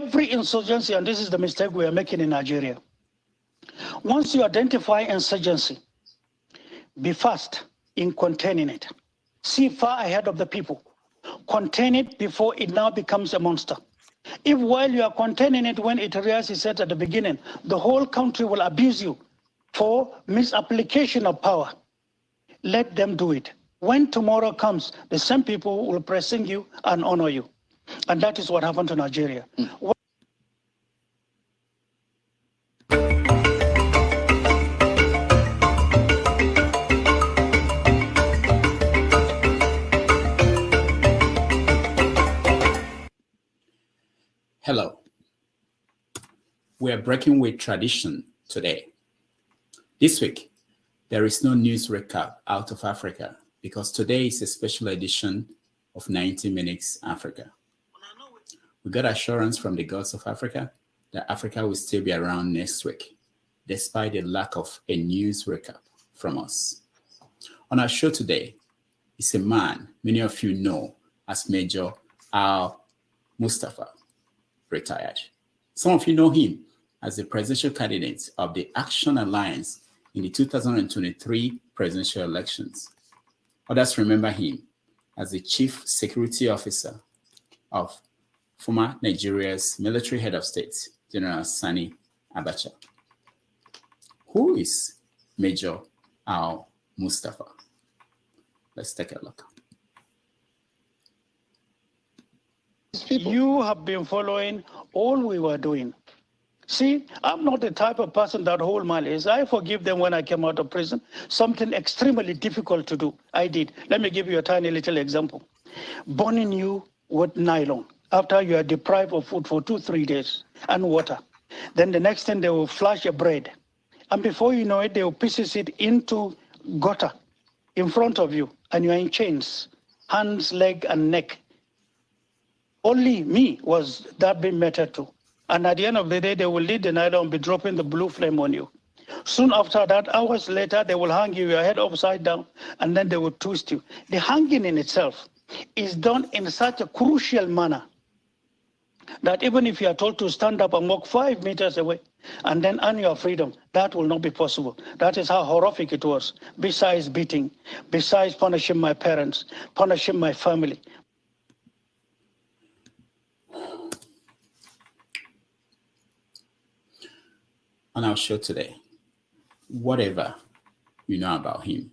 every insurgency, and this is the mistake we are making in Nigeria. Once you identify insurgency, be fast in containing it. See far ahead of the people. Contain it before it now becomes a monster. If while you are containing it, when it rears its head at the beginning, the whole country will abuse you for misapplication of power, let them do it. When tomorrow comes, the same people will praising you and honor you. And that is what happened to Nigeria. Hello. We are breaking with tradition today. This week, there is no news recap out of Africa because today is a special edition of 90 Minutes Africa. We got assurance from the gods of Africa that Africa will still be around next week, despite the lack of a news recap from us. On our show today is a man many of you know as Major al-Mustapha, retired. Some of you know him as the presidential candidate of the Action Alliance in the 2023 presidential elections. Others remember him as the chief security officer of former Nigeria's military head of state, General Sani Abacha. Who is Major al-Mustapha? Let's take a look. You have been following all we were doing. See, I'm not the type of person that hold malice. I forgive them when I came out of prison. Something extremely difficult to do, I did. Let me give you a tiny little example. Burning you with nylon after you are deprived of food for 2-3 days and water. Then the next thing they will flash a bread. And before you know it, they will pieces it into gutter in front of you. And you are in chains, hands, leg, and neck. Only me was that being meted to. And at the end of the day, they will lead the nylon and be dropping the blue flame on you. Soon after that, hours later, they will hang you, your head upside down, and then they will twist you. The hanging in itself is done in such a crucial manner that even if you are told to stand up and walk 5 meters away and then earn your freedom, that will not be possible. That is how horrific it was. Besides beating, besides punishing my parents, punishing my family. On our show today, whatever you know about him,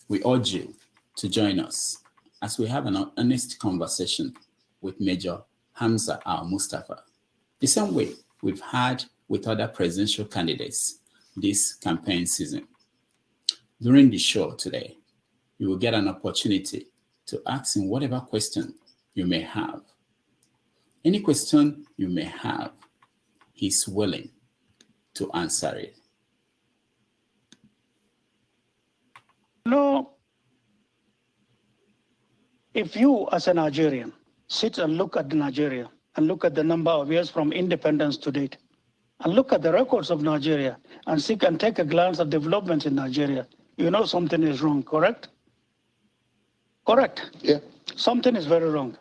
we urge you to join us as we have an honest conversation with Major Hamza al-Mustapha, the same way we've had with other presidential candidates this campaign season. During the show today, you will get an opportunity to ask him whatever question you may have. Any question you may have, he's willing to answer it. No, if you as a Nigerian sit and look at Nigeria and look at the number of years from independence to date, and look at the records of Nigeria and seek and take a glance at developments in Nigeria, you know something is wrong, correct? Correct? Yeah. Something is very wrong.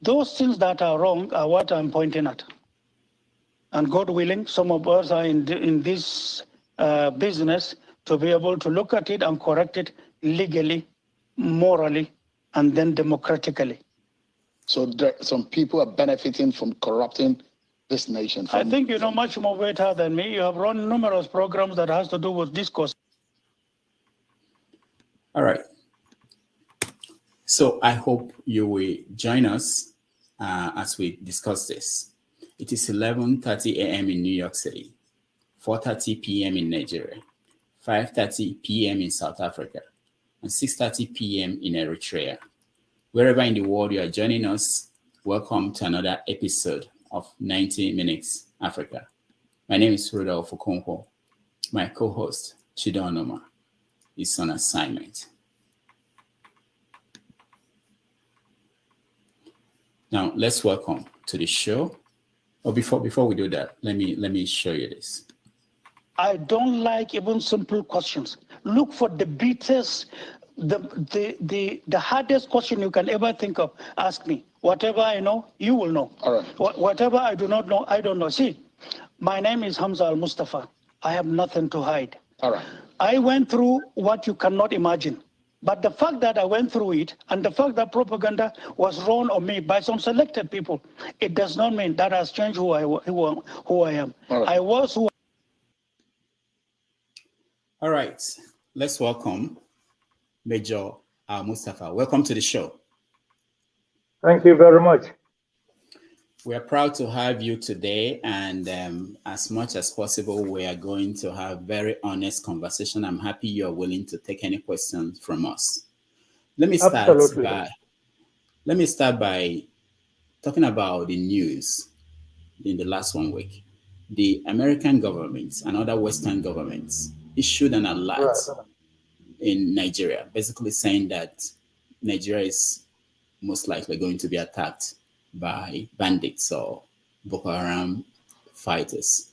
Those things that are wrong are what I'm pointing at. And God willing, some of us are in this business to be able to look at it and correct it legally, morally, and then democratically. So some people are benefiting from corrupting this nation. I think you know much more better than me. You have run numerous programs that has to do with discourse. All right. So I hope you will join us as we discuss this. It is 11:30 a.m. in New York City, 4:30 p.m. in Nigeria, 5:30 p.m. in South Africa, and 6:30 p.m. in Eritrea. Wherever in the world you are joining us, welcome to another episode of 90 Minutes Africa. My name is Rudolph Okonkwo. My co-host, Chidon Noma, is on assignment. Now, let's welcome to the show. Oh, before we do that, let me show you this. I don't like even simple questions. Look for the biggest, the hardest question you can ever think of. Ask me. Whatever I know, you will know. All right. Whatever I do not know, I don't know. See, my name is Hamza al-Mustapha. I have nothing to hide. All right. I went through what you cannot imagine. But the fact that I went through it and the fact that propaganda was run on me by some selected people, it does not mean that has changed who I am. Right. I was who. All right, let's welcome Major al-Mustapha. Welcome to the show. Thank you very much. We are proud to have you today, and as much as possible, we are going to have very honest conversation. I'm happy you're willing to take any questions from us. Let me start by talking about the news in the last 1 week. The American government and other Western governments issued an alert in Nigeria, basically saying that Nigeria is most likely going to be attacked by bandits or Boko Haram fighters.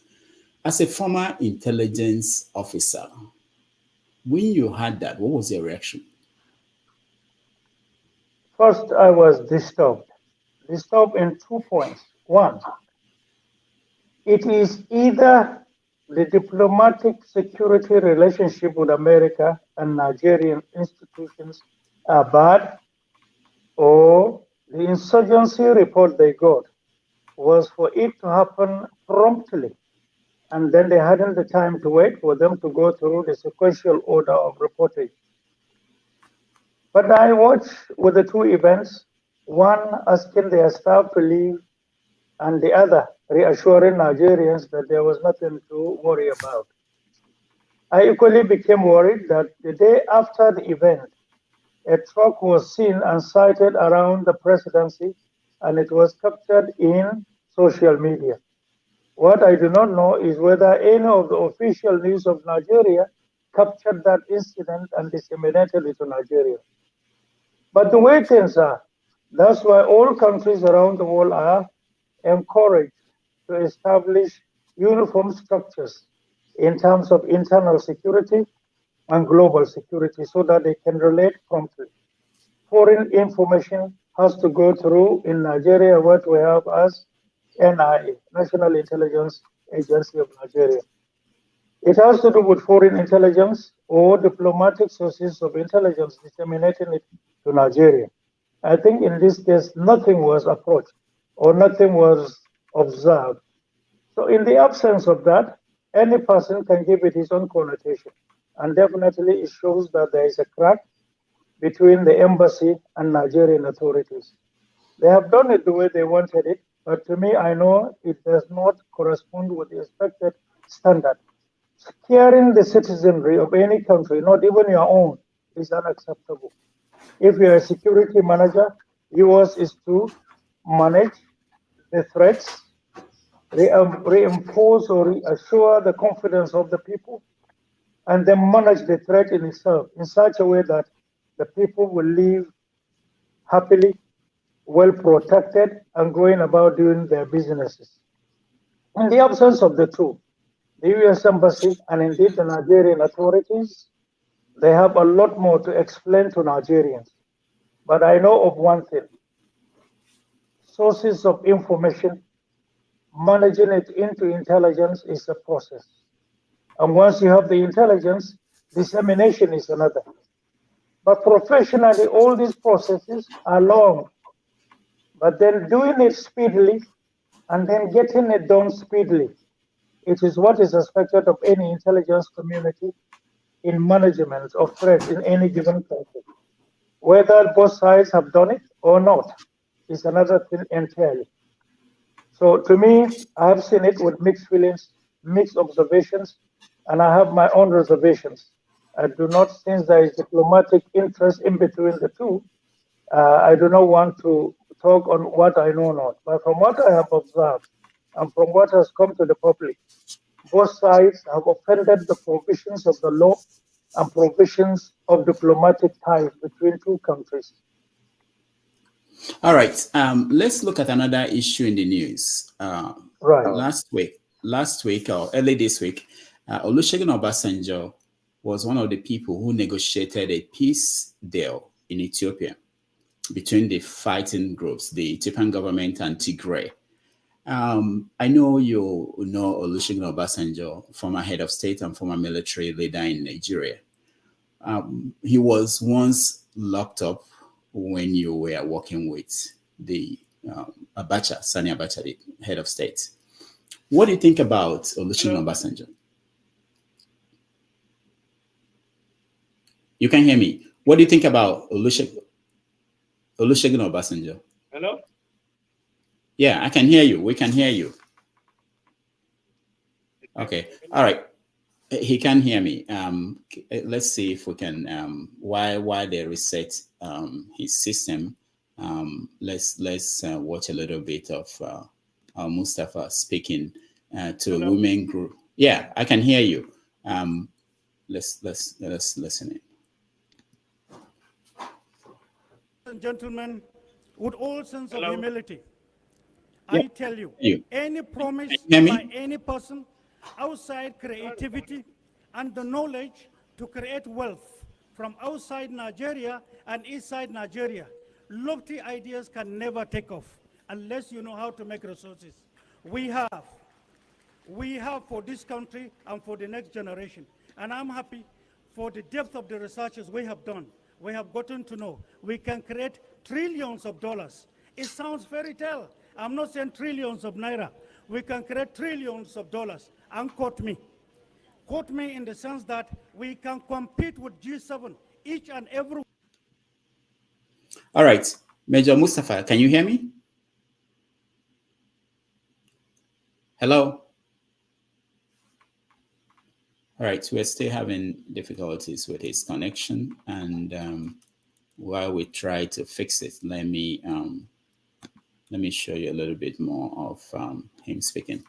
As a former intelligence officer, when you heard that, what was your reaction? First, I was disturbed. Disturbed in 2 points. One, it is either the diplomatic security relationship with America and Nigerian institutions are bad, or the insurgency report they got was for it to happen promptly, and then they hadn't the time to wait for them to go through the sequential order of reporting. But I watched with the two events, one asking their staff to leave, and the other reassuring Nigerians that there was nothing to worry about. I equally became worried that the day after the event, a truck was seen and sighted around the presidency, and it was captured in social media. What I do not know is whether any of the official news of Nigeria captured that incident and disseminated it to Nigeria. But the way things are, that's why all countries around the world are encouraged to establish uniform structures in terms of internal security and global security so that they can relate promptly. Foreign information has to go through in Nigeria what we have as NIA, National Intelligence Agency of Nigeria. It has to do with foreign intelligence or diplomatic sources of intelligence disseminating it to Nigeria. I think in this case, nothing was approached or nothing was observed. So in the absence of that, any person can give it his own connotation. And definitely it shows that there is a crack between the embassy and Nigerian authorities. They have done it the way they wanted it, but to me, I know it does not correspond with the expected standard. Scaring the citizenry of any country, not even your own, is unacceptable. If you're a security manager, yours is to manage the threats, reinforce or reassure the confidence of the people, and then manage the threat in itself in such a way that the people will live happily, well protected, and going about doing their businesses. In the absence of the two, the US Embassy and indeed the Nigerian authorities, they have a lot more to explain to Nigerians. But I know of one thing: sources of information, managing it into intelligence is a process. And once you have the intelligence, dissemination is another. But professionally, all these processes are long. But then doing it speedily and then getting it done speedily, it is what is expected of any intelligence community in management of threats in any given country. Whether both sides have done it or not is another thing entirely. So to me, I have seen it with mixed feelings, mixed observations, and I have my own reservations. I do not, since there is diplomatic interest in between the two, I do not want to talk on what I know not. But from what I have observed and from what has come to the public, both sides have offended the provisions of the law and provisions of diplomatic ties between two countries. All right, let's look at another issue in the news. Right. Last week or early this week, Olusegun Obasanjo was one of the people who negotiated a peace deal in Ethiopia. between the fighting groups, the Ethiopian government and Tigray. I know you know Olusegun Obasanjo, former head of state and former military leader in Nigeria. He was once locked up when you were working with the Abacha, Sani Abacha, the head of state. What do you think about Olusegun Obasanjo? You can hear me. What do you think about Olusegun Obasanjo? Hello? Yeah, I can hear you. We can hear you. Okay. All right. He can hear me. Let's see if we can. While they reset his system, let's watch a little bit of al-Mustapha speaking to a women group. Yeah, I can hear you. Let's listen in. And gentlemen, with all sense of humility, I tell you, any promise by any person outside creativity and the knowledge to create wealth from outside Nigeria and inside Nigeria, lofty ideas can never take off unless you know how to make resources. We have for this country and for the next generation. And I'm happy for the depth of the researches we have done. We have gotten to know we can create trillions of dollars. It sounds fairy tale. I'm not saying trillions of naira. We can create trillions of dollars. And quote me in the sense that we can compete with G7 each and every. All right, Major Mustapha, can you hear me? Hello? All right, we're still having difficulties with his connection, and while we try to fix it, let me show you a little bit more of him speaking.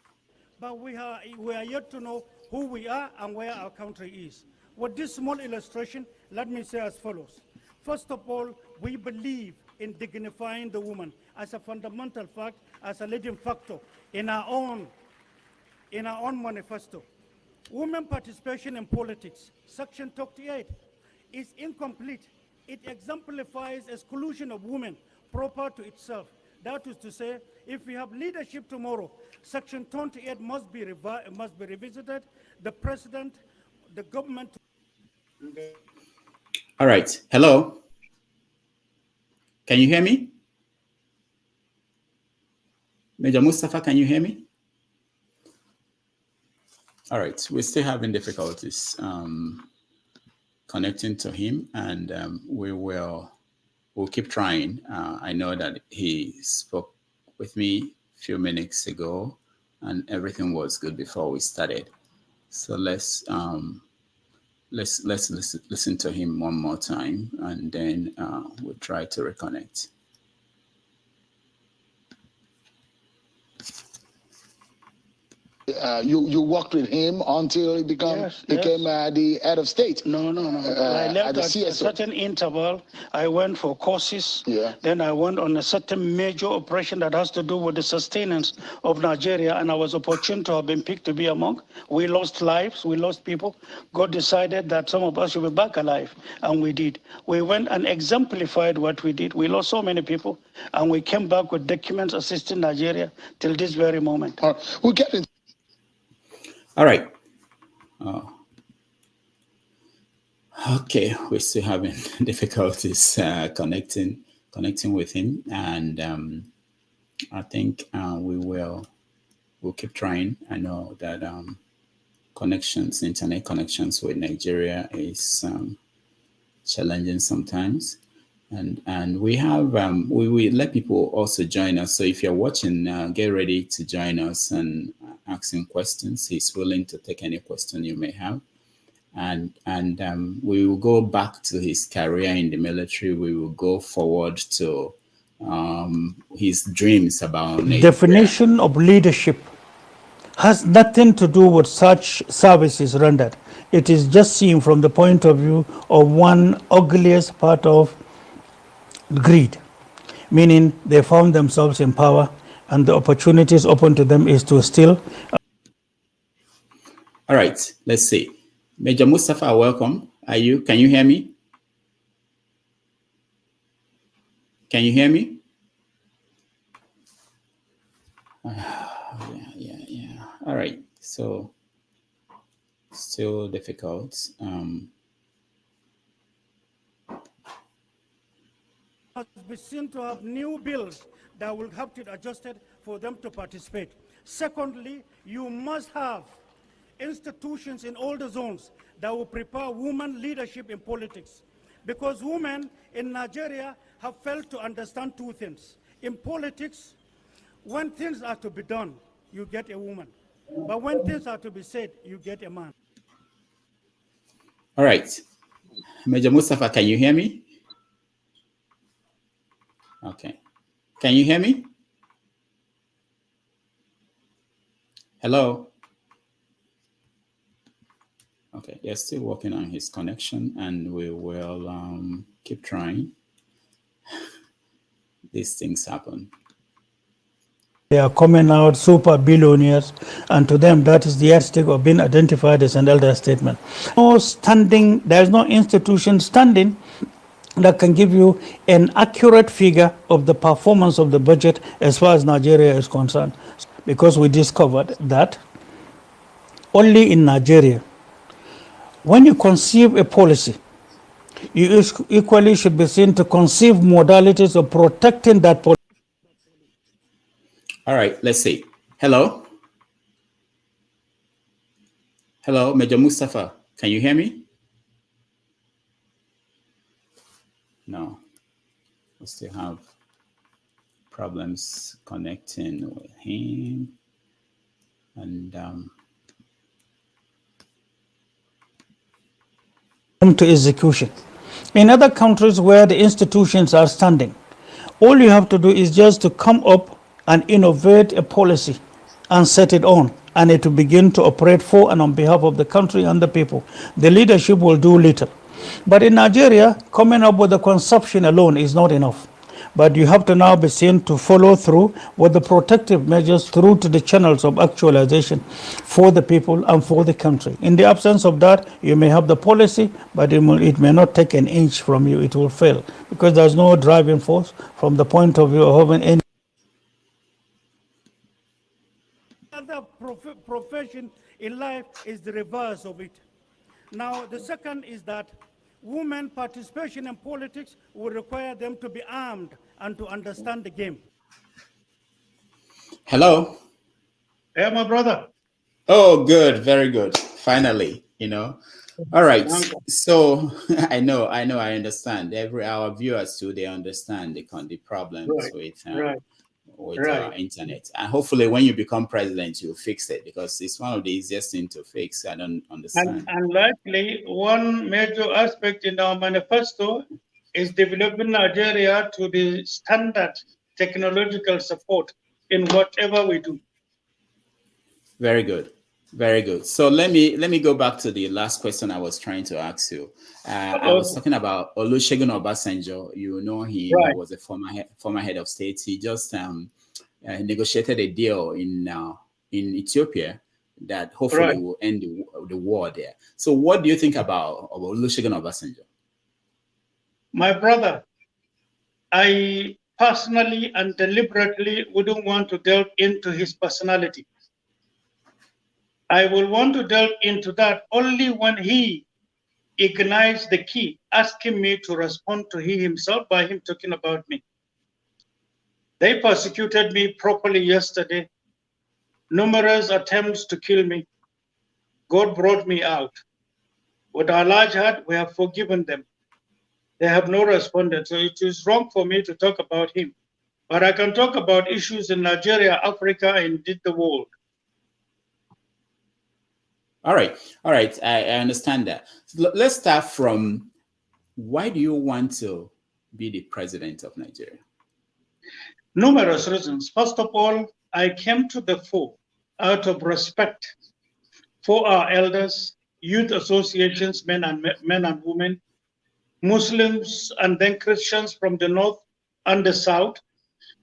But we are yet to know who we are and where our country is. With this small illustration, let me say as follows. First of all, we believe in dignifying the woman as a fundamental fact, as a leading factor in our own manifesto. Women participation in politics, Section 38, is incomplete. It exemplifies exclusion of women proper to itself. That is to say, if we have leadership tomorrow, Section 28 must be revisited. The president, the government. All right. Hello. Can you hear me? Major Mustapha, can you hear me? All right. We're still having difficulties connecting to him, and we'll keep trying. I know that he spoke with me a few minutes ago, and everything was good before we started. So let's listen to him one more time, and then we'll try to reconnect. You worked with him until he became the head of state. No. I left at a certain interval. I went for courses. Yeah. Then I went on a certain major operation that has to do with the sustenance of Nigeria, and I was opportune to have been picked to be among. We lost lives. We lost people. God decided that some of us should be back alive, and we did. We went and exemplified what we did. We lost so many people, and we came back with documents assisting Nigeria till this very moment. We'll get into. All right. Okay, we're still having difficulties connecting with him, and I think we'll keep trying. I know that internet connections with Nigeria is challenging sometimes, and we have we let people also join us. So if you're watching, get ready to join us and asking questions. He's willing to take any question you may have, and we will go back to his career in the military. We will go forward to his dreams about Nigeria. Definition of leadership has nothing to do with such services rendered. It is just seen from the point of view of one ugliest part of greed, meaning they found themselves in power and the opportunities open to them is to steal. All right, let's see. Major Mustapha, welcome. Can you hear me? Can you hear me? Yeah. All right. So still difficult. Must be seen to have new bills that will have to be adjusted for them to participate. Secondly, you must have institutions in all the zones that will prepare women leadership in politics. Because women in Nigeria have failed to understand two things. In politics, when things are to be done, you get a woman. But when things are to be said, you get a man. All right. Major Mustapha, can you hear me? Okay. Can you hear me? Hello? Okay, they're still working on his connection, and we will keep trying. These things happen. They are coming out super billionaires, and to them that is the yardstick of being identified as an elder statesman. There's no institution standing that can give you an accurate figure of the performance of the budget as far as Nigeria is concerned. Because we discovered that only in Nigeria, when you conceive a policy, you equally should be seen to conceive modalities of protecting that policy. All right, let's see. Hello? Hello, Major Mustapha. Can you hear me? No. We still have problems connecting with him. And to execution. In other countries where the institutions are standing, all you have to do is just to come up and innovate a policy and set it on, and it will begin to operate for and on behalf of the country and the people. The leadership will do little. But in Nigeria, coming up with the conception alone is not enough. But you have to now be seen to follow through with the protective measures through to the channels of actualization for the people and for the country. In the absence of that, you may have the policy, but it may not take an inch from you. It will fail because there's no driving force from the point of view of having any other profession in life is the reverse of it. Now, the second is that women participation in politics will require them to be armed and to understand the game. hello? Yeah, my brother. Oh, good. Very good. Finally, All right. So I understand. Our viewers too, they understand the problems with internet. And hopefully when you become president, you'll fix it because it's one of the easiest things to fix. I don't understand. And likely one major aspect in our manifesto is developing Nigeria to the standard technological support in whatever we do. Very good. Very good. So let me go back to the last question I was trying to ask you. I was talking about Olusegun Obasanjo. You know him. He was a former head of state. He just negotiated a deal in Ethiopia that hopefully will end the war there. So what do you think about Olusegun Obasanjo? My brother, I personally and deliberately wouldn't want to delve into his personality. I will want to delve into that only when he ignites the key, asking me to respond to he himself by him talking about me. They persecuted me properly yesterday. Numerous attempts to kill me. God brought me out. With our large heart, we have forgiven them. They have no responded. So it is wrong for me to talk about him. But I can talk about issues in Nigeria, Africa, and indeed the world. All right. I understand that. So let's start from, why do you want to be the president of Nigeria? Numerous reasons. First of all, I came to the fore out of respect for our elders, youth associations, men and women, Muslims and then Christians from the north and the south,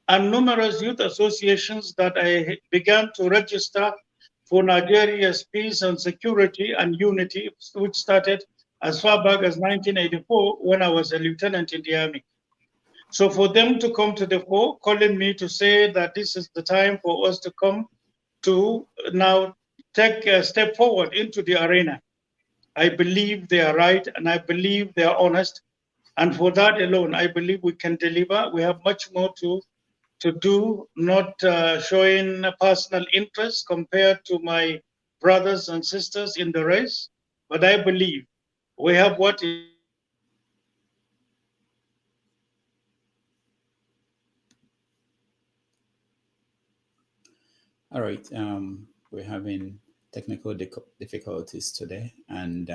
and numerous youth associations that I began to register for Nigeria's peace and security and unity, which started as far back as 1984 when I was a lieutenant in the army. So for them to come to the fore, calling me to say that this is the time for us to come to now take a step forward into the arena, I believe they are right, and I believe they are honest. And for that alone, I believe we can deliver. We have much more to do, not showing personal interest compared to my brothers and sisters in the race. But I believe we have what it All right. We're having technical difficulties today, and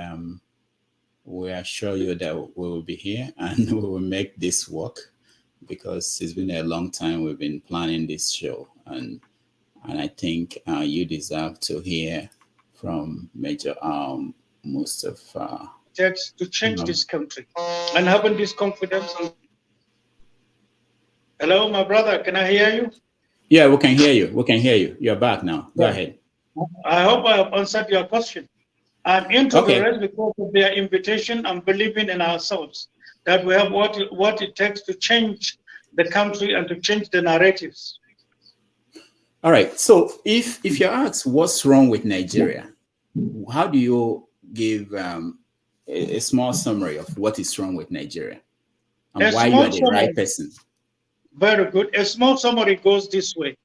we assure you that we will be here and we will make this work, because it's been a long time we've been planning this show, and I think you deserve to hear from Major Mustapha. takes to change this country, and having this confidence. Hello, my brother, can I hear you? Yeah, we can hear you. We can hear you. You're back now. Go ahead. I hope I have answered your question. I'm into the race because of their invitation and believing in ourselves that we have what it takes to change the country and to change the narratives. All right. So if you're asked what's wrong with Nigeria, how do you give a small summary of what is wrong with Nigeria and why you are the right person? Very good. A small summary goes this way.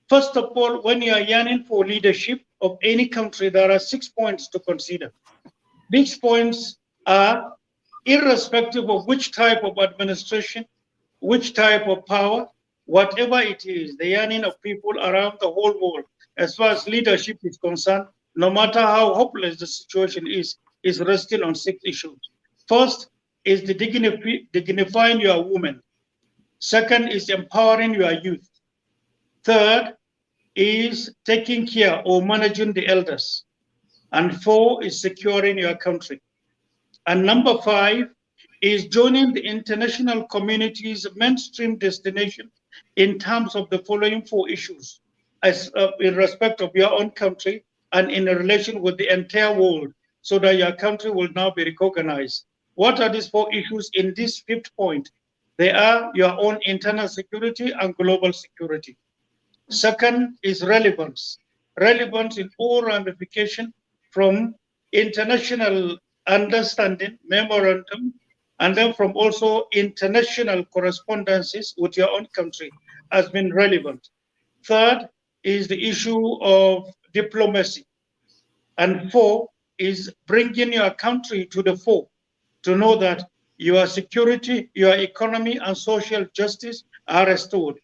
First of all, when you are yearning for leadership of any country, there are 6 points to consider. These points are irrespective of which type of administration, which type of power, whatever it is, the yearning of people around the whole world, as far as leadership is concerned, no matter how hopeless the situation is resting on 6 issues. First is the dignifying your women. Second is empowering your youth. Third is taking care or managing the elders. And 4 is securing your country. And number 5 is joining the international community's mainstream destination in terms of the following 4 issues, as in respect of your own country and in relation with the entire world, so that your country will now be recognized. What are these 4 issues in this 5th point? They are your own internal security and global security. Second is relevance. Relevance in all ramifications, from international understanding, memorandum, and then from also international correspondences with your own country has been relevant. Third is the issue of diplomacy. And 4 is bringing your country to the fore, to know that your security, your economy, and social justice are restored.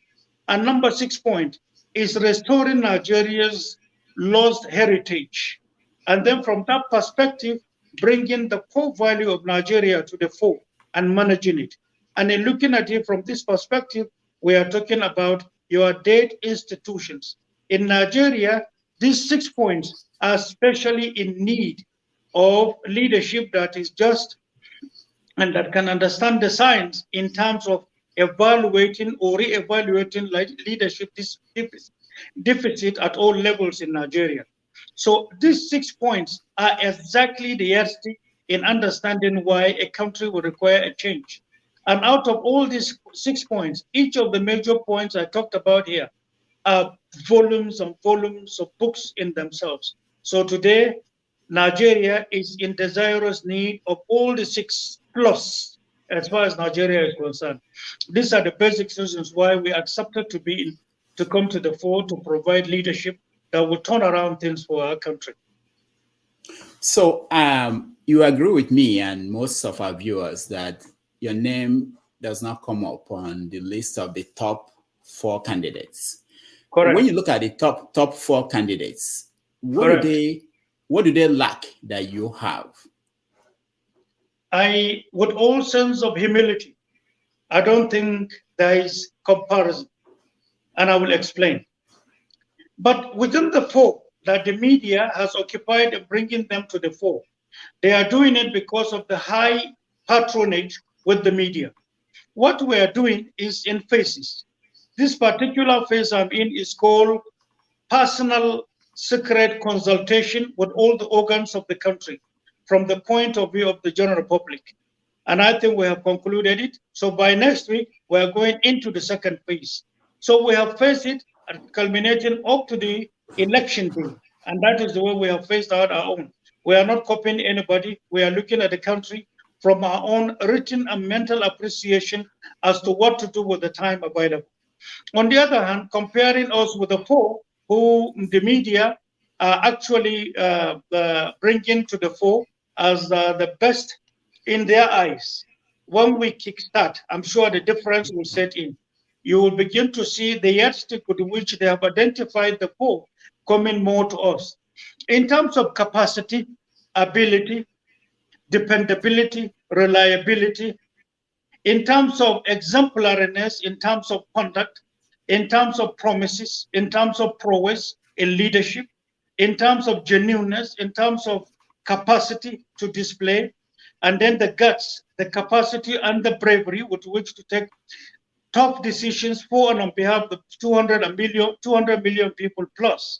And number 6 point is restoring Nigeria's lost heritage. And then from that perspective, bringing the core value of Nigeria to the fore and managing it. And in looking at it from this perspective, we are talking about your dead institutions. In Nigeria, these 6 points are especially in need of leadership that is just and that can understand the science in terms of evaluating or re-evaluating leadership deficit at all levels in Nigeria. So these 6 points are exactly the yardstick in understanding why a country will require a change. And out of all these 6 points, each of the major points I talked about here are volumes and volumes of books in themselves. So today, Nigeria is in desirous need of all the 6 plus as far as Nigeria is concerned. These are the basic reasons why we accepted to come to the fore to provide leadership that will turn around things for our country. So you agree with me and most of our viewers that your name does not come up on the list of the top 4 candidates. Correct. When you look at the top 4 candidates, what do they lack that you have? With all sense of humility, I don't think there is comparison, and I will explain. But within the 4 that the media has occupied in bringing them to the fore, they are doing it because of the high patronage with the media. What we are doing is in phases. This particular phase I'm in is called personal secret consultation with all the organs of the country from the point of view of the general public. And I think we have concluded it. So by next week, we are going into the second phase. So we have faced it and culminating up to the election day. And that is the way we have faced out our own. We are not copying anybody. We are looking at the country from our own written and mental appreciation as to what to do with the time available. On the other hand, comparing us with the four who the media are actually bringing to the fore as the best in their eyes. When we kickstart, I'm sure the difference will set in. You will begin to see the yardstick with which they have identified the four coming more to us. In terms of capacity, ability, dependability, reliability, in terms of exemplariness, in terms of conduct, in terms of promises, in terms of prowess in leadership, in terms of genuineness, in terms of capacity to display, and then the guts, the capacity and the bravery with which to take tough decisions for and on behalf of 200 million people plus.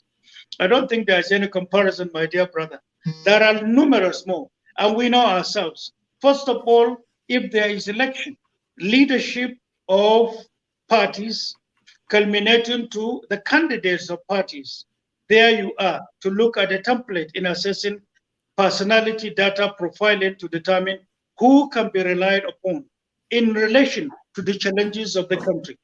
I don't think there's any comparison, my dear brother. There are numerous more, and we know ourselves. First of all, if there is election, leadership of parties culminating to the candidates of parties, there you are to look at a template in assessing personality data profiling to determine who can be relied upon in relation to the challenges of the country.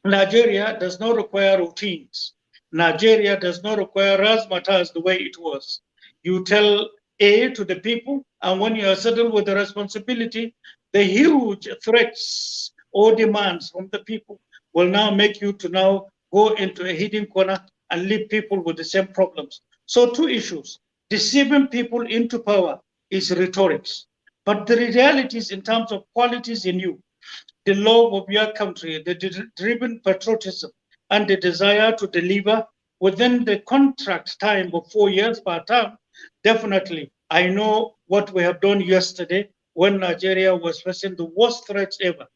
Nigeria does not require routines. Nigeria does not require razzmatazz the way it was. You tell A to the people, and when you are settled with the responsibility, the huge threats or demands from the people will now make you to now go into a hidden corner and leave people with the same problems. So two issues. Deceiving people into power is rhetorics. But the realities in terms of qualities in you, the love of your country, the driven patriotism, and the desire to deliver within the contract time of 4 years per term, definitely. I know what we have done yesterday when Nigeria was facing the worst threats ever.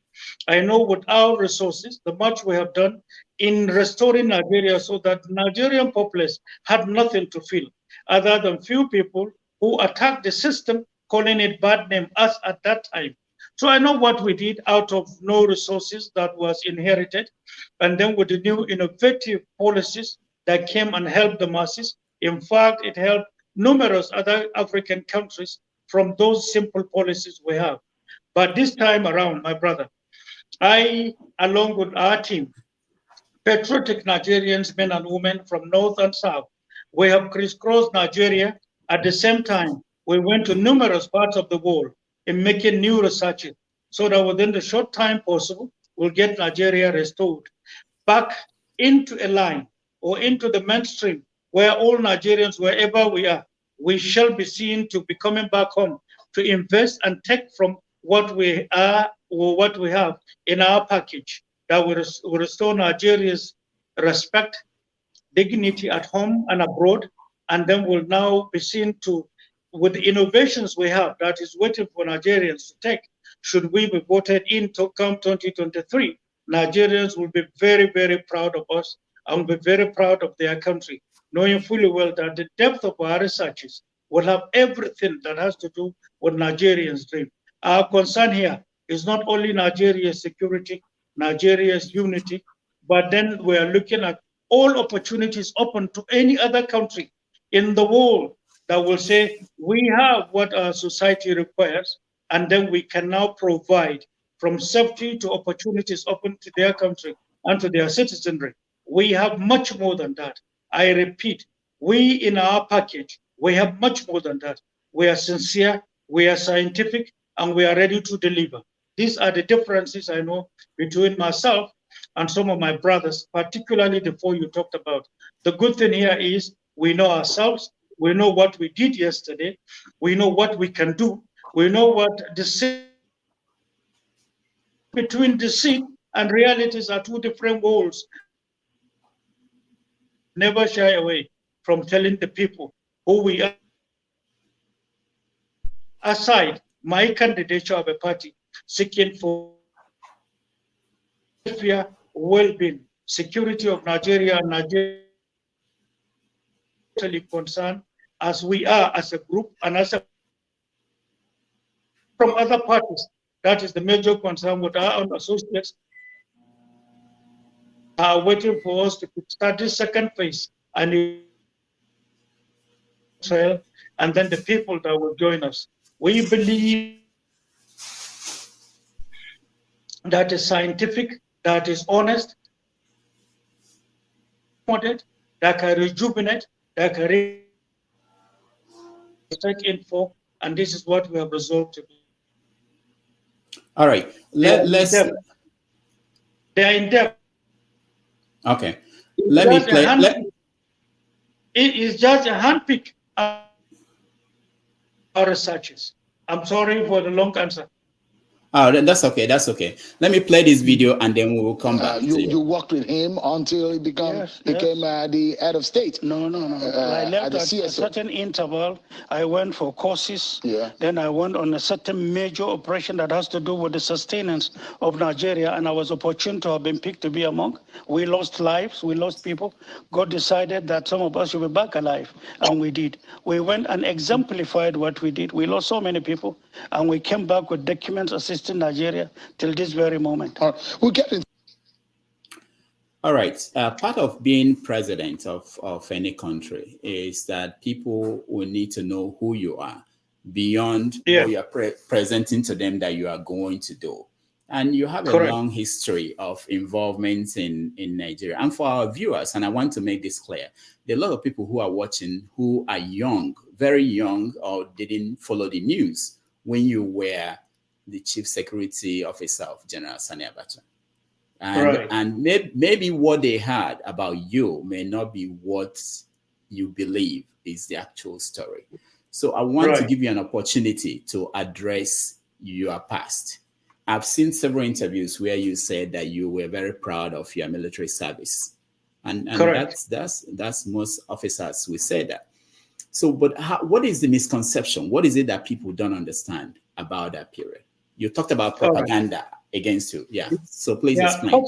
I know with our resources, the much we have done in restoring Nigeria so that Nigerian populace had nothing to feel other than few people who attacked the system, calling it bad name us at that time. So I know what we did out of no resources that was inherited. And then with the new innovative policies that came and helped the masses. In fact, it helped numerous other African countries from those simple policies we have. But this time around, my brother, I, along with our team, patriotic Nigerians, men and women from north and south, we have crisscrossed Nigeria. At the same time, we went to numerous parts of the world in making new researches so that within the short time possible, we'll get Nigeria restored back into a line or into the mainstream where all Nigerians, wherever we are, we shall be seen to be coming back home to invest and take from what we are or what we have in our package that will restore Nigeria's respect, dignity at home and abroad, and then will now be seen to, with the innovations we have that is waiting for Nigerians to take, should we be voted in to come 2023, Nigerians will be very, very proud of us and will be very proud of their country, knowing fully well that the depth of our researches will have everything that has to do with Nigerians' dream. Our concern here is not only Nigeria's security, Nigeria's unity, but then we are looking at all opportunities open to any other country in the world that will say, we have what our society requires, and then we can now provide from safety to opportunities open to their country and to their citizenry. We have much more than that. I repeat, we in our package, we have much more than that. We are sincere, we are scientific, and we are ready to deliver. These are the differences I know between myself and some of my brothers, particularly the four you talked about. The good thing here is we know ourselves, we know what we did yesterday, we know what we can do, we know what the between deceit and realities are two different worlds. Never shy away from telling the people who we are. Aside my candidature of a party seeking for welfare, well-being, security of Nigeria and Nigeria concerned as we are as a group and as a from other parties. That is the major concern with our own associates are waiting for us to start this second phase and Israel, and then the people that will join us. We believe that is scientific, that is honest, that can rejuvenate, that can take info, and this is what we have resolved to do. All right, let's. They are in depth. Okay, let me play. It is just a handpick of our researchers. I'm sorry for the long answer. Oh, that's okay. That's okay. Let me play this video and then we will come back to you. You worked with him until he became the head of state. No. I left at a certain interval. I went for courses. Yeah. Then I went on a certain major operation that has to do with the sustenance of Nigeria, and I was opportune to have been picked to be among. We lost lives. We lost people. God decided that some of us should be back alive, and we did. We went and exemplified what we did. We lost so many people, and we came back with documents assisting Nigeria till this very moment. We'll get it. All right. Part of being president of any country is that people will need to know who you are beyond what you are presenting to them that you are going to do. And you have a long history of involvement in Nigeria. And for our viewers, and I want to make this clear, there are a lot of people who are watching who are young, very young, or didn't follow the news when you were the chief security officer of General Sani Abacha. And maybe what they heard about you may not be what you believe is the actual story. So I want to give you an opportunity to address your past. I've seen several interviews where you said that you were very proud of your military service. And that's most officers will say that. So, but what is the misconception? What is it that people don't understand about that period? You talked about propaganda against you. Yeah. So please explain.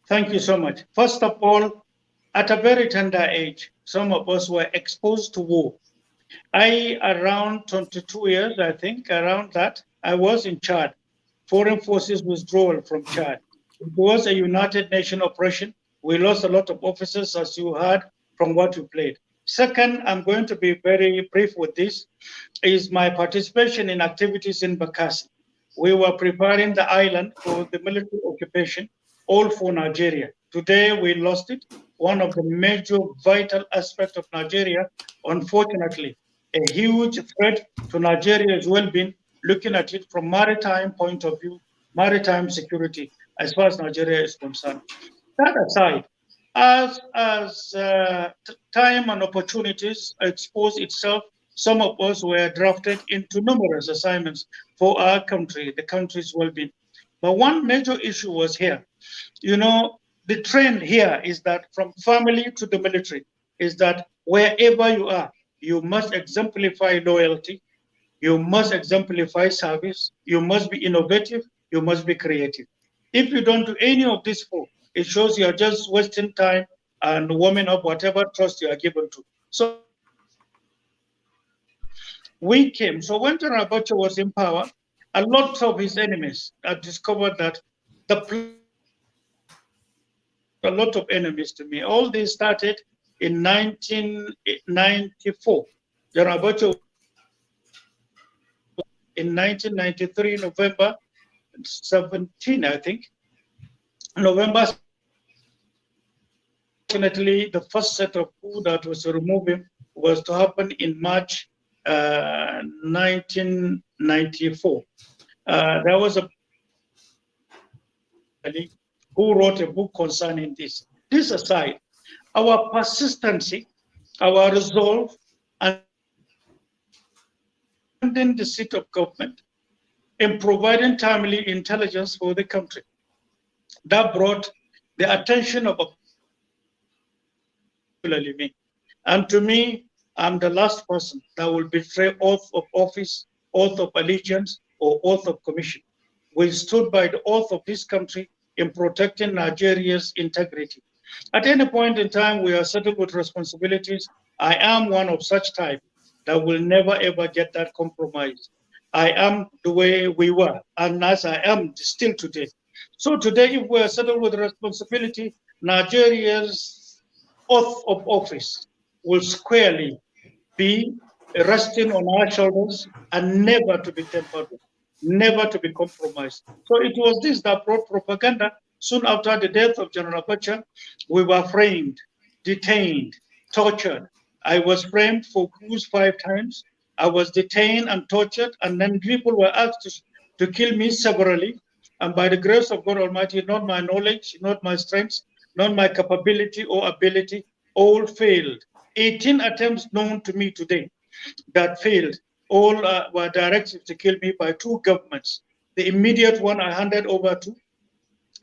Thank you so much. First of all, at a very tender age, some of us were exposed to war. Around 22 years, I think, around that, I was in Chad. Foreign forces withdrawal from Chad. It was a United Nations operation. We lost a lot of officers, as you heard from what you played. Second, I'm going to be very brief with this, is my participation in activities in Bakassi. We were preparing the island for the military occupation, all for Nigeria. Today, we lost it. One of the major vital aspects of Nigeria, unfortunately, a huge threat to Nigeria's well-being, looking at it from maritime point of view, maritime security, as far as Nigeria is concerned. That aside, as time and opportunities expose itself, some of us were drafted into numerous assignments for our country, the country's well-being. But one major issue was here. You know, the trend here is that from family to the military, is that wherever you are, you must exemplify loyalty, you must exemplify service, you must be innovative, you must be creative. If you don't do any of these four, it shows you're just wasting time and warming up whatever trust you are given to. So we came. So when General Abacha was in power, a lot of his enemies had discovered that a lot of enemies to me. All this started in 1994. General Abacha in 1993, November 17, I think. November, fortunately, the first set of coup that was to remove him was to happen in March 1994. There was a who wrote a book concerning this. This aside, our persistency, our resolve, and the seat of government in providing timely intelligence for the country, that brought the attention of me. And to me, I'm the last person that will betray oath of office, oath of allegiance, or oath of commission. We stood by the oath of this country in protecting Nigeria's integrity. At any point in time, we are settled with responsibilities. I am one of such type that will never ever get that compromised. I am the way we were, and as I am still today. So today, if we're saddled with responsibility, Nigeria's oath of office will squarely be resting on our shoulders and never to be tempered with, never to be compromised. So it was this that brought propaganda. Soon after the death of General Abacha, we were framed, detained, tortured. I was framed for coups 5 times. I was detained and tortured, and then people were asked to kill me severally. And by the grace of God Almighty, not my knowledge, not my strength, not my capability or ability, all failed. 18 attempts known to me today that failed. All were directed to kill me by 2 governments. The immediate one I handed over to,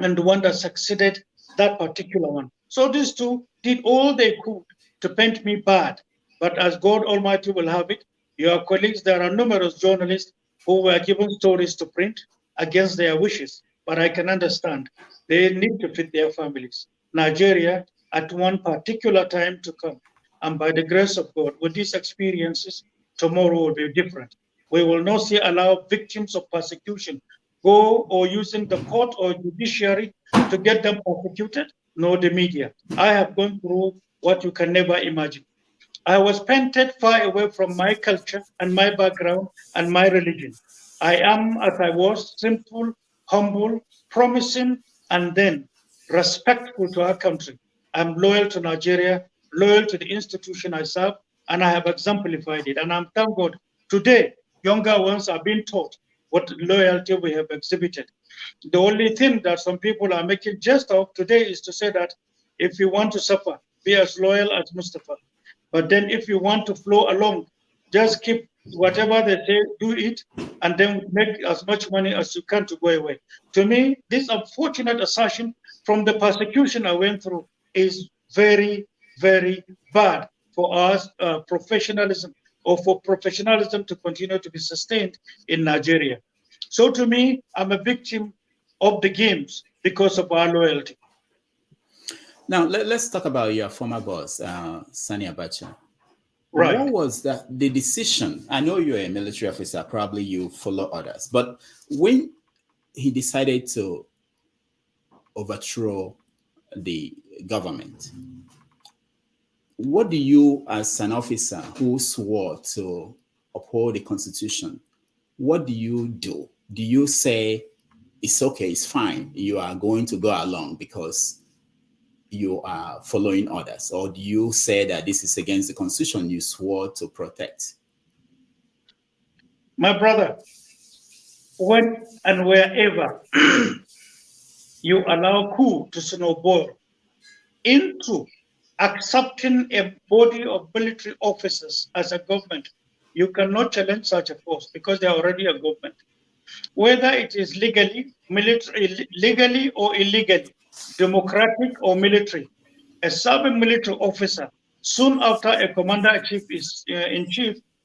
and the one that succeeded that particular one. So these 2 did all they could to paint me bad. But as God Almighty will have it, your colleagues, there are numerous journalists who were given stories to print against their wishes. But I can understand they need to feed their families. Nigeria, at one particular time to come, and by the grace of God, with these experiences, tomorrow will be different. We will not allow victims of persecution go or using the court or judiciary to get them prosecuted, nor the media. I have gone through what you can never imagine. I was painted far away from my culture and my background and my religion. I am, as I was, simple, humble, promising, and then respectful to our country. I'm loyal to Nigeria, loyal to the institution I serve, and I have exemplified it. And I'm thank God today, younger ones are being taught what loyalty we have exhibited. The only thing that some people are making jest of today is to say that if you want to suffer, be as loyal as Mustapha. But then if you want to flow along, just keep whatever they say, do it, and then make as much money as you can to go away. To me, this unfortunate assertion from the persecution I went through is very, very bad for us professionalism, or for professionalism to continue to be sustained in Nigeria. So to me, I'm a victim of the games because of our loyalty. Now, let's talk about your former boss, Sani Abacha. Right. What was the decision? I know you're a military officer, probably you follow others, but when he decided to overthrow the government, what do you, as an officer who swore to uphold the Constitution, what do you do? Do you say, it's okay, it's fine, you are going to go along because you are following orders? Or do you say that this is against the Constitution you swore to protect? My brother, when and wherever you allow coup to snowball into accepting a body of military officers as a government, you cannot challenge such a force because they are already a government. Whether it is legally or illegally, democratic or military, a serving military officer, soon after a commander-in-chief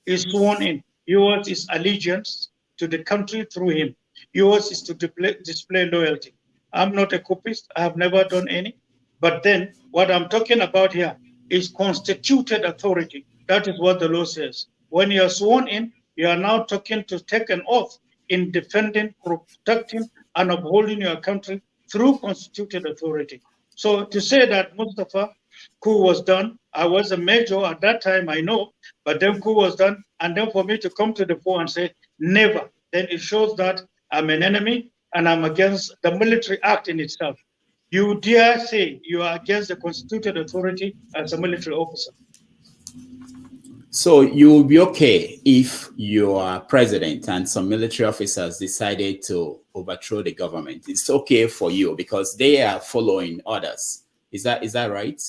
is sworn in, yours is allegiance to the country through him. Yours is to display loyalty. I'm not a copist. I have never done any. But then what I'm talking about here is constituted authority. That is what the law says. When you are sworn in, you are now talking to take an oath in defending, protecting, and upholding your country through constituted authority. So to say that Mustapha coup was done, I was a major at that time, I know, but then coup was done, and then for me to come to the fore and say never, then it shows that I'm an enemy and I'm against the military act in itself. You dare say you are against the constituted authority as a military officer. So you will be okay if you are president and some military officers decided to overthrow the government. It's okay for you because they are following orders. Is that right?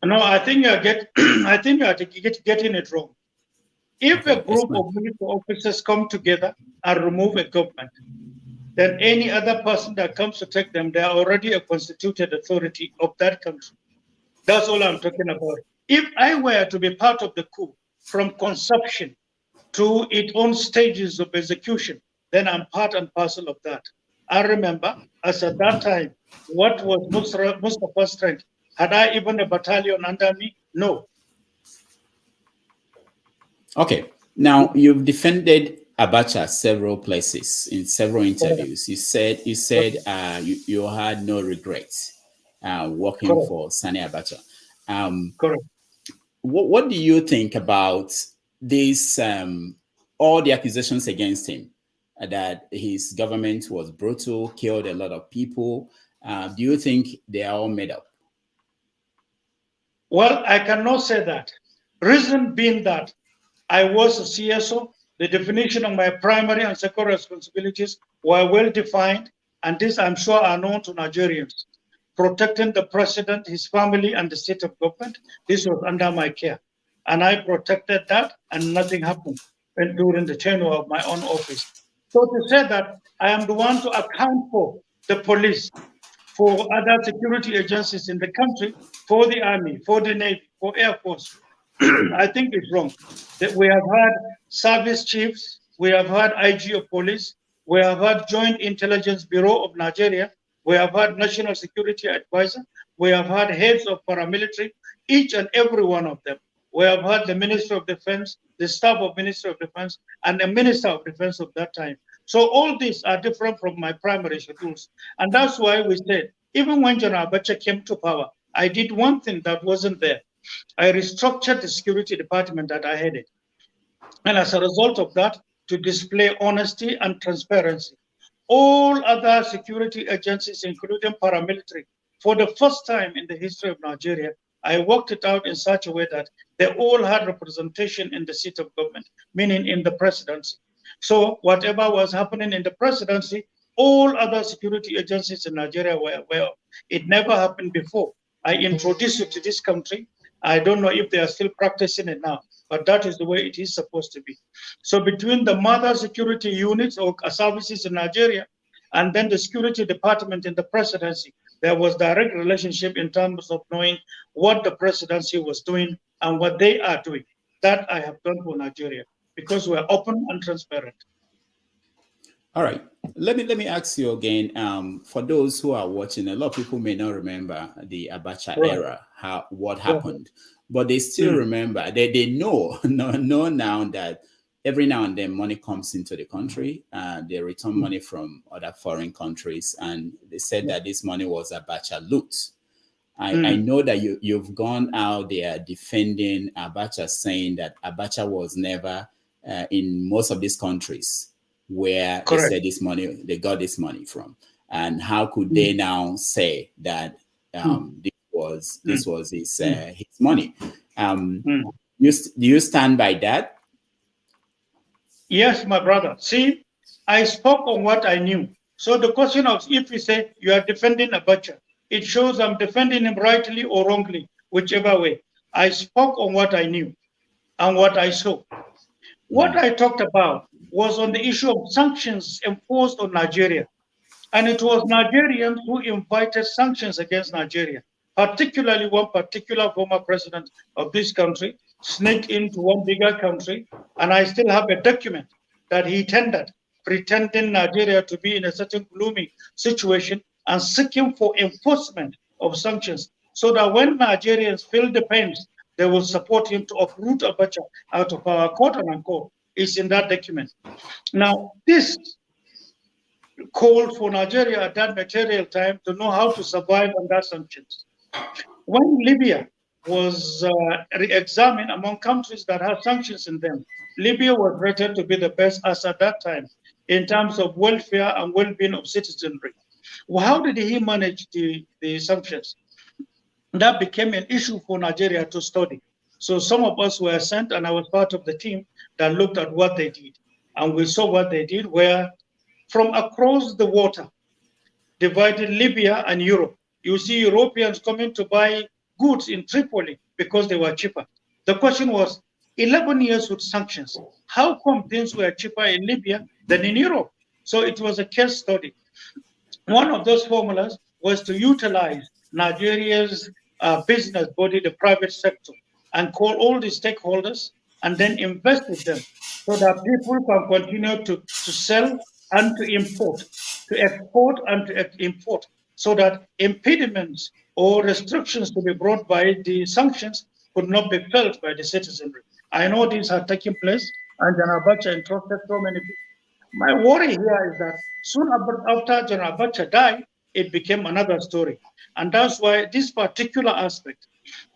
No, I think you are getting it wrong. If a group of military officers come together and remove a government, then any other person that comes to take them, they are already a constituted authority of that country. That's all I'm talking about. If I were to be part of the coup from conception to its own stages of execution, then I'm part and parcel of that. I remember, as at that time, what was Mustapha's strength? Had I even a battalion under me? No. Okay. Now, you've defended Abacha several places in several interviews. You said you had no regrets working Correct. for Sani Abacha. Correct. What do you think about this? All the accusations against him that his government was brutal, killed a lot of people. Do you think they are all made up? Well, I cannot say that. Reason being that I was a CSO, the definition of my primary and secondary responsibilities were well defined, and this I'm sure are known to Nigerians. Protecting the president, his family, and the state of government, this was under my care. And I protected that, and nothing happened during the tenure of my own office. So to say that I am the one to account for the police, for other security agencies in the country, for the army, for the navy, for air force, I think it's wrong. That we have had service chiefs, we have had IG of police, we have had Joint Intelligence Bureau of Nigeria, we have had National Security Advisor, we have had heads of paramilitary, each and every one of them. We have had the Minister of Defense, the staff of Minister of Defense, and the Minister of Defense of that time. So all these are different from my primary schedules. And that's why we said, even when General Abacha came to power, I did one thing that wasn't there. I restructured the security department that I headed. And as a result of that, to display honesty and transparency, all other security agencies, including paramilitary, for the first time in the history of Nigeria, I worked it out in such a way that they all had representation in the seat of government, meaning in the presidency. So whatever was happening in the presidency, all other security agencies in Nigeria were aware of. It never happened before. I introduced it to this country. I don't know if they are still practicing it now, but that is the way it is supposed to be. So between the mother security units or services in Nigeria and then the security department in the presidency, there was direct relationship in terms of knowing what the presidency was doing and what they are doing. That I have done for Nigeria because we're open and transparent. All right. Let me ask you again. For those who are watching, a lot of people may not remember the Abacha era, what happened, but they still remember. They know now that every now and then money comes into the country. They return money from other foreign countries, and they said that this money was Abacha loot. I know that you've gone out there defending Abacha, saying that Abacha was never in most of these countries where they said they got this money from, and how could they now say that this was his money? Do you stand by that? Yes, my brother. See, I spoke on what I knew. So the question of if you say you are defending Abacha, it shows I'm defending him rightly or wrongly, whichever way. I spoke on what I knew and what I saw. What I talked about was on the issue of sanctions imposed on Nigeria. And it was Nigerians who invited sanctions against Nigeria, particularly one particular former president of this country sneaked into one bigger country. And I still have a document that he tendered, pretending Nigeria to be in a certain gloomy situation and seeking for enforcement of sanctions so that when Nigerians feel the pains, they will support him to uproot Abacha out of our quote unquote. Is in that document. Now, this called for Nigeria at that material time to know how to survive under sanctions. When Libya was re-examined among countries that had sanctions in them, Libya was rated to be the best as at that time in terms of welfare and well-being of citizenry. Well, how did he manage the sanctions? That became an issue for Nigeria to study. So some of us were sent, and I was part of the team that looked at what they did. And we saw what they did, where from across the water, divided Libya and Europe, you see Europeans coming to buy goods in Tripoli because they were cheaper. The question was, 11 years with sanctions, how come things were cheaper in Libya than in Europe? So it was a case study. One of those formulas was to utilize Nigeria's business body, the private sector, and call all the stakeholders and then invest with them so that people can continue to sell and to import, to export and to import, so that impediments or restrictions to be brought by the sanctions could not be felt by the citizenry. I know these are taking place, and General Abacha entrusted so many people. My worry here is that soon after General Abacha died, it became another story. And that's why this particular aspect,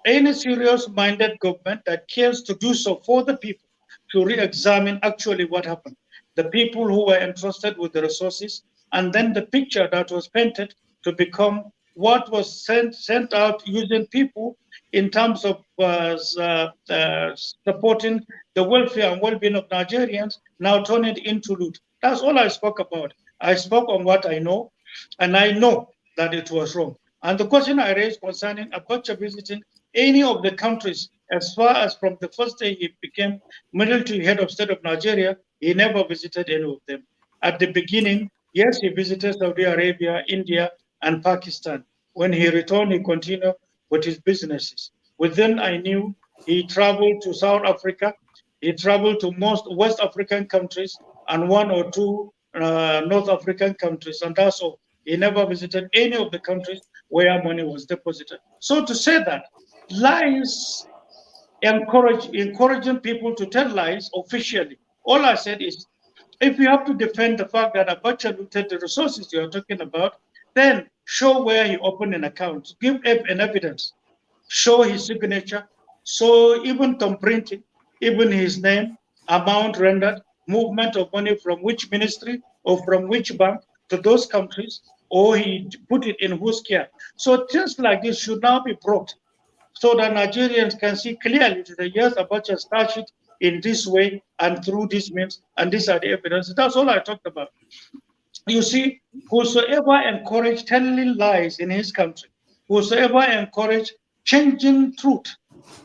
any serious-minded government that cares to do so for the people, to re-examine actually what happened, the people who were entrusted with the resources, and then the picture that was painted to become what was sent out using people in terms of supporting the welfare and well-being of Nigerians, now turn it into loot. That's all I spoke about. I spoke on what I know, and I know that it was wrong. And the question I raised concerning Abacha visiting any of the countries, as far as from the first day he became military head of state of Nigeria, he never visited any of them. At the beginning, yes, he visited Saudi Arabia, India, and Pakistan. When he returned, he continued with his businesses. Within, I knew he traveled to South Africa, he traveled to most West African countries and one or two North African countries, and that's all. He never visited any of the countries where money was deposited. So to say that lies encouraging people to tell lies officially, all I said is, if you have to defend the fact that Abacha looted the resources you are talking about, then show where he opened an account, give an evidence, show his signature, so even thumbprinting, even his name, amount rendered, movement of money from which ministry or from which bank to those countries, or he put it in whose care. So things like this should now be brought so that Nigerians can see clearly that yes, Abacha started in this way and through this means, and these are the evidence. That's all I talked about. You see, whosoever encouraged telling lies in his country, whosoever encouraged changing truth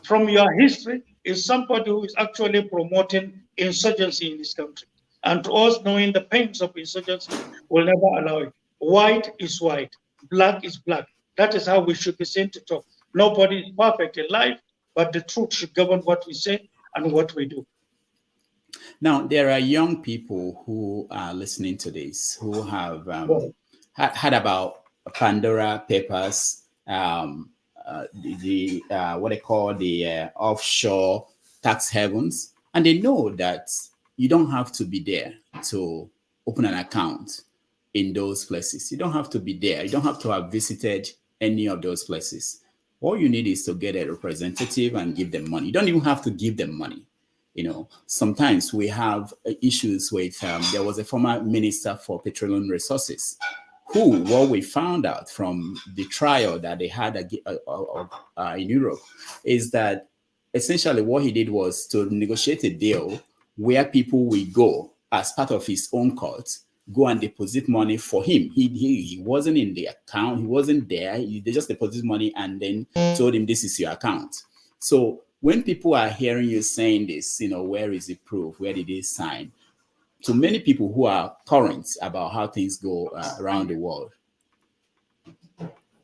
from your history is somebody who is actually promoting insurgency in this country. And to us, knowing the pains of insurgency will never allow it. White is white, black is black. That is how we should be seen to talk. Nobody is perfect in life, but the truth should govern what we say and what we do. Now, there are young people who are listening to this who have heard about Pandora Papers, what they call the offshore tax havens, and they know that you don't have to be there to open an account in those places. You don't have to be there. You don't have to have visited any of those places. All you need is to get a representative and give them money. You don't even have to give them money. You know, sometimes we have issues with, there was a former minister for petroleum resources who, what we found out from the trial that they had in Europe is that essentially what he did was to negotiate a deal where people will go as part of his own court, go and deposit money for him. He wasn't in the account. He wasn't there. They just deposit money and then told him, this is your account. So when people are hearing you saying this, you know, where is the proof? Where did they sign? To many people who are current about how things go around the world.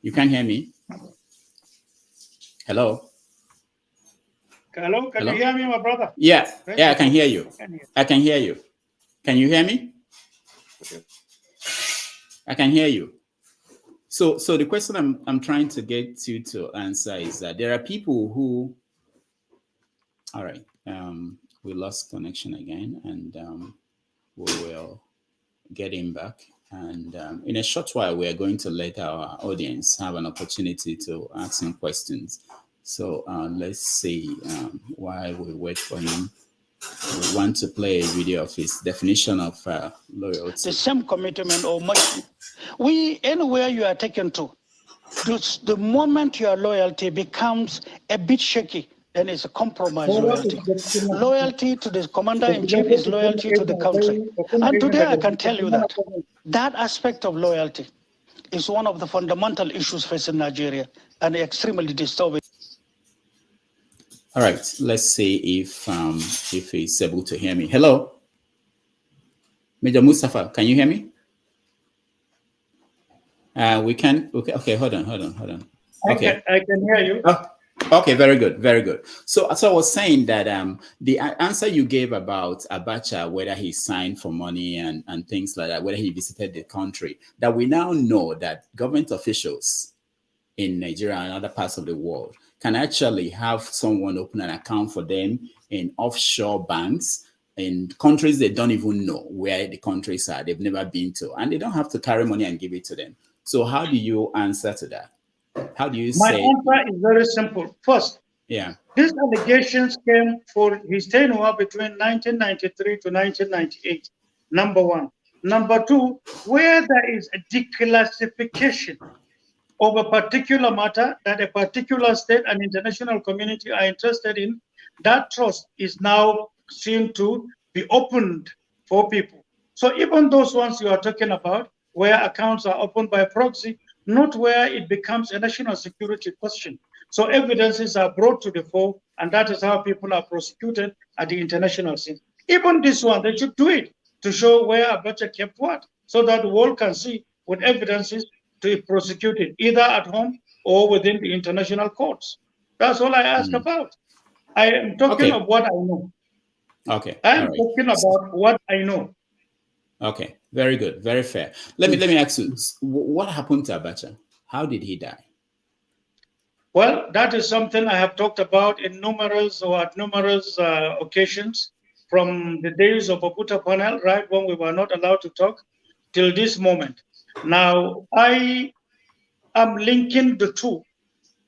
You can't hear me? Hello? Hello, can you hear me, my brother? Yeah, I can hear you. I can hear you. Can you hear me? I can hear you. So the question I'm trying to get you to answer is that there are people who, all right, we lost connection again, and we will get him back. And in a short while, we are going to let our audience have an opportunity to ask him questions. So let's see, while we wait for him. We want to play a video of his definition of loyalty. The same commitment or much. Anywhere you are taken to, the moment your loyalty becomes a bit shaky, then it's a compromise loyalty. Loyalty to the commander-in-chief is loyalty to the country. And today I can tell you that aspect of loyalty is one of the fundamental issues facing Nigeria and extremely disturbing. All right, let's see if he's able to hear me. Hello, Major Mustapha, can you hear me? We can. Okay, hold on. Okay, I can hear you. Okay, very good. So I was saying that the answer you gave about Abacha, whether he signed for money and things like that, whether he visited the country, that we now know that government officials in Nigeria and other parts of the world can actually have someone open an account for them in offshore banks in countries they don't even know where the countries are. They've never been to, and they don't have to carry money and give it to them. So how do you answer to that? How do you My say? answer is very simple. First, Yeah, these allegations came for his tenure between 1993 to 1998, number one. Number two, where there is a declassification of a particular matter that a particular state and international community are interested in, that trust is now seen to be opened for people. So even those ones you are talking about, where accounts are opened by proxy, not where it becomes a national security question. So evidences are brought to the fore, and that is how people are prosecuted at the international scene. Even this one, they should do it to show where Abacha kept what, so that the world can see with evidences to prosecute it, either at home or within the international courts. That's all I ask about. I am talking of what I know. Okay. I am talking about what I know. Okay. Very good. Very fair. Let me ask you, what happened to Abacha? How did he die? Well, that is something I have talked about in numerous occasions, from the days of Oputa panel, right, when we were not allowed to talk, till this moment. Now, I am linking the two,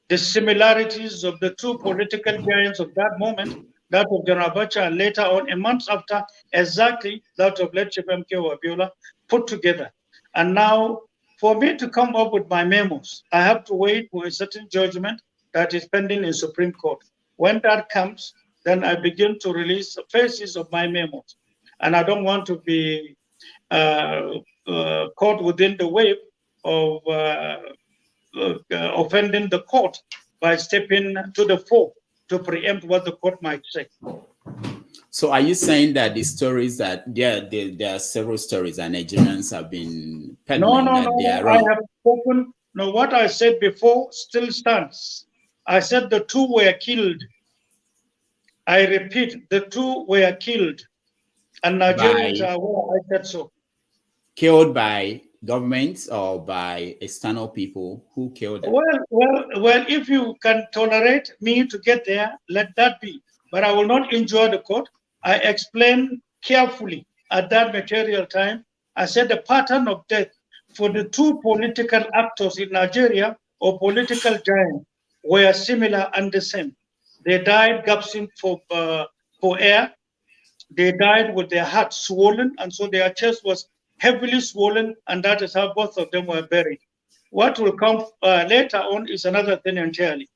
the similarities of the two political giants of that moment, that of General Abacha, and later on, a month after, exactly that of late Chief MK Abiola, put together. And now, for me to come up with my memos, I have to wait for a certain judgment that is pending in Supreme Court. When that comes, then I begin to release the phases of my memos. And I don't want to be caught within the wave of offending the court by stepping to the fore to preempt what the court might say. So are you saying that the stories that there are several stories that Nigerians have been peddling that they are wrong? I have spoken. No, what I said before still stands. I said the two were killed. I repeat, the two were killed. And Nigerians are aware I said so. Killed by governments or by external people? Who killed them? Well, if you can tolerate me to get there, let that be. But I will not injure the court. I explained carefully at that material time. I said the pattern of death for the two political actors in Nigeria, or political giants, were similar and the same. They died gasping for air. They died with their hearts swollen, and so their chest was heavily swollen, and that is how both of them were buried. What will come later on is another thing entirely.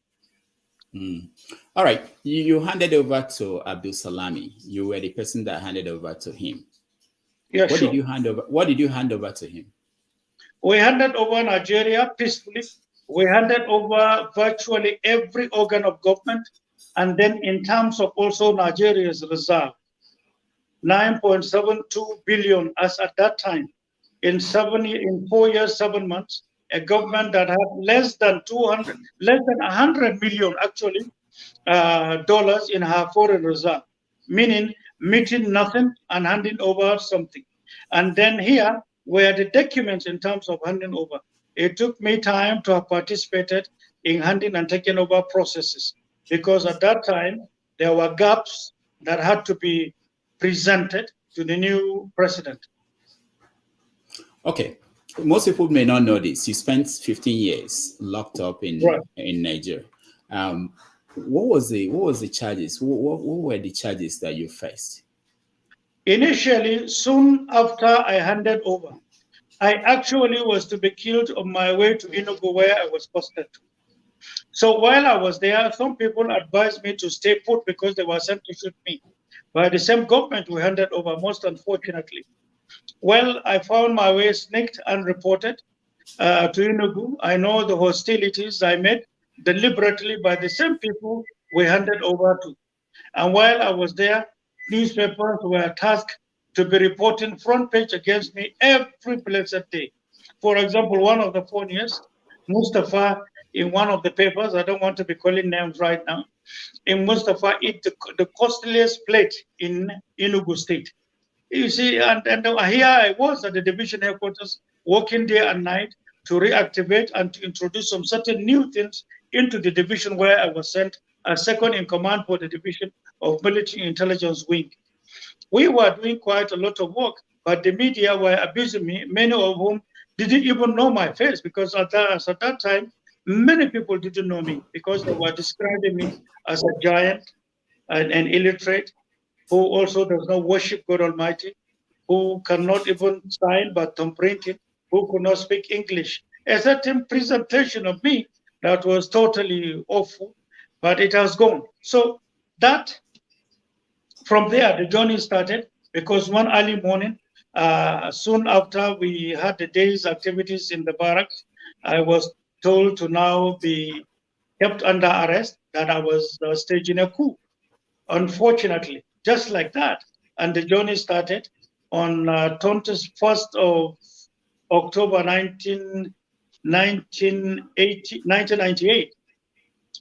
All right, you handed over to Abdul Salami. You were the person that handed over to him. Yeah, what did you hand over? What did you hand over to him? We handed over Nigeria peacefully. We handed over virtually every organ of government, and then in terms of also Nigeria's reserve, 9.72 billion as at that time. In 4 years, 7 months, a government that had less than 100 million actually dollars in her foreign reserve, meaning meeting nothing and handing over something. And then here were the documents in terms of handing over. It took me time to have participated in handing and taking over processes, because at that time there were gaps that had to be presented to the new president. Okay, most people may not know this. You spent 15 years locked up in Nigeria. What was the charges? What were the charges that you faced? Initially, soon after I handed over, I actually was to be killed on my way to Enugu, where I was posted to. So while I was there, some people advised me to stay put because they were sent to shoot me by the same government we handed over, most unfortunately. Well, I found my way sneaked and reported to Enugu. I know the hostilities I met deliberately by the same people we handed over to. And while I was there, newspapers were tasked to be reporting front page against me every blessed day. For example, one of the 4 years, Mustapha, in one of the papers, I don't want to be calling names right now, in Mustapha, the costliest plate in Enugu State. You see, and here I was at the division headquarters, working day and night to reactivate and to introduce some certain new things into the division where I was sent as second in command for the division of military intelligence wing. We were doing quite a lot of work, but the media were abusing me, many of whom didn't even know my face, because at that time, many people didn't know me because they were describing me as a giant and an illiterate who also does not worship God Almighty, who cannot even sign but thumb printing, who could not speak English. A certain presentation of me that was totally awful, but it has gone. So that, from there, the journey started, because one early morning, soon after we had the day's activities in the barracks, I was told to now be kept under arrest, that I was staging a coup. Unfortunately, just like that. And the journey started on 21st of October 1998.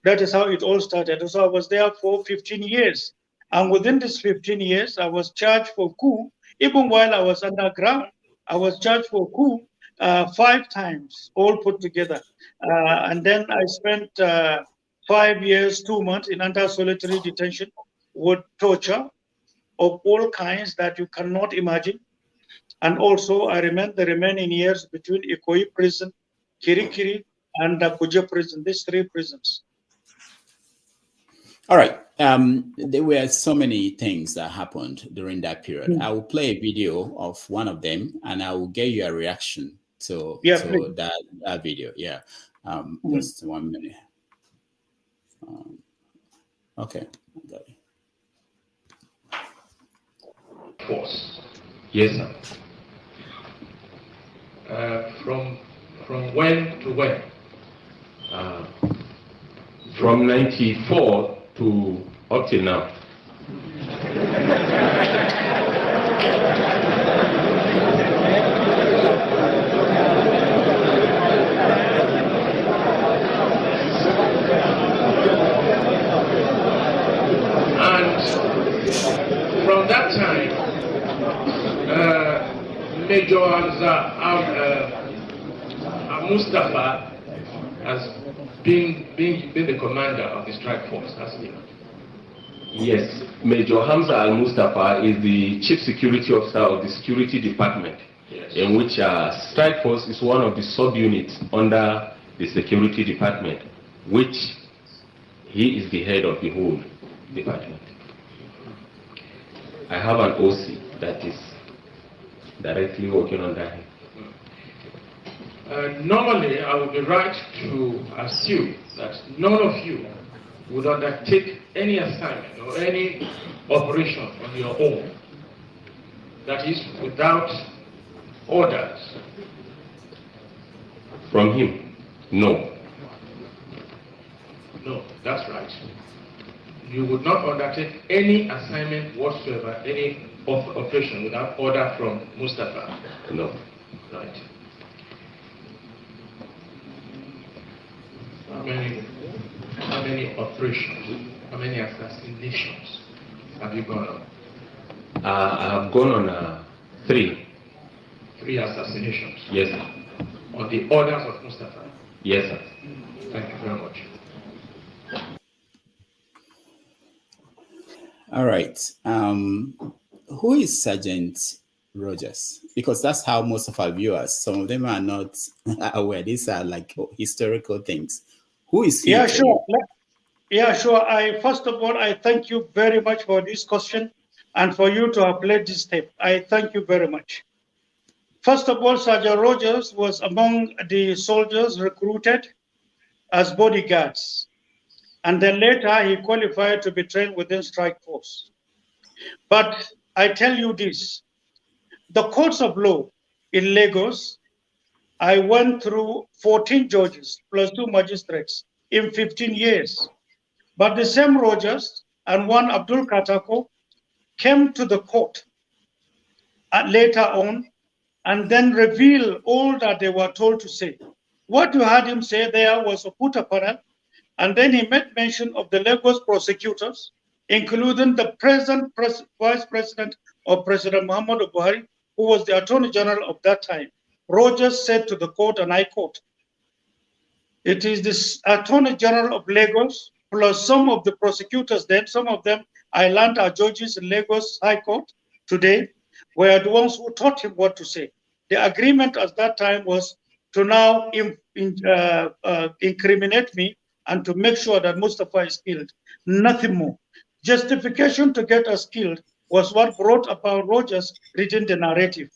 That is how it all started. So I was there for 15 years. And within these 15 years, I was charged for coup. Even while I was underground, I was charged for coup 5 times, all put together. And then I spent 5 years, 2 months in under solitary detention with torture of all kinds that you cannot imagine. And also, I remained the remaining years between Ikoyi prison, Kirikiri, and Kuje prison, these 3 prisons. All right. There were so many things that happened during that period. I will play a video of one of them, and I will get your reaction to that video. Yeah. Just 1 minute. Okay. Got it. Force. Yes, sir. From when to when? From 94 to up till now. And from that time, Major Hamza al-Mustapha has been the commander of the strike force, hasn't he? Yes, Major Hamza al-Mustapha is the chief security officer of the security department, yes, in which strike force is one of the sub-units under the security department, which he is the head of the whole department. I have an OC that is directly working under him. Normally, I would be right to assume that none of you would undertake any assignment or any operation on your own, that is, without orders from him. No. No, that's right. You would not undertake any assignment whatsoever, any operation without order from Mustapha. No. Right. How many operations, how many assassinations have you gone on? I have gone on 3. 3 assassinations? Yes, sir. On the orders of Mustapha? Yes, sir. Thank you very much. All right. Who is Sergeant Rogers? Because that's how most of our viewers, some of them are not aware. These are like historical things. Who is he? Yeah, sure. Yeah, sure. First of all, I thank you very much for this question and for you to have played this tape. I thank you very much. First of all, Sergeant Rogers was among the soldiers recruited as bodyguards. And then later he qualified to be trained within strike force. But I tell you this, the courts of law in Lagos, I went through 14 judges plus 2 magistrates in 15 years. But the same Rogers and one Abdul Katako came to the court later on and then revealed all that they were told to say. What you heard him say there was a put panel, and then he made mention of the Lagos prosecutors, including the present vice president of President Muhammadu Buhari, who was the Attorney General of that time. Rogers said to the court, and I quote, "It is the Attorney General of Lagos plus some of the prosecutors then, some of them I learned are judges in Lagos High Court, today were the ones who taught him what to say. The agreement at that time was to now incriminate me and to make sure that Mustapha is killed. Nothing more. Justification to get us killed was what brought about Rogers reading the narrative.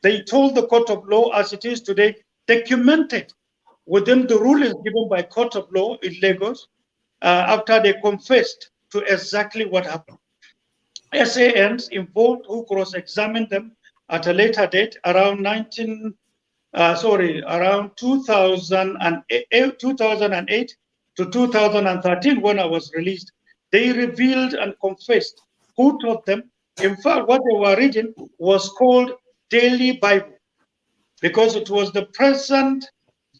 They told the court of law as it is today, documented within the rulings given by court of law in Lagos, after they confessed to exactly what happened. SANs involved who cross-examined them at a later date, around 2008 to 2013, when I was released. They revealed and confessed who taught them. In fact, what they were reading was called Daily Bible, because it was the present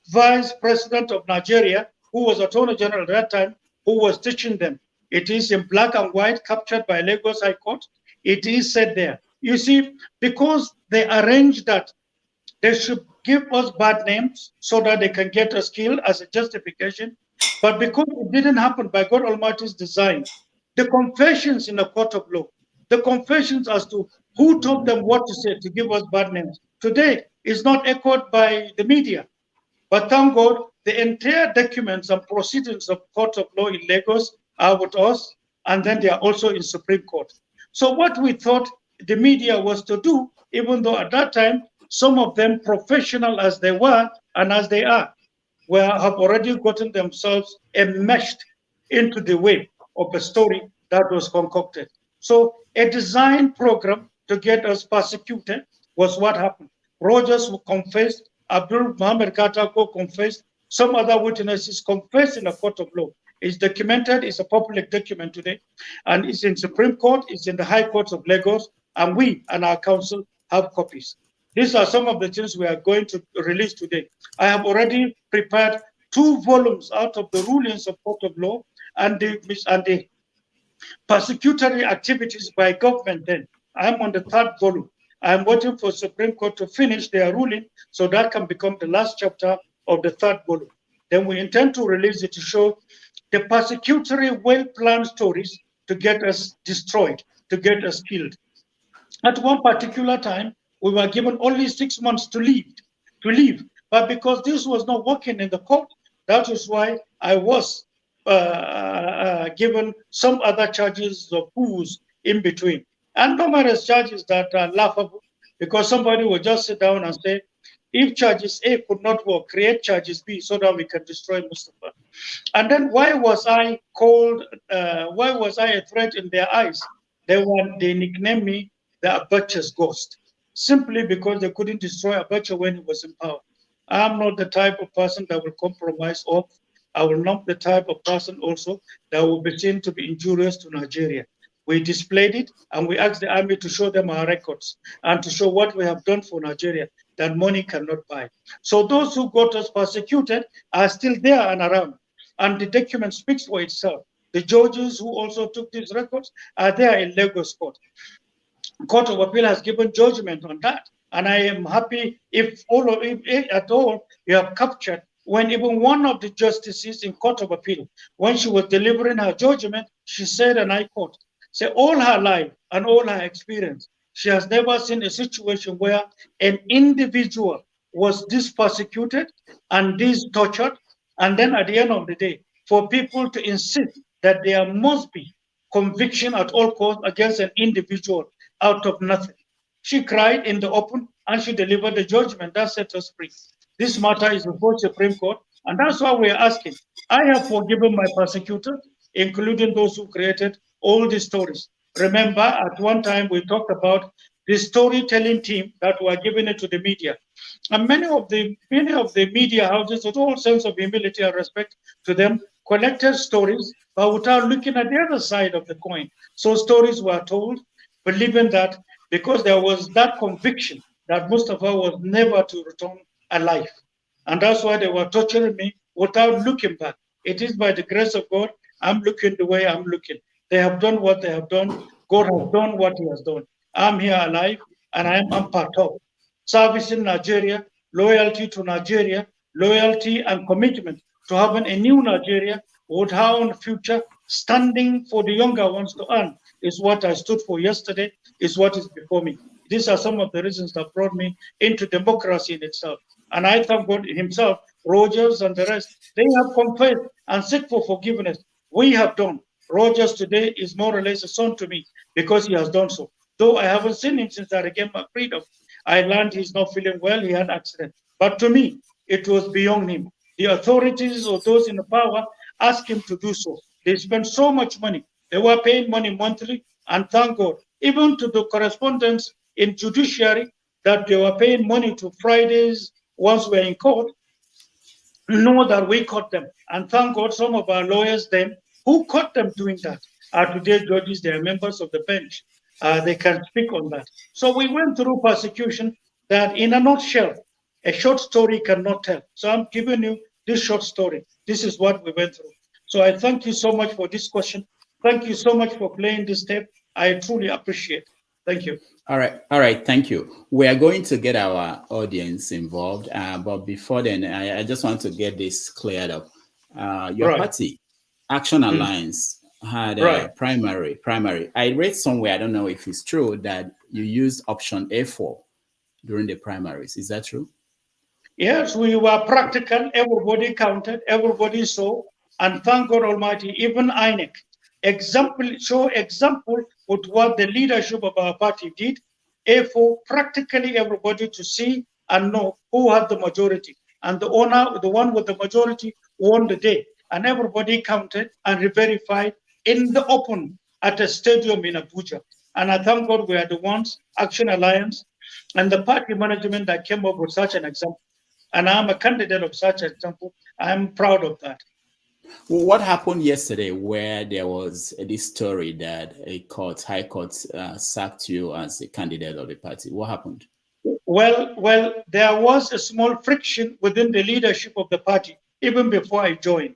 Vice President of Nigeria, who was Attorney General at that time, who was teaching them. It is in black and white, captured by Lagos High Court. It is said there. You see, because they arranged that they should give us bad names so that they can get us killed as a justification, but because it didn't happen by God Almighty's design, the confessions in the court of law, the confessions as to who told them what to say to give us bad names, today is not echoed by the media. But thank God, the entire documents and proceedings of court of law in Lagos are with us, and then they are also in Supreme Court. So what we thought the media was to do, even though at that time, some of them, professional as they were and as they are, have already gotten themselves enmeshed into the web of a story that was concocted. So a design program to get us persecuted was what happened. Rogers confessed, Abdul Muhammad Katako confessed, some other witnesses confessed in a court of law. It's documented, it's a public document today, and it's in Supreme Court, it's in the High Court of Lagos, and we and our council have copies. These are some of the things we are going to release today. I have already prepared 2 volumes out of the rulings of court of law and the persecutory activities by government then. I'm on the 3rd volume. I'm waiting for Supreme Court to finish their ruling so that can become the last chapter of the 3rd volume. Then we intend to release it to show the persecutory well-planned stories to get us destroyed, to get us killed. At one particular time, we were given only 6 months to leave. But because this was not working in the court, that is why I was given some other charges of coups in between. And numerous charges that are laughable, because somebody will just sit down and say, if charges A could not work, create charges B so that we can destroy Mustapha. And then why was I called, why was I a threat in their eyes? They nicknamed me the Abacha's ghost, simply because they couldn't destroy Abacha when he was in power. I'm not the type of person that will compromise off. I will not the type of person also that will be seen to be injurious to Nigeria. We displayed it, and we asked the army to show them our records and to show what we have done for Nigeria that money cannot buy. So those who got us persecuted are still there and around, and the document speaks for itself. The judges who also took these records are there in Lagos Court. Court of Appeal has given judgment on that, and I am happy if at all you have captured when even one of the justices in Court of Appeal, when she was delivering her judgment, she said, and I quote, "Say all her life and all her experience, she has never seen a situation where an individual was this persecuted and this tortured, and then at the end of the day, for people to insist that there must be conviction at all costs against an individual out of nothing." She cried in the open and she delivered the judgment that set us free. This matter is before Supreme Court, and that's why we are asking. I have forgiven my persecutors, including those who created all these stories. Remember, at one time we talked about the storytelling team that were giving it to the media. And many of the media houses, with all sense of humility and respect to them, collected stories, but without looking at the other side of the coin. So stories were told, believing that because there was that conviction that Mustapha was never to return alive. And that's why they were torturing me without looking back. It is by the grace of God, I'm looking the way I'm looking. They have done what they have done. God has done what he has done. I'm here alive, and I'm part of servicing Nigeria, loyalty to Nigeria, loyalty and commitment to having a new Nigeria with our own future, standing for the younger ones to earn is what I stood for yesterday, is what is before me. These are some of the reasons that brought me into democracy in itself. And I thank God himself, Rogers and the rest, they have confessed and seek for forgiveness. We have done. Rogers today is more or less a son to me because he has done so. Though I haven't seen him since I regained my freedom. I learned he's not feeling well, he had an accident. But to me, it was beyond him. The authorities or those in the power asked him to do so. They spent so much money. They were paying money monthly, and thank God, even to the correspondents in judiciary, that they were paying money to Fridays once we're in court, know that we caught them. And thank God some of our lawyers then, who caught them doing that, are today judges, they are members of the bench. They can speak on that. So we went through persecution that in a nutshell, a short story cannot tell. So I'm giving you this short story. This is what we went through. So I thank you so much for this question. Thank you so much for playing this tape. I truly appreciate it. Thank you. All right. Thank you. We are going to get our audience involved, but before then, I just want to get this cleared up. Your party, Action Alliance, had a primary. I read somewhere, I don't know if it's true, that you used option A4 during the primaries. Is that true? Yes, we were practical. Everybody counted. Everybody saw. And thank God Almighty, even INEC show example with what the leadership of our party did. A4, practically everybody to see and know who had the majority. And the one with the majority, won the day. And everybody counted and verified in the open at a stadium in Abuja. And I thank God we are the ones, Action Alliance, and the party management that came up with such an example. And I'm a candidate of such an example. I'm proud of that. Well, what happened yesterday where there was this story that high court sacked you as a candidate of the party? What happened? Well, there was a small friction within the leadership of the party, even before I joined.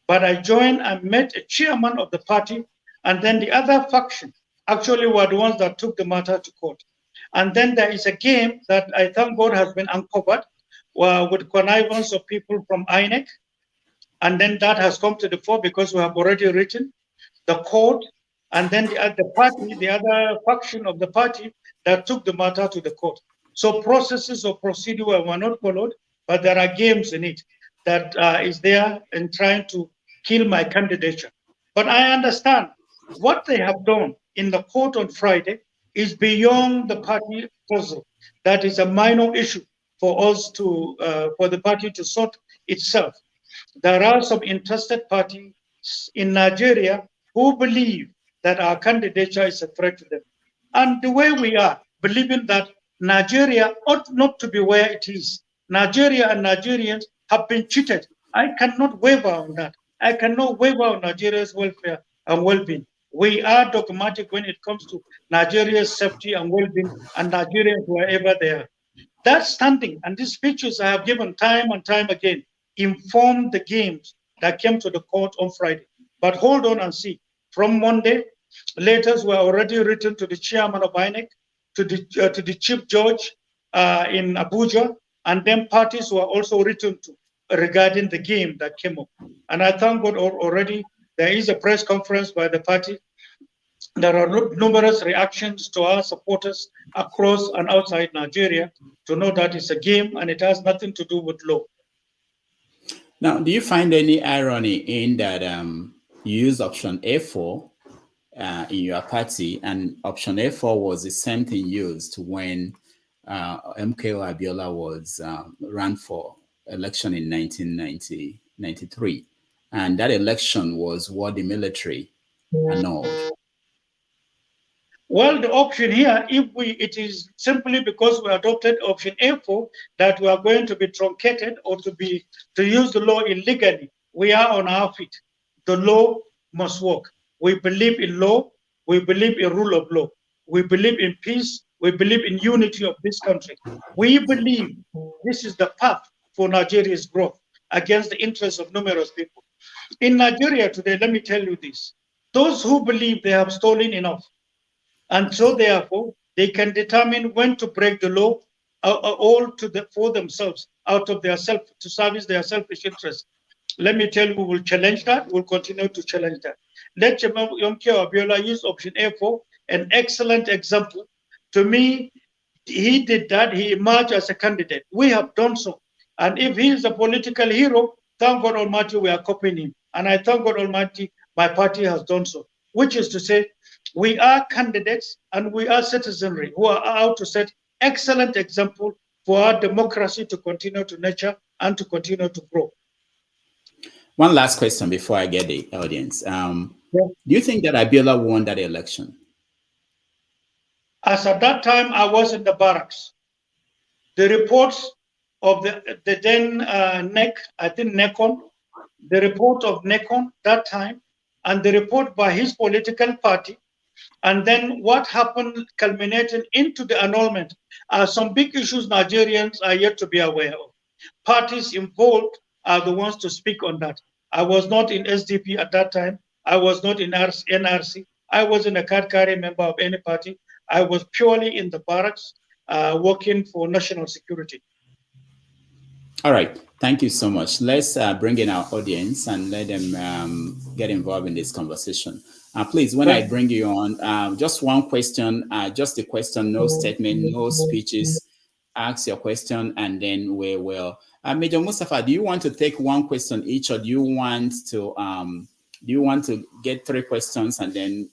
But I joined and met a chairman of the party, and then the other faction actually were the ones that took the matter to court. And then there is a game that I thank God has been uncovered with connivance of people from INEC. And then that has come to the fore because we have already written the court, and then the other faction of the party that took the matter to the court. So processes or procedure were not followed, but there are games in it that is there in trying to kill my candidature. But I understand what they have done in the court on Friday is beyond the party puzzle. That is a minor issue for us for the party to sort itself. There are some interested parties in Nigeria who believe that our candidature is a threat to them. And the way we are, believing that Nigeria ought not to be where it is. Nigeria and Nigerians have been cheated. I cannot waver on that. I cannot waver on Nigeria's welfare and well-being. We are dogmatic when it comes to Nigeria's safety and well-being and Nigerians wherever they are. That standing and these speeches I have given time and time again informed the games that came to the court on Friday. But hold on and see. From Monday, letters were already written to the chairman of INEC, to the chief judge in Abuja, and then parties were also written to regarding the game that came up. And I thank God already there is a press conference by the party. There are numerous reactions to our supporters across and outside Nigeria to know that it's a game and it has nothing to do with law. Now, do you find any irony in that you use option A4 in your party, and option A4 was the same thing used when MKO Abiola was ran for election in 1993, and that election was what the military annulled? Well, the option here, it is simply because we adopted option A4 that we are going to be truncated or to use the law illegally. We are on our feet. The law must work. We believe in law. We believe in rule of law. We believe in peace. We believe in unity of this country. We believe this is the path for Nigeria's growth against the interests of numerous people. In Nigeria today, let me tell you this. Those who believe they have stolen enough, and so therefore, they can determine when to break the law for themselves, out of their to service their selfish interests. Let me tell you, we will challenge that. We'll continue to challenge that. let Yomke Abiola use option A4, an excellent example. To me, he did that. He emerged as a candidate. We have done so. And if he is a political hero, thank God Almighty, we are copying him. And I thank God Almighty, my party has done so, which is to say, we are candidates and we are citizenry who are out to set excellent example for our democracy to continue to nurture and to continue to grow. One last question before I get the audience. Do you think that Abiola won that election? As at that time, I was in the barracks. The reports of the then NECON, the report of NECON that time, and the report by his political party, and then what happened culminating into the annulment are some big issues Nigerians are yet to be aware of. Parties involved are the ones to speak on that. I was not in SDP at that time. I was not in NRC. I wasn't a card-carrying member of any party. I was purely in the barracks working for national security. All right. Thank you so much. Let's bring in our audience and let them get involved in this conversation. Please, when I bring you on, just one question, just a question, no statement, no speeches. Ask your question and then we will. Major Mustapha, do you want to take one question each, or do you want to get 3 questions and then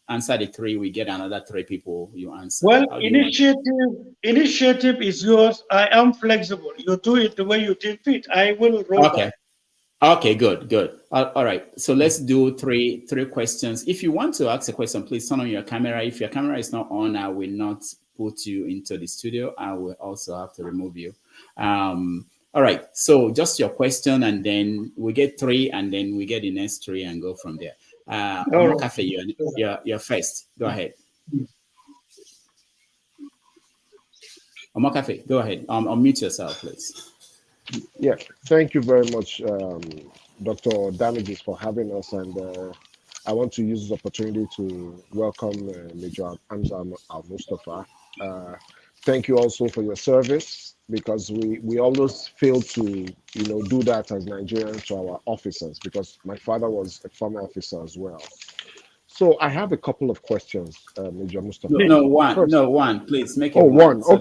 answer the 3? We get another 3 people you answer. Well, initiative is yours. I am flexible. You do it the way you think fit. I will roll back. Okay, good. All right. So let's do three questions. If you want to ask a question, please turn on your camera. If your camera is not on, I will not put you into the studio. I will also have to remove you. All right. So just your question, and then we get 3, and then we get the next 3 and go from there. Cafe, you're first. Go ahead. Cafe, go ahead. Unmute yourself, please. Yeah, thank you very much, Dr. Damages, for having us. And I want to use this opportunity to welcome Major Hamza al-Mustapha. Thank you also for your service, because we always fail to do that as Nigerians to our officers, because my father was a former officer as well. So I have a couple of questions, Major Mustapha. No, one, please make it one. So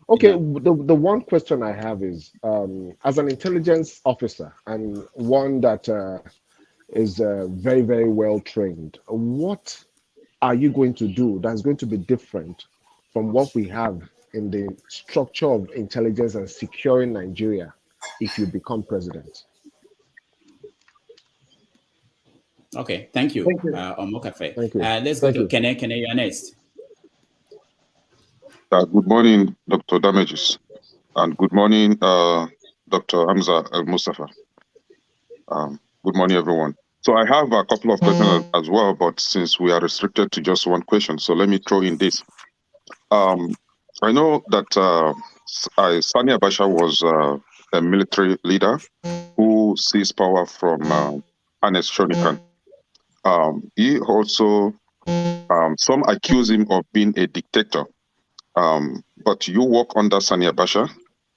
okay. The one question I have is, as an intelligence officer and one that is very, very well trained, what are you going to do that's going to be different from what we have in the structure of intelligence and securing Nigeria if you become president? Okay, thank you, Omokafe. Thank you. Let's go to Kene. Kene, you're next. Good morning, Dr. Damages, and good morning, Dr. Hamza al-Mustapha. Good morning, everyone. So I have a couple of questions as well, but since we are restricted to just one question, so let me throw in this. I know that Sani Abacha was a military leader who seized power from Ernest Shonikan. He also, some accuse him of being a dictator. But you work under Sani Abacha.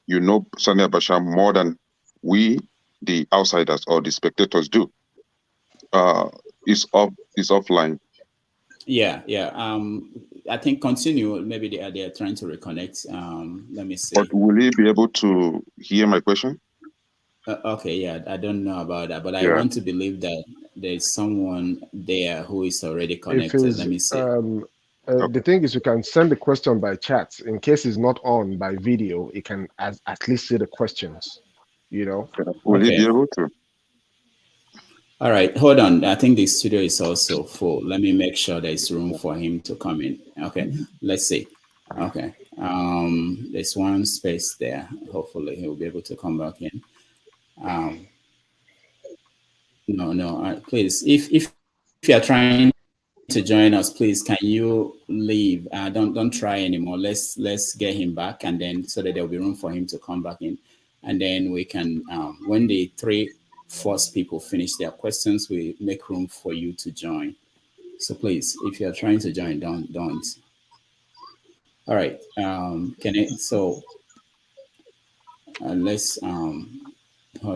You know Sani Abacha more than we, the outsiders or the spectators, do. Is offline. Yeah. I think continue. Maybe they are trying to reconnect. Let me see. But will he be able to hear my question? Okay, yeah, I don't know about that, but I want to believe that there's someone there who is already connected. Let me see. The thing is, you can send the question by chat. In case it's not on by video, you can at least see the questions, Will he be able to? All right, hold on. I think the studio is also full. Let me make sure there's room for him to come in. Okay, let's see. Okay, there's one space there. Hopefully he'll be able to come back in. No, please, if you're trying to join us, please, can you leave? Don't try anymore. Let's get him back, and then so that there'll be room for him to come back in, and then we can when the 3 first people finish their questions, we make room for you to join. So please, if you're trying to join, don't. All right, let's hold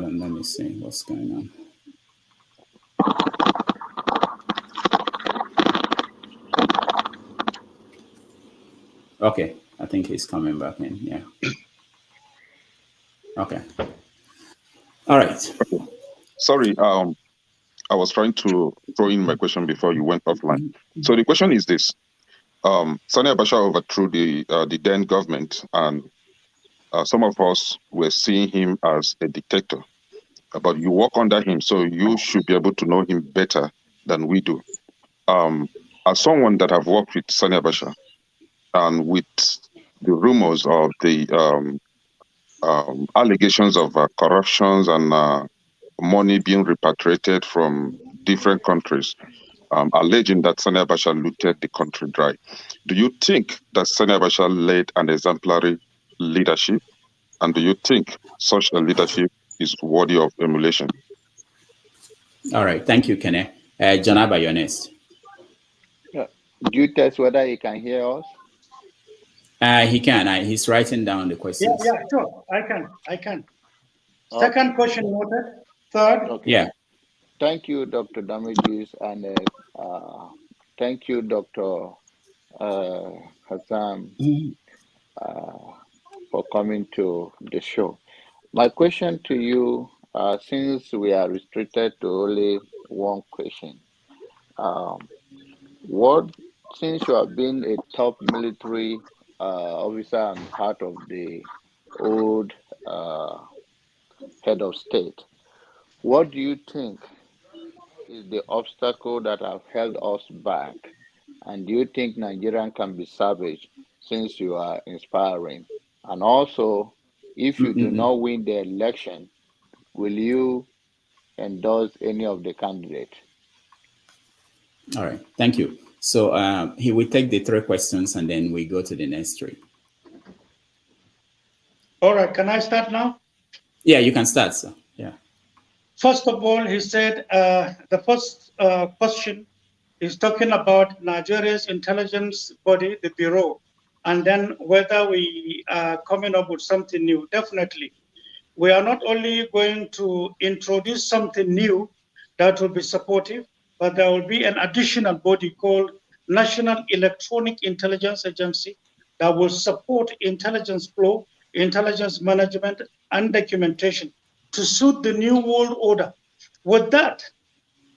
on, let me see what's going on. Okay, I think he's coming back in. Yeah. Okay. All right. Okay. Sorry, I was trying to throw in my question before you went offline. So the question is this: Sani Abacha overthrew the then government, and some of us were seeing him as a dictator. But you work under him, so you should be able to know him better than we do. As someone that have worked with Sani Abacha and with the rumors of the allegations of corruptions and money being repatriated from different countries, alleging that Sani Abacha looted the country dry. Do you think that Sani Abacha led an exemplary leadership? And do you think such a leadership is worthy of emulation? All right. Thank you, Kene. Janaba, you're next. Yeah. Do you test whether he can hear us? He can. He's writing down the questions. Yeah, sure. I can. Second question noted. Third. Okay. Yeah. Thank you, Dr. Damages, and thank you, Dr. Hassan, for coming to the show. My question to you, since we are restricted to only one question, since you have been a top military officer and part of the old head of state, what do you think is the obstacle that have held us back? And do you think Nigerian can be salvaged since you are inspiring? And also, if you do not win the election, will you endorse any of the candidates? All right. Thank you. So he will take the 3 questions and then we go to the next 3. All right. Can I start now? Yeah, you can start, sir. Yeah. First of all, he said the first question is talking about Nigeria's intelligence body, the Bureau, and then whether we are coming up with something new. Definitely. We are not only going to introduce something new that will be supportive, but there will be an additional body called National Electronic Intelligence Agency that will support intelligence flow, intelligence management, and documentation to suit the new world order. With that,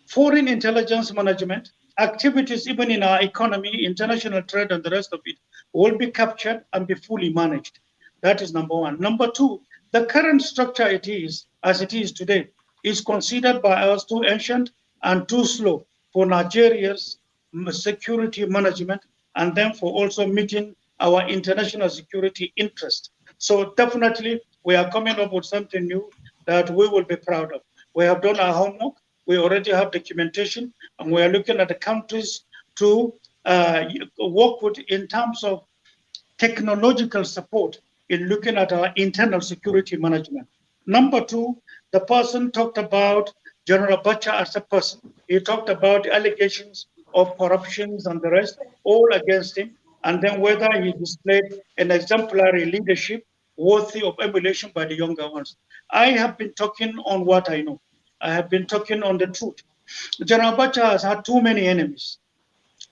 foreign intelligence management, activities even in our economy, international trade, and the rest of it will be captured and be fully managed. That is number one. Number two, the current structure as it is today, is considered by us too ancient and too slow for Nigeria's security management and then for also meeting our international security interest. So definitely we are coming up with something new that we will be proud of. We have done our homework. We already have documentation, and we are looking at the countries to work with in terms of technological support in looking at our internal security management. Number two, the person talked about General Abacha as a person. He talked about the allegations of corruptions and the rest, all against him, and then whether he displayed an exemplary leadership worthy of emulation by the younger ones. I have been talking on what I know. I have been talking on the truth. General Abacha has had too many enemies.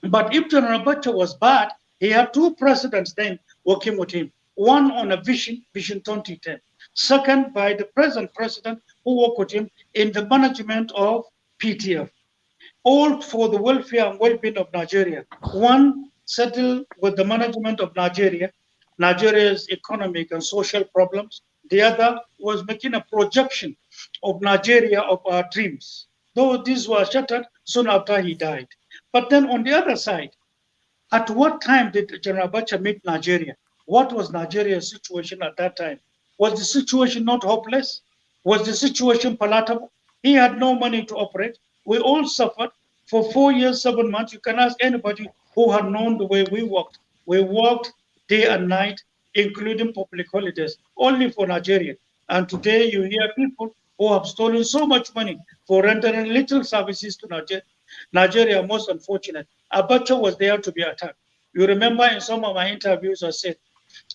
But if General Abacha was bad, he had 2 presidents then working with him. One on a Vision 2010. Second, by the present president who worked with him in the management of PTF. All for the welfare and well-being of Nigeria. One settled with the management of Nigeria's economic and social problems. The other was making a projection of Nigeria, of our dreams. Though these were shattered soon after he died. But then on the other side, at what time did General Abacha meet Nigeria? What was Nigeria's situation at that time? Was the situation not hopeless? Was the situation palatable? He had no money to operate. We all suffered for 4 years, 7 months. You can ask anybody who had known the way we worked. We worked day and night, including public holidays, only for Nigeria. And today you hear people who have stolen so much money for rendering little services to Nigeria. Nigeria, most unfortunate. Abacha was there to be attacked. You remember in some of my interviews, I said,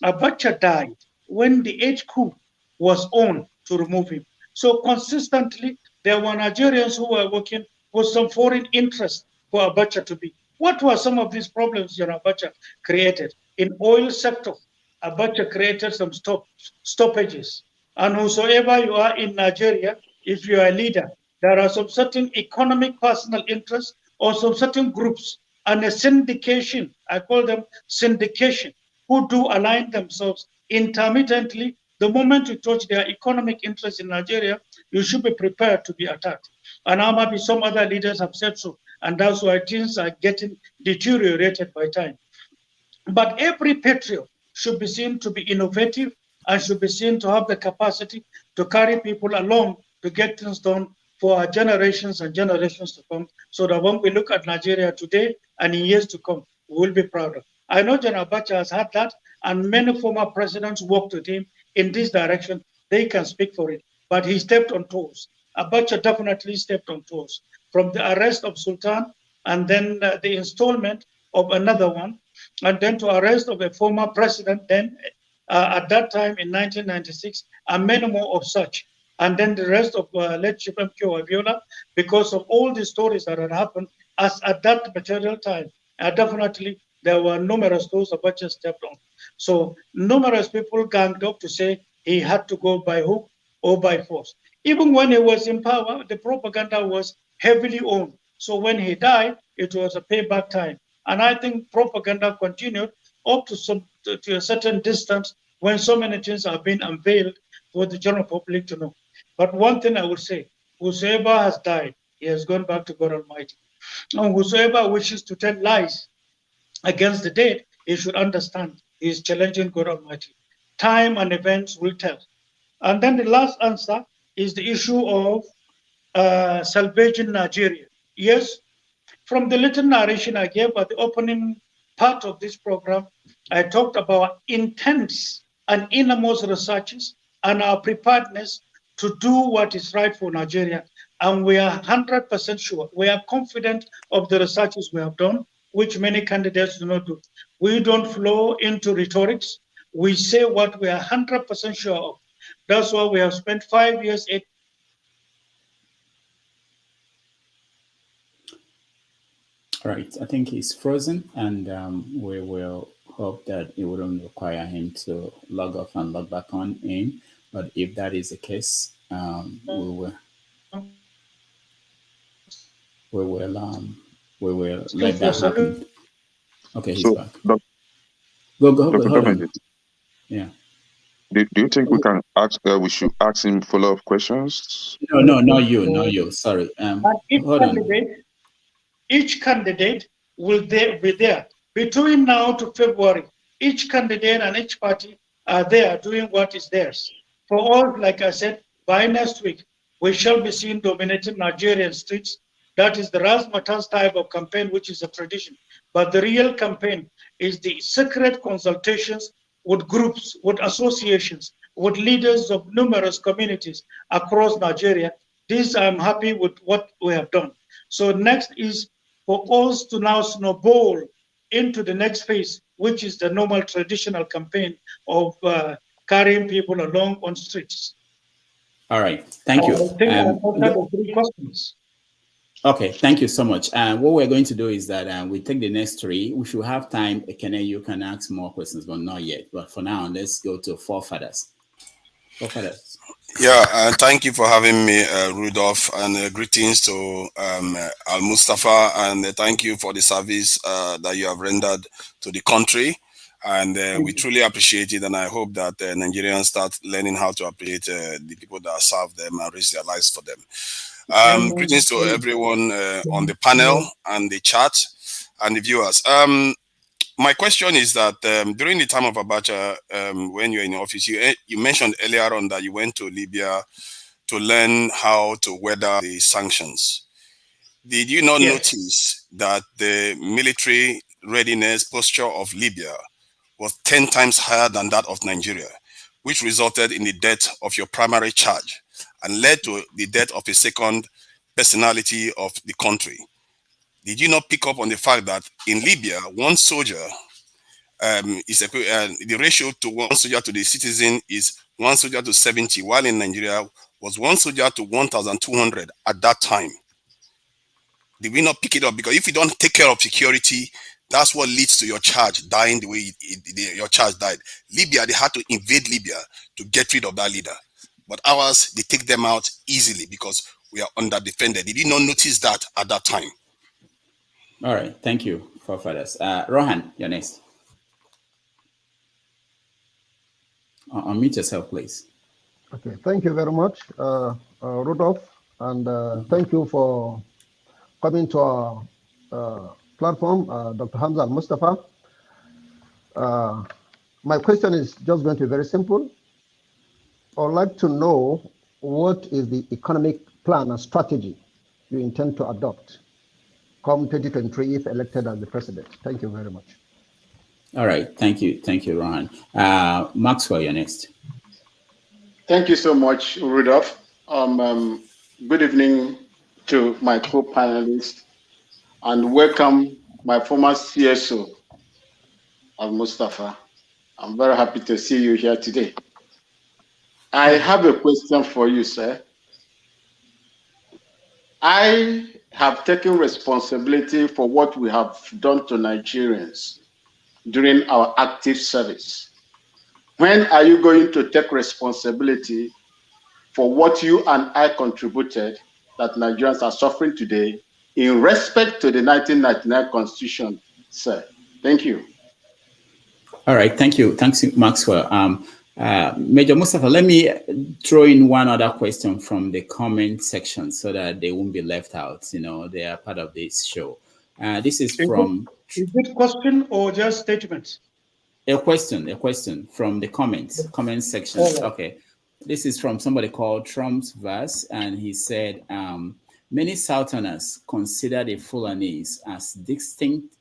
Abacha died when the H coup was on to remove him. So consistently, there were Nigerians who were working for some foreign interest for Abacha to be. What were some of these problems General Abacha created? in oil sector, Abacha created some stoppages. And whosoever you are in Nigeria, if you are a leader, there are some certain economic personal interests or some certain groups and a syndication, I call them syndication, who do align themselves intermittently. The moment you touch their economic interests in Nigeria, you should be prepared to be attacked. And now maybe some other leaders have said so, and that's why things are getting deteriorated by time. But every patriot should be seen to be innovative and should be seen to have the capacity to carry people along to get things done for our generations and generations to come, so that when we look at Nigeria today and in years to come, we will be prouder. I know General Abacha has had that, and many former presidents worked with him in this direction. They can speak for it, but he stepped on toes. Abacha definitely stepped on toes. From the arrest of Sultan and then the installment of another one, and then to arrest of a former president then at that time in 1996, and many more of such. And then the rest of late Chief M.K. Abiola, because of all the stories that had happened as at that material time. Definitely, there were numerous those Abacha stepped on. So numerous people ganged up to say he had to go by hook or by force. Even when he was in power, the propaganda was heavily owned. So when he died, it was a payback time. And I think propaganda continued up to a certain distance when so many things are being unveiled for the general public to know. But one thing I would say, whosoever has died, he has gone back to God Almighty. And whosoever wishes to tell lies against the dead, he should understand he is challenging God Almighty. Time and events will tell. And then the last answer is the issue of salvaging Nigeria. Yes, from the little narration I gave at the opening part of this program, I talked about intense and innermost researches and our preparedness to do what is right for Nigeria. And we are 100% sure, we are confident of the researches we have done, which many candidates do not do. We don't flow into rhetorics. We say what we are 100% sure of. That's why we have spent 5 years, 8 All right, I think he's frozen, and we will hope that it wouldn't require him to log off and log back on in. But if that is the case, we will let that happen. Okay, he's back. Go, hold on. Yeah. Do you think we can ask? We should ask him follow-up questions. No, not you. Sorry. Hold on. Each candidate will be there between now to February. Each candidate and each party are there doing what is theirs. For all, like I said, by next week, we shall be seen dominating Nigerian streets. That is the razzmatazz type of campaign, which is a tradition. But the real campaign is the secret consultations with groups, with associations, with leaders of numerous communities across Nigeria. This, I'm happy with what we have done. So next is for us to now snowball into the next phase, which is the normal traditional campaign of carrying people along on streets. All right, thank you. Okay, thank you so much. What we're going to do is that we take the next three. We should have time. Ekene, you can ask more questions, but not yet. But for now, let's go to forefathers. Forefathers. Yeah, thank you for having me, Rudolph, and greetings to al-Mustapha, and thank you for the service that you have rendered to the country. And we truly appreciate it, and I hope that Nigerians start learning how to appreciate the people that serve them and risk their lives for them. Greetings to everyone on the panel and the chat and the viewers. My question is that during the time of Abacha, when you're in office, you mentioned earlier on that you went to Libya to learn how to weather the sanctions. Did you not notice that the military readiness posture of Libya was 10 times higher than that of Nigeria, which resulted in the death of your primary charge and led to the death of a second personality of the country? Did you not pick up on the fact that in Libya, one soldier is the ratio to one soldier to the citizen is 1 soldier to 70, while in Nigeria was 1 soldier to 1,200 at that time? Did we not pick it up? Because if you don't take care of security, That's what leads to your charge dying the way your charge died. Libya, they had to invade Libya to get rid of that leader. But ours, they take them out easily because we are under defended. Did you not notice that at that time? All right. Thank you, forefathers. Rohan, you're next. Unmute yourself, please. Okay. Thank you very much, Rudolph. And thank you for coming to our platform, Dr. Hamza al-Mustapha. My question is just going to be very simple. I would like to know what is the economic plan and strategy you intend to adopt come 2023 if elected as the president. Thank you very much. All right. Thank you. Thank you, Rohan. Maxwell, you're next. Thank you so much, Rudolph. Good evening to my co-panelists, and welcome my former CSO, al-Mustapha. I'm very happy to see you here today. I have a question for you, sir. I have taken responsibility for what we have done to Nigerians during our active service. When are you going to take responsibility for what you and I contributed that Nigerians are suffering today in respect to the 1999 Constitution, sir? Thank you. All right. Thank you. Thanks, Maxwell. Major Mustapha, let me throw in one other question from the comment section so that they won't be left out. You know, they are part of this show. This is from... Is it question or just statements? A question from the comment section. Okay. This is from somebody called Trump's Verse, and he said, many Southerners consider the Fulanese as distinct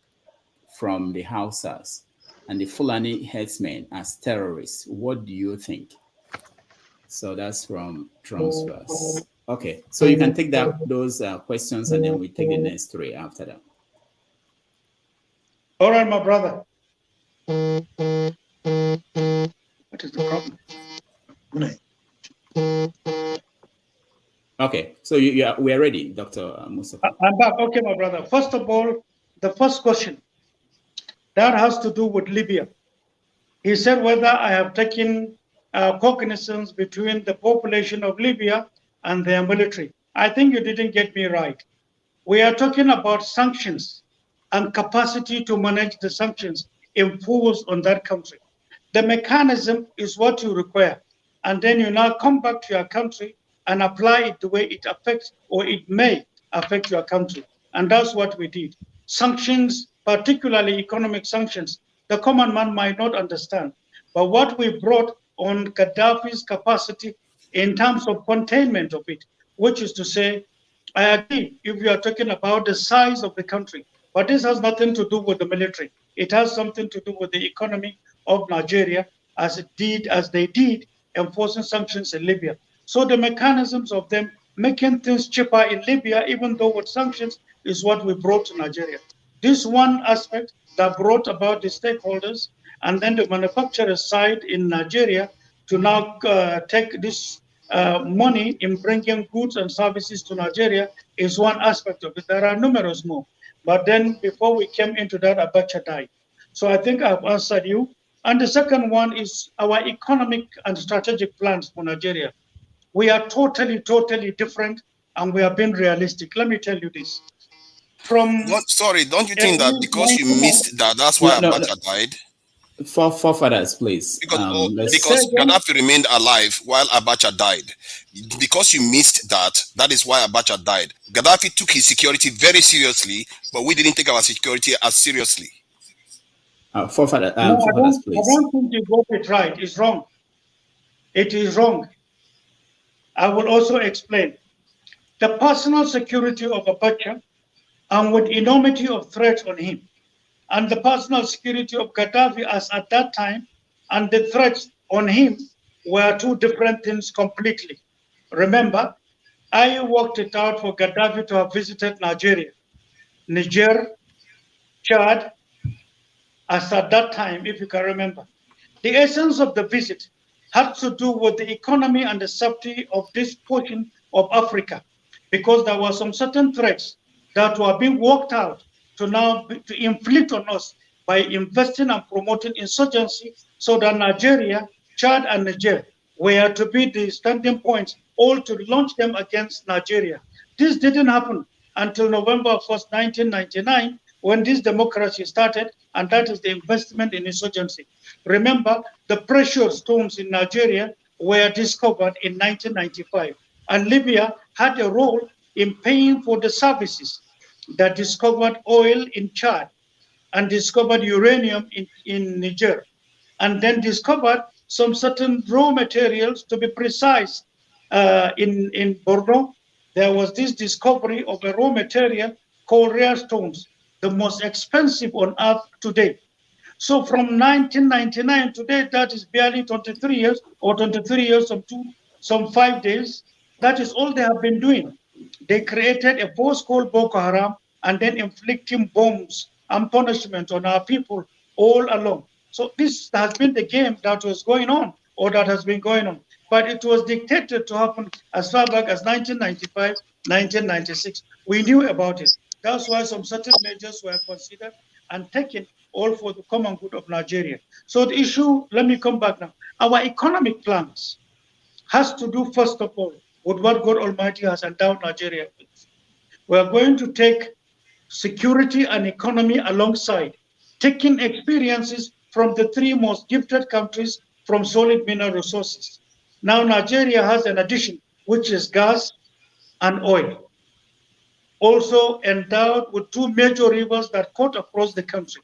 from the Hausas and the Fulani headsmen as terrorists. What do you think? So that's from Trump's Verse. Okay, so you can take those questions, and then we take the next three after that. All right, my brother. What is the problem? Okay, so we are ready, Dr. Mustapha. I'm back. Okay, my brother. First of all, the first question, that has to do with Libya. He said whether I have taken cognizance between the population of Libya and their military. I think you didn't get me right. We are talking about sanctions and capacity to manage the sanctions imposed on that country. The mechanism is what you require. And then you now come back to your country and apply it the way it affects or it may affect your country. And that's what we did. Sanctions, particularly economic sanctions, the common man might not understand. But what we brought on Gaddafi's capacity in terms of containment of it, which is to say, I agree if you are talking about the size of the country, but this has nothing to do with the military. It has something to do with the economy of Nigeria as they did enforcing sanctions in Libya. So the mechanisms of them making things cheaper in Libya, even though with sanctions, is what we brought to Nigeria. This one aspect that brought about the stakeholders and then the manufacturer side in Nigeria to now take this money in bringing goods and services to Nigeria is one aspect of it. There are numerous more. But then before we came into that, Abacha died. So I think I've answered you. And the second one is our economic and strategic plans for Nigeria. We are totally, totally different, and we are being realistic. Let me tell you this. Don't you think that because you missed that, that's why Abacha died? Forefathers, please. Because Gaddafi remained alive while Abacha died. Because you missed that, that is why Abacha died. Gaddafi took his security very seriously, but we didn't take our security as seriously. Forefathers, please. I don't think you got it right. It's wrong. It is wrong. I will also explain. The personal security of Abacha and with enormity of threats on him, and the personal security of Gaddafi as at that time, and the threats on him were two different things completely. Remember, I worked it out for Gaddafi to have visited Nigeria, Niger, Chad, as at that time, if you can remember. The essence of the visit had to do with the economy and the safety of this portion of Africa, because there were some certain threats that were being worked out to inflict on us by investing and promoting insurgency, so that Nigeria, Chad, and Niger were to be the standing points, all to launch them against Nigeria. This didn't happen until November 1st, 1999, when this democracy started, and that is the investment in insurgency. Remember, the precious stones in Nigeria were discovered in 1995, and Libya had a role in paying for the services that discovered oil in Chad and discovered uranium in Niger, and then discovered some certain raw materials, to be precise, in Borno. There was this discovery of a raw material called rare stones, the most expensive on earth today. So from 1999 today, that is barely 23 years, or 23 years some 5 days. That is all they have been doing. They created a force called Boko Haram, and then inflicting bombs and punishment on our people all along. So this has been the game that was going on, or that has been going on. But it was dictated to happen as far back as 1995, 1996. We knew about it. That's why some certain measures were considered and taken, all for the common good of Nigeria. So the issue, let me come back now. Our economic plans has to do, first of all, with what God Almighty has endowed Nigeria with. We are going to take security and economy alongside, taking experiences from the three most gifted countries from solid mineral resources. Now Nigeria has an addition, which is gas and oil, also endowed with two major rivers that cut across the country.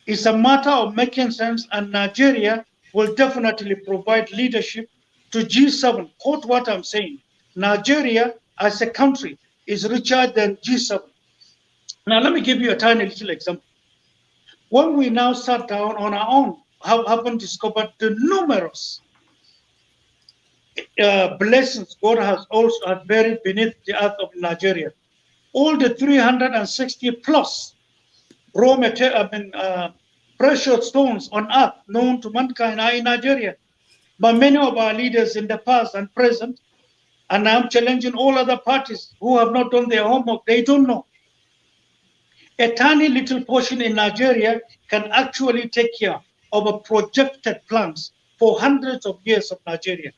It's a matter of making sense, and Nigeria will definitely provide leadership to G7. Quote what I'm saying. Nigeria as a country is richer than G7. Now, let me give you a tiny little example. When we now sat down on our own, haven't discovered the numerous blessings God has also buried beneath the earth of Nigeria. All the 360 plus raw material, precious stones on earth known to mankind are in Nigeria. But many of our leaders in the past and present, and I'm challenging all other parties who have not done their homework, they don't know. A tiny little portion in Nigeria can actually take care of a projected plans for hundreds of years of Nigeria.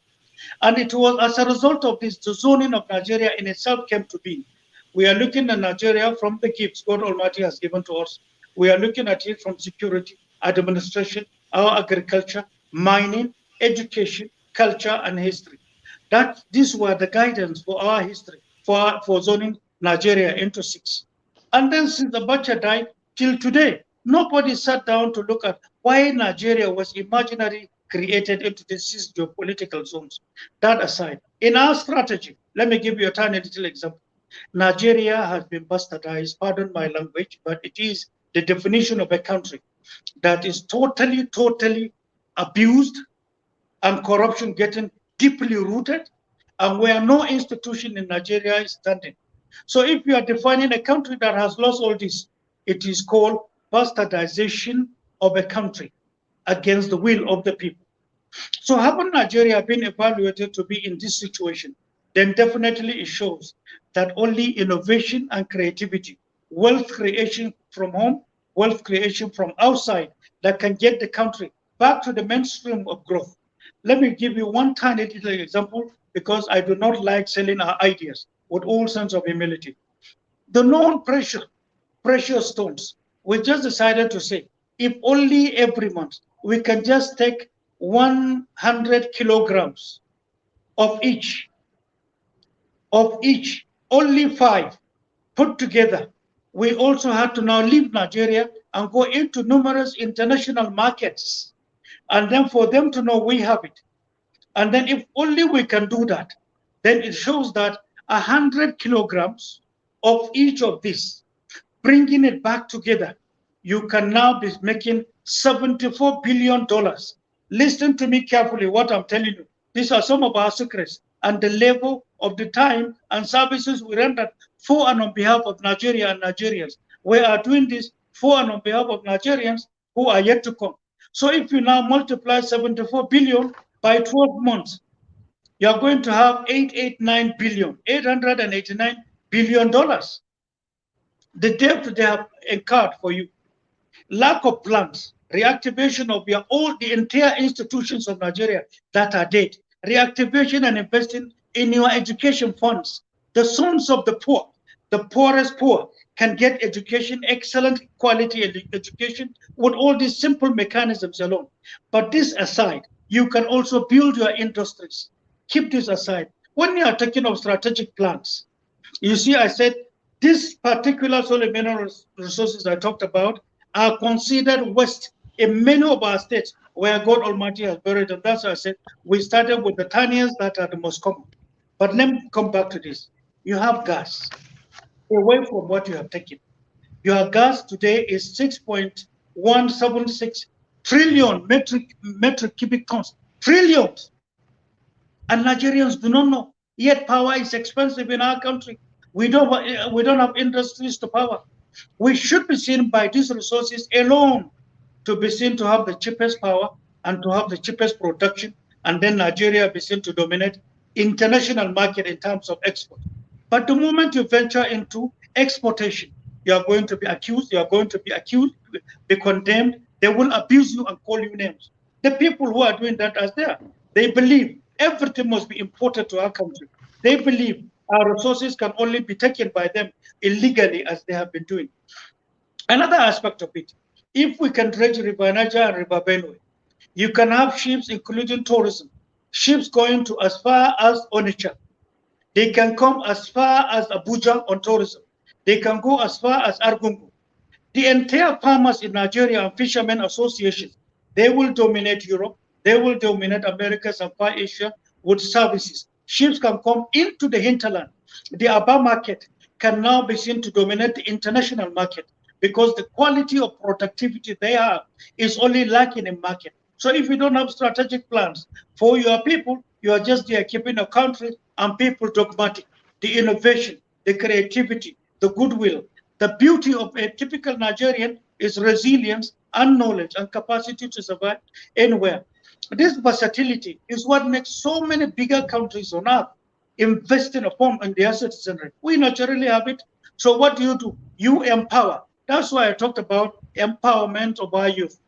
And it was as a result of this, the zoning of Nigeria in itself came to be. We are looking at Nigeria from the gifts God Almighty has given to us. We are looking at it from security, administration, our agriculture, mining, education, culture, and history. These were the guidance for our history, for zoning Nigeria into 6. And then since Abacha died till today, nobody sat down to look at why Nigeria was imaginarily created into these 6 geopolitical zones. That aside, in our strategy, let me give you a tiny little example. Nigeria has been bastardized, pardon my language, but it is the definition of a country that is totally abused, and corruption getting deeply rooted, and where no institution in Nigeria is standing. So if you are defining a country that has lost all this, it is called bastardization of a country against the will of the people. So having Nigeria been evaluated to be in this situation, then definitely it shows that only innovation and creativity, wealth creation from home, wealth creation from outside, that can get the country back to the mainstream of growth. Let me give you one tiny little example, because I do not like selling our ideas with all sense of humility. The known precious stones, we just decided to say, if only every month we can just take 100 kilograms of each, only 5 put together. We also had to now leave Nigeria and go into numerous international markets, and then for them to know we have it. And then if only we can do that, then it shows that 100 kilograms of each of these, bringing it back together, you can now be making $74 billion. Listen to me carefully what I'm telling you. These are some of our secrets and the level of the time and services we render for and on behalf of Nigeria and Nigerians. We are doing this for and on behalf of Nigerians who are yet to come. So if you now multiply 74 billion by 12 months, you are going to have $889 billion, $889 billion. The debt they have incurred for you. Lack of plans, reactivation of the entire institutions of Nigeria that are dead, reactivation and investing in your education funds. The sons of the poor, the poorest poor, can get education, excellent quality education with all these simple mechanisms alone. But this aside, you can also build your industries. Keep this aside. When you are talking of strategic plans, you see, I said this particular soil mineral resources I talked about are considered waste in many of our states where God Almighty has buried them. That's why I said we started with the tiniest that are the most common. But let me come back to this. You have gas. Away from what you have taken. Your gas today is 6.176 trillion metric cubic tons. Trillions. And Nigerians do not know. Yet power is expensive in our country. We don't have industries to power. We should be seen by these resources alone to be seen to have the cheapest power and to have the cheapest production, and then Nigeria be seen to dominate international market in terms of export. But the moment you venture into exportation, you are going to be accused, be condemned, they will abuse you and call you names. The people who are doing that as there, they believe everything must be imported to our country. They believe our resources can only be taken by them illegally as they have been doing. Another aspect of it, if we can dredge River Niger and River Benue, you can have ships, including tourism, ships going to as far as Onitsha. They can come as far as Abuja on tourism. They can go as far as Argungu. The entire farmers in Nigeria and fishermen associations, they will dominate Europe. They will dominate Americas and Far Asia with services. Ships can come into the hinterland. The Aba market can now be seen to dominate the international market because the quality of productivity they have is only lacking in market. So if you don't have strategic plans for your people, you are just there keeping a country and people dogmatic. The innovation, the creativity, the goodwill, the beauty of a typical Nigerian is resilience and knowledge and capacity to survive anywhere. This versatility is what makes so many bigger countries on earth investing upon in their citizenry. We naturally have it. So what do? You empower. That's why I talked about empowerment of our youth,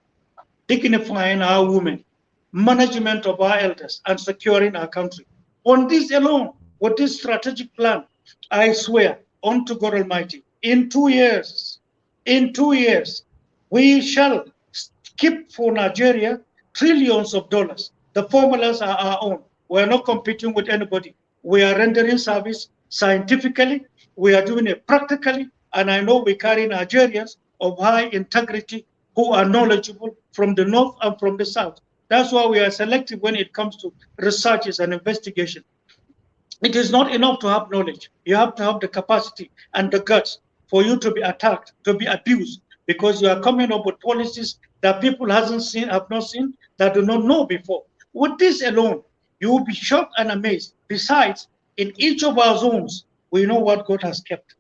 dignifying our women, management of our elders, and securing our country. On this alone, with this strategic plan, I swear unto God Almighty, in 2 years, we shall keep for Nigeria trillions of dollars. The formulas are our own. We are not competing with anybody. We are rendering service scientifically. We are doing it practically. And I know we carry Nigerians of high integrity who are knowledgeable from the north and from the south. That's why we are selective when it comes to researches and investigation. It is not enough to have knowledge. You have to have the capacity and the guts for you to be attacked, to be abused, because you are coming up with policies that people have not seen, that do not know before. With this alone, you will be shocked and amazed. Besides, in each of our zones, we know what God has kept.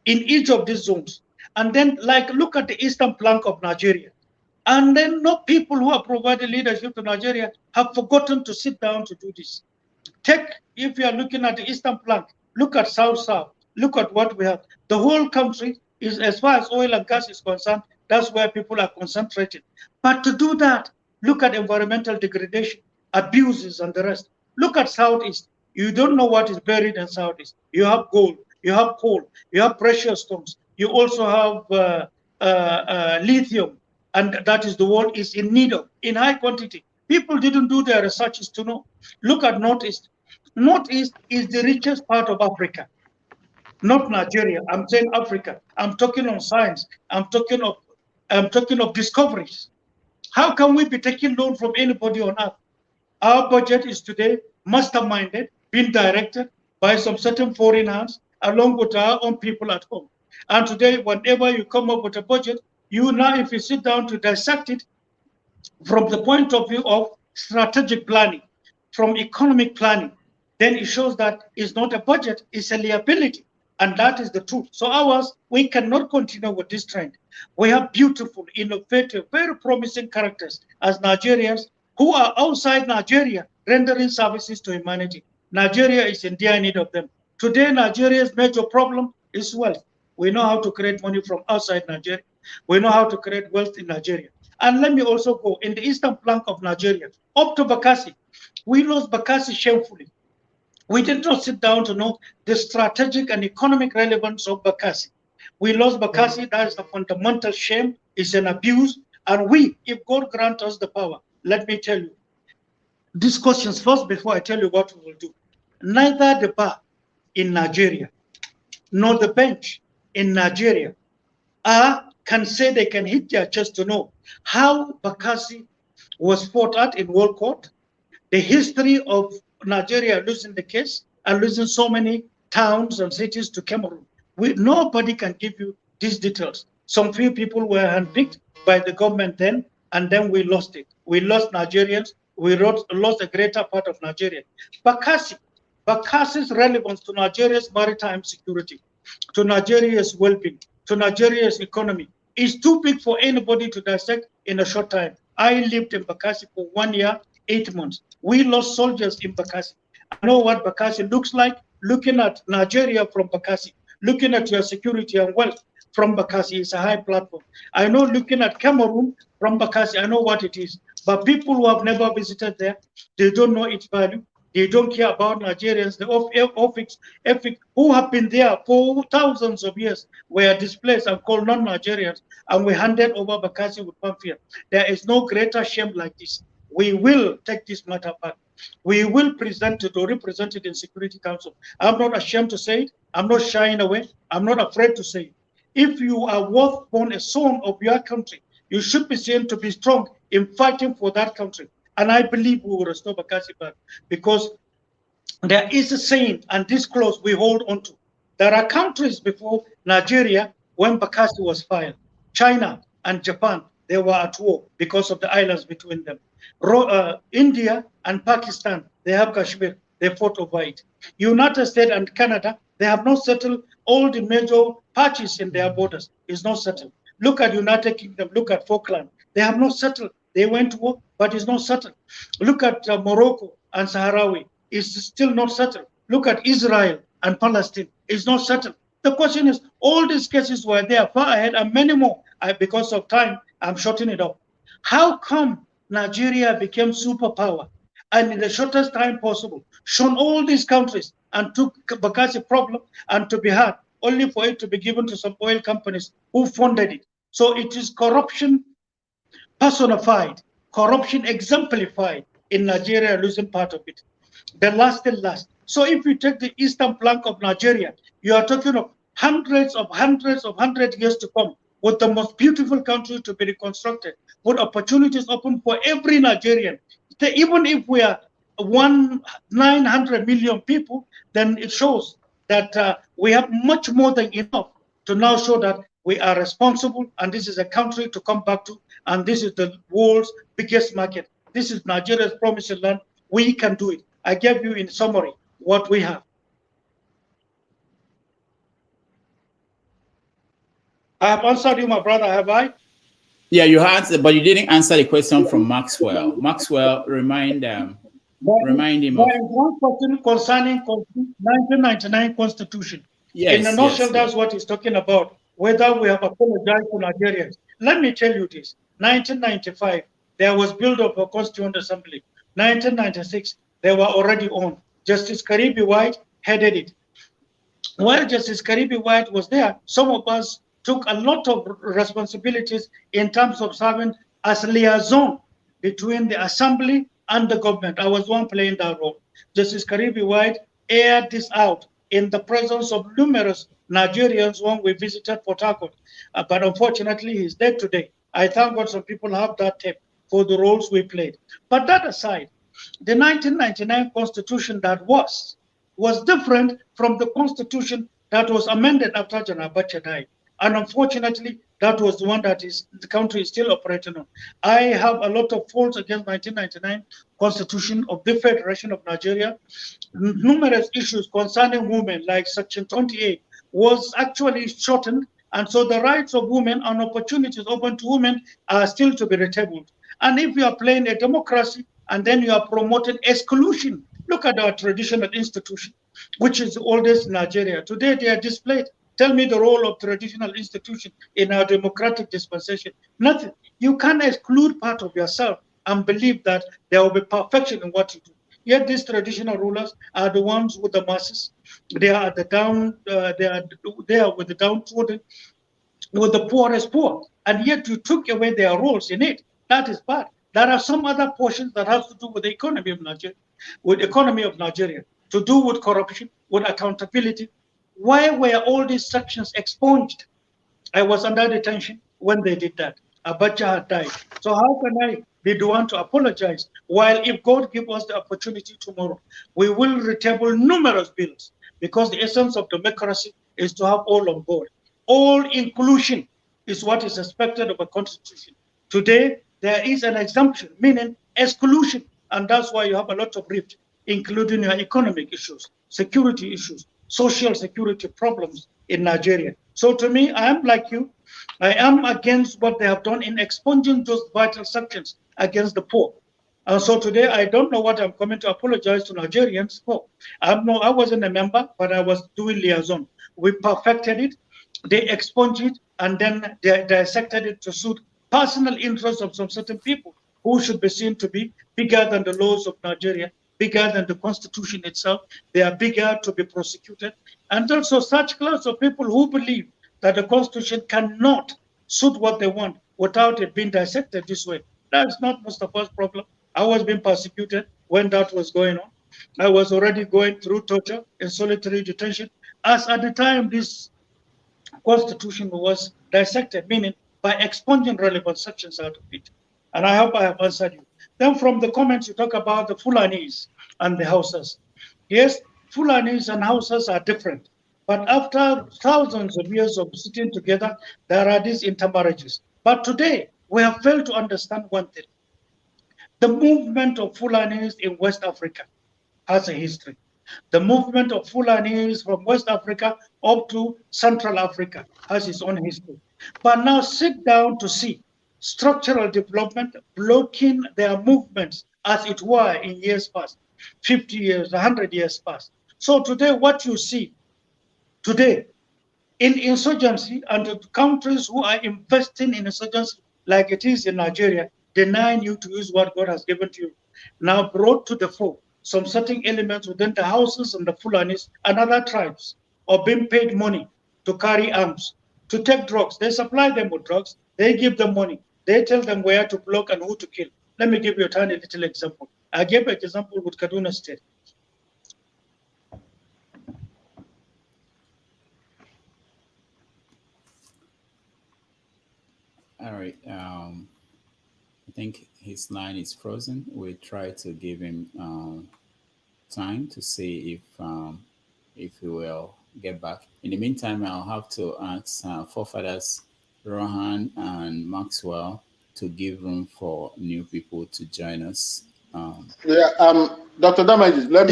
In each of these zones. And then, like, look at the eastern flank of Nigeria. And then no people who have provided leadership to Nigeria have forgotten to sit down to do this. If you are looking at the eastern flank, look at South-South, look at what we have. The whole country is, as far as oil and gas is concerned, that's where people are concentrated. But to do that, look at environmental degradation, abuses and the rest. Look at Southeast. You don't know what is buried in Southeast. You have gold, you have coal, you have precious stones. You also have lithium, and that is the world is in need of, in high quantity. People didn't do their researches to know. Look at Northeast. Northeast is the richest part of Africa, not Nigeria. I'm saying Africa. I'm talking on science. I'm talking of discoveries. How can we be taking loan from anybody on earth? Our budget is today masterminded, being directed by some certain foreign hands, along with our own people at home. And today, whenever you come up with a budget, if you sit down to dissect it from the point of view of strategic planning, from economic planning, then it shows that it's not a budget, it's a liability. And that is the truth. So we cannot continue with this trend. We have beautiful, innovative, very promising characters as Nigerians who are outside Nigeria rendering services to humanity. Nigeria is in dire need of them. Today, Nigeria's major problem is wealth. We know how to create money from outside Nigeria. We know how to create wealth in Nigeria. And let me also go in the eastern flank of Nigeria, up to Bakassi. We lost Bakassi shamefully. We did not sit down to know the strategic and economic relevance of Bakassi. We lost Bakassi. That is a fundamental shame. It's an abuse. And we, if God grant us the power, let me tell you, these questions first before I tell you what we will do. Neither the bar in Nigeria nor the bench in Nigeria can say they can hit their chest to know how Bakassi was fought at in World Court, the history of Nigeria losing the case and losing so many towns and cities to Cameroon. Nobody can give you these details. Some few people were handpicked by the government then, and then we lost it. We lost Nigerians. We lost a greater part of Nigeria. Bakassi's relevance to Nigeria's maritime security, to Nigeria's well-being, to Nigeria's economy is too big for anybody to dissect in a short time. I lived in Bakassi for 1 year, 8 months. We lost soldiers in Bakassi. I know what Bakassi looks like. Looking at Nigeria from Bakassi, looking at your security and wealth from Bakassi is a high platform. I know looking at Cameroon from Bakassi, I know what it is. But people who have never visited there, they don't know its value. They don't care about Nigerians. The Efik who have been there for thousands of years were displaced and called non-Nigerians, and we handed over Bakassi with fanfare. There is no greater shame like this. We will take this matter back. We will present it or represent it in Security Council. I'm not ashamed to say it. I'm not shying away. I'm not afraid to say it. If you are worth born a son of your country, you should be seen to be strong in fighting for that country. And I believe we will restore Bakassi back, because there is a saying, and this clause we hold on to. There are countries before Nigeria when Bakassi was fired. China and Japan, they were at war because of the islands between them. India and Pakistan, they have Kashmir, they fought over it. United States and Canada, they have not settled all the major patches in their borders. It's not settled. Look at United Kingdom, look at Falkland. They have not settled. They went to war, but it's not settled. Look at Morocco and Sahrawi. It's still not settled. Look at Israel and Palestine. It's not settled. The question is, all these cases were there far ahead and many more. Because of time, I'm shortening it up. How come Nigeria became superpower and in the shortest time possible, shown all these countries and took Bakassi problem and to be had, only for it to be given to some oil companies who funded it? So it is corruption personified, corruption exemplified in Nigeria, losing part of it. The last and last. So if you take the eastern flank of Nigeria, you are talking of hundreds years to come, with the most beautiful country to be reconstructed, with opportunities open for every Nigerian. Even if we are 900 million people, then it shows that we have much more than enough to now show that we are responsible, and this is a country to come back to, and this is the world's biggest market. This is Nigeria's promised land. We can do it. I gave you in summary what we have. I have answered you, my brother, have I? Yeah, you answered, but you didn't answer the question from Maxwell. Maxwell, remind him of one question concerning 1999 Constitution. Yes, in a nutshell, that's what he's talking about, whether we have apologized to Nigerians. Let me tell you this. 1995, there was build-up of Constituent Assembly. 1996, they were already on. Justice Karibi White headed it. While Justice Karibi White was there, some of us took a lot of responsibilities in terms of serving as liaison between the assembly and the government. I was one playing that role. Justice Karibi White aired this out in the presence of numerous Nigerians when we visited Port Harcourt. But unfortunately, he's dead today. I thank God some people have that tape for the roles we played. But that aside, the 1999 Constitution that was different from the Constitution that was amended after General Abacha died. And unfortunately, that was the one that the country is still operating on. I have a lot of faults against 1999 Constitution of the Federation of Nigeria. Numerous issues concerning women, like Section 28, was actually shortened. And so the rights of women and opportunities open to women are still to be retabled. And if you are playing a democracy and then you are promoting exclusion, look at our traditional institution, which is the oldest in Nigeria. Today they are displayed. Tell me the role of traditional institution in our democratic dispensation. Nothing. You can't exclude part of yourself and believe that there will be perfection in what you do. Yet these traditional rulers are the ones with the masses. They are the down. They are there with the downtrodden, with the poorest poor, and yet you took away their roles in it. That is bad. There are some other portions that have to do with the economy of Nigeria, to do with corruption, with accountability. Why were all these sections expunged? I was under detention when they did that. Abacha had died. So how can I be the one to apologize? While if God gives us the opportunity tomorrow, we will retable numerous bills, because the essence of democracy is to have all on board. All inclusion is what is expected of a constitution. Today, there is an exemption, meaning exclusion, and that's why you have a lot of rift, including your economic issues, security issues, social security problems in Nigeria. So to me, I am like you. I am against what they have done in expunging those vital sections against the poor. And so today, I don't know what I'm coming to apologize to Nigerians for. I wasn't a member, but I was doing liaison. We perfected it, they expunged it, and then they dissected it to suit personal interests of some certain people who should be seen to be bigger than the laws of Nigeria, bigger than the constitution itself. They are bigger to be prosecuted. And also such class of people who believe that the constitution cannot suit what they want without it being dissected this way. That's not Mustapha's problem. I was being persecuted when that was going on. I was already going through torture in solitary detention, as at the time this constitution was dissected, meaning by expunging relevant sections out of it. And I hope I have answered you. Then from the comments, you talk about the Fulanis and the Hausas. Yes, Fulanis and Hausas are different. But after thousands of years of sitting together, there are these intermarriages. But today, we have failed to understand one thing. The movement of Fulanis in West Africa has a history. The movement of Fulanis from West Africa up to Central Africa has its own history. But now sit down to see structural development blocking their movements as it were in years past, 50 years, 100 years past. So today, what you see today in insurgency and the countries who are investing in insurgency, like it is in Nigeria, denying you to use what God has given to you, now brought to the fore some certain elements within the houses and the Fulanis and other tribes are being paid money to carry arms, to take drugs. They supply them with drugs. They give them money. They tell them where to block and who to kill. Let me give you a tiny little example. I gave an example with Kaduna State. All right. I think his line is frozen. We try to give him time to see if he will get back. In the meantime, I'll have to ask forefathers Rohan and Maxwell to give room for new people to join us. Dr. Damages, let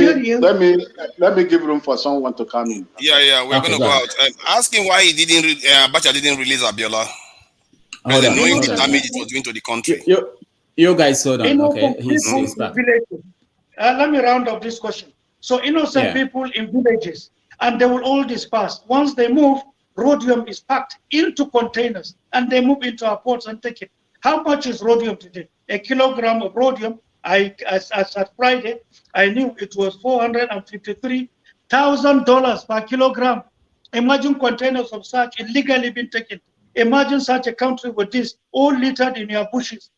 me give room for someone to come in. Yeah, we're gonna go out. Ask him why he didn't. Abacha didn't release Abiola. Knowing the damage it was doing to the country. You guys hold on. Okay, he's back. Let me round up this question. So innocent people in villages, and they will all disperse. Once they move, rhodium is packed into containers, and they move into our ports and take it. How much is rhodium today? A kilogram of rhodium, as at Friday, I knew it was $453,000 per kilogram. Imagine containers of such illegally being taken. Imagine such a country with this, all littered in your bushes.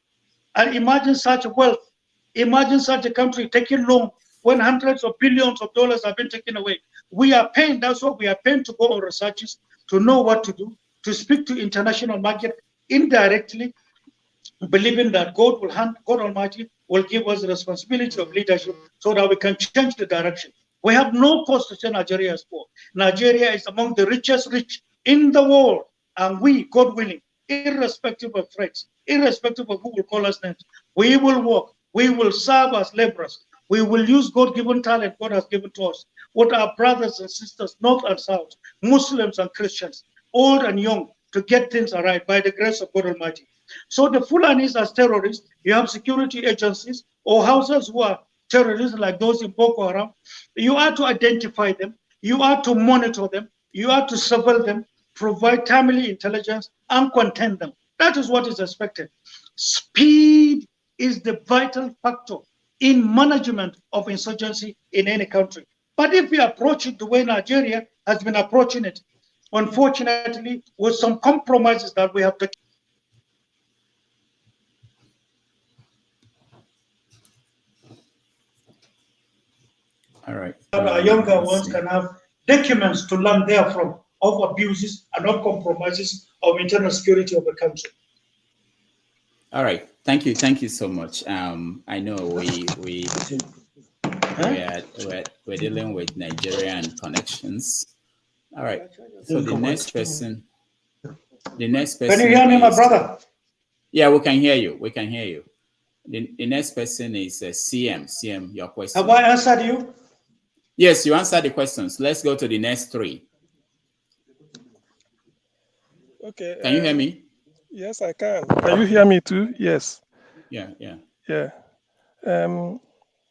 And imagine such wealth. Imagine such a country taking loan when hundreds of billions of dollars have been taken away. We are paying, that's what we are paying to go on researches, to know what to do, to speak to international market indirectly, believing that God Almighty will give us the responsibility of leadership so that we can change the direction. We have no cause to say Nigeria is poor. Nigeria is among the richest rich in the world. And we, God willing, irrespective of threats, irrespective of who will call us names, we will work, we will serve as laborers, we will use God-given talent God has given to us, with our brothers and sisters, north and south, Muslims and Christians, old and young, to get things right by the grace of God Almighty. So the Fulanis as terrorists, you have security agencies or houses who are terrorists like those in Boko Haram. You are to identify them, you are to monitor them, You are to surveil them, provide timely intelligence, and contain them. That is what is expected. Speed is the vital factor in management of insurgency in any country. But if we approach it the way Nigeria has been approaching it, unfortunately, with some compromises that we have taken. All right. Our younger ones can have documents to learn therefrom of abuses and of compromises of internal security of the country. All right. Thank you. Thank you so much. I know we're dealing with Nigerian connections. All right. So the next person. Can you hear me, my brother? Yeah, we can hear you. We can hear you. The next person is CM. CM, your question. Have I answered you? Yes, you answered the questions. Let's go to the next three. Okay. Can you hear me? Yes, I can. Can you hear me too? Yes. Yeah, yeah. Yeah.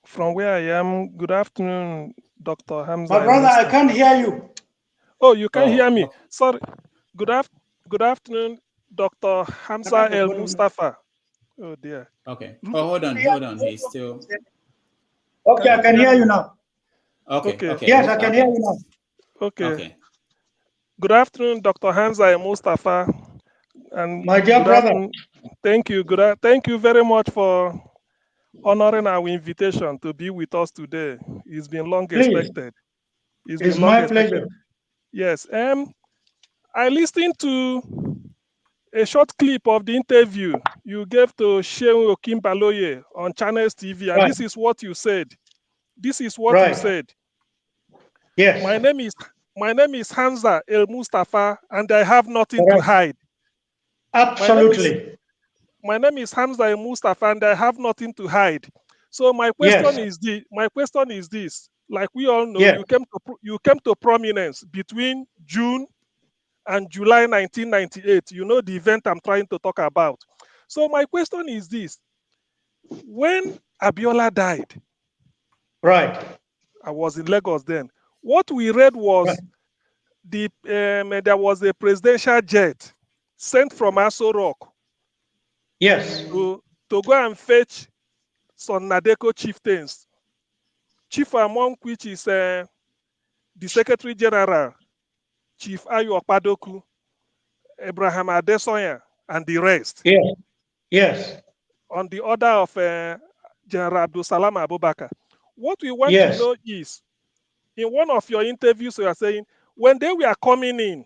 From where I am, good afternoon, Dr. Hamza. My brother, I can't hear you. Oh, you can hear me. Sorry. Good afternoon, Dr. Hamza al-Mustapha. Oh dear. Okay. Oh, hold on. He's still. Okay, I can hear you now. Okay. Yes, I can hear you now. Okay. Good afternoon, Dr. Hamza al-Mustapha. And my dear brother. Thank you. Thank you very much for honoring our invitation to be with us today. It's been long expected. It's my pleasure. Yes. I listened to a short clip of the interview you gave to Shehu Okimbaloye on Channels TV, and this is what you said. This is what you said. Yes. My name is Hamza al-Mustapha, and I have nothing to hide. Absolutely. My name is Hamza al-Mustapha, and I have nothing to hide. So my question is this: like we all know, you came to prominence between June and July 1998. You know the event I'm trying to talk about. So my question is this: when Abiola died, right? I was in Lagos then. What we read was there was a presidential jet sent from Aso Rock. Yes. To go and fetch some Nadeko chieftains, chief among which is the Secretary General, Chief Ayo Padoku, Abraham Adesoya, and the rest. Yes. On the order of General Abdul Salam Abubakar. What we want to know is, in one of your interviews, you are saying, when they were coming in,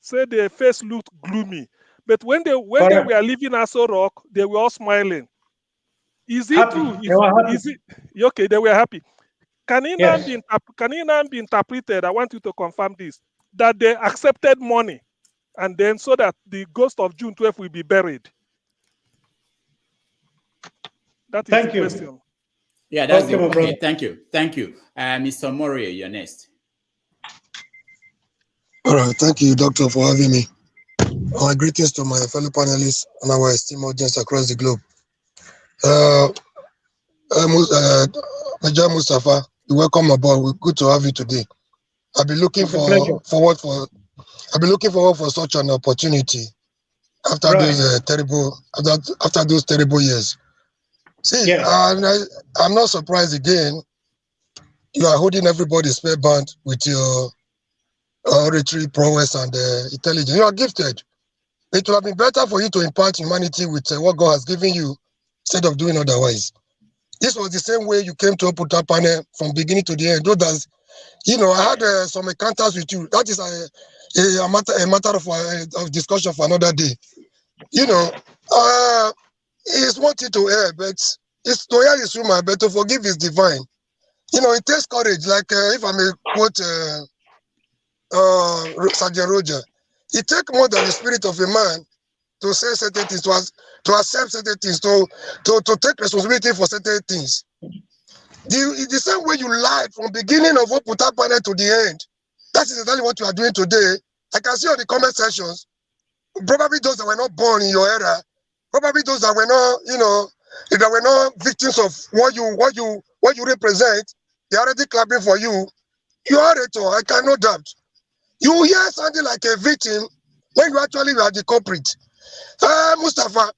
say their face looked gloomy, but when they were leaving Aso Rock, they were all smiling. Is it happy. true? Is it okay? They were happy. Can it now be interpreted? I want you to confirm this: that they accepted money, and then so that the ghost of June 12th will be buried. That is the question. Yeah, that's okay. Thank you. Mr. Moria, you're next. All right, thank you, Doctor, for having me. My greetings to my fellow panelists and our esteemed audience across the globe. Major Mustapha, welcome aboard. Good to have you today. I've been looking forward for such an opportunity after those terrible years. See, I'm not surprised again. You are holding everybody's spellbound with your oratory prowess and intelligence. You are gifted. It would have been better for you to impart humanity with what God has given you instead of doing otherwise. This was the same way you came to Oputa panel from beginning to the end. I had some encounters with you. That is a matter of discussion for another day. It's one thing to err, but it's to err is human, but to forgive is divine. It takes courage. Like if I may quote Sergeant Roger, it takes more than the spirit of a man to say certain things, to accept certain things, to take responsibility for certain things. The same way you lied from beginning of Oputa panel to the end, that is exactly what you are doing today. I can see on the comment sections, probably those that were not born in your era, probably those that were not, victims of what you represent, they're already clapping for you. You are it all, I cannot doubt. You hear something like a victim when you actually are the culprit. Mustapha,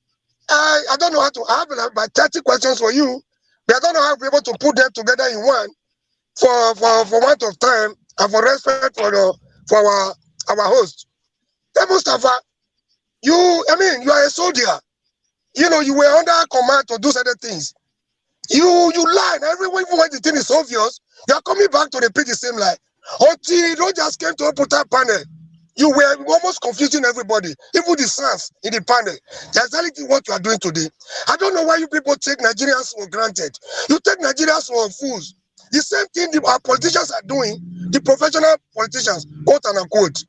I don't know how to, I have about 30 questions for you, but I don't know how to be able to put them together in one for want of time and for respect for our host. Hey, Mustapha, you are a soldier. You know, you were under command to do certain things. You lie. Everyone, even when the thing is obvious, you are coming back to repeat the same lie. Until you don't just came to open that panel, you were almost confusing everybody, even the sons in the panel. That's exactly what you are doing today. I don't know why you people take Nigerians for granted. You take Nigerians for fools. The same thing our politicians are doing, the professional politicians, quote and unquote.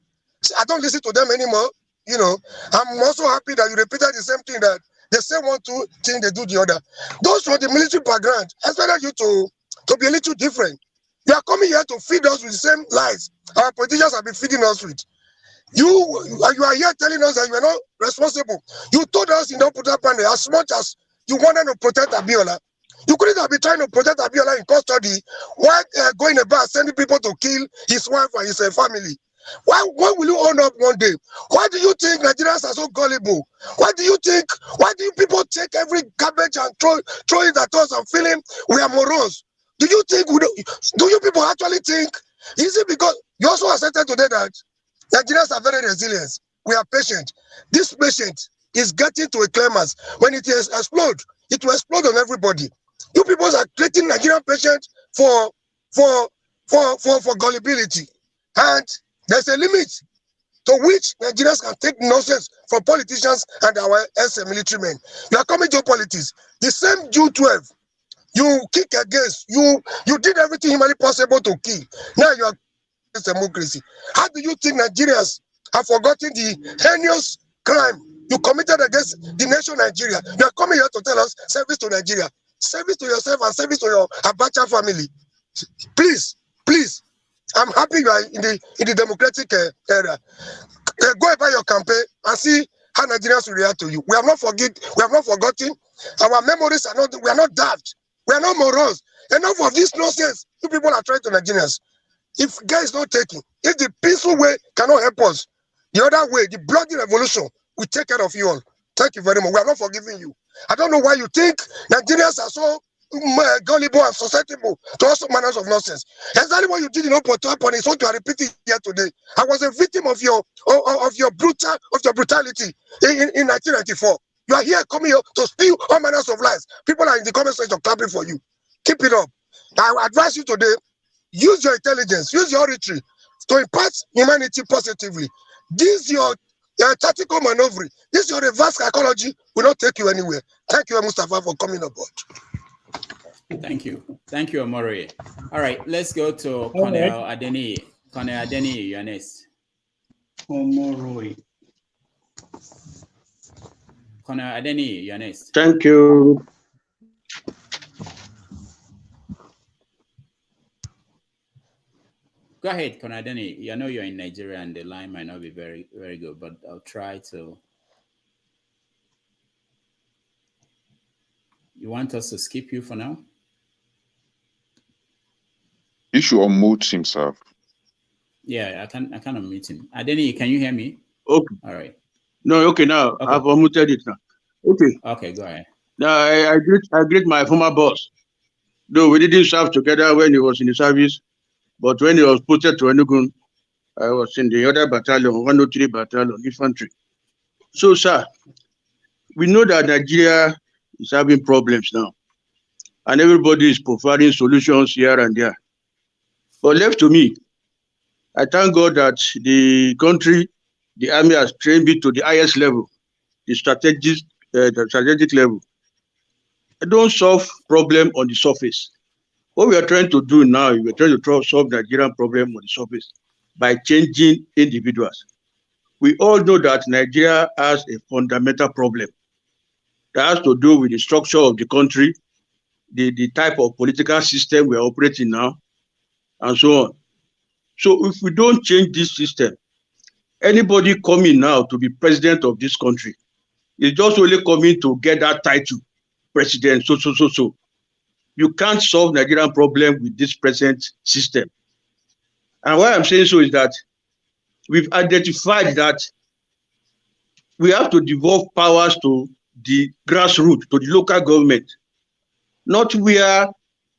I don't listen to them anymore. You know, I'm also happy that you repeated the same thing that they say one, two thing, they do the other. Those from the military background, expect you to be a little different. You are coming here to feed us with the same lies our politicians have been feeding us with. You are here telling us that you are not responsible. You told us in the Oputa panel as much as you wanted to protect Abiola, you couldn't have been trying to protect Abiola in custody while going about sending people to kill his wife and his family. Why will you own up one day? Why do you think Nigerians are so gullible? Why do you people take every garbage and throw it at us and feeling we are morons? Do you people actually think, is it because you also accepted today that Nigerians are very resilient? We are patient. This patient is getting to a climax. When it is explode, it will explode on everybody. You people are creating Nigerian patients for gullibility. And there's a limit to which Nigerians can take nonsense from politicians and our ex-military men. You are coming to politics. The same June 12, you kick against, you did everything humanly possible to kill. Now you are against democracy. How do you think Nigerians have forgotten the heinous crime you committed against the nation Nigeria? You are coming here to tell us service to Nigeria. Service to yourself and service to your Abacha family. Please, I'm happy you are in the democratic era. Go about your campaign and see how Nigerians will react to you. We have not forgotten. Our memories are not. We are not daft. We are not morons. Enough of this nonsense. You people are trying to Nigerians. If guys not taking, if the peaceful way cannot help us, the other way, the bloody revolution, will take care of you all. Thank you very much. We are not forgiving you. I don't know why you think Nigerians are so gullible and susceptible to all manners of nonsense. Exactly what you did in Oputa is what you are repeating here today. I was a victim of your brutality in 1994. You are here coming here to spew all manners of lies. People are in the comment section clapping for you. Keep it up. I advise you today, use your intelligence, use your oratory to impart humanity positively. This your tactical maneuvering, this your reverse psychology will not take you anywhere. Thank you, Mustapha, for coming aboard. Thank you, Omori. All right, let's go to Colonel Adeni. Colonel Adeni, you're next. Omori. Colonel Adeni, you're next. Thank you. Go ahead, Colonel Adeni. I know you're in Nigeria and the line might not be very, very good, but I'll try to. You want us to skip you for now? He should unmute himself. Yeah, I can unmute him. Adeni, can you hear me? Okay. All right. No, okay, now okay. I've unmuted it now. Okay. Okay, go ahead. Now I greet my former boss. Though we didn't serve together when he was in the service, but when he was posted to Enugu, I was in the other battalion, 103 Battalion, Infantry. So, sir, we know that Nigeria is having problems now, and everybody is providing solutions here and there. But left to me, I thank God that the country, the army has trained me to the highest level, the strategic level. I don't solve problem on the surface. What we are trying to do now, we are trying to solve Nigerian problem on the surface by changing individuals. We all know that Nigeria has a fundamental problem that has to do with the structure of the country, the type of political system we are operating now, and so on. So if we don't change this system, anybody coming now to be president of this country is just only coming to get that title, president, so. You can't solve Nigerian problem with this present system. And why I'm saying so is that we've identified that we have to devolve powers to the grassroots, to the local government, not where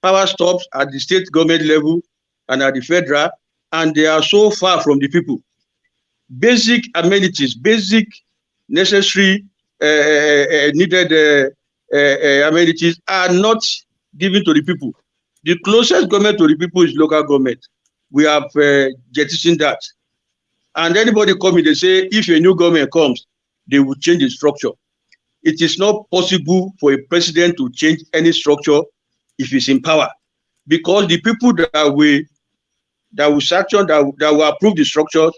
power stops at the state government level and at the federal, and they are so far from the people. Basic amenities, basic necessary needed amenities are not given to the people. The closest government to the people is local government. We have jettisoned that. And anybody coming, they say, if a new government comes, they will change the structure. It is not possible for a president to change any structure if he's in power, because the people that will sanction, that will approve the structures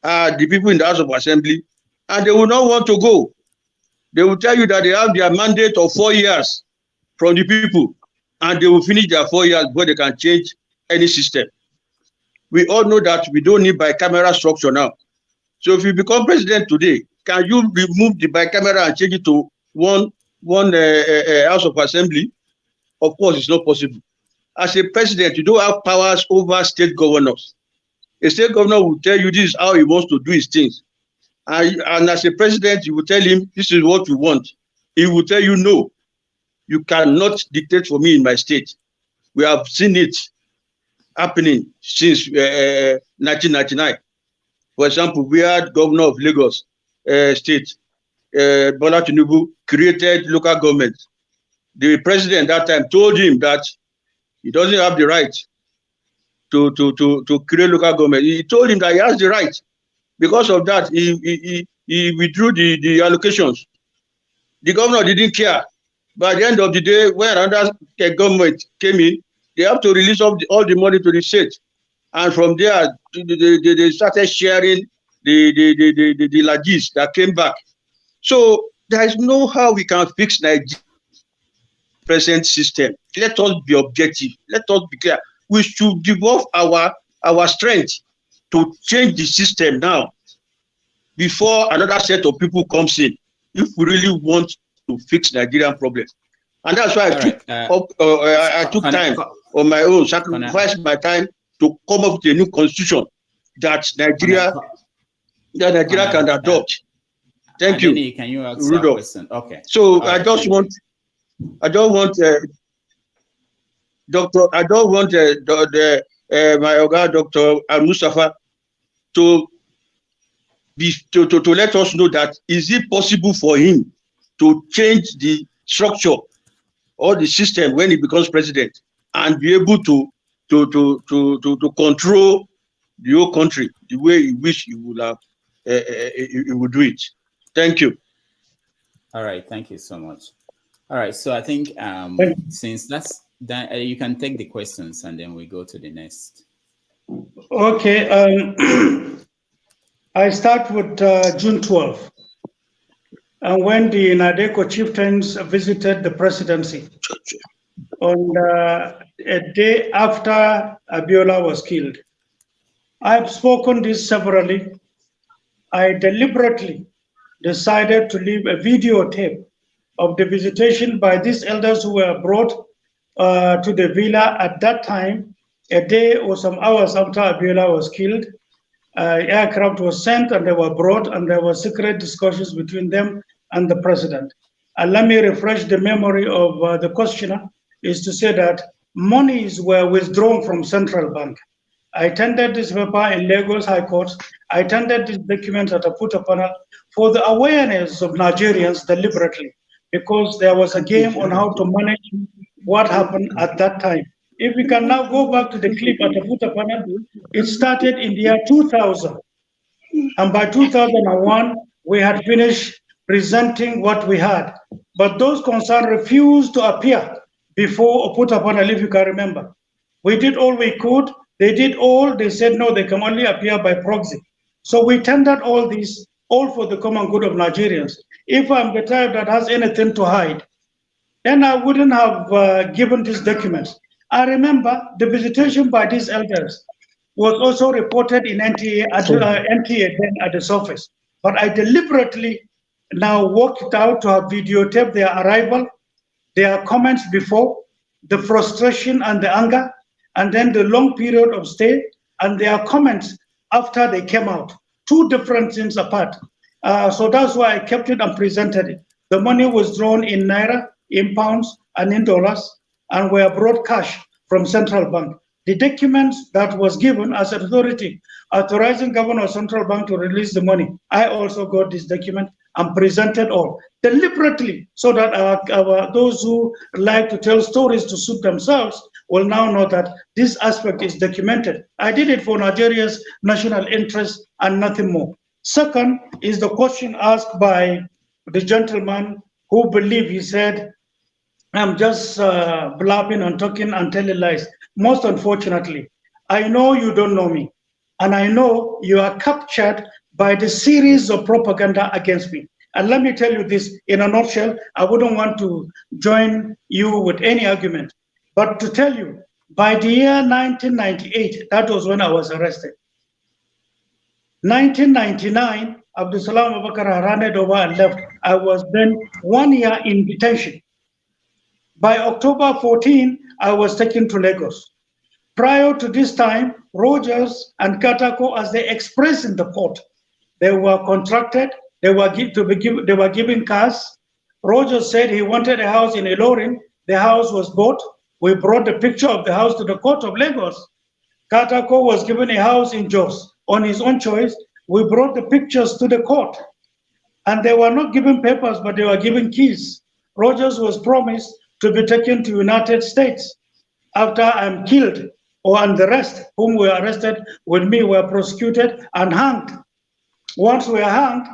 are the people in the House of Assembly, and they will not want to go. They will tell you that they have their mandate of 4 years from the people, and they will finish their 4 years before they can change any system. We all know that we don't need bicameral structure now. So if you become president today, can you remove the bicameral and change it to one House of Assembly? Of course, it's not possible. As a president, you don't have powers over state governors. A state governor will tell you this is how he wants to do his things. And as a president, you will tell him, this is what you want. He will tell you, no, you cannot dictate for me in my state. We have seen it happening since 1999. For example, we had governor of Lagos State, Bola Tinubu, created local government. The president at that time told him that he doesn't have the right to create local government. He told him that he has the right. Because of that, he withdrew the allocations. The governor didn't care. But at the end of the day, when another government came in, they have to release all the money to the state. And from there, they started sharing the lagis that came back. So there is no how we can fix Nigeria's present system. Let us be objective. Let us be clear. We should devolve our strength to change the system now before another set of people comes in, if we really want to fix Nigerian problems. And that's why I took time on my own, sacrificed my time to come up with a new constitution that Nigeria can adopt. Thank you. Can you ask Rudolph. a question? Okay. So I don't want my Oga, Dr. al-Mustapha, to let us know that is it possible for him to change the structure or the system when he becomes president and be able to control the whole country the way he wish he would have he would do it. Thank you. All right, thank you so much. All right, so I think since that's that, you can take the questions and then we go to the next. Okay. I start with June 12th, and when the Nadeko chieftains visited the presidency on a day after Abiola was killed. I've spoken this severally. I deliberately decided to leave a videotape of the visitation by these elders who were brought to the villa at that time, a day or some hours after Abiola was killed. Aircraft was sent and they were brought, and there were secret discussions between them and the president. And let me refresh the memory of the questioner, is to say that monies were withdrawn from central bank. I tendered this paper in Lagos High Court. I tendered this document at Abacha panel for the awareness of Nigerians deliberately, because there was a game on how to manage what happened at that time. If we can now go back to the clip at Abacha panel, it started in the year 2000. And by 2001, we had finished presenting what we had. But those concerned refused to appear before Abacha panel, if you can remember. We did all we could. They did all. They said, no, they can only appear by proxy. So we tendered all this, all for the common good of Nigerians. If I'm the type that has anything to hide, then I wouldn't have given these documents. I remember the visitation by these elders was also reported in NTA then at the surface. But I deliberately now worked it out to have videotaped their arrival, their comments before, the frustration and the anger, and then the long period of stay, and their comments after they came out. Two different things apart. So that's why I kept it and presented it. The money was drawn in naira, in pounds, and in dollars, and were brought cash from central bank. The documents that was given as authority authorizing governor of central bank to release the money, I also got this document and presented all deliberately so that those who like to tell stories to suit themselves will now know that this aspect is documented. I did it for Nigeria's national interest and nothing more. Second is the question asked by the gentleman who believed, he said, I'm just blabbing and talking and telling lies. Most unfortunately, I know you don't know me, and I know you are captured by the series of propaganda against me. And let me tell you this in a nutshell. I wouldn't want to join you with any argument, but to tell you, by the year 1998, that was when I was arrested. 1999, Abdul Salam Abacha handed over and left. I was then 1 year in detention. By October 14, I was taken to Lagos. Prior to this time, Rogers and Katako, as they expressed in the court, they were contracted, they were given cars. Rogers said he wanted a house in Ilorin. The house was bought. We brought the picture of the house to the court of Lagos. Katako was given a house in Jos on his own choice. We brought the pictures to the court. And they were not given papers, but they were given keys. Rogers was promised to be taken to United States after I'm killed, and the rest whom were arrested with me were prosecuted and hanged. Once we are hanged,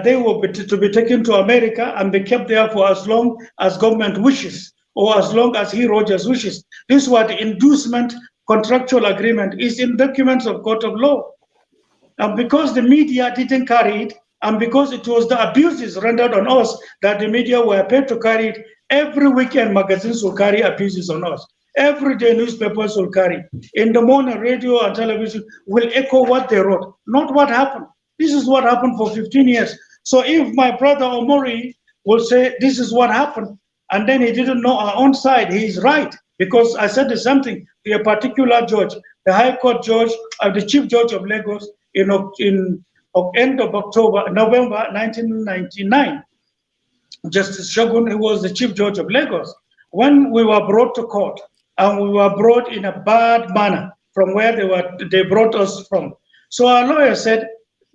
they were to be taken to America and be kept there for as long as government wishes, or as long as Rogers wishes. This was the inducement contractual agreement is in documents of court of law. And because the media didn't carry it, and because it was the abuses rendered on us that the media were paid to carry it, every weekend magazines will carry abuses on us. Every day newspapers will carry. In the morning, radio and television will echo what they wrote, not what happened. This is what happened for 15 years. So if my brother Omori will say this is what happened, and then he didn't know our own side, he's right. Because I said the same thing to a particular judge, the High Court judge, the Chief Judge of Lagos in end of November 1999. Justice Shogun, who was the Chief Judge of Lagos, when we were brought to court, and we were brought in a bad manner from where they brought us from. So our lawyer said,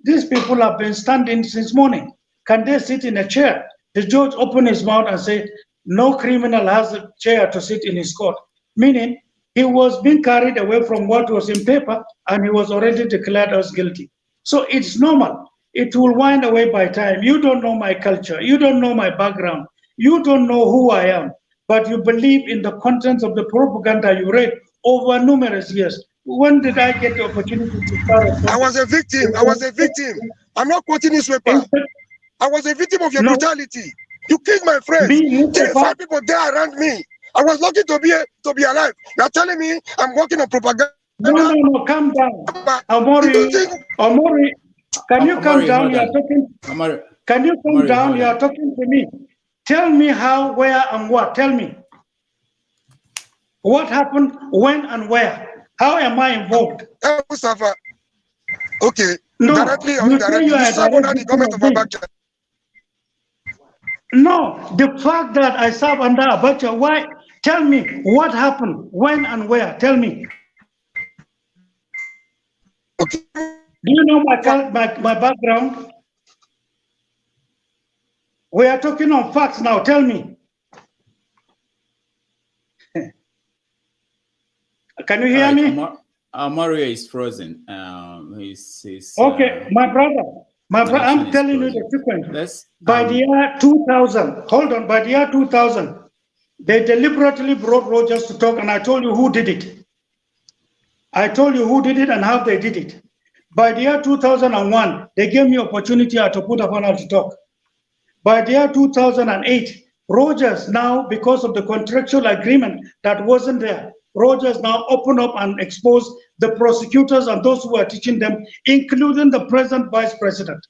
these people have been standing since morning. Can they sit in a chair? The judge opened his mouth and said, no criminal has a chair to sit in his court. Meaning, he was being carried away from what was in paper, and he was already declared us guilty. So it's normal. It will wind away by time. You don't know my culture. You don't know my background. You don't know who I am. But you believe in the contents of the propaganda you read over numerous years. When did I get the opportunity to start? I was a victim. I was a victim. I'm not quoting newspaper. I was a victim of your brutality. You killed my friends. 5 people died around me. I was lucky to be alive. You're telling me I'm working on propaganda. No, calm down. Omori, can you calm down? You are talking. Can you calm down? You are talking to me. Tell me how, where, and what. Tell me. What happened, when, and where? How am I involved? Mustapha. Okay. No, directly or indirectly. You serve under the government of Abacha. No, the fact that I serve under Abacha, why? Tell me what happened, when, and where. Tell me. Okay. Do you know my background? We are talking on facts now. Tell me. Can you hear me? Mario is frozen. Okay, my brother, I'm telling you the sequence. By the year 2000, hold on, by the year 2000, they deliberately brought Rogers to talk, and I told you who did it. I told you who did it and how they did it. By the year 2001, they gave me opportunity to put a panel to talk. By the year 2008, Rogers now, because of the contractual agreement that wasn't there, Rogers now opened up and exposed the prosecutors and those who were teaching them, including the present vice president,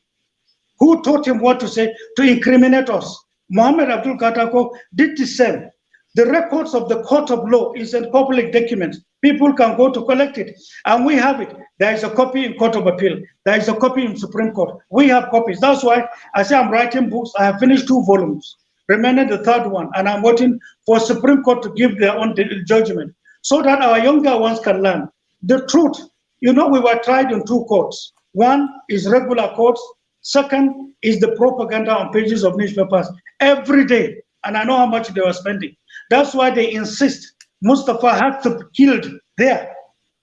who taught him what to say to incriminate us. Mohammed Abdul Katako did the same. The records of the court of law is in public documents. People can go to collect it. And we have it. There is a copy in Court of Appeal. There is a copy in Supreme Court. We have copies. That's why I say I'm writing books. I have finished 2 volumes, remaining the 3rd one. And I'm waiting for Supreme Court to give their own judgment so that our younger ones can learn the truth. You know, we were tried in 2 courts. One is regular courts. Second is the propaganda on pages of newspapers every day. And I know how much they were spending. That's why they insist Mustapha had to be killed there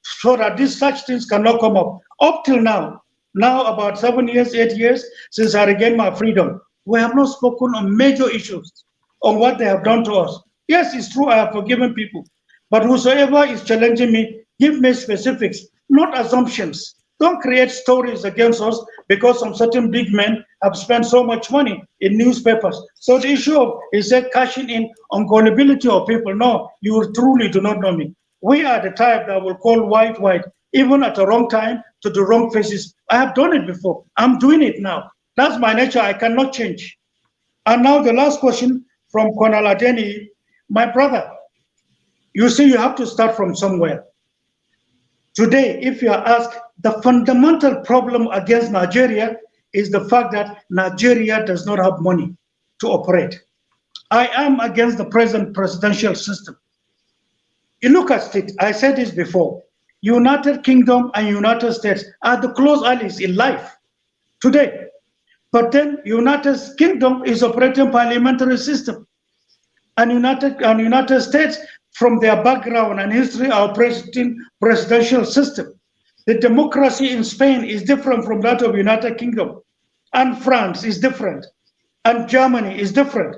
so that these such things cannot come up. Up till now about 7 years, 8 years since I regained my freedom, we have not spoken on major issues, on what they have done to us. Yes, it's true, I have forgiven people. But whosoever is challenging me, give me specifics, not assumptions. Don't create stories against us because some certain big men have spent so much money in newspapers. So the issue of is cashing in on gullibility of people. No, you truly do not know me. We are the type that will call white, even at the wrong time to the wrong faces. I have done it before. I'm doing it now. That's my nature. I cannot change. And now the last question from Konal Adeni. My brother, you see, you have to start from somewhere. Today, if you are asked, the fundamental problem against Nigeria is the fact that Nigeria does not have money to operate. I am against the present presidential system. You look at it, I said this before, United Kingdom and United States are the close allies in life today. But then United Kingdom is operating parliamentary system. And United States, from their background and history, are operating presidential system. The democracy in Spain is different from that of United Kingdom. And France is different. And Germany is different.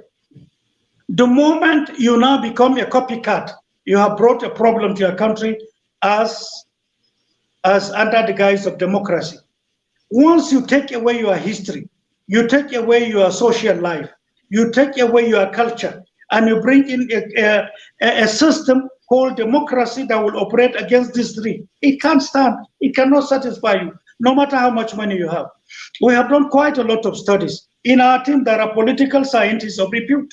The moment you now become a copycat, you have brought a problem to your country as under the guise of democracy. Once you take away your history, you take away your social life, you take away your culture, and you bring in a system called democracy that will operate against these three. It can't stand. It cannot satisfy you, no matter how much money you have. We have done quite a lot of studies. In our team, there are political scientists of repute.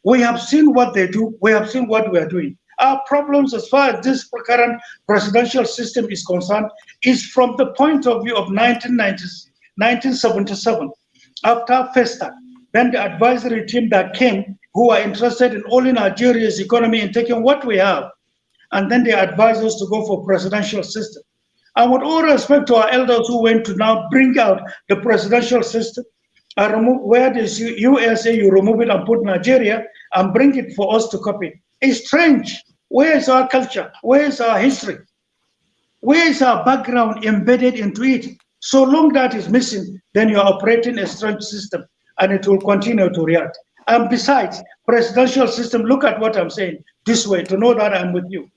We have seen what they do. We have seen what we are doing. Our problems as far as this current presidential system is concerned is from the point of view of 1977, after FESTA. Then the advisory team that came, who are interested in all in Nigeria's economy and taking what we have, and then they advised us to go for presidential system. And with all respect to our elders who went to now bring out the presidential system, and remove where the USA, you remove it and put Nigeria and bring it for us to copy. It's strange. Where is our culture? Where is our history? Where is our background embedded into it? So long that is missing, then you are operating a strange system and it will continue to react. And besides, presidential system, look at what I'm saying this way to know that I'm with you.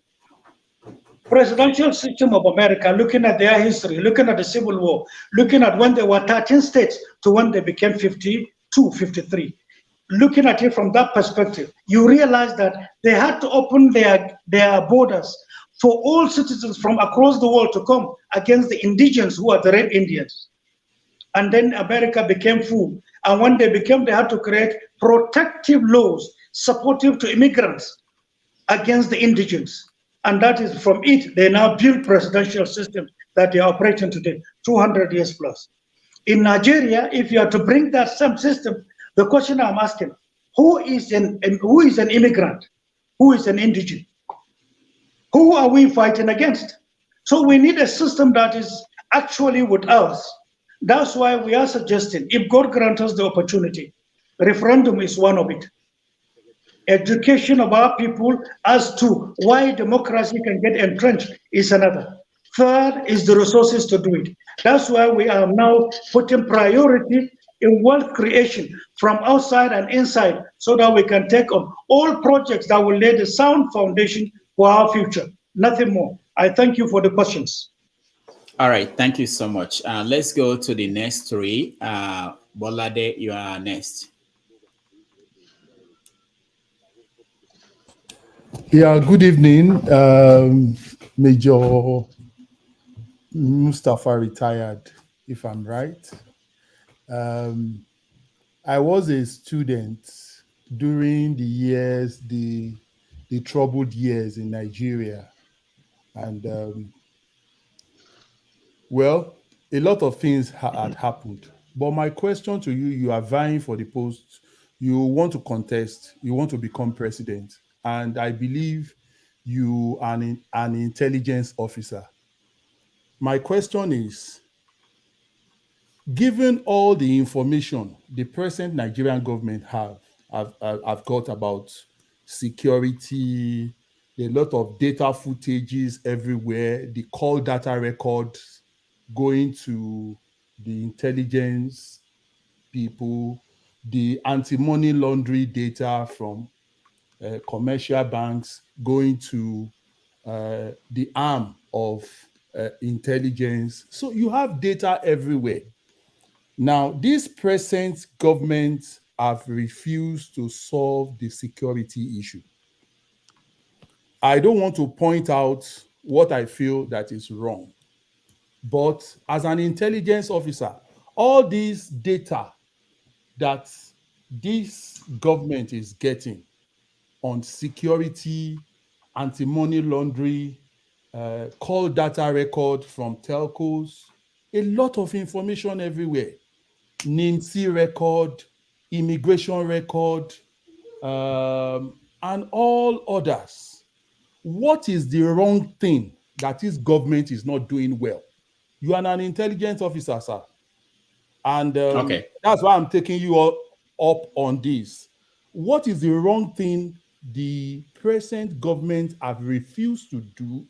Presidential system of America, looking at their history, looking at the Civil War, looking at when there were 13 states to when they became 52, 53. Looking at it from that perspective, you realize that they had to open their borders for all citizens from across the world to come against the indigenous who are the Red Indians. And then America became full. And when they became, they had to create protective laws supportive to immigrants against the indigenous. And that is from it, they now build presidential system that they are operating today, 200 years plus. In Nigeria, if you are to bring that same system, the question I'm asking, who is an immigrant? Who is an indigent? Who are we fighting against? So we need a system that is actually with us. That's why we are suggesting, if God grants us the opportunity, referendum is one of it. Education of our people as to why democracy can get entrenched is another. Third is the resources to do it. That's why we are now putting priority in wealth creation from outside and inside so that we can take on all projects that will lay the sound foundation for our future. Nothing more. I thank you for the questions. All right, thank you so much. Let's go to the next three. Bolade, you are next. Yeah, good evening. Major Mustapha retired, if I'm right. I was a student during the troubled years in Nigeria. And well, a lot of things had happened. But my question to you, you are vying for the post, you want to contest, you want to become president, and I believe you are an intelligence officer. My question is, given all the information the present Nigerian government have got about security, a lot of data footages everywhere, the call data records going to the intelligence people, the anti-money laundering data from commercial banks going to the arm of intelligence. So you have data everywhere. Now, this present government have refused to solve the security issue. I don't want to point out what I feel that is wrong, but as an intelligence officer, all these data that this government is getting on security, anti-money laundering, call data record from telcos, a lot of information everywhere. NIMC record, immigration record, and all others. What is the wrong thing that this government is not doing well? You are an intelligence officer, sir. And that's why I'm taking you all up on this. What is the wrong thing the present government have refused to do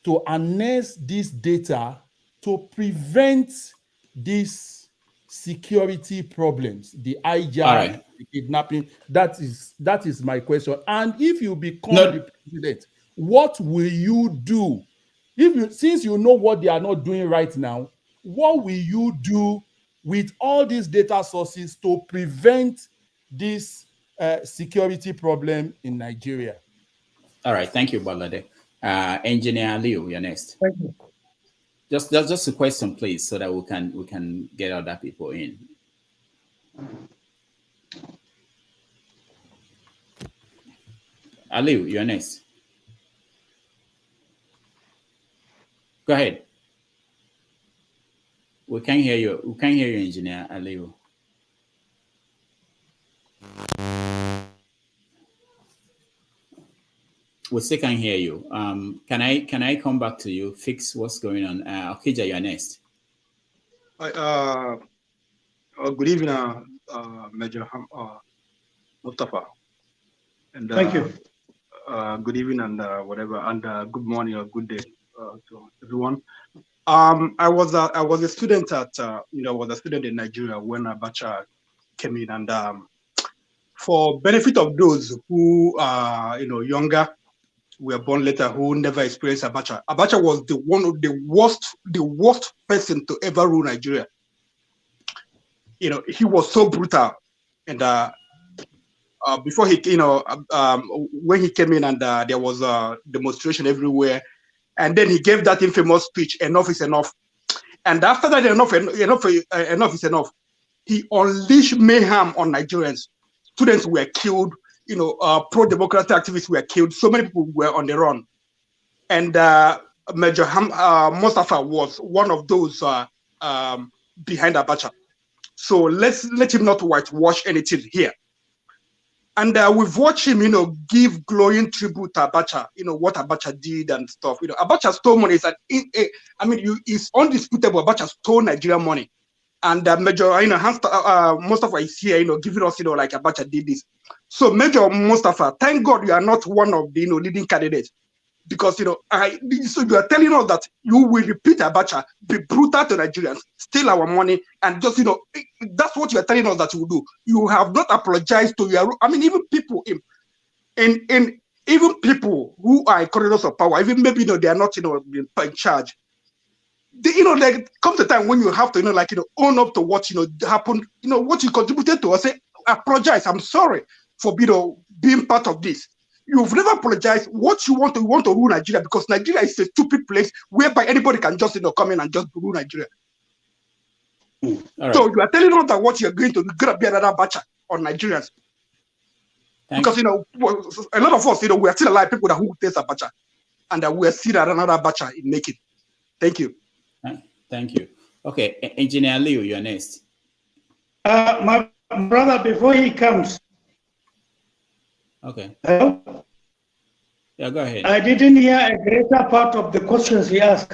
to harness this data to prevent these security problems, the hijack, the kidnapping? That is my question. And if you become the president, what will you do? Since you know what they are not doing right now, what will you do with all these data sources to prevent this security problem in Nigeria? All right, thank you, Balade. Engineer Liu, you're next. Thank you. Just a question, please, so that we can get other people in. Aliu, you're next. Go ahead. We can't hear you. We can't hear you, Engineer Aliu. We still can't hear you. Can I come back to you? Fix what's going on. Okija, you're next. Good evening, Major Mustapha. And thank you. Good evening and whatever, and good morning or good day to everyone. I was a student at was a student in Nigeria when Abacha came in, and for benefit of those who are younger, were born later, who never experienced Abacha. Abacha was one of the worst person to ever rule Nigeria. He was so brutal, and before he, when he came in, and there was a demonstration everywhere, and then he gave that infamous speech, "Enough is enough." And after that, enough is enough. He unleashed mayhem on Nigerians. Students were killed. Pro-democratic activists were killed. So many people were on the run. And Major Mustapha was one of those behind Abacha. So let him not whitewash anything here. And we've watched him, give glowing tribute to Abacha, what Abacha did and stuff. Abacha stole money. It's undisputable. Abacha stole Nigerian money. And Major, Mustapha is here, giving us, like Abacha did this. So Major Mustapha, thank God you are not one of the, leading candidates. Because, so you are telling us that you will repeat Abacha, be brutal to Nigerians, steal our money, and just, that's what you are telling us that you will do. You have not apologized to your, even people even people who are in corridors of power, even maybe, they are not, in charge. There comes a time when you have to, own up to what, happened, what you contributed to us, say, apologize, I'm sorry for, being part of this. You've never apologized. What you want to rule Nigeria, because Nigeria is a stupid place whereby anybody can just, come in and just rule Nigeria. Right. So you are telling us that what you're going to do, be another Abacha on Nigerians. Because, a lot of us, we are still alive, people that who taste Abacha, and that we are still another Abacha in making. Thank you. Thank you. Okay, Engineer Liu, you're next. My brother, before he comes. Okay. Hello? Yeah, go ahead. I didn't hear a greater part of the questions he asked.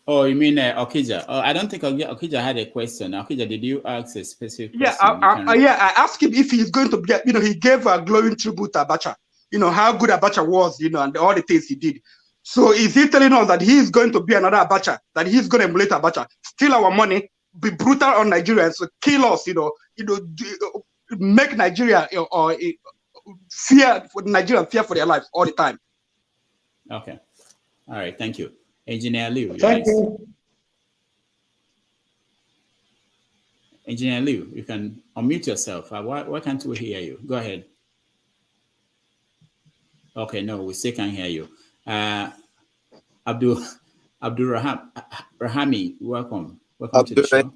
Oh, you mean Okija? Oh, I don't think Okija had a question. Okija, did you ask a specific question? I asked him if he's going to be, he gave a glowing tribute to Abacha, how good Abacha was, and all the things he did. So is he telling us that he is going to be another Abacha, that he's going to emulate Abacha, steal our money, be brutal on Nigerians, kill us, make Nigeria fear for their lives all the time? Okay. All right. Thank you. Engineer Liu, Thank you. Engineer Liu, you can unmute yourself. Why can't we hear you? Go ahead. Okay, no, we still can't hear you. Abdul Rahami, welcome. Welcome to the show.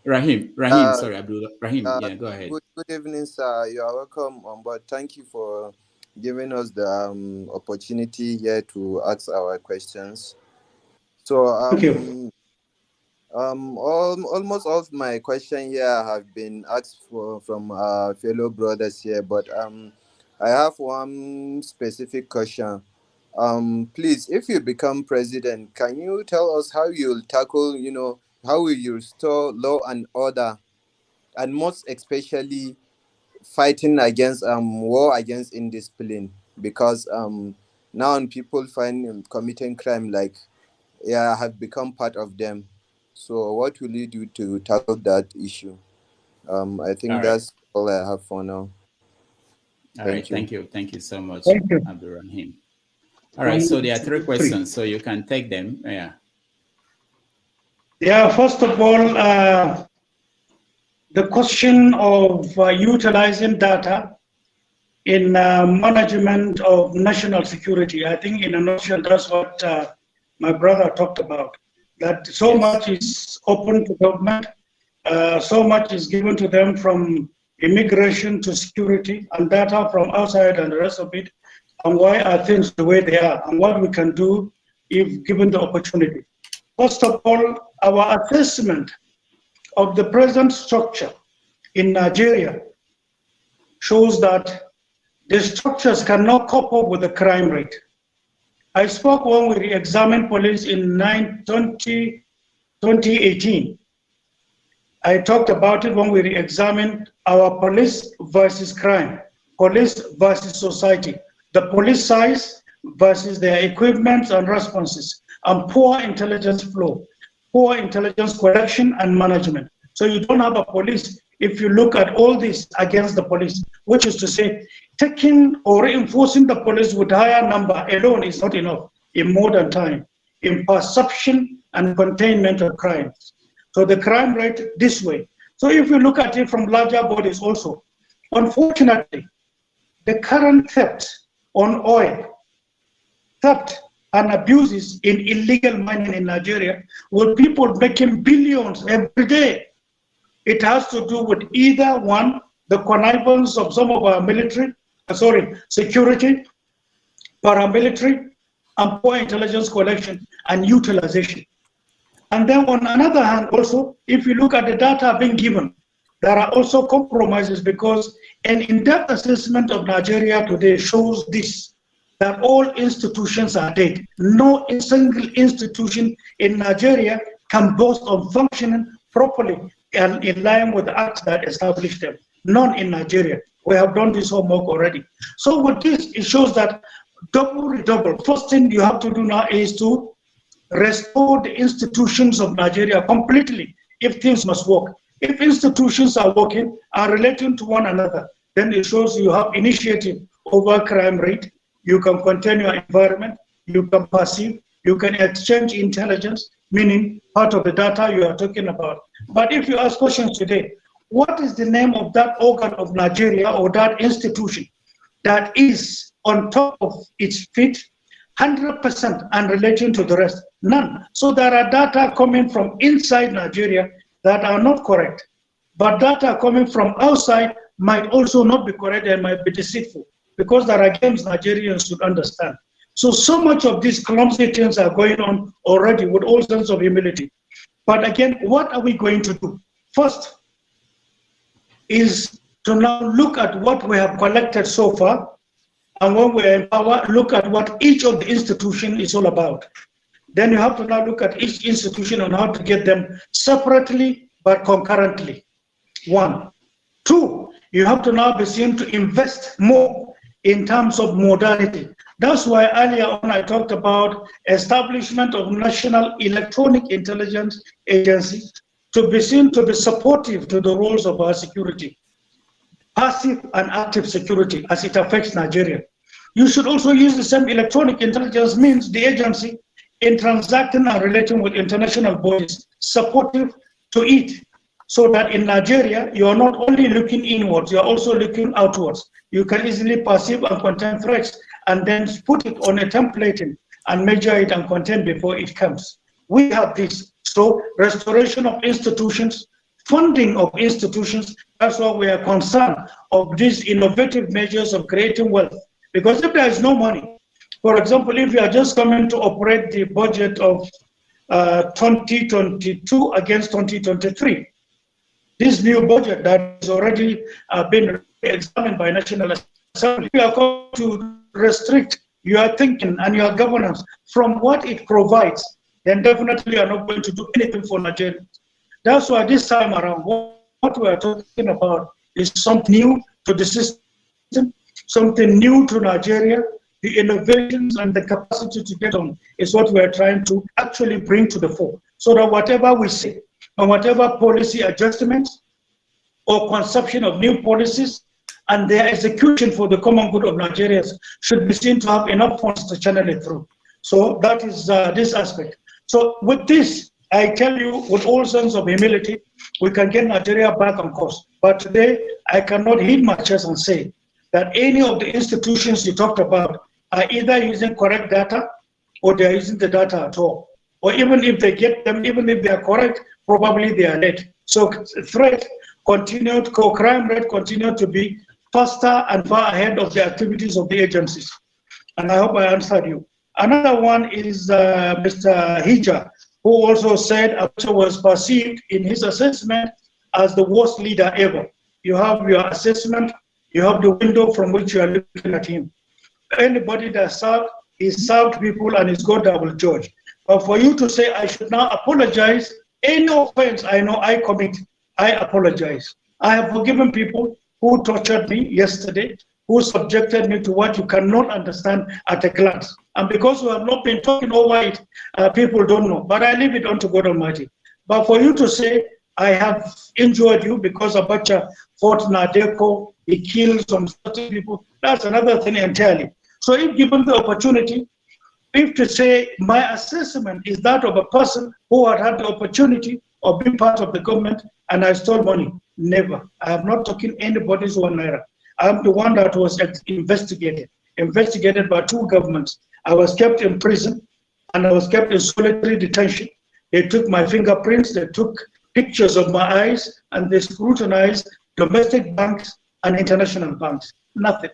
Rahim. Sorry, Abdul Rahim. Yeah, go ahead. Good evening, sir. You are welcome on board. Thank you for giving us the opportunity here to ask our questions. So, thank you. Almost all of my questions here have been asked from fellow brothers here, but I have one specific question. Please, if you become president, can you tell us how you'll tackle, how will you restore law and order, and most especially fighting against war against indiscipline? Because now people find committing crime have become part of them. So what will you do to tackle that issue? I think that's all I have for now. Thank you. Thank you so much, Abdul Rahim. All 1, right, so there are 3 2, questions, so you can take them. Yeah. Yeah, first of all, the question of utilizing data in management of national security. I think in a nutshell, that's what my brother talked about. That so much is open to government, so much is given to them from immigration to security, and data from outside and the rest of it, and why are things the way they are, and what we can do if given the opportunity. First of all, our assessment of the present structure in Nigeria shows that the structures cannot cope up with the crime rate. I spoke when we re-examined police in 2018. I talked about it when we re-examined our police versus crime, police versus society, the police size versus their equipment and responses, and poor intelligence flow, poor intelligence collection and management. So you don't have a police if you look at all this against the police, which is to say, taking or reinforcing the police with higher number alone is not enough in modern time, in perception and containment of crimes. So the crime rate this way. So if you look at it from larger bodies also, unfortunately, the current theft on oil, theft and abuses in illegal mining in Nigeria, with people making billions every day. It has to do with either one, the connivance of some of our security, paramilitary, and poor intelligence collection and utilization. And then on another hand, also, if you look at the data being given, there are also compromises because an in-depth assessment of Nigeria today shows this, that all institutions are dead. No single institution in Nigeria can boast of functioning properly and in line with the acts that established them. None in Nigeria. We have done this homework already. So with this, it shows that redouble. First thing you have to do now is to restore the institutions of Nigeria completely if things must work. If institutions are working, are relating to one another, then it shows you have initiative over crime rate, you can contain your environment, you can perceive, you can exchange intelligence, meaning part of the data you are talking about. But if you ask questions today, what is the name of that organ of Nigeria or that institution that is on top of its feet, 100% and relating to the rest? None. So there are data coming from inside Nigeria that are not correct. But data coming from outside might also not be correct and might be deceitful, because there are games Nigerians should understand. So much of these clumsy things are going on already with all sense of humility. But again, what are we going to do? First is to now look at what we have collected so far, and when we are in power, look at what each of the institutions is all about. Then you have to now look at each institution on how to get them separately but concurrently. 1. 2, you have to now be seen to invest more in terms of modality. That's why earlier on I talked about establishment of National Electronic Intelligence Agency to be seen to be supportive to the roles of our security, passive and active security as it affects Nigeria. You should also use the same electronic intelligence means the agency in transacting and relating with international bodies, supportive to it, so that in Nigeria, you are not only looking inwards, you are also looking outwards. You can easily perceive and contain threats and then put it on a templating and measure it and contain before it comes. We have this. So restoration of institutions, funding of institutions, that's why we are concerned of these innovative measures of creating wealth. Because if there is no money, for example, if you are just coming to operate the budget of 2022 against 2023, this new budget that has already been examined by National Assembly, you are going to restrict your thinking and your governance from what it provides, then definitely you are not going to do anything for Nigeria. That's why this time around, what we are talking about is something new to the system, something new to Nigeria. The innovations and the capacity to get on is what we are trying to actually bring to the fore, so that whatever we say and whatever policy adjustments or conception of new policies and their execution for the common good of Nigerians should be seen to have enough funds to channel it through. So that is this aspect. So with this, I tell you with all sense of humility, we can get Nigeria back on course. But today, I cannot hit my chest and say that any of the institutions you talked about are either using correct data or they are using the data at all. Or even if they get them, even if they are correct, probably they are late. So threat continued, crime rate continued to be faster and far ahead of the activities of the agencies. And I hope I answered you. Another one is Mr. Hija, who also said Abacha was perceived in his assessment as the worst leader ever. You have your assessment, you have the window from which you are looking at him. Anybody that served, he served people and is God that will judge. But for you to say I should now apologize, any offense I know I commit, I apologize. I have forgiven people who tortured me yesterday, who subjected me to what you cannot understand at a glance. And because we have not been talking over it, people don't know. But I leave it unto God Almighty. But for you to say, I have injured you because Abacha fought Nadeko, he killed some certain people, that's another thing entirely. So if given the opportunity, if to say my assessment is that of a person who had had the opportunity of being part of the government and I stole money, never. I am not talking anybody's 1 naira. I'm the one that was investigated by 2 governments. I was kept in prison and I was kept in solitary detention. They took my fingerprints, they took pictures of my eyes, and they scrutinized domestic banks and international banks. Nothing.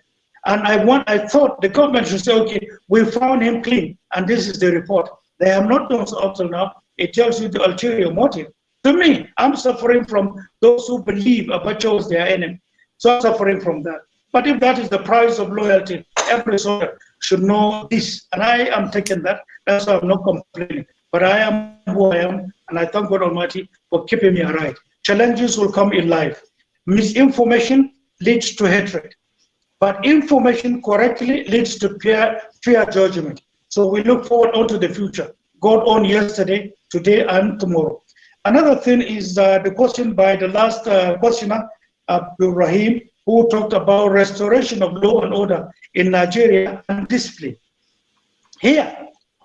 And I thought the government should say, okay, we found him clean, and this is the report. They have not done so up till now. It tells you the ulterior motive. To me, I'm suffering from those who believe Abacha was their enemy. So I'm suffering from that. But if that is the price of loyalty, every soldier should know this. And I am taking that. That's why I'm not complaining. But I am who I am, and I thank God Almighty for keeping me alive. Challenges will come in life. Misinformation leads to hatred. But information correctly leads to fair judgment. So we look forward onto the future. God on yesterday, today, and tomorrow. Another thing is the question by the last questioner, Abdul Rahim, who talked about restoration of law and order in Nigeria and discipline. Here,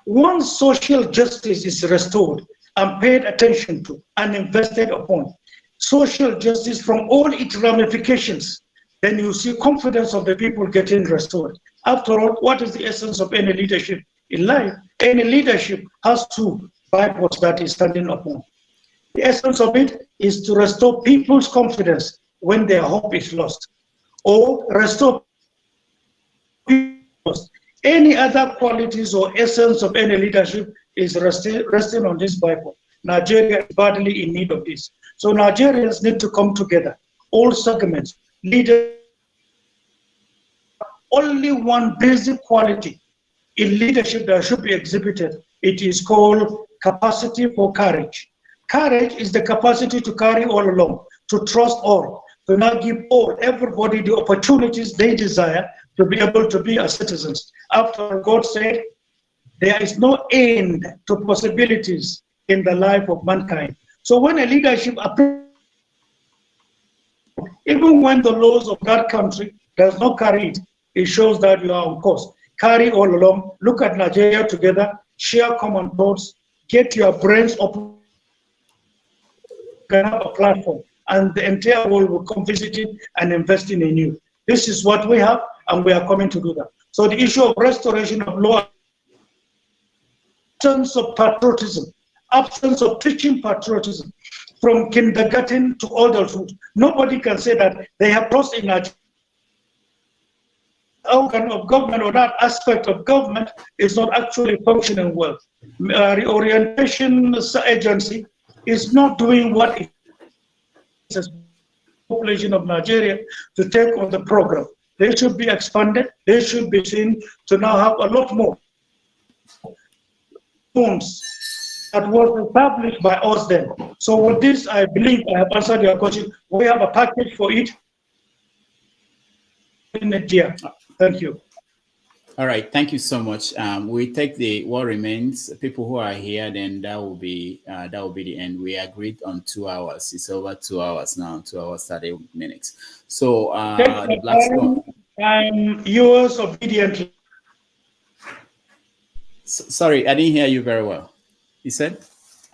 once social justice is restored and paid attention to and invested upon, social justice from all its ramifications, then you see confidence of the people getting restored. After all, what is the essence of any leadership in life? Any leadership has to buy what that is standing upon. The essence of it is to restore people's confidence when their hope is lost, or restore people's. Any other qualities or essence of any leadership is resting on this Bible. Nigeria is badly in need of this. So Nigerians need to come together, all segments, leaders. Only one basic quality in leadership that should be exhibited. It is called capacity for courage. Courage is the capacity to carry all along, to trust all, to not give everybody the opportunities they desire to be able to be as citizens. After all, God said, there is no end to possibilities in the life of mankind. So when a leadership, even when the laws of that country does not carry it, it shows that you are on course. Carry all along, look at Nigeria together, share common thoughts, get your brains open, have a platform, and the entire world will come visiting and investing in you. This is what we have, and we are coming to do that. So the issue of restoration of law, absence of patriotism, absence of teaching patriotism from kindergarten to adulthood. Nobody can say that they have lost in Nigeria. Organ of government or that aspect of government is not actually functioning well. Reorientation agency is not doing what it is population of Nigeria to take on the program. They should be expanded. They should be seen to now have a lot more funds that was established by us then. So with this, I believe I have answered your question. We have a package for it in Nigeria. Thank you. All right, thank you so much. We take the what remains. People who are here, then that will be the end. We agreed on 2 hours. It's over 2 hours now. 2 hours 30 minutes. So the Blackstone. I'm yours obediently. Sorry, I didn't hear you very well. You said?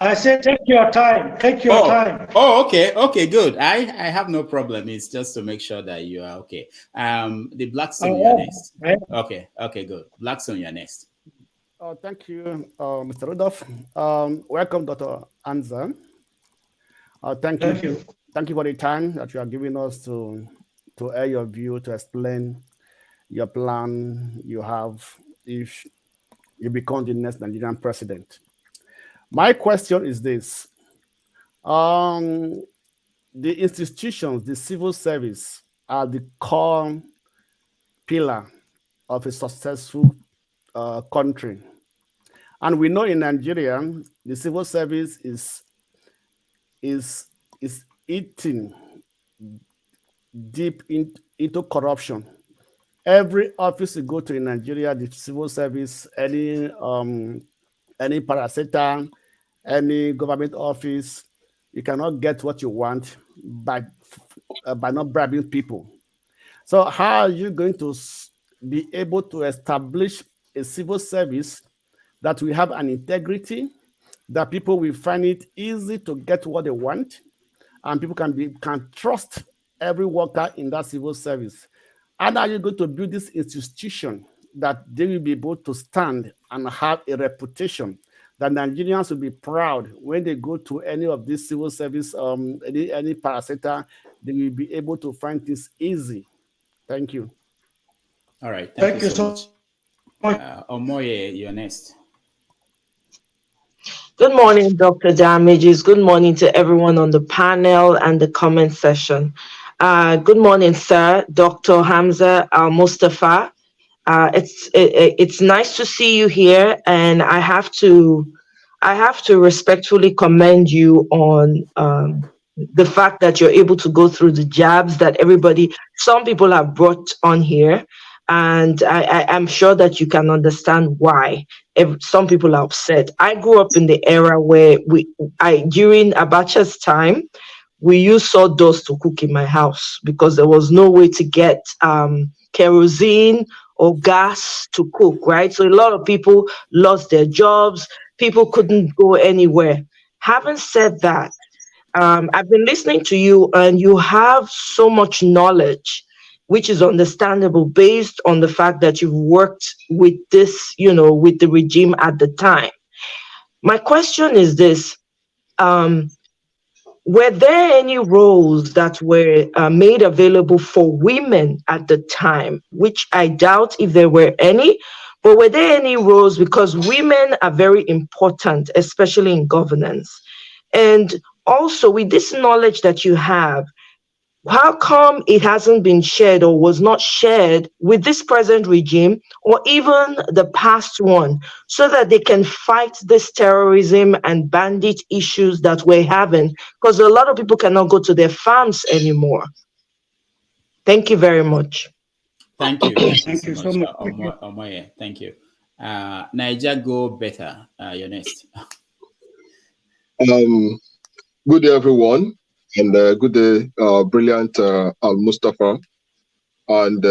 I said, take your time. Take your time. Oh, okay. Okay, good. I have no problem. It's just to make sure that you are okay. The Blackstone, you're next. Okay, good. Blackstone, you're next. Thank you, Mr. Rudolph. Welcome, Dr. Hamza. Thank you. Thank you for the time that you are giving us to air your view, to explain your plan you have if you become the next Nigerian president. My question is this. The institutions, the civil service, are the core pillar of a successful country. And we know in Nigeria, the civil service is eating deep into corruption. Every office you go to in Nigeria, the civil service, any parasita, any government office, you cannot get what you want by not bribing people. So how are you going to be able to establish a civil service that will have an integrity, that people will find it easy to get what they want, and people can trust every worker in that civil service? And are you going to build this institution that they will be able to stand and have a reputation that Nigerians will be proud when they go to any of these civil service, any parasita, they will be able to find this easy? Thank you. All right. Thank you so much. Omoye, you're next. Good morning, Dr. Damages. Good morning to everyone on the panel and the comment session. Good morning, sir, Dr. Hamza al-Mustapha. It's nice to see you here, and I have to respectfully commend you on the fact that you're able to go through the jabs that some people have brought on here. And I'm sure that you can understand why some people are upset. I grew up in the era where during Abacha's time, we used sawdust to cook in my house because there was no way to get kerosene or gas to cook, right? So a lot of people lost their jobs. People couldn't go anywhere. Having said that, I've been listening to you, and you have so much knowledge, which is understandable based on the fact that you've worked with this, with the regime at the time. My question is this. were there any roles that were made available for women at the time? Which I doubt if there were any, but were there any roles? Because women are very important, especially in governance. And also, with this knowledge that you have, how come it hasn't been shared or was not shared with this present regime or even the past one, so that they can fight this terrorism and bandit issues that we're having? Because a lot of people cannot go to their farms anymore. Thank you very much. Thank you. Thank you Thank so you so much, much. Omoye. Thank you. Niger, go better. You're next. Good day, everyone, and good day, brilliant al-Mustapha. And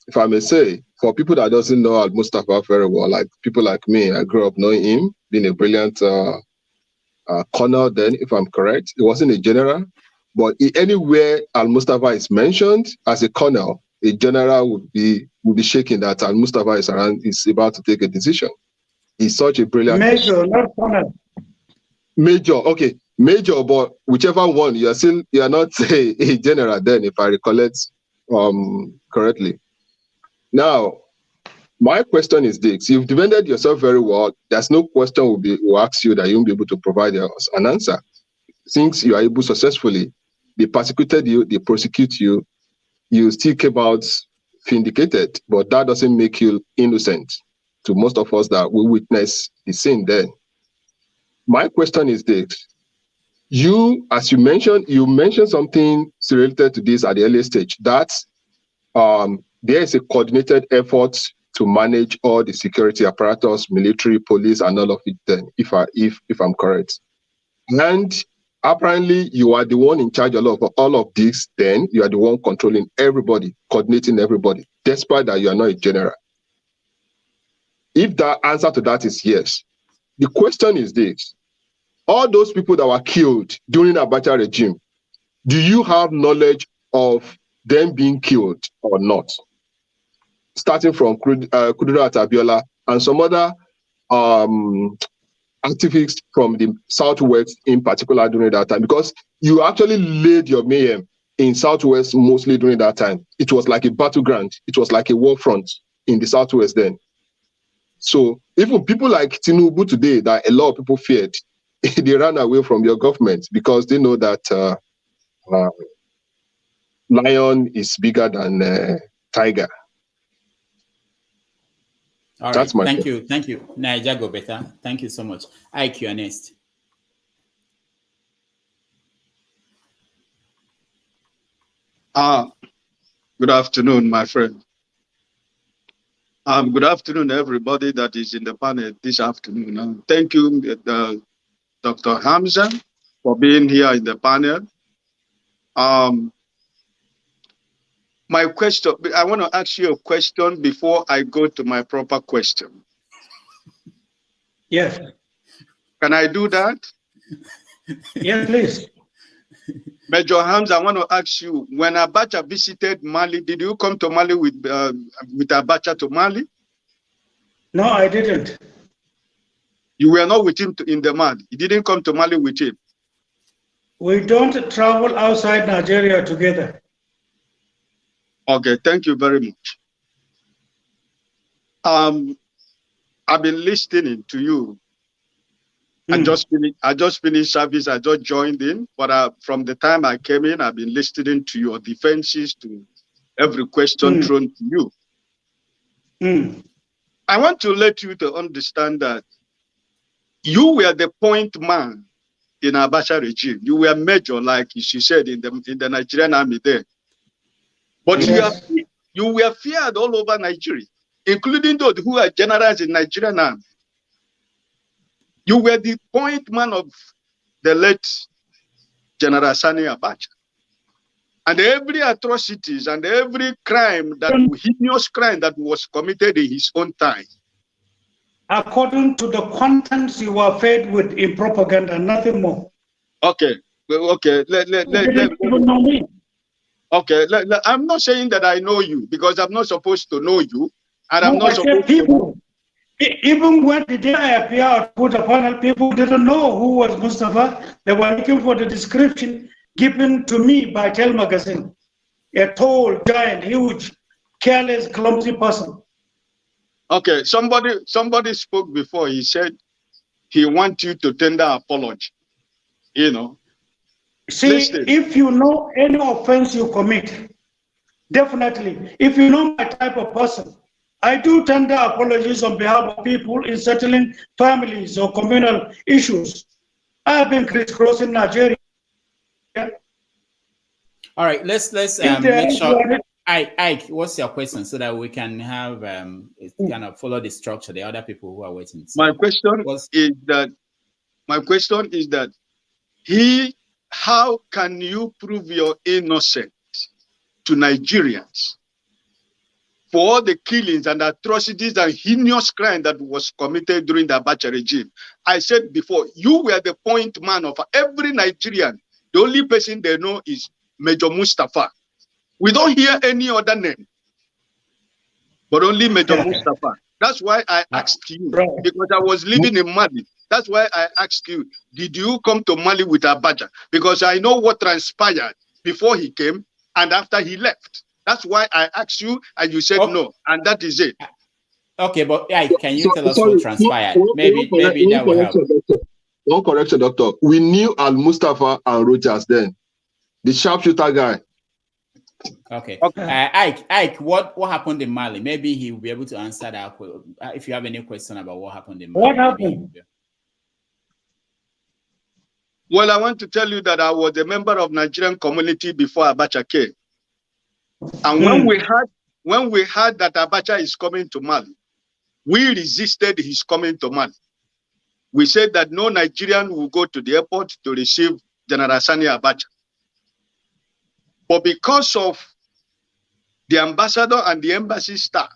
if I may say, for people that doesn't know al-Mustapha very well, like people like me, I grew up knowing him, being a brilliant colonel then, if I'm correct. It wasn't a general, but anywhere al-Mustapha is mentioned as a colonel, a general would be shaking that al-Mustapha is about to take a decision. He's such a brilliant Major, not colonel. Major, okay, major, but whichever one, you are not a general then, if I recollect correctly. Now, my question is this: you've defended yourself very well. There's no question will ask you that you won't be able to provide us an answer. Since you are able successfully, they persecuted you, they prosecute you, you still came out vindicated, but that doesn't make you innocent to most of us that we witness the sin then. My question is this: you, as you mentioned something related to this at the early stage, that there is a coordinated effort to manage all the security apparatus, military, police, and all of it then, if I'm correct. And apparently you are the one in charge of all of this, then you are the one controlling everybody, coordinating everybody, despite that you are not a general. If the answer to that is yes, the question is this: all those people that were killed during the Abacha regime, do you have knowledge of them being killed or not? Starting from Kudirat Abiola and some other activists from the Southwest in particular during that time, because you actually laid your mayhem in Southwest mostly during that time. It was like a battleground. It was like a war front in the Southwest then. So even people like Tinubu today, that a lot of people feared, they ran away from your government because they know that lion is bigger than tiger. All right. Thank you. Thank you. Niger, go better. Thank you so much. IQ next. Good afternoon, my friend. Good afternoon, everybody that is in the panel this afternoon. Thank you, Dr. Hamza, for being here in the panel. My question, I want to ask you a question before I go to my proper question. Yes. Can I do that? Yes, please. Major Hamza, I want to ask you, when Abacha visited Mali, did you come to Mali with Abacha to Mali? No, I didn't. You were not with him in the Mali. You didn't come to Mali with him. We don't travel outside Nigeria together. Okay, thank you very much. I've been listening to you. I just finished service. I just joined in, but from the time I came in, I've been listening to your defenses, to every question thrown to you. I want to let you to understand that you were the point man in Abacha regime. You were major, like she said, in the Nigerian army there. But yes, you were feared all over Nigeria, including those who are generals in Nigerian army. You were the point man of the late General Sani Abacha. And every atrocities and every crime, heinous crime that was committed in his own time. According to the contents you were fed with in propaganda, nothing more. Okay, okay. Okay, I'm not saying that I know you because I'm not supposed to know you, and I'm not supposed to know. Even when the day I appeared, put a panel, people didn't know who was Mustapha. They were looking for the description given to me by Tel Magazine. A tall, giant, huge, careless, clumsy person. Okay, somebody spoke before. He said he wants you to tender apology. You know. See, if you know any offense you commit, definitely, if you know my type of person, I do tender apologies on behalf of people in settling families or communal issues. I've been crisscrossing Nigeria. All right, let's make sure. Ike, what's your question so that we can have kind of follow the structure, the other people who are waiting. So my question is that how can you prove your innocence to Nigerians for all the killings and atrocities and heinous crime that was committed during the Abacha regime? I said before, you were the point man of every Nigerian. The only person they know is Major Mustapha. We don't hear any other name, but only Major Mustapha. That's why I asked you, because I was living in Mali. That's why I asked you, did you come to Mali with Abacha? Because I know what transpired before he came and after he left. That's why I asked you, and you said no, and that is it. Okay, but can you tell us what transpired? Maybe that will help. One correction, doctor. We knew al-Mustapha and Rogers then, the sharpshooter guy. Okay. Ike, what happened in Mali? Maybe he will be able to answer that. If you have any question about what happened in Mali. What happened? Well, I want to tell you that I was a member of Nigerian community before Abacha came. And when we heard that Abacha is coming to Mali, we resisted his coming to Mali. We said that no Nigerian will go to the airport to receive General Sani Abacha. But because of the ambassador and the embassy staff,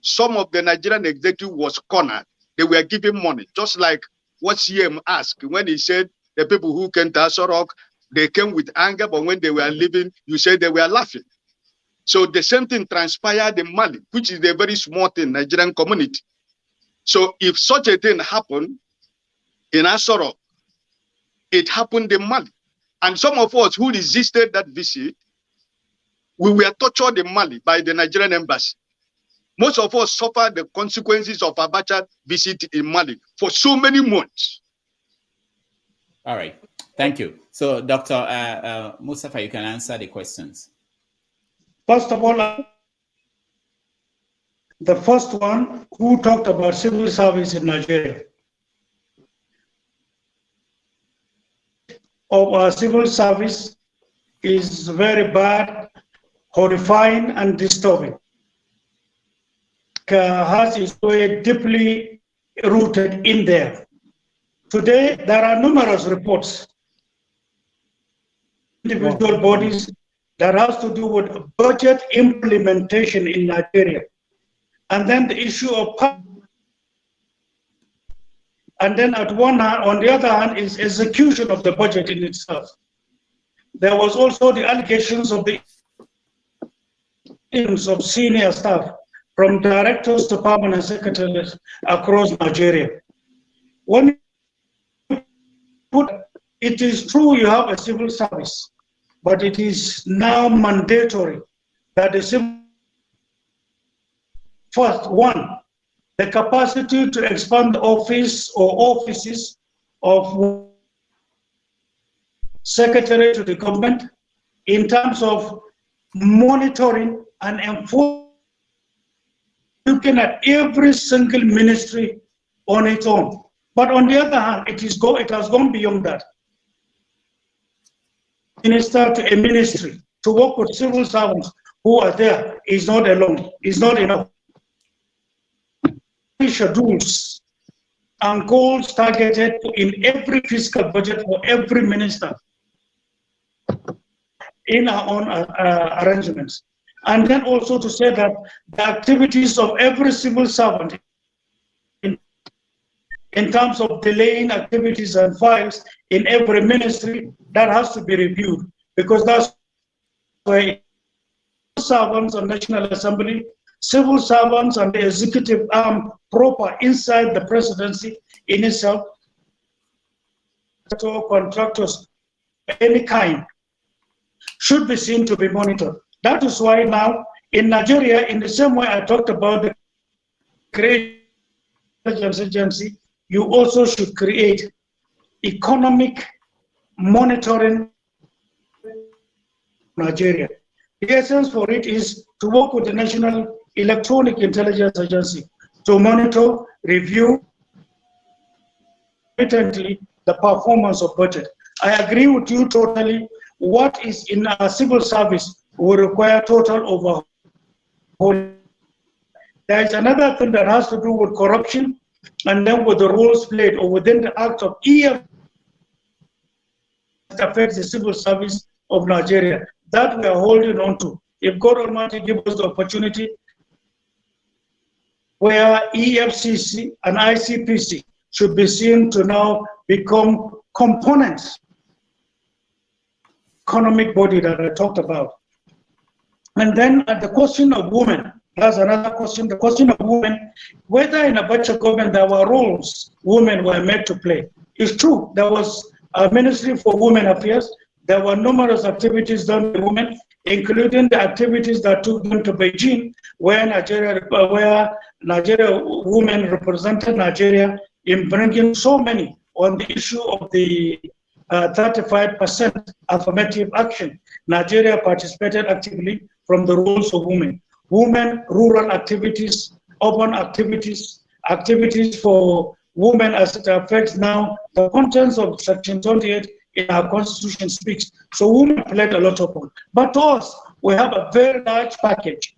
some of the Nigerian executive was cornered. They were giving money, just like what CM asked when he said the people who came to Asorok, they came with anger, but when they were leaving, you said they were laughing. So the same thing transpired in Mali, which is a very small thing, Nigerian community. So if such a thing happened in Asorok, it happened in Mali. And some of us who resisted that visit, we were tortured in Mali by the Nigerian embassy. Most of us suffered the consequences of Abacha visit in Mali for so many months. All right, thank you. So, Dr. Mustapha, you can answer the questions. First of all, the first one, who talked about civil service in Nigeria? Of our civil service is very bad, horrifying, and disturbing. Has its way deeply rooted in there. Today, there are numerous reports, individual bodies that has to do with budget implementation in Nigeria. And then the issue of, and then at one hand, on the other hand, is execution of the budget in itself. There was also the allegations of the of senior staff, from directors to permanent secretaries across Nigeria. When you put, it is true you have a civil service, but it is now mandatory that the civil, first, one, the capacity to expand the office or offices of secretary to the government in terms of monitoring and enforcing, looking at every single ministry on its own. But on the other hand, it has gone beyond that. Minister to a ministry to work with civil servants who are there is not alone, is not enough. Schedules and goals targeted in every fiscal budget for every minister in our own arrangements. And then also to say that the activities of every civil servant in terms of delaying activities and files in every ministry, that has to be reviewed, because that's why servants on National Assembly civil servants and the executive arm proper inside the presidency in itself, contractors of any kind should be seen to be monitored. That is why now in Nigeria, in the same way I talked about the creation of intelligence agency, you also should create economic monitoring Nigeria. The essence for it is to work with the National Electronic Intelligence Agency to monitor, review, the performance of budget. I agree with you totally. What is in our civil service will require total overhaul. There is another thing that has to do with corruption and then with the roles played or within the act of EF that affects the civil service of Nigeria. That we are holding on to. If God Almighty gives us the opportunity where EFCC and ICPC should be seen to now become components economic body that I talked about. And then the question of women, that's another question, the question of women, whether in Abacha government there were roles women were made to play. It's true, there was a Ministry for Women Affairs, there were numerous activities done by women, including the activities that took them to Beijing, where Nigeria women represented Nigeria in bringing so many on the issue of the 35% affirmative action. Nigeria participated actively from the roles of women. Women, rural activities, urban activities, activities for women as it affects now the contents of Section 28 in our Constitution speaks. So women played a lot of role. But to us, we have a very large package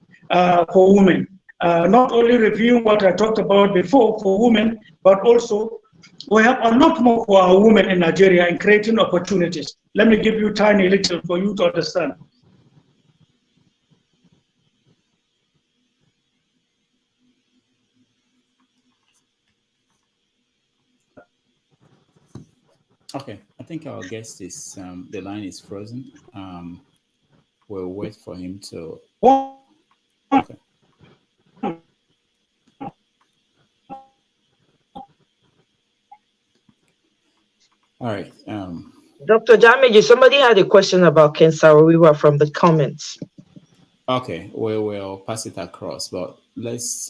for women. Not only reviewing what I talked about before for women, but also we have a lot more for our women in Nigeria in creating opportunities. Let me give you tiny little for you to understand. Okay, I think our guest is, the line is frozen. We'll wait for him to... Okay. All right. Dr. Damage, somebody had a question about Ken Saro-Wiwa from the comments. Okay, we will pass it across, but let's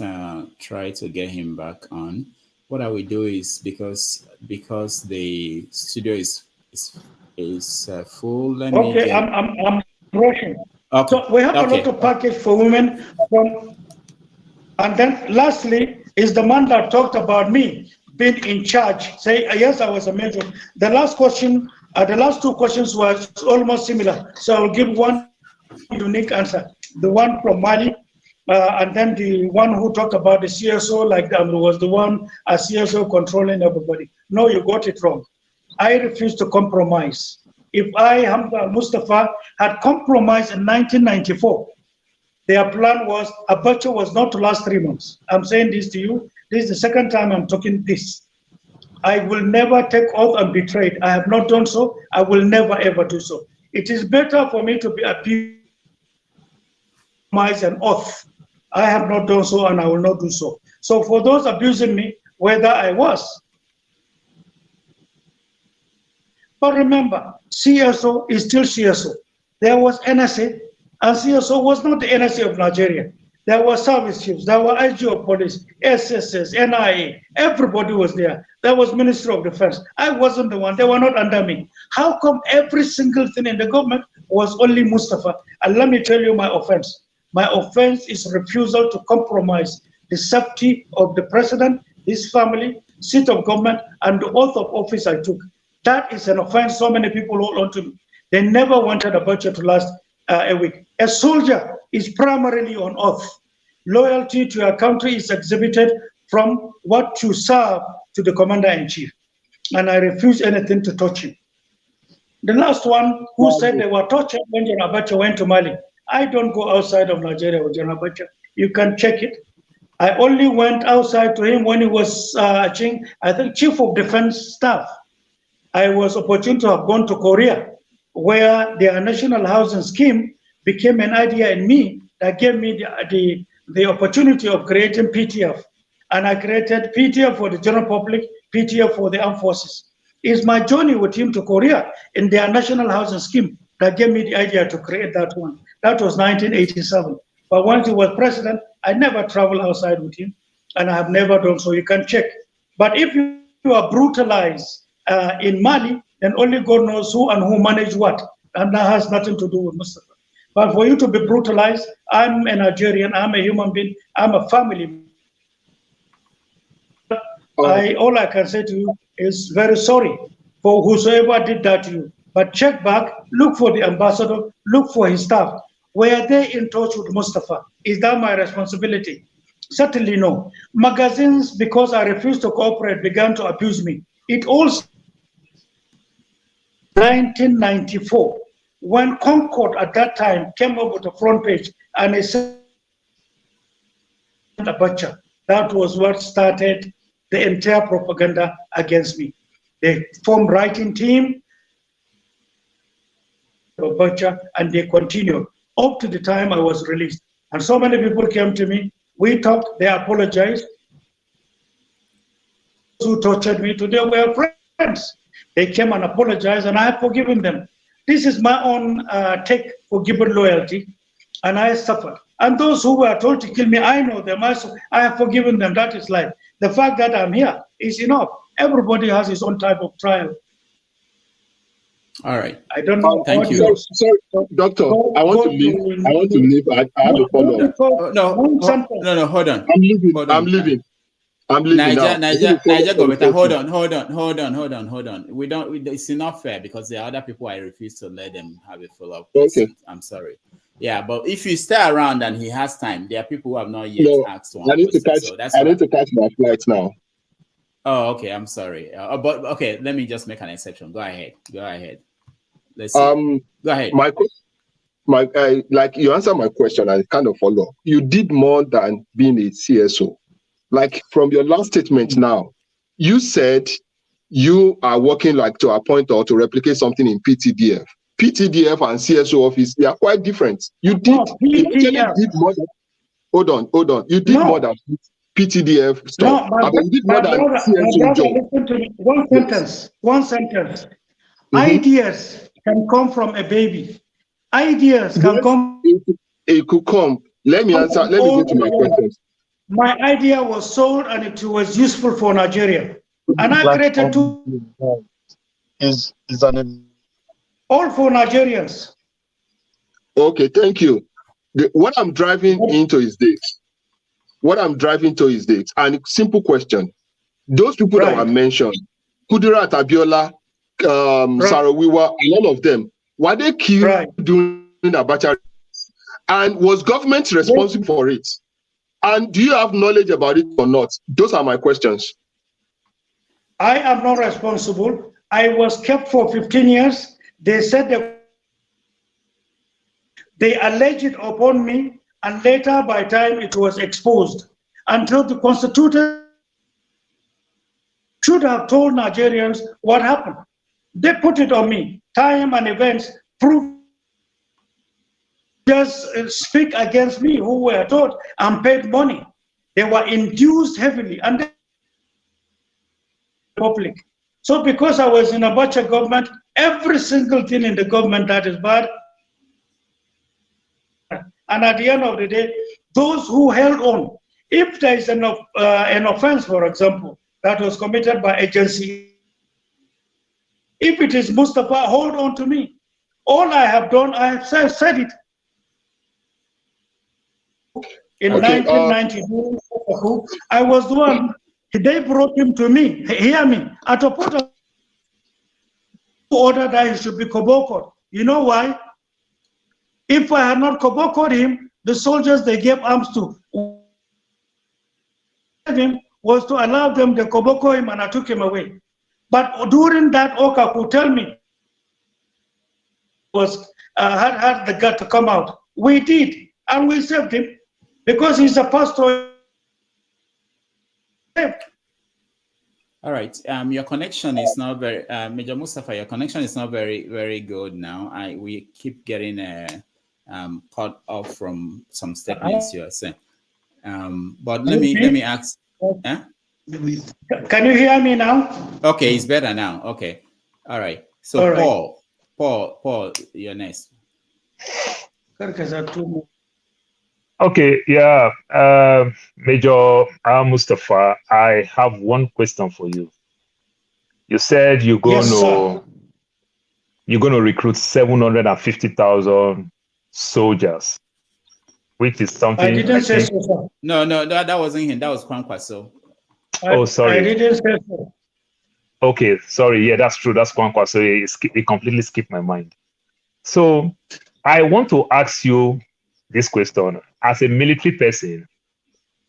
try to get him back on. What I will do is, because the studio is full. Let me get... I'm rushing. Okay. So we have a lot of package for women. And then lastly is the man that talked about me being in charge. Say, yes, I was a major. The last question, the last two questions were almost similar. So I'll give one unique answer. The one from Mali, and then the one who talked about the CSO, like was the one as CSO controlling everybody. No, you got it wrong. I refuse to compromise. If I, Hamza al-Mustapha, had compromised in 1994, their plan was Abacha was not to last 3 months. I'm saying this to you. This is the second time I'm talking this. I will never take oath and betrayed. I have not done so. I will never ever do so. It is better for me to be abused an oath. I have not done so and I will not do so. So for those abusing me, whether I was. But remember, CSO is still CSO. There was NSA, and CSO was not the NSA of Nigeria. There were service chiefs, there were IG of police, SSS, NIA, everybody was there. There was Ministry of Defense. I wasn't the one, they were not under me. How come every single thing in the government was only Mustapha? And let me tell you my offense. My offense is refusal to compromise the safety of the president, his family, seat of government, and the oath of office I took. That is an offense so many people hold on to me. They never wanted a budget to last a week. A soldier is primarily on oath. Loyalty to your country is exhibited from what you serve to the commander-in-chief. And I refuse anything to touch him. The last one who said they were tortured when General Abacha went to Mali. I don't go outside of Nigeria with General Abacha. You can check it. I only went outside to him when he was, I think, Chief of Defense Staff. I was opportune to have gone to Korea, where their national housing scheme became an idea in me that gave me the opportunity of creating PTF. And I created PTF for the general public, PTF for the armed forces. It's my journey with him to Korea in their national housing scheme that gave me the idea to create that one. That was 1987. But once he was president, I never traveled outside with him, and I have never done so. You can check. But if you are brutalized in Mali, then only God knows who and who managed what. And that has nothing to do with Mustafa. But for you to be brutalized, I'm a Nigerian, I'm a human being, I'm a family. All I can say to you is very sorry for whosoever did that to you. But check back, look for the ambassador, look for his staff. Were they in touch with Mustafa? Is that my responsibility? Certainly no. Magazines, because I refused to cooperate, began to abuse me. It also 1994, when Concord at that time came up with a front page and it said Abacha. That was what started the entire propaganda against me. They formed writing team, Abacha, and they continued up to the time I was released. And so many people came to me. We talked, they apologized. Those who tortured me today were friends. They came and apologized, and I have forgiven them. This is my own take for given loyalty, and I suffered. And those who were told to kill me, I know them. I have forgiven them. That is life. The fact that I'm here is enough. Everybody has his own type of trial. All right. I don't know. Thank you. Sorry, Doctor. I want to leave. I want to leave. I have a follow-up. No, hold on. I'm leaving. I'm leaving now. Niger, go better. Hold on. It's not fair because there are other people I refuse to let them have a follow-up. Okay. I'm sorry. Yeah, but if you stay around and he has time, there are people who have not yet asked one. I need to catch my flight now. Oh, okay. I'm sorry. But okay, let me just make an exception. Go ahead. Let's see. Go ahead. Like you answered my question and kind of follow. You did more than being a CSO. Like from your last statement now, you said you are working like to appoint or to replicate something in PTDF. PTDF and CSO office, they are quite different. You did more than, hold on. You did more than PTDF stuff. You did more than CSO job. Listen to me. One sentence. Ideas can come from a baby. Ideas can come. It could come. Let me answer. Let me go to my questions. My idea was sold and it was useful for Nigeria. And I created two. All for Nigerians. Okay, thank you. What I'm driving into is this. And simple question. Those people that were mentioned, Kudirat Abiola, Sarawiwa, and all of them, were they killed during Abacha? And was government responsible for it? And do you have knowledge about it or not? Those are my questions. I am not responsible. I was kept for 15 years. They said they alleged it upon me, and later by time it was exposed. Until the Constitution should have told Nigerians what happened. They put it on me. Time and events prove. Just speak against me who were taught and paid money. They were induced heavily and the public. So because I was in Abacha government, every single thing in the government that is bad. And at the end of the day, those who held on, if there is an offense, for example, that was committed by agency, if it is Mustapha, hold on to me. All I have done, I have said it. In 1992, I was the one, they brought him to me, hear me, at a point of order that he should be kobokod. You know why? If I had not kobokod him, the soldiers they gave arms to him was to allow them to koboko him, and I took him away. But during that, Oka could tell me, had the gut to come out. We did, and we saved him. Because he's a pastor. All right. Your connection is not very, Major Mustapha, your connection is not very, very good now. We keep getting cut off from some statements you are saying. But let me ask. Huh? Can you hear me now? Okay, it's better now. Okay, all right. So all right. Paul, you're next. Okay, yeah. Major al-Mustapha, I have one question for you. You said you're going to recruit 750,000 soldiers, which is something I didn't say so, sir. No, that wasn't him. That was Kwankwaso. Oh, sorry. I didn't say so. Okay, sorry. Yeah, that's true. That's Kwankwaso. It completely skipped my mind. So I want to ask you this question. As a military person,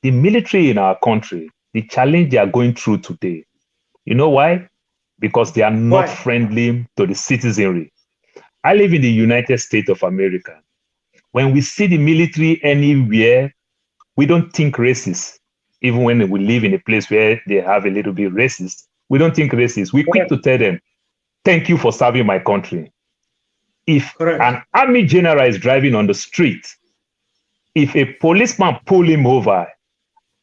the military in our country, the challenge they are going through today, you know why? Because they are not friendly to the citizenry. I live in the United States of America. When we see the military anywhere, we don't think racist. Even when we live in a place where they have a little bit racist, we don't think racist. We're quick to tell them, thank you for serving my country. If an army general is driving on the street, if a policeman pull him over,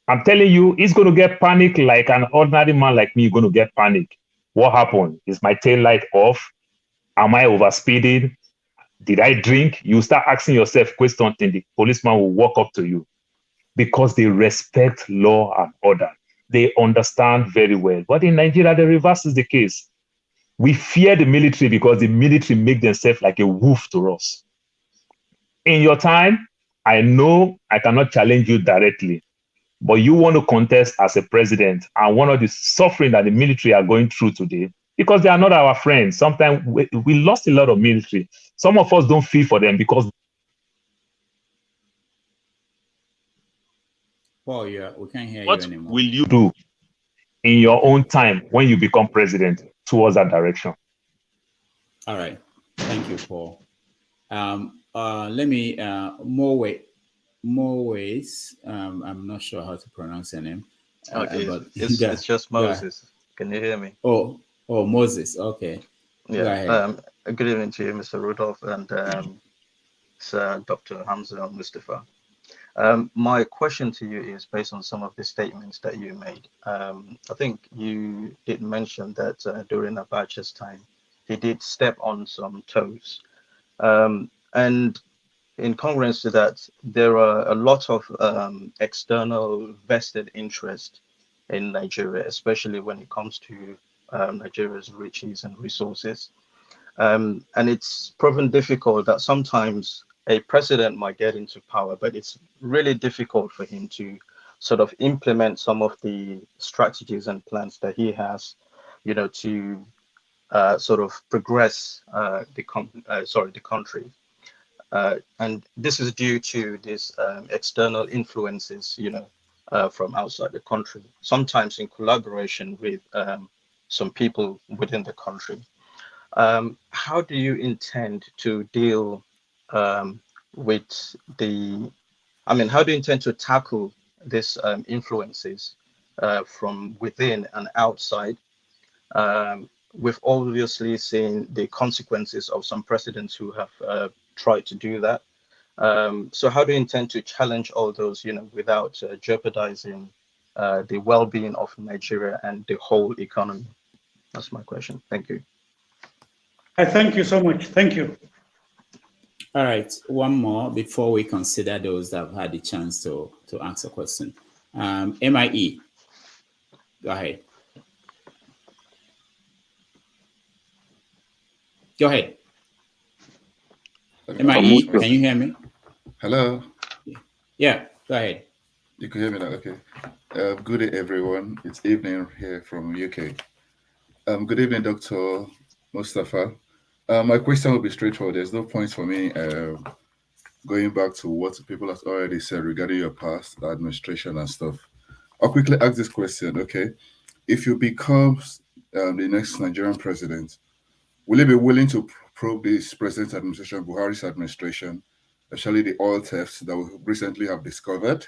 I'm telling you, he's going to get panic like an ordinary man like me going to get panic. What happened? Is my tail light off? Am I overspeeding? Did I drink? You start asking yourself questions and the policeman will walk up to you because they respect law and order. They understand very well. But in Nigeria, the reverse is the case. We fear the military because the military make themselves like a wolf to us. In your time, I know I cannot challenge you directly, but you want to contest as a president, and one of the suffering that the military are going through today, because they are not our friends. Sometimes we lost a lot of military. Some of us don't feel for them because. Paul, yeah, we can't hear What you anymore. will you do in your own time when you become president towards that direction? All right. Thank you, Paul. Let me more ways. I'm not sure how to pronounce your name. Okay, but it's just Moses. Can you hear me? Oh, Moses. Okay. Yeah. Go ahead. Good evening to you, Mr. Rudolph, and Sir Dr. Hamza al-Mustapha. My question to you is based on some of the statements that you made. I think you did mention that during Abacha's time, he did step on some toes. And in congruence to that, there are a lot of external vested interest in Nigeria, especially when it comes to Nigeria's riches and resources. And it's proven difficult that sometimes a president might get into power, but it's really difficult for him to sort of implement some of the strategies and plans that he has, to sort of progress the country. And this is due to these external influences, from outside the country, sometimes in collaboration with some people within the country. How do you intend to deal with how do you intend to tackle these influences from within and outside? We've obviously seen the consequences of some presidents who have tried to do that. So how do you intend to challenge all those, without jeopardizing the well-being of Nigeria and the whole economy? That's my question. Thank you. I thank you so much. Thank you. All right, one more before we consider those that have had the chance to ask a question. MIE, go ahead. Go ahead. MIE, can you hear me? Hello. Yeah, go ahead. You can hear me now, okay. Good day, everyone. It's evening here from UK. Good evening, Dr. Mustapha. My question will be straightforward. There's no point for me going back to what people have already said regarding your past administration and stuff. I'll quickly ask this question, okay? If you become the next Nigerian president, will you be willing to probe this President administration, Buhari's administration, especially the oil thefts that we recently have discovered?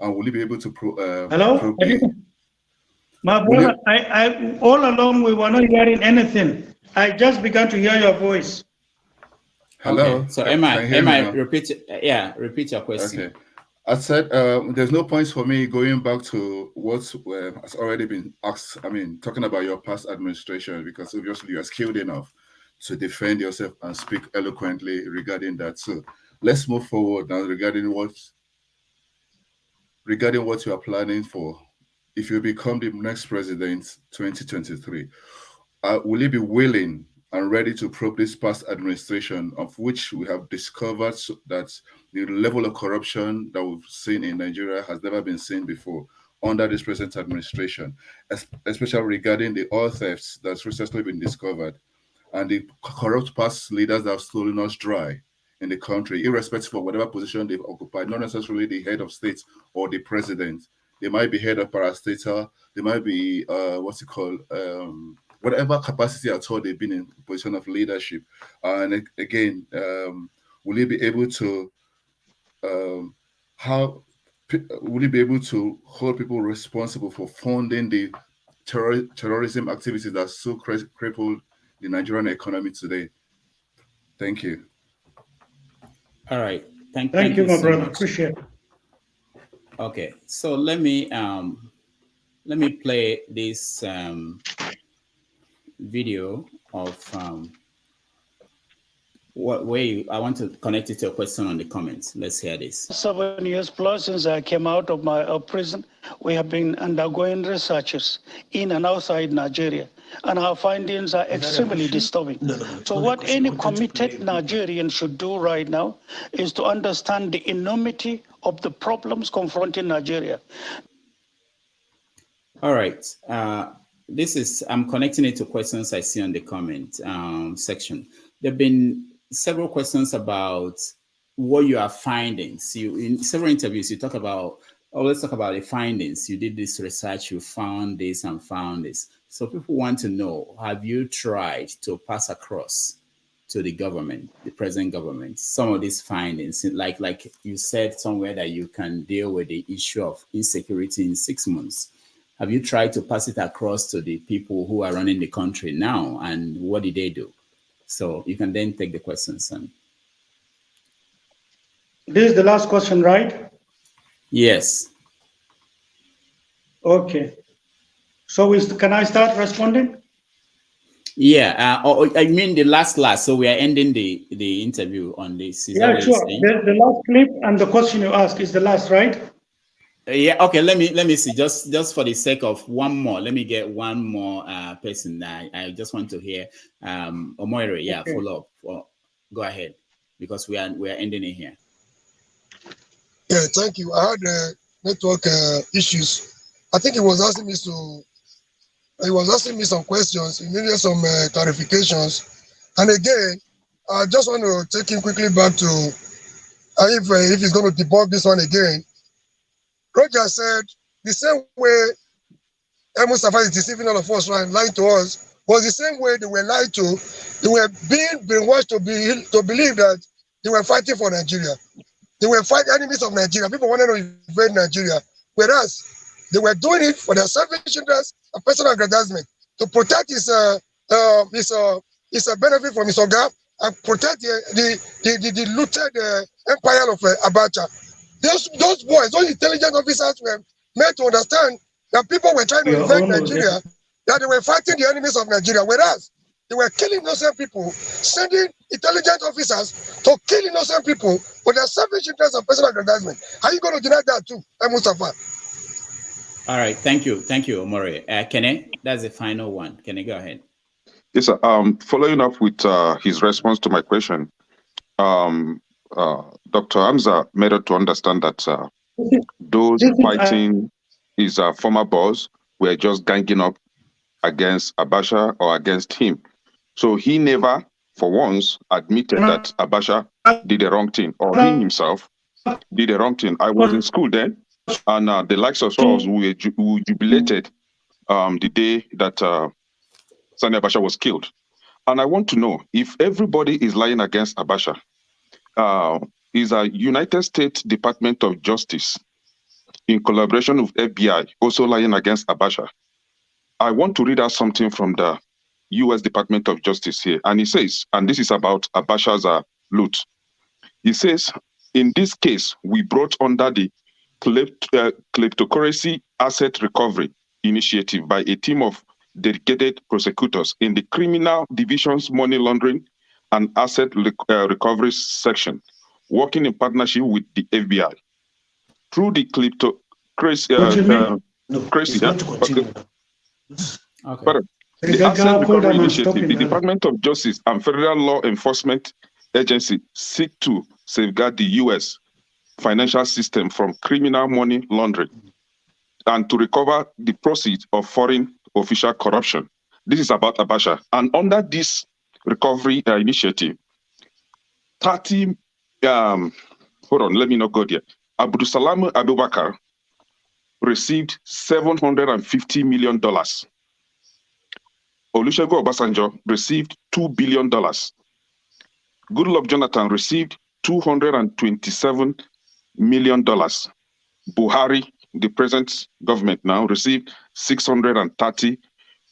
And will you be able to Hello? probe My brother, I all along we were not hearing anything. I just began to hear your voice. Hello. Okay. So am I repeat? Yeah, repeat your question. Okay. I said there's no points for me going back to what has already been asked. I mean, talking about your past administration, because obviously you are skilled enough to defend yourself and speak eloquently regarding that. So let's move forward now regarding what you are planning for. If you become the next president, 2023, will you be willing and ready to probe this past administration, of which we have discovered that the level of corruption that we've seen in Nigeria has never been seen before under this present administration, especially regarding the oil thefts that's recently been discovered and the corrupt past leaders that have stolen us dry in the country, irrespective of whatever position they've occupied, not necessarily the head of state or the president. They might be head of parastatal, they might be, whatever capacity at all they've been in position of leadership. And again, will you be able to hold people responsible for funding the terrorism activities that so crippled the Nigerian economy today? Thank you. All right. Thank you, my so brother. much. Appreciate it. Okay, so let me play this video of I want to connect it to a question on the comments. Let's hear this. 7 years plus since I came out of my prison, we have been undergoing researches in and outside Nigeria, and our findings are extremely disturbing. So what any committed Nigerian should do right now is to understand the enormity of the problems confronting Nigeria. All right. I'm connecting it to questions I see on the comment section. There have been several questions about what you are finding. So in several interviews, you talk about, let's talk about the findings. You did this research, you found this and found this. So people want to know, have you tried to pass across to the government, the present government, some of these findings? Like you said somewhere that you can deal with the issue of insecurity in 6 months. Have you tried to pass it across to the people who are running the country now, and what did they do? So you can then take the questions. This is the last question, right? Yes. Okay. So can I start responding? Yeah. I mean the last. So we are ending the interview on this. Yeah, sure. The last clip and the question you ask is the last, right? Yeah. Okay. Let me see. Just for the sake of one more, let me get one more person. I just want to hear Omoire. Yeah. Okay. Follow up. Go ahead, because we are ending it here. Yeah. Thank you. I had network issues. I think he was asking me some questions. He needed some clarifications. And again, I just want to take him quickly back to if he's going to debunk this one again. Roger said the same way al-Mustapha is deceiving all of us and lying to us was the same way they were lied to. They were being brainwashed to believe that they were fighting for Nigeria. They were fighting enemies of Nigeria. People wanted to invade Nigeria, whereas they were doing it for their selfish interest and personal aggrandizement to protect his benefit from his oga and protect the looted empire of Abacha. Those boys, those intelligence officers were made to understand that people were trying to invade Nigeria, that they were fighting the enemies of Nigeria, whereas they were killing innocent people, sending intelligence officers to kill innocent people for their selfish interest and personal aggrandizement. Are you going to deny that too, Mustafa? All right, thank you, Omori. Kene, that's the final one. Kene, go ahead. Yes, sir. Following up with his response to my question, Dr. Hamza made it to understand that those fighting his former boss were just ganging up against Abacha or against him. So he never, for once, admitted that Abacha did the wrong thing, or he himself did the wrong thing. I was in school then, and the likes of us who jubilated the day that Sani Abacha was killed. And I want to know, if everybody is lying against Abacha, is a United States Department of Justice, in collaboration with FBI, also lying against Abacha? I want to read out something from the U.S. Department of Justice here. And it says, and this is about Abacha's loot. It says, In this case, we brought under the Kleptocracy Asset Recovery Initiative by a team of dedicated prosecutors in the Criminal Division's Money Laundering and Asset Recovery Section, working in partnership with the FBI. Through the Kleptocracy the Asset Recovery Initiative, the Department of Justice and Federal Law Enforcement Agency seek to safeguard the U.S. financial system from criminal money laundering and to recover the proceeds of foreign official corruption. This is about Abacha. And under this recovery initiative, 30, hold on, let me not go there. Abdulsalam Abubakar received $750 million. Olusegun Obasanjo received $2 billion. Goodluck Jonathan received $227 million. Buhari, the present government now, received $630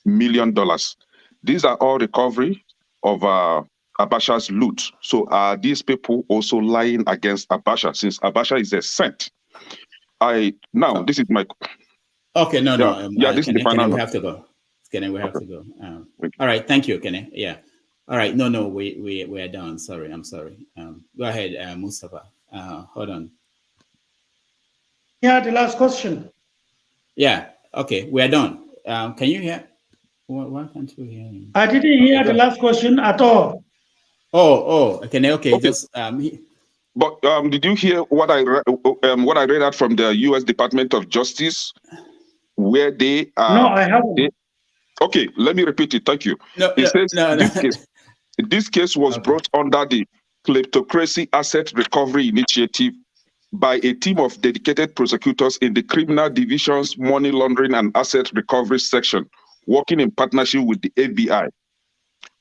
million. These are all recovery of Abacha's loot. So are these people also lying against Abacha, since Abacha is a saint? This is my... Okay, no. This is the final. We have to go. Kenny, we have to go. All right, thank you, Kenny. Yeah. All right, no, we are done. Sorry, I'm sorry. Go ahead, Mustapha. Hold on. Yeah, the last question. Yeah, okay, we are done. Can you hear? Why can't you hear me? I didn't hear the last question at all. Okay. Just But did you hear what I read out from the U.S. Department of Justice, where they No, I haven't. Okay, let me repeat it. Thank you. This case was brought under the Kleptocracy Asset Recovery Initiative by a team of dedicated prosecutors in the Criminal Division's Money Laundering and Asset Recovery Section, working in partnership with the FBI.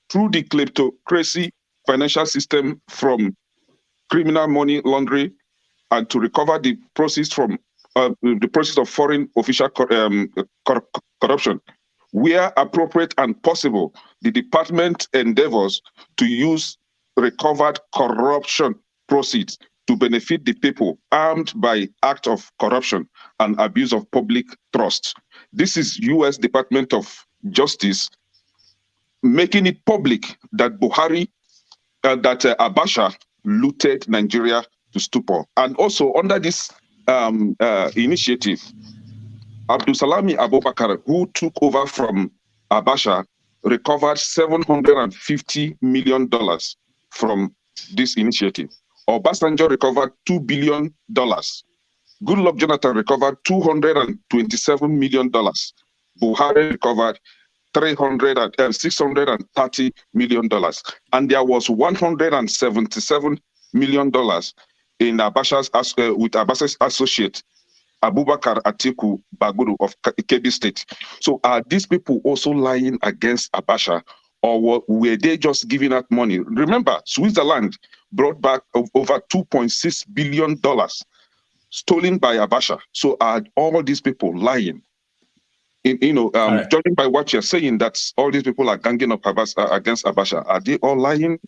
Through the kleptocracy financial system from criminal money laundering and to recover the proceeds from the process of foreign official corruption. Where appropriate and possible, the department endeavors to use recovered corruption proceeds to benefit the people armed by acts of corruption and abuse of public trust. This is U.S. Department of Justice making it public that Abacha looted Nigeria to stupor. And also under this initiative, Abdulsalami Abubakar, who took over from Abacha, recovered $750 million from this initiative. Obasanjo recovered $2 billion. Goodluck Jonathan recovered $227 million. Buhari recovered $630 million. And there was $177 million in with Abacha's associate, Abubakar Atiku Bagudu of Kebbi State. So are these people also lying against Abacha, or were they just giving out money? Remember, Switzerland brought back over $2.6 billion stolen by Abacha. So are all these people lying? Judging by what you're saying, that all these people are ganging up against Abacha. Are they all lying,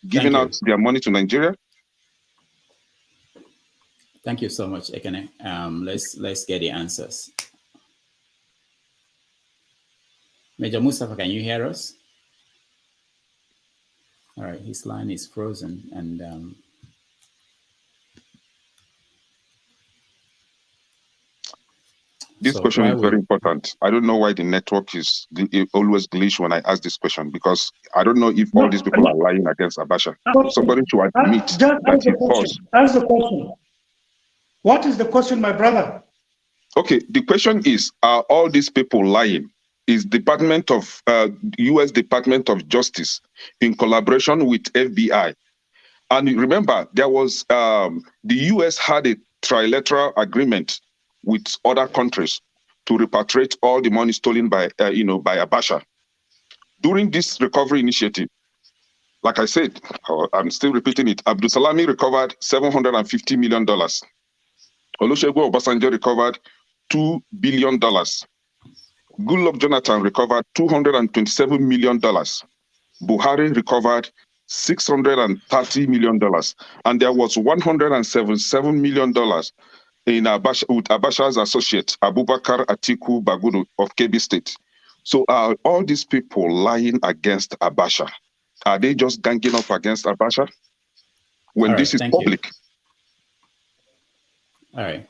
giving out their money to Nigeria? Thank you so much, Ekene. Let's get the answers. Major Mustapha, can you hear us? All right, his line is frozen, and this question is very important. I don't know why the network is always glitch when I ask this question, because I don't know if all these people are lying against Abacha. Somebody should admit that he was. Ask the question. What is the question, my brother? Okay, the question is, are all these people lying? Is U.S. Department of Justice in collaboration with FBI? And remember, there was the U.S. had a trilateral agreement with other countries to repatriate all the money stolen by by Abacha. During this recovery initiative, like I said, I'm still repeating it, Abdulsalami recovered $750 million. Olusegun Obasanjo recovered $2 billion. Goodluck Jonathan recovered $227 million. Buhari recovered $630 million. And there was $177 million in Abacha, with Abacha's associate, Abubakar Atiku Bagudu of Kebbi State. So are all these people lying against Abacha? Are they just ganging up against Abacha when this is public? All right.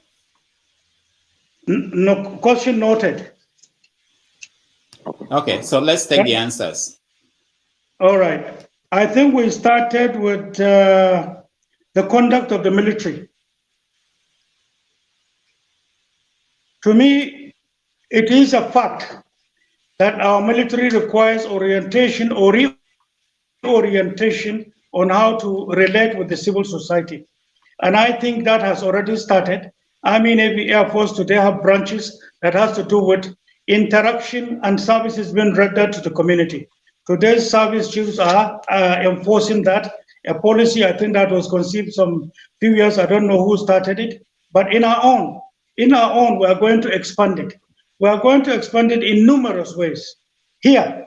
No, question noted. Okay, so let's take the answers. All right. I think we started with the conduct of the military. To me, it is a fact that our military requires orientation or reorientation on how to relate with the civil society. And I think that has already started. Army, Navy, Air Force today have branches that has to do with interaction and services being rendered to the community. Today's service chiefs are enforcing that. A policy, I think that was conceived some few years, I don't know who started it, but in our own, we are going to expand it. We are going to expand it in numerous ways. Here,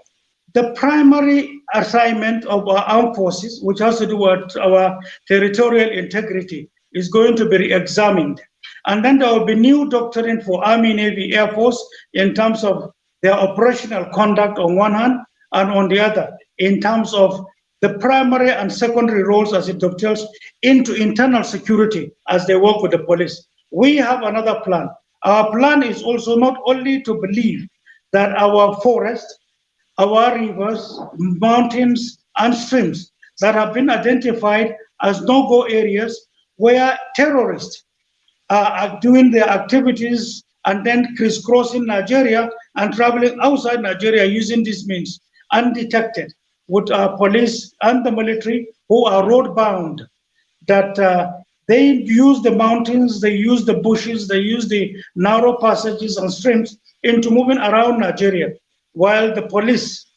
the primary assignment of our armed forces, which has to do with our territorial integrity, is going to be re-examined. And then there will be new doctrine for Army, Navy, Air Force in terms of their operational conduct on one hand, and on the other, in terms of the primary and secondary roles as it dovetails into internal security as they work with the police. We have another plan. Our plan is also not only to believe that our forests, our rivers, mountains, and streams that have been identified as no-go areas where terrorists are doing their activities and then crisscrossing Nigeria and traveling outside Nigeria using these means undetected with our police and the military who are road-bound, that they use the mountains, they use the bushes, they use the narrow passages and streams into moving around Nigeria, while the police,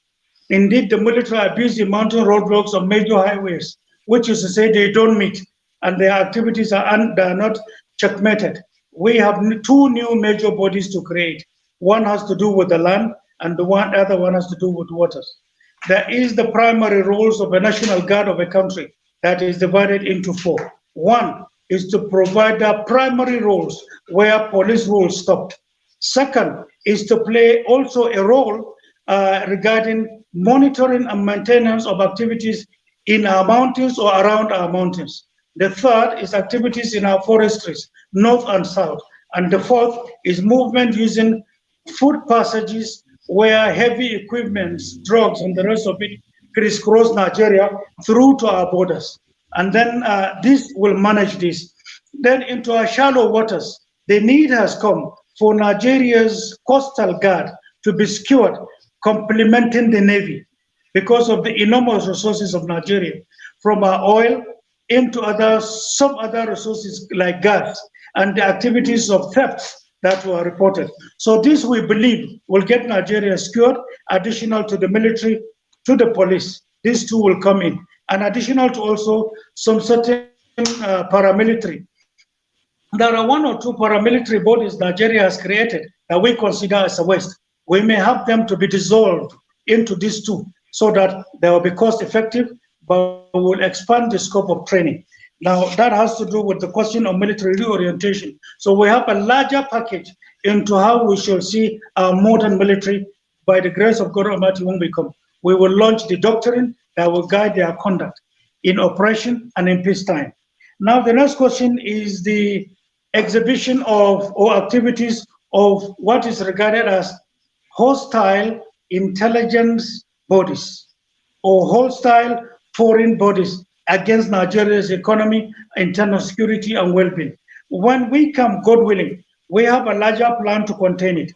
indeed the military, abuse the mountain roadblocks on major highways, which is to say they don't meet and their activities are not checkmated. We have two new major bodies to create. One has to do with the land and the other one has to do with waters. There is the primary roles of a national guard of a country that is divided into four. One is to provide the primary roles where police roles stopped. Second is to play also a role regarding monitoring and maintenance of activities in our mountains or around our mountains. The third is activities in our forestries, north and south. And the fourth is movement using foot passages where heavy equipments, drugs, and the rest of it crisscross Nigeria through to our borders. And then this will manage this. Then into our shallow waters, the need has come for Nigeria's coastal guard to be secured, complementing the Navy because of the enormous resources of Nigeria, from our oil into some other resources like gas and the activities of theft that were reported. So this, we believe, will get Nigeria secured, additional to the military, to the police. These two will come in, and additional to also some certain paramilitary. There are one or two paramilitary bodies Nigeria has created that we consider as a waste. We may have them to be dissolved into these two so that they will be cost effective, but will expand the scope of training. Now, that has to do with the question of military reorientation. So we have a larger package into how we shall see our modern military by the grace of God Almighty when we come. We will launch the doctrine that will guide their conduct in operation and in peacetime. Now, the next question is the exhibition of or activities of what is regarded as hostile intelligence bodies or hostile foreign bodies against Nigeria's economy, internal security, and well-being. When we come, God willing, we have a larger plan to contain it.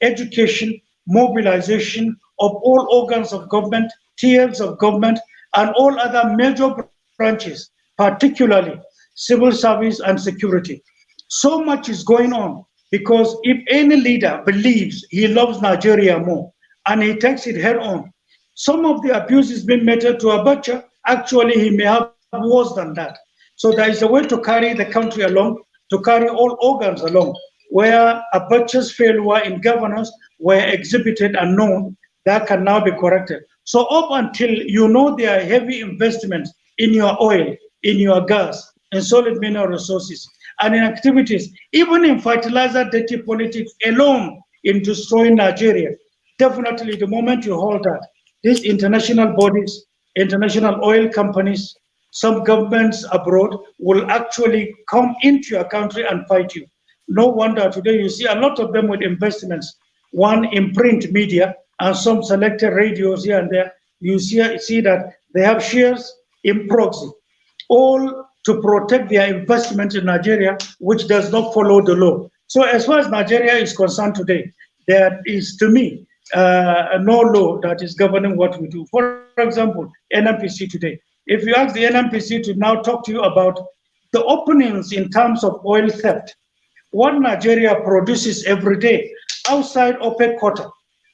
Education, mobilization of all organs of government, tiers of government, and all other major branches, particularly civil service and security. So much is going on because if any leader believes he loves Nigeria more and he takes it head on, some of the abuses being meted to Abacha, actually he may have worse than that. So there is a way to carry the country along, to carry all organs along, where Abacha's failure in governance were exhibited and known, that can now be corrected. So up until you know there are heavy investments in your oil, in your gas, in solid mineral resources, and in activities, even in fertilizer dirty politics alone in destroying Nigeria, definitely the moment you hold that, these international bodies, international oil companies, some governments abroad will actually come into your country and fight you. No wonder today you see a lot of them with investments, one in print media and some selected radios here and there. You see that they have shares in proxy, all to protect their investment in Nigeria, which does not follow the law. So as far as Nigeria is concerned today, there is, to me, no law that is governing what we do. For example, NNPC today. If you ask the NNPC to now talk to you about the openings in terms of oil theft, what Nigeria produces every day outside OPEC quota,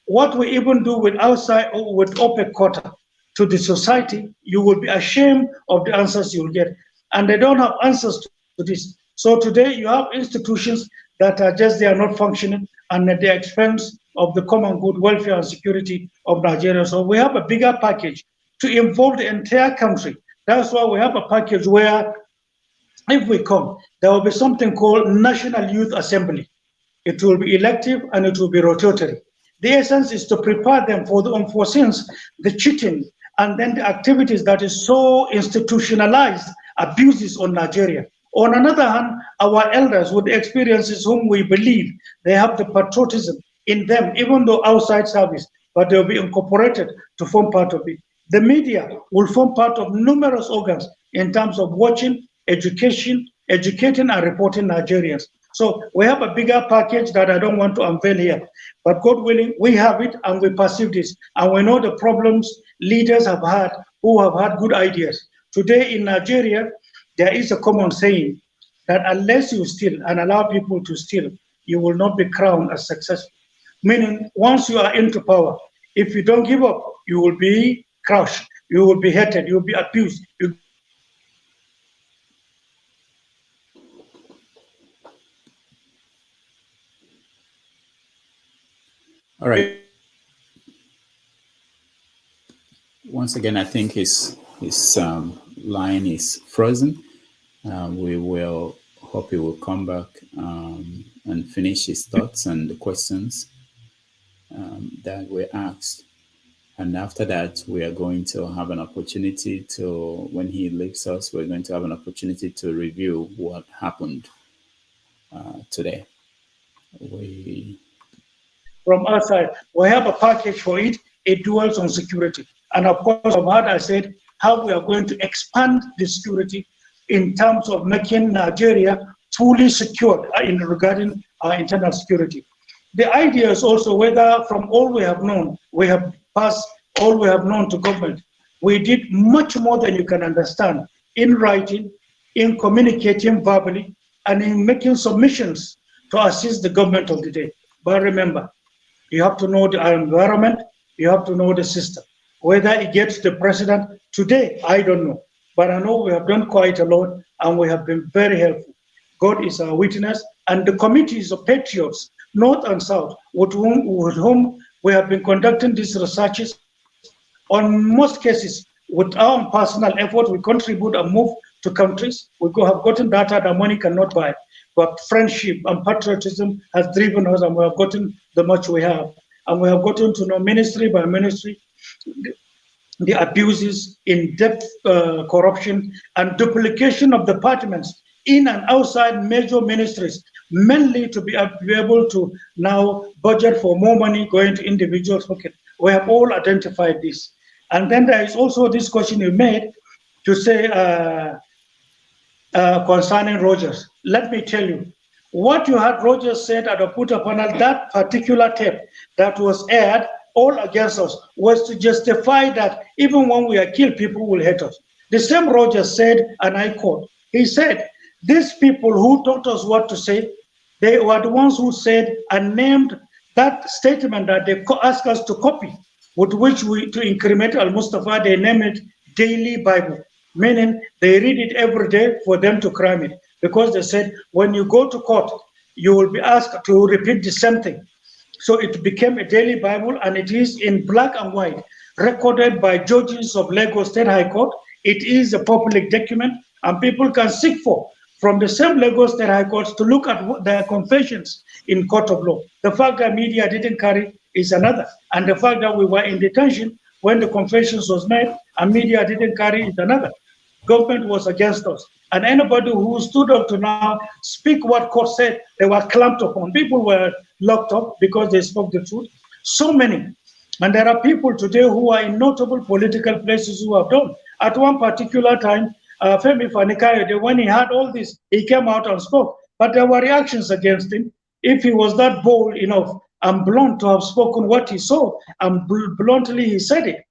what we even do with OPEC quota to the society, you will be ashamed of the answers you will get. And they don't have answers to this. So today you have institutions that are just, they are not functioning and at the expense of the common good welfare and security of Nigeria. So we have a bigger package to involve the entire country. That's why we have a package where if we come, there will be something called National Youth Assembly. It will be elective and it will be rotatory. The essence is to prepare them for the unforeseens, the cheating, and then the activities that is so institutionalized abuses on Nigeria. On another hand, our elders with experiences whom we believe they have the patriotism in them, even though outside service, but they'll be incorporated to form part of it. The media will form part of numerous organs in terms of watching, education, educating and reporting Nigerians. So we have a bigger package that I don't want to unveil here, but God willing, we have it and we perceive this. And we know the problems leaders have had who have had good ideas. Today in Nigeria, there is a common saying that unless you steal and allow people to steal, you will not be crowned as successful. Meaning, once you are into power, if you don't give up, you will be crushed, you will be hated, you will be abused. All right. Once again, I think his line is frozen. We will hope he will come back and finish his thoughts and the questions that were asked. And after that, we are going to have an opportunity to, when he leaves us, we're going to have an opportunity to review what happened today. From our side, we have a package for it. It dwells on security. And of course, of what I said, how we are going to expand the security in terms of making Nigeria fully secured in regarding our internal security. The idea is also whether from all we have known, we have passed all we have known to government. We did much more than you can understand in writing, in communicating verbally, and in making submissions to assist the government of the day. But remember, you have to know the environment, you have to know the system. Whether it gets the president today, I don't know. But I know we have done quite a lot and we have been very helpful. God is our witness, and the committees of patriots, North and South, with whom we have been conducting these researches. On most cases, with our personal effort, we contribute and move to countries. We have gotten data that money cannot buy. But friendship and patriotism has driven us, and we have gotten the much we have. And we have gotten to know ministry by ministry the abuses, in-depth corruption, and duplication of departments in and outside major ministries, mainly to be able to now budget for more money going to individuals' pockets. We have all identified this. And then there is also this question you made to say concerning Rogers. Let me tell you, what you had Rogers said at the Puta panel, that particular tape that was aired all against us, was to justify that even when we are killed, people will hate us. The same Rogers said, and I quote, he said, these people who taught us what to say, they were the ones who said and named that statement that they asked us to copy, with which to incriminate al-Mustapha, they name it Daily Bible, meaning they read it every day for them to crime it. Because they said, when you go to court, you will be asked to repeat the same thing. So it became a daily Bible, and it is in black and white, recorded by judges of Lagos State High Court. It is a public document, and people can seek for from the same Lagos State High Court to look at their confessions in court of law. The fact that media didn't carry is another, and the fact that we were in detention when the confessions was made and media didn't carry is another. Government was against us, and anybody who stood up to now speak what court said, they were clamped upon. People were locked up because they spoke the truth. So many. And there are people today who are in notable political places who have done. At one particular time, Femi Fanikayo, when he had all this, he came out and spoke. But there were reactions against him. If he was that bold enough and blunt to have spoken what he saw, and bluntly he said it.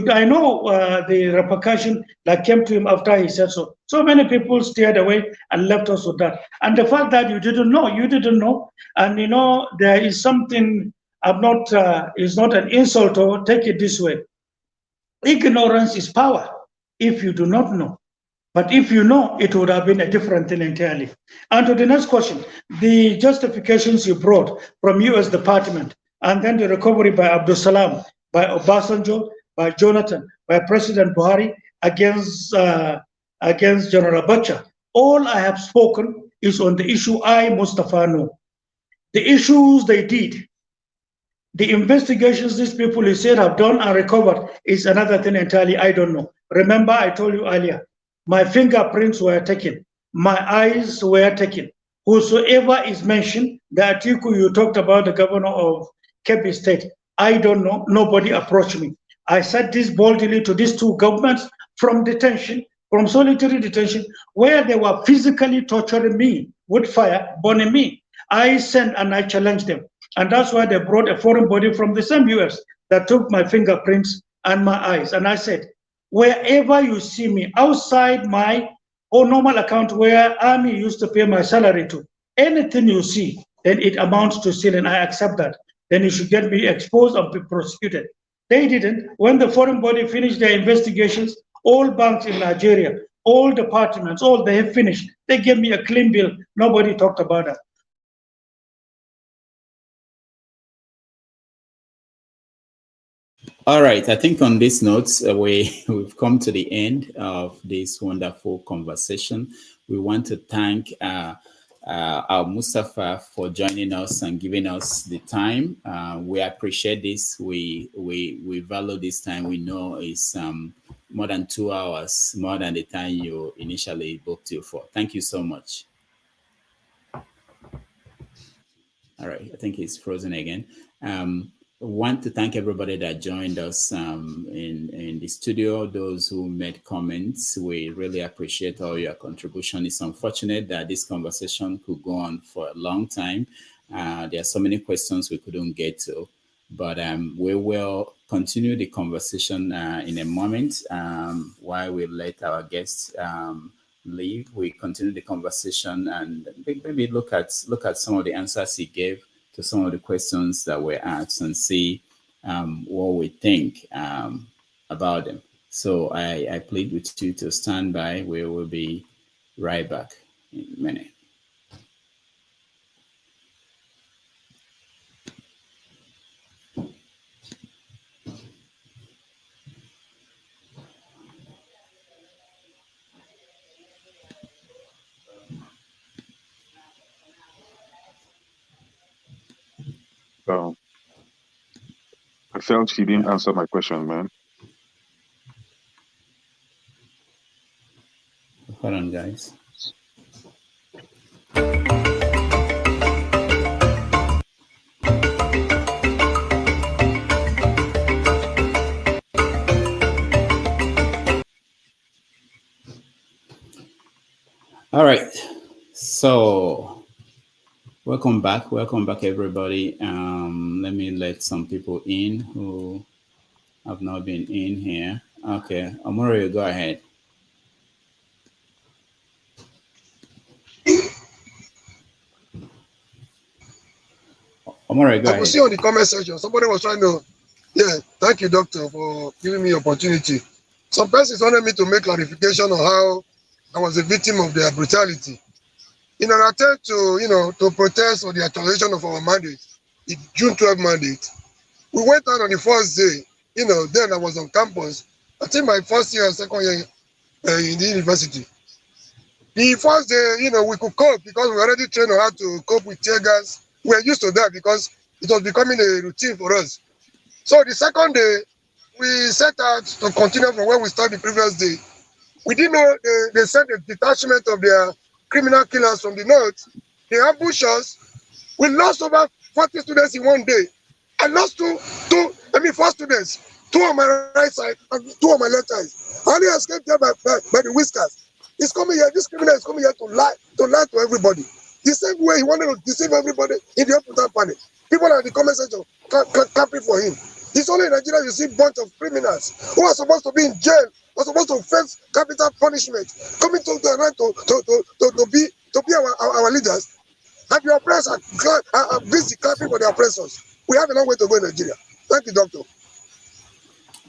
I know the repercussion that came to him after he said so. So many people steered away and left us with that. And the fact that you didn't know, and you know, there is something, it's not an insult, or take it this way. Ignorance is power if you do not know. But if you know, it would have been a different thing entirely. And to the next question, the justifications you brought from U.S. Department, and then the recovery by Abdul Salam, by Obasanjo, by Jonathan, by President Buhari against General Abacha. All I have spoken is on the issue I, Mustapha, know. The issues they did, the investigations these people you said have done and recovered is another thing entirely I don't know. Remember, I told you earlier, my fingerprints were taken, my eyes were taken. Whosoever is mentioned, the Atiku you talked about, the governor of Kebbi State, I don't know, nobody approached me. I said this boldly to these two governments from detention, from solitary detention, where they were physically torturing me with fire, burning me. I sent and I challenged them. And that's why they brought a foreign body from the same US that took my fingerprints and my eyes. And I said, wherever you see me outside my normal account where Army used to pay my salary to, anything you see, then it amounts to stealing. I accept that. Then you should get me exposed and be prosecuted. They didn't. When the foreign body finished their investigations, all banks in Nigeria, all departments, all they have finished. They gave me a clean bill. Nobody talked about that. All right, I think on this note, we've come to the end of this wonderful conversation. We want to thank al-Mustapha for joining us and giving us the time. We appreciate this. We value this time. We know it's more than 2 hours, more than the time you initially booked you for. Thank you so much. All right, I think it's frozen again. Want to thank everybody that joined us in the studio, those who made comments. We really appreciate all your contribution. It's unfortunate that this conversation could go on for a long time. There are so many questions we couldn't get to, but we will continue the conversation in a moment while we let our guests leave. We continue the conversation and maybe look at some of the answers he gave to some of the questions that were asked and see what we think about them. So I plead with you to stand by. We will be right back in a minute. I felt he didn't answer my question, man. Hold on, guys. All right. So welcome back everybody. Let me let some people in who have not been in here. Okay, Amore, go ahead. Amore, go ahead. I could see on the comment section, somebody was trying to, thank you, doctor, for giving me opportunity. Some persons wanted me to make clarification on how I was a victim of their brutality. In an attempt to, to protest for the actualization of our mandate, the June 12 mandate, we went out on the first day then I was on campus. I think my first year or second year in the university. The first day, we could cope because we already trained on how to cope with tear gas. We were used to that because it was becoming a routine for us. So the second day, we set out to continue from where we started the previous day. We didn't know they sent a detachment of their criminal killers from the north. They ambushed us. We lost over 40 students in one day. I lost four students, two on my right side and two on my left side. I only escaped there by the whiskers. He's coming here, this criminal is coming here to lie to everybody. The same way he wanted to deceive everybody in the open panic. People are in the comment section clapping for him. It's only in Nigeria you see a bunch of criminals who are supposed to be in jail, are supposed to face capital punishment, coming to the right to be our leaders. And the oppressors are busy clapping for the oppressors. We have a long way to go in Nigeria. Thank you, Doctor.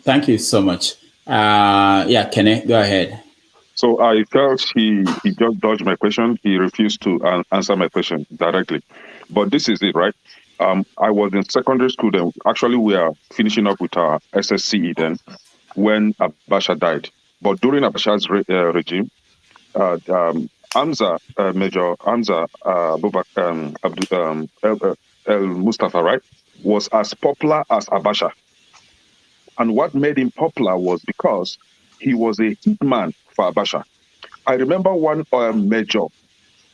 Thank you so much. Yeah, Kenneth, go ahead. So I felt he just dodged my question. He refused to answer my question directly. But this is it, right? I was in secondary school then. Actually, we are finishing up with our SSCE then when Abacha died. But during Abacha's regime, Hamza, Major Hamza al-Mustapha, right, was as popular as Abacha. And what made him popular was because he was a hitman for Abacha. I remember one Major,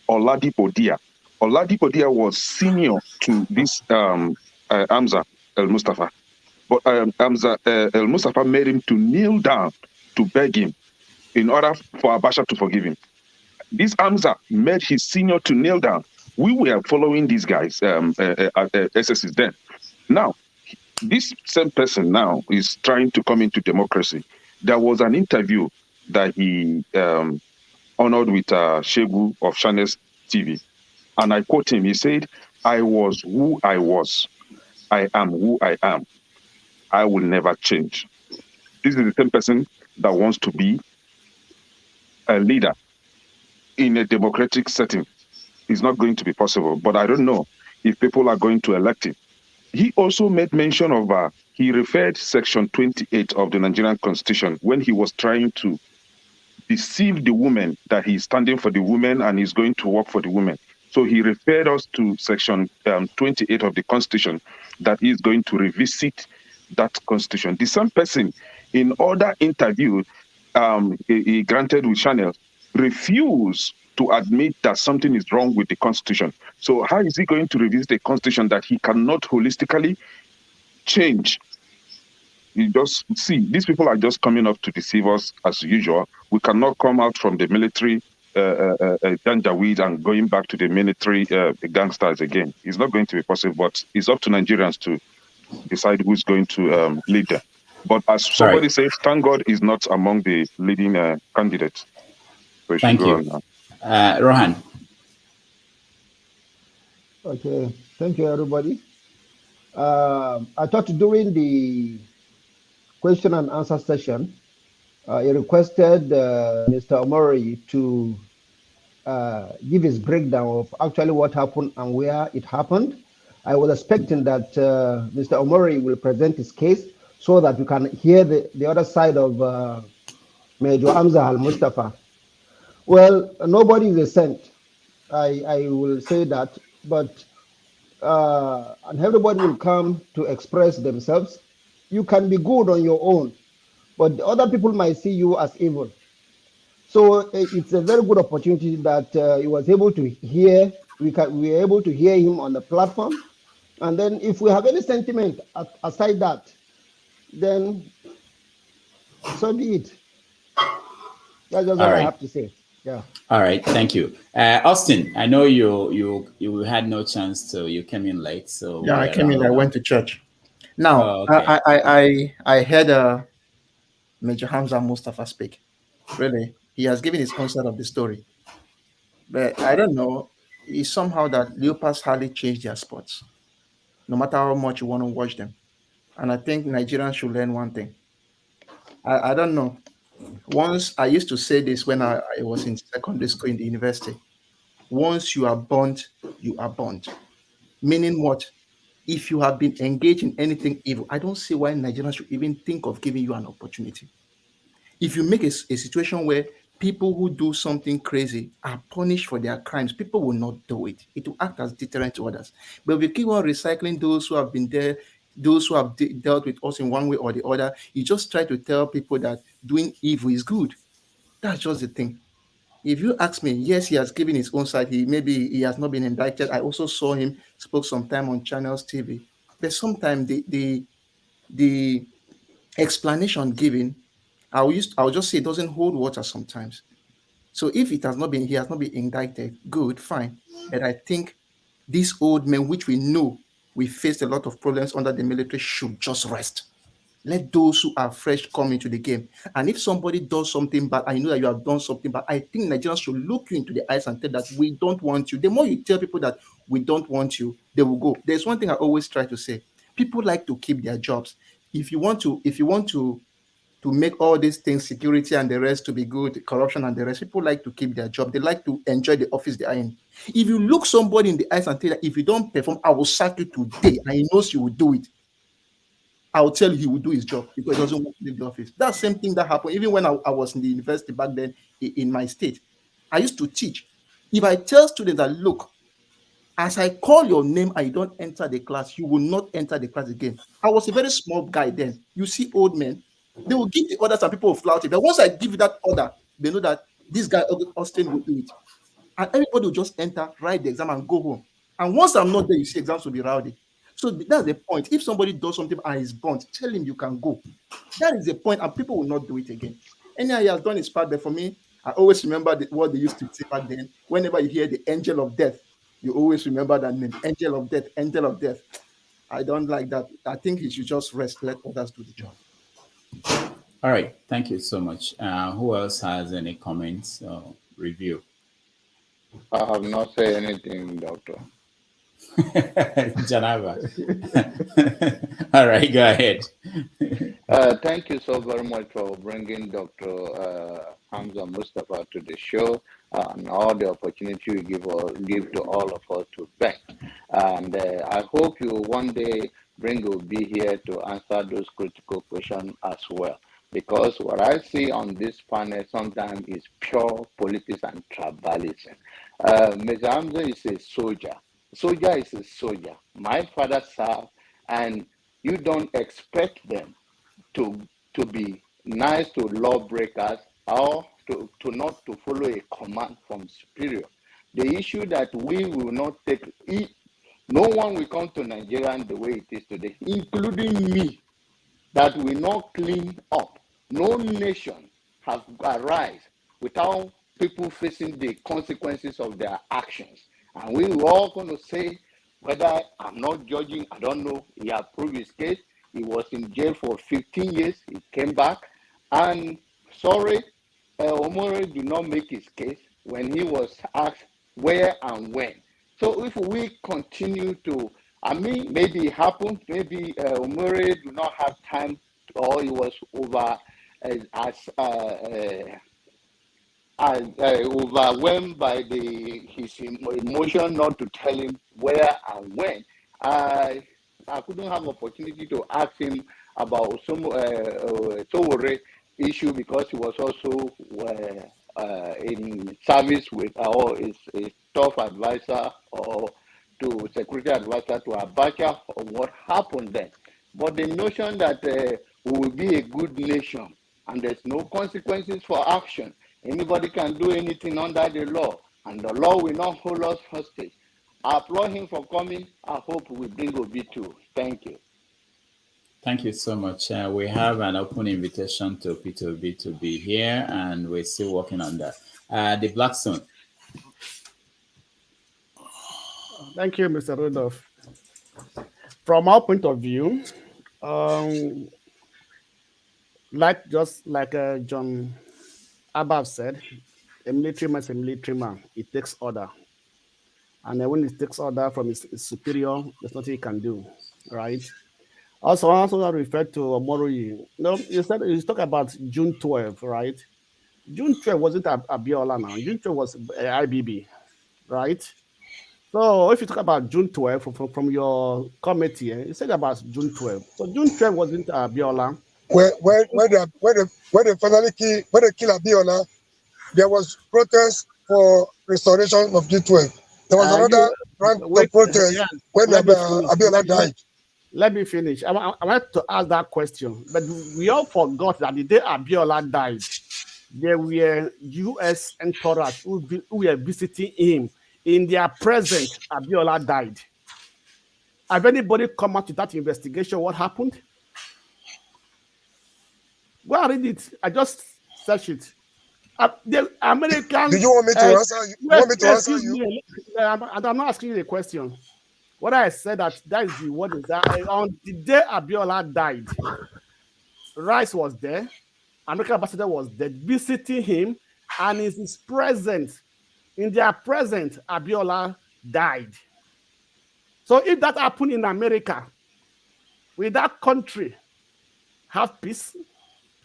Oladipo Dia. Oladipo Dia was senior to this Hamza al-Mustapha. But Hamza al-Mustapha made him to kneel down to beg him in order for Abacha to forgive him. This Hamza made his senior to kneel down. We were following these guys, SSs then. Now, this same person now is trying to come into democracy. There was an interview that he honored with Shegu of Channels TV. And I quote him, he said, "I was who I was. I am who I am. I will never change." This is the same person that wants to be a leader in a democratic setting. It's not going to be possible, but I don't know if people are going to elect him. He also made mention of, he referred Section 28 of the Nigerian Constitution when he was trying to deceive the women that he's standing for the women and he's going to work for the women. So he referred us to Section 28 of the Constitution that he's going to revisit that Constitution. The same person in other interview he granted with Chanel refused to admit that something is wrong with the Constitution. So how is he going to revisit a Constitution that he cannot holistically change? You just see, these people are just coming up to deceive us as usual. We cannot come out from the military janjaweed and going back to the military gangsters again. It's not going to be possible, but it's up to Nigerians to decide who's going to lead them. But as somebody said, thank God is not among the leading candidates. So thank you. Rohan. Okay, thank you, everybody. I thought during the question and answer session, he requested Mr. Omori to give his breakdown of actually what happened and where it happened. I was expecting that Mr. Omori will present his case so that we can hear the other side of Major Hamza al-Mustapha. Well, nobody is a saint. I will say that, but and everybody will come to express themselves. You can be good on your own, but other people might see you as evil. So it's a very good opportunity that he was able to hear. We were able to hear him on the platform, and then if we have any sentiment aside that, then so be it. That's just all I have to say. Yeah. All right, thank you, Austin. I know you had no chance to. You came in late, so yeah, I came in. I went to church. Now, I heard Major Hamza Mustafa speak. Really, he has given his own side of the story, but I don't know. It's somehow that leopards hardly change their spots, no matter how much you want to watch them. And I think Nigerians should learn one thing. I don't know. Once I used to say this when I was in secondary school in the university. Once you are burnt, you are burnt. Meaning what? If you have been engaged in anything evil, I don't see why Nigerians should even think of giving you an opportunity. If you make a situation where people who do something crazy are punished for their crimes, people will not do it. It will act as deterrent to others. But if we keep on recycling those who have been there, those who have dealt with us in one way or the other, you just try to tell people that doing evil is good. That's just the thing. If you ask me, yes, he has given his own side. Maybe he has not been indicted. I also saw him spoke sometime on Channels TV. But sometimes the explanation given, I'll just say it doesn't hold water sometimes. So if he has not been indicted, good, fine. But I think these old men, which we know we faced a lot of problems under the military, should just rest. Let those who are fresh come into the game. And if somebody does something bad, I know that you have done something bad, I think Nigerians should look you into the eyes and tell that we don't want you. The more you tell people that we don't want you, they will go. There's one thing I always try to say. People like to keep their jobs. If you want to make all these things, security and the rest, to be good, corruption and the rest, people like to keep their job. They like to enjoy the office they are in. If you look somebody in the eyes and tell that if you don't perform, I will sack you today, and he knows you will do it, I'll tell you he will do his job because he doesn't want to leave the office. That same thing that happened even when I was in the university back then in my state. I used to teach. If I tell students that, look, as I call your name and you don't enter the class, you will not enter the class again. I was a very small guy then. You see old men, they will give the orders and people will flout it. But once I give you that order, they know that this guy, Austin, will do it. And everybody will just enter, write the exam and go home. And once I'm not there, you see exams will be rowdy. So that's the point. If somebody does something and is burnt, tell him you can go. That is the point, and people will not do it again. Anyhow, he has done his part, but for me, I always remember what they used to say back then. Whenever you hear the angel of death, you always remember that name, angel of death, angel of death. I don't like that. I think he should just rest, let others do the job. All right, thank you so much. Who else has any comments or review? I have not said anything, Doctor. Janava. All right, go ahead. Thank you so very much for bringing Dr. Hamza Mustapha to the show and all the opportunity you give to all of us to back. And I hope you one day bring Obi here to answer those critical questions as well. Because what I see on this panel sometimes is pure politics and tribalism. Mr. Hamza is a soldier. Soldier is a soldier. My father served, and you don't expect them to be nice to lawbreakers or to not to follow a command from superior. The issue that we will not take, no one will come to Nigeria the way it is today, including me, that will not clean up. No nation has arisen without people facing the consequences of their actions. And we were all going to say, whether I'm not judging, I don't know, he has proved his case. He was in jail for 15 years. He came back. And sorry, Omori did not make his case when he was asked where and when. So if we continue to, I mean, maybe it happened, maybe Omori do not have time, or he was overwhelmed by his emotion not to tell him where and when. I couldn't have opportunity to ask him about some Towore issue because he was also in service with his top advisor or to security advisor to Abacha on what happened then. But the notion that we will be a good nation and there's no consequences for action. Anybody can do anything under the law, and the law will not hold us hostage. I applaud him for coming. I hope we bring Obi too. Thank you. Thank you so much. We have an open invitation to P2B to be here, and we're still working on that. The Blackstone. Thank you, Mr. Rudolph. From our point of view, like John Abab said, a military man is a military man. It takes order. And then when it takes order from his superior, there's nothing he can do, right? Also, I also referred to Omori. No, you talk about June 12, right? June 12 wasn't Abiola now. June 12 was IBB, right? So if you talk about June 12 from your comment here, you said about June 12. So June 12 wasn't Abiola. When they finally kill Abiola, there was protest for restoration of G12. There was another round of protest when Abiola died. Let me finish. I want to ask that question, but we all forgot that the day Abiola died, there were U.S. entourage who were visiting him. In their presence, Abiola died. Have anybody come out to that investigation? What happened? Go and read it. I just searched it. The American. Do you want me to answer you? You want me to answer you? I'm not asking you the question. What I said that is the word is that on the day Abiola died, Rice was there, American ambassador was there visiting him, and in his presence, in their presence, Abiola died. So if that happened in America, will that country have peace?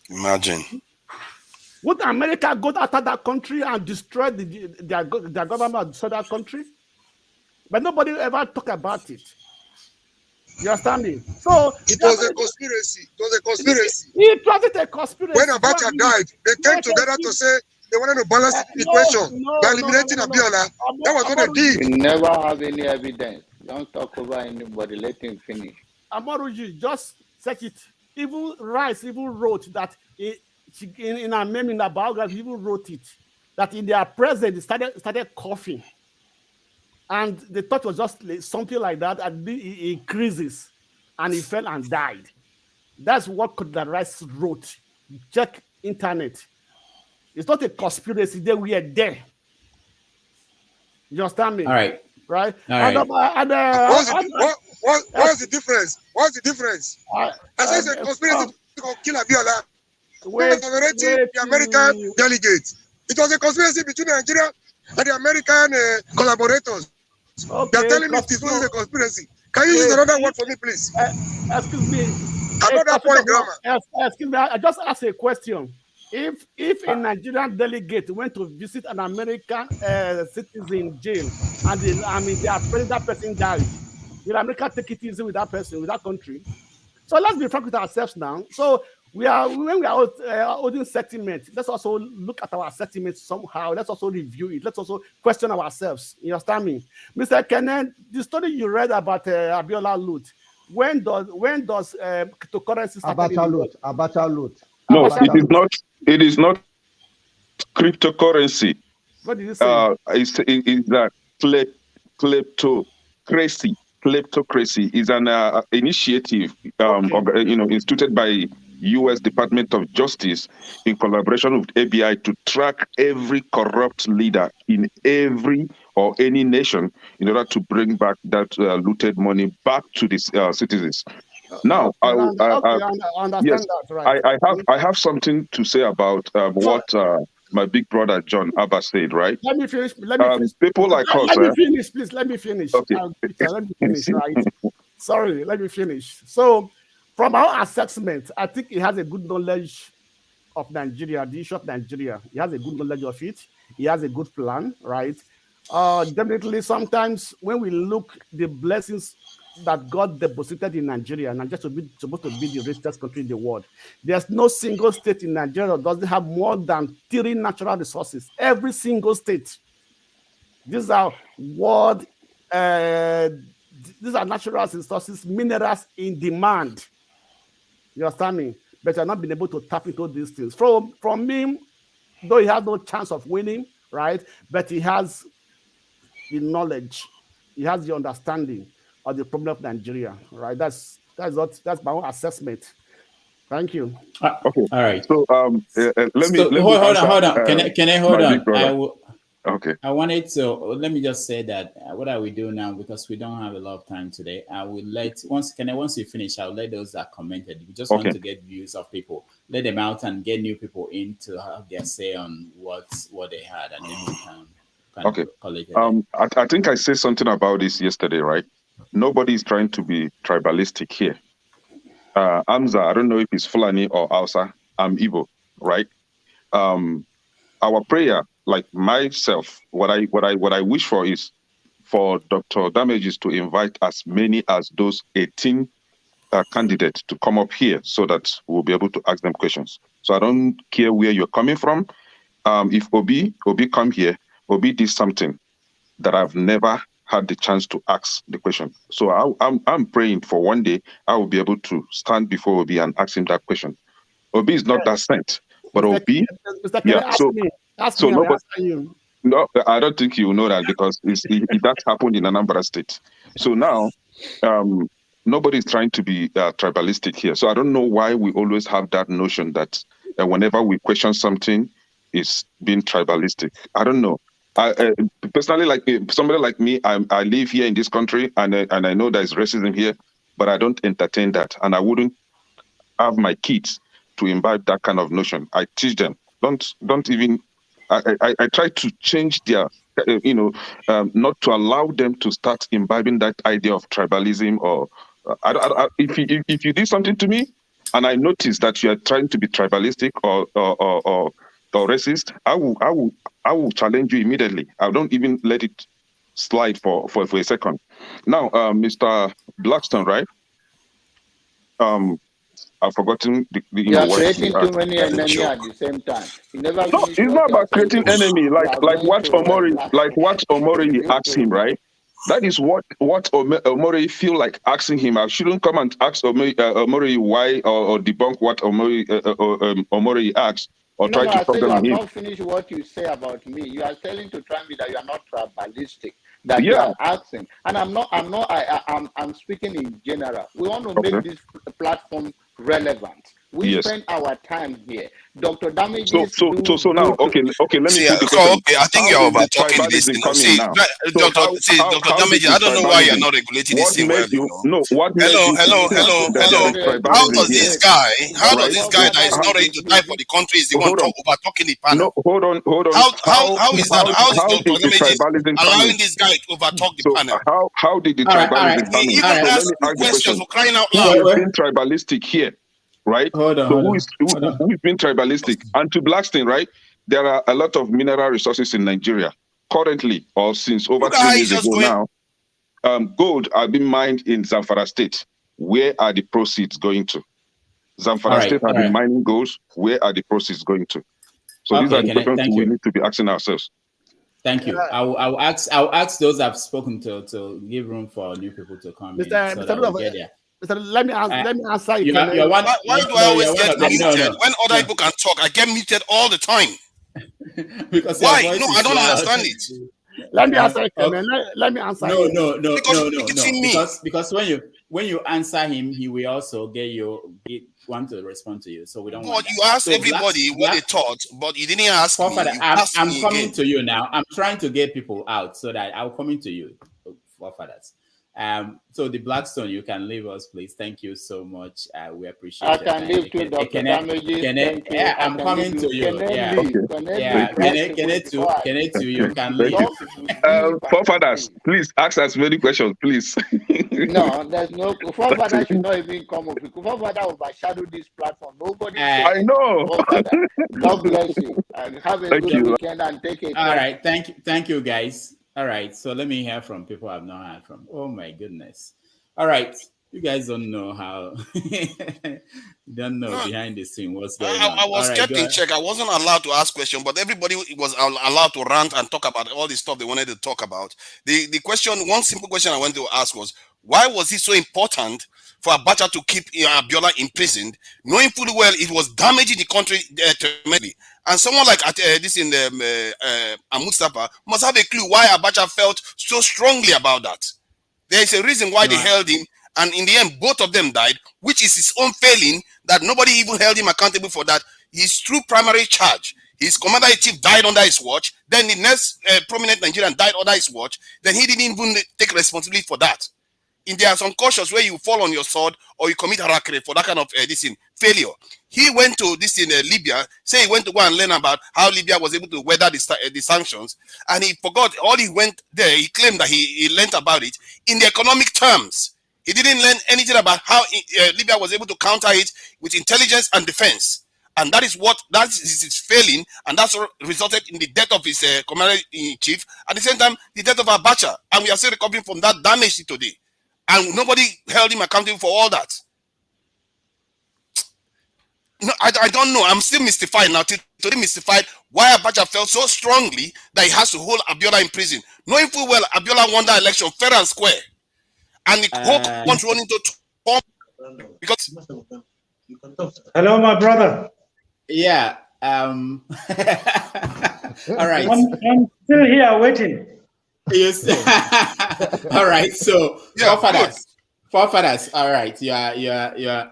Imagine. Would America go after that country and destroy their government, destroy that country? But nobody ever talk about it. You understand me? So it was a conspiracy. It was a conspiracy. It wasn't a conspiracy. When Abacha died, they came together to say they wanted to balance the equation by eliminating Abiola. That was what they did. We never have any evidence. Don't talk over anybody. Let him finish. Amaruji, just check it. Even Rice wrote that in her meme, in her biography, even wrote it that in their presence they started coughing, and the thought was just something like that, and it increases, and he fell and died. That's what Rice wrote. Check internet. It's not a conspiracy. They were there. You understand me? All right. Right? All right. What's the difference? What's the difference? I said it's a conspiracy to kill Abiola. The American delegates. It was a conspiracy between Nigeria and the American collaborators. Okay, they're telling me this wasn't a conspiracy. Can you use another word for me, please? Excuse me. Another point, grammar. Excuse me. I just asked a question. If a Nigerian delegate went to visit an American citizen jail and they are afraid that person died, will America take it easy with that person, with that country? So let's be frank with ourselves now. So when we are holding settlement, let's also look at our settlement somehow. Let's also review it. Let's also question ourselves. You understand me? Mr. Kenen, the story you read about Abiola loot, when does cryptocurrency start? Abacha loot. No, it is not cryptocurrency. What did you say? It's that kleptocracy. Kleptocracy is an initiative, instituted by U.S. Department of Justice in collaboration with ABI to track every corrupt leader in every or any nation in order to bring back that looted money back to the citizens. Now, I understand that, right? I have something to say about what my big brother John Abba said, right? Let me finish. People like us. Let me finish, please. Let me finish. Okay. Let me finish, right? Sorry, let me finish. So, from our assessment, I think he has a good knowledge of Nigeria, the issue of Nigeria. He has a good knowledge of it. He has a good plan, right? Definitely, sometimes when we look the blessings that God deposited in Nigeria, and just supposed to be the richest country in the world. There's no single state in Nigeria that doesn't have more than 3 natural resources. Every single state. These are these are natural resources, minerals in demand. You understand me? But you're not been able to tap into these things. From him, though he has no chance of winning, right? But he has the knowledge, he has the understanding of the problem of Nigeria, right? That's my own assessment. Thank you. Okay. All right. So let me hold on. Can I hold on? Okay. I wanted to let me just say that what I will do now, because we don't have a lot of time today. I will let once you finish, I'll let those that commented. We just want to get views of people, let them out and get new people in to have their say on what they had, and then we can call it. I think I said something about this yesterday, right? Nobody is trying to be tribalistic here. Hamza, I don't know if it's Fulani or Hausa. I'm Igbo, right? Our prayer, like myself, what I wish for is for Dr. Damages to invite as many as those 18 candidates to come up here so that we'll be able to ask them questions. So I don't care where you're coming from. If Obi come here, Obi did something that I've never had the chance to ask the question. So I'm praying for one day I will be able to stand before Obi and ask him that question. Obi is not that saint, but Obi, Mr. yeah. Ask me, Nobody, you. no, I don't think you know that because that happened in Anambra State. So now, nobody is trying to be tribalistic here. So I don't know why we always have that notion that whenever we question something, it's being tribalistic. I don't know. I personally, like somebody like me, I live here in this country, and I know there's racism here, but I don't entertain that, and I wouldn't have my kids to imbibe that kind of notion. I teach them. Don't even. I try to change their, not to allow them to start imbibing that idea of tribalism. Or if you did something to me, and I notice that you are trying to be tribalistic or racist, I will challenge you immediately. I don't even let it slide for a second. Now, Mr. Blackstone, right? I've forgotten you are creating too many enemies at the same time. You never no, it's not about creating enemy. Like what Omori asked him, right? That is what Omori feel like asking him. I shouldn't come and ask Omori why or debunk what Omori asked or try to talk you have on him. not finished what you say about me. You are telling to try me that you are not tribalistic. That you are asking, and I'm speaking in general. We want to make this platform relevant. We spend our time here. Dr. Damages. So now, okay, let me put the question. Okay, I think you're over talking this thing. See, Dr. Damages, I don't know why you're not regulating this thing well. Hello. How does this guy that is not ready to die for the country is the one over talking the panel? No, hold on. How is that? How is Dr. Damages allowing this guy to over talk the panel? How did the tribalism come in? Even ask questions for crying out who loud. is being tribalistic here, right? Who is being tribalistic? And to Blackstone, right? There are a lot of mineral resources in Nigeria currently, or since over 10 years ago now. Gold are being mined in Zamfara State. Where are the proceeds going to? Zamfara State have been mining gold. Where are the proceeds going to? So these are the questions we need to be asking ourselves. Thank you. I'll ask those I've spoken to give room for new people to come in. Let me answer you. Why do I always get muted when other people can talk? I get muted all the time. Because why? No, I don't understand it. Let me answer. Let me answer. No. Because when you answer him, he will also want to respond to you. So we don't. But you asked everybody what they thought, but you didn't ask me. I'm coming to you now. I'm trying to get people out so that I'll come into you, forefathers. So the Blackstone, you can leave us, please. Thank you so much. We appreciate it. I can leave too, Dr. Damages. I'm coming to you. Kenneth, you can leave. Forefathers, please ask us many questions, please. No, there's no forefather should not even come up. Forefather overshadow this platform. Nobody. I know. God bless you. And have a good weekend and take it. All right. Thank you, guys. All right, so let me hear from people I've not heard from. Oh my goodness. All right, you guys don't know how, behind the scene what's going on. I was kept in check. I wasn't allowed to ask questions, but everybody was allowed to rant and talk about all the stuff they wanted to talk about. The question, one simple question I wanted to ask was, why was it so important for Abacha to keep Abiola imprisoned, knowing fully well it was damaging the country tremendously? And someone like this in the al-Mustapha must have a clue why Abacha felt so strongly about that. There is a reason why they held him, and in the end, both of them died, which is his own failing that nobody even held him accountable for that. His true primary charge, his commander-in-chief died under his watch, then the next prominent Nigerian died under his watch, then he didn't even take responsibility for that. There are some cautious where you fall on your sword or you commit harakiri for that kind of failure. He went to Libya, say he went to go and learn about how Libya was able to weather the sanctions, and he forgot all he went there. He claimed that he learned about it in the economic terms. He didn't learn anything about how Libya was able to counter it with intelligence and defense. And that is his failing, and that's what resulted in the death of his commander-in-chief. At the same time, the death of Abacha, and we are still recovering from that damage today. And nobody held him accountable for all that. No, I don't know. I'm still mystified now. Today mystified why Abacha felt so strongly that he has to hold Abiola in prison, knowing full well Abiola won that election fair and square, and the whole country run into torment because. Hello, my brother. Yeah. All right. I'm still here waiting. Yes. All right. So forefathers. All right. Yeah.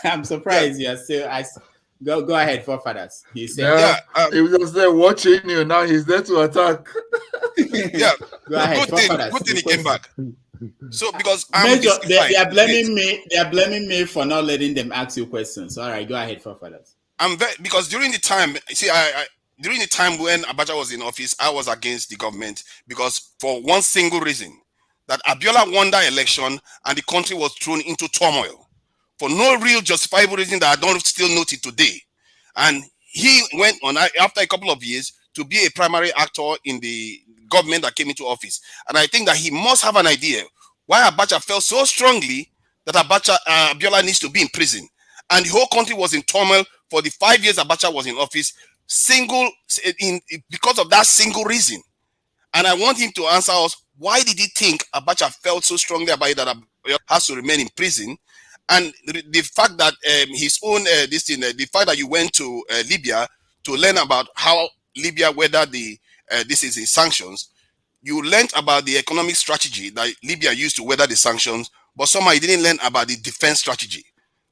I'm surprised. Yeah. So go ahead, forefathers. He said. He was there watching you. Now he's there to attack. Yeah. Go ahead, good thing he came back. So because they are blaming me. They are blaming me for not letting them ask you questions. All right. Go ahead, forefathers. Because during the time, during the time when Abacha was in office, I was against the government because for one single reason, that Abiola won that election and the country was thrown into turmoil for no real justifiable reason that I don't still note it today. And he went on after a couple of years to be a primary actor in the government that came into office. And I think that he must have an idea why Abacha felt so strongly that Abiola needs to be in prison. And the whole country was in turmoil for the 5 years Abacha was in office, because of that single reason. And I want him to answer us, why did he think Abacha felt so strongly about it that Abacha has to remain in prison? And the fact that the fact that you went to Libya to learn about how Libya weathered the sanctions, you learned about the economic strategy that Libya used to weather the sanctions, but somehow you didn't learn about the defense strategy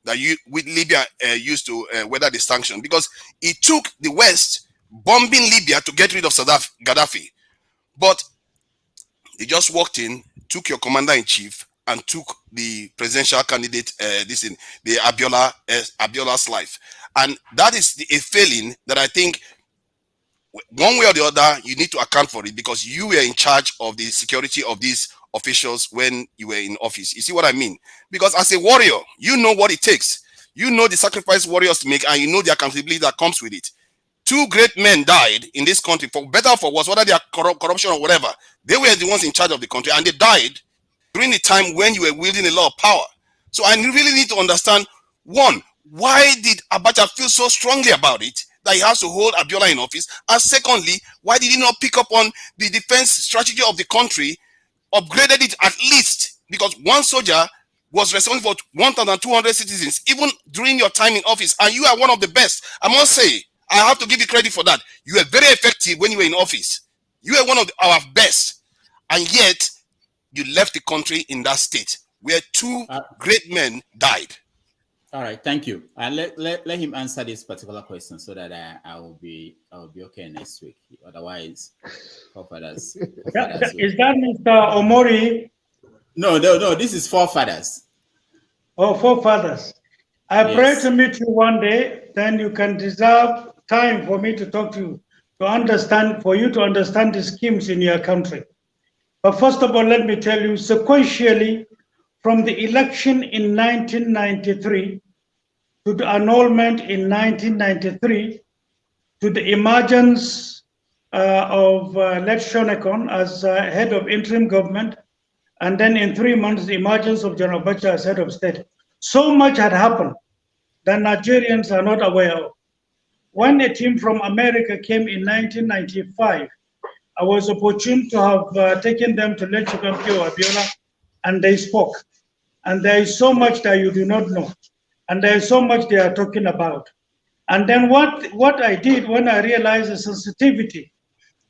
that Libya used to weather the sanction, because it took the West bombing Libya to get rid of Gaddafi. But they just walked in, took your commander-in-chief, and took the presidential candidate, the Abiola's life. And that is a failing that I think one way or the other, you need to account for it, because you were in charge of the security of these officials when you were in office. You see what I mean? Because as a warrior, you know what it takes. You know the sacrifice warriors make, and you know the accountability that comes with it. 2 great men died in this country, for better or for worse, whether they are corruption or whatever. They were the ones in charge of the country, and they died during the time when you were wielding a lot of power. So I really need to understand, one, why did Abacha feel so strongly about it that he has to hold Abiola in office? And secondly, why did he not pick up on the defense strategy of the country, upgraded it at least? Because one soldier was responsible for 1,200 citizens, even during your time in office, and you are one of the best. I must say, I have to give you credit for that. You were very effective when you were in office. You were one of our best, and yet you left the country in that state where 2 great men died. All right, thank you. Let him answer this particular question so that I will be okay next week. Otherwise, forefathers. Is that Mr. Omori? No. This is forefathers. Oh, forefathers. I pray to meet you one day. Then you can reserve time for me to talk to you, for you to understand the schemes in your country. But first of all, let me tell you sequentially, from the election in 1993 to the annulment in 1993 to the emergence of Led Shonekon as head of interim government, and then in 3 months, the emergence of General Abacha as head of state. So much had happened that Nigerians are not aware of. When a team from America came in 1995, I was opportune to have taken them to Led Abiola, and they spoke. And there is so much that you do not know. And there is so much they are talking about. And then what I did when I realized the sensitivity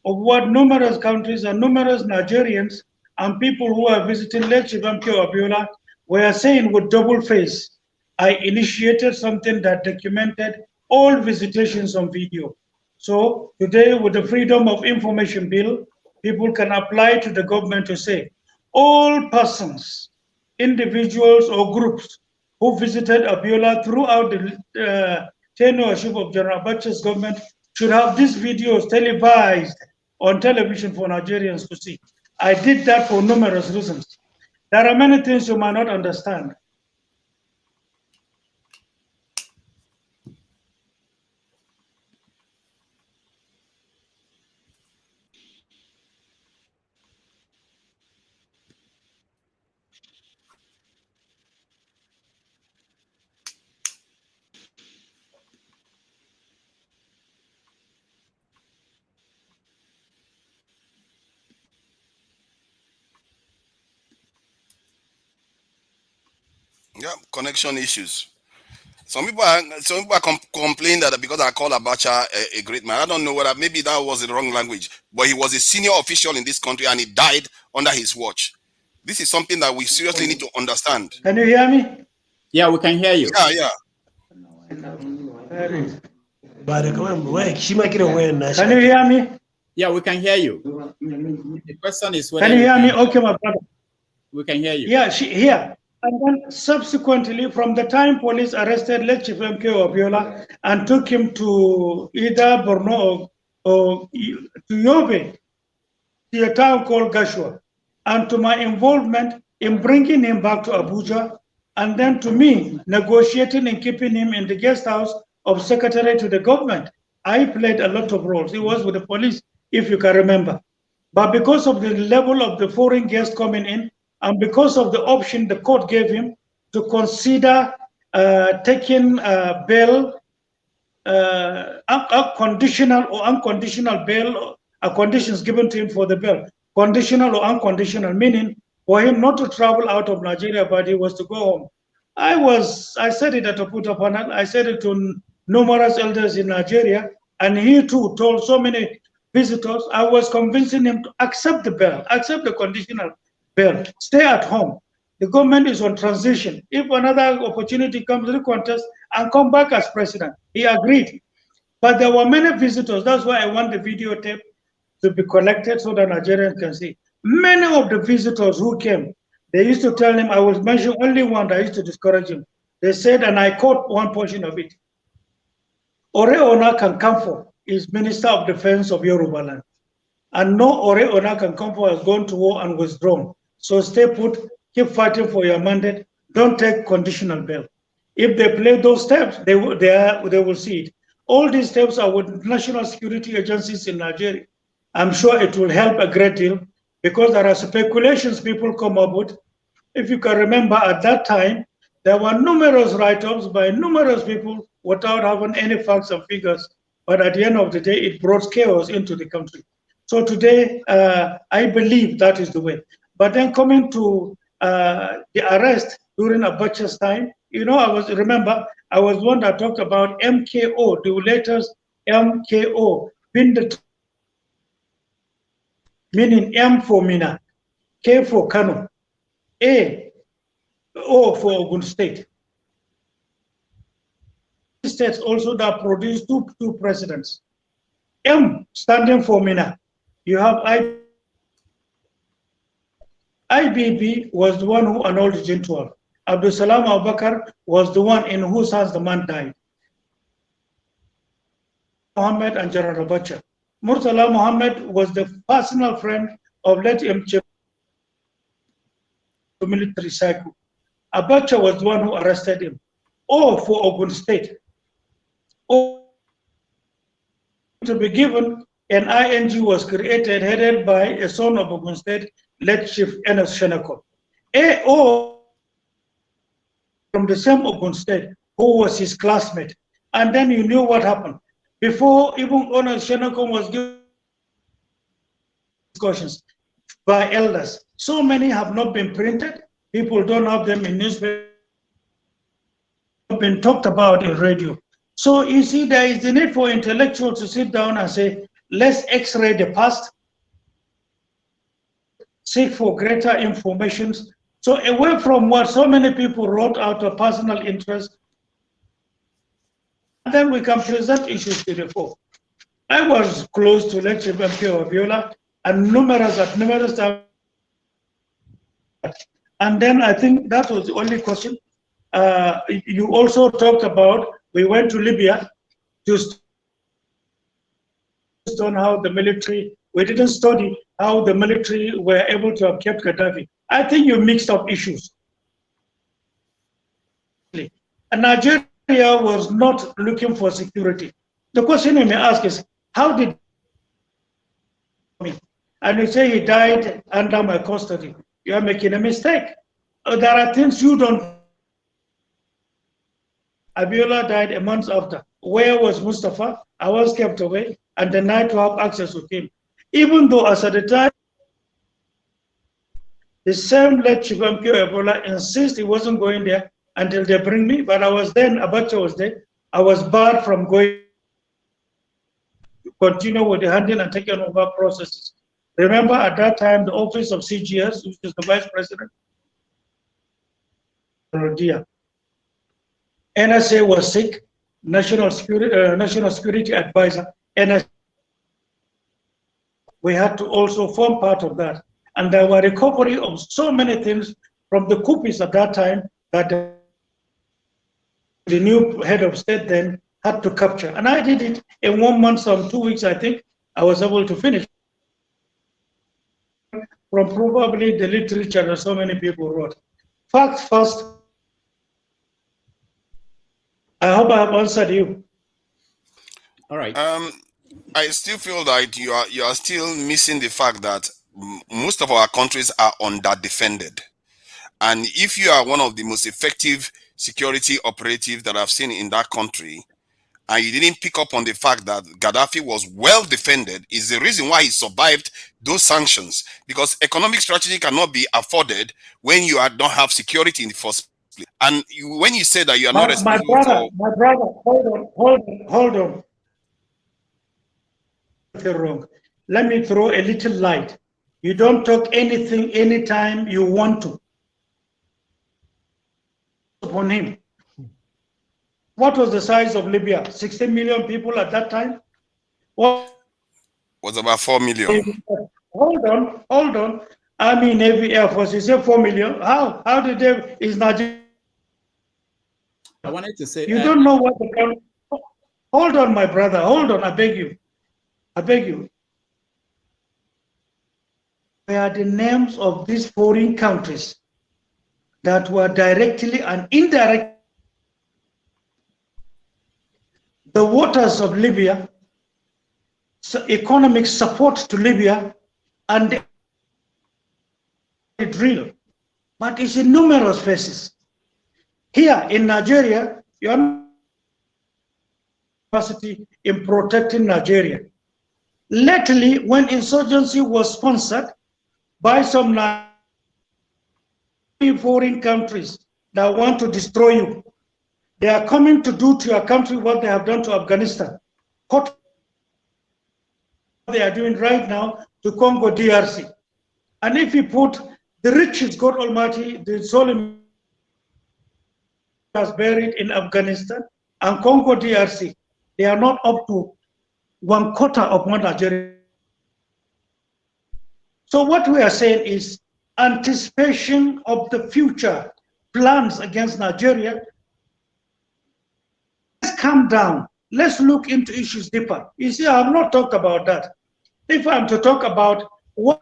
of what numerous countries and numerous Nigerians and people who are visiting Led Abiola were saying with double face, I initiated something that documented all visitations on video. So today, with the Freedom of Information Bill, people can apply to the government to say, all persons, individuals or groups who visited Abiola throughout the tenureship of General Abacha's government should have these videos televised on television for Nigerians to see. I did that for numerous reasons. There are many things you might not understand. Yeah, connection issues. Some people are complain that because I call Abacha a great man. I don't know whether maybe that was the wrong language, but he was a senior official in this country and he died under his watch. This is something that we seriously need to understand. Can you hear me? Yeah, we can hear you. Yeah. Can you hear me? Yeah, we can hear you. The question is whether Can you hear me? Okay, my brother. We can hear you. Yeah, here. And then subsequently, from the time police arrested late Chief MK Obiola and took him to either Borno or to Yobe, to a town called Gashua, and to my involvement in bringing him back to Abuja, and then to me negotiating and keeping him in the guest house of secretary to the government, I played a lot of roles. It was with the police, if you can remember. But because of the level of the foreign guests coming in, and because of the option the court gave him to consider taking bail, conditional or unconditional bail, conditions given to him for the bail, conditional or unconditional, meaning for him not to travel out of Nigeria, but he was to go home. I said it at a put panel, I said it to numerous elders in Nigeria, and he too told so many visitors. I was convincing him to accept the bail, accept the conditional bail, stay at home. The government is on transition. If another opportunity comes, recontest and come back as president. He agreed. But there were many visitors. That's why I want the videotape to be collected so that Nigerians can see. Many of the visitors who came, they used to tell him, I will mention only one that used to discourage him. They said, and I quote one portion of it, Ore Ona Kankamfo is Minister of Defense of Yoruba land. And no Ore Ona Kankamfo has gone to war and withdrawn. So stay put, keep fighting for your mandate, don't take conditional bail. If they play those steps, they will see it. All these steps are with national security agencies in Nigeria. I'm sure it will help a great deal because there are speculations people come up with. If you can remember at that time, there were numerous write-ups by numerous people without having any facts and figures. But at the end of the day, it brought chaos into the country. So today, I believe that is the way. But then coming to the arrest during Abacha's time, you know, I was one that talked about MKO, the letters MKO, meaning M for Mina, K for Kano, O for Ogun State. States also that produced two presidents. M standing for Mina. You have IBB was the one who annulled June 12. Abdul Salam Abubakar was the one in whose hands the man died. Muhammad and General Abacha. Murtala Muhammad was the personal friend of late MK military cycle. Abacha was the one who arrested him. O for Ogun State. O to be given, an ING was created, headed by a son of Ogun State, late Chief Enes Sheneko. AO from the same Ogun State, who was his classmate. And then you knew what happened. Before even Enes Sheneko was given discussions by elders. So many have not been printed. People don't have them in newspapers. Been talked about in radio. So you see, there is the need for intellectuals to sit down and say, let's x-ray the past, seek for greater information. So away from what so many people wrote out of personal interest, and then we can present issues to the fore. I was close to lecture MK Obiola and numerous times. And then I think that was the only question. You also talked about, we went to Libya to on how the military, we didn't study how the military were able to have kept Gaddafi. I think you mixed up issues. And Nigeria was not looking for security. The question you may ask is, how did and you say he died under my custody? You are making a mistake. There are things you don't. Abiola died a month after. Where was Mustapha? I was kept away and denied to have access with him. Even though as at the time, the same late Chief MK Ebola insists he wasn't going there until they bring me. But I was then, Abacha was there. I was barred from going to continue with the handling and taking over processes. Remember, at that time, the office of CGS, which is the vice president, NSA was sick, national security advisor, NSA. We had to also form part of that. And there were recovery of so many things from the coupists at that time that the new head of state then had to capture. And I did it in 1 month, 2 weeks, I think. I was able to finish from probably the literature that so many people wrote. Facts first. I hope I have answered you. All right. I still feel that you are still missing the fact that most of our countries are underdefended. And if you are one of the most effective security operatives that I've seen in that country, and you didn't pick up on the fact that Gaddafi was well defended, is the reason why he survived those sanctions. Because economic strategy cannot be afforded when you don't have security in the first place. And when you say that you are not responsible for... My brother, hold on. Wrong. Let me throw a little light. You don't talk anything anytime you want to. Upon him. What was the size of Libya? 16 million people at that time? What was about 4 million. Hold on. Army, Navy, Air Force, you say 4 million. How did they, is Nigeria? I wanted to say... You don't know what the... Hold on, my brother. Hold on, I beg you. They are the names of these foreign countries that were directly and indirectly the waters of Libya, economic support to Libya, and it's real, but it's in numerous places. Here in Nigeria, you have capacity in protecting Nigeria. Lately, when insurgency was sponsored by some foreign countries that want to destroy you, they are coming to do to your country what they have done to Afghanistan. What they are doing right now to Congo DRC. And if you put the riches, God Almighty, the soul has buried in Afghanistan and Congo DRC, they are not up to 1/4 of what Nigeria. So what we are saying is anticipation of the future plans against Nigeria. Let's calm down. Let's look into issues deeper. You see, I have not talked about that. If I'm to talk about what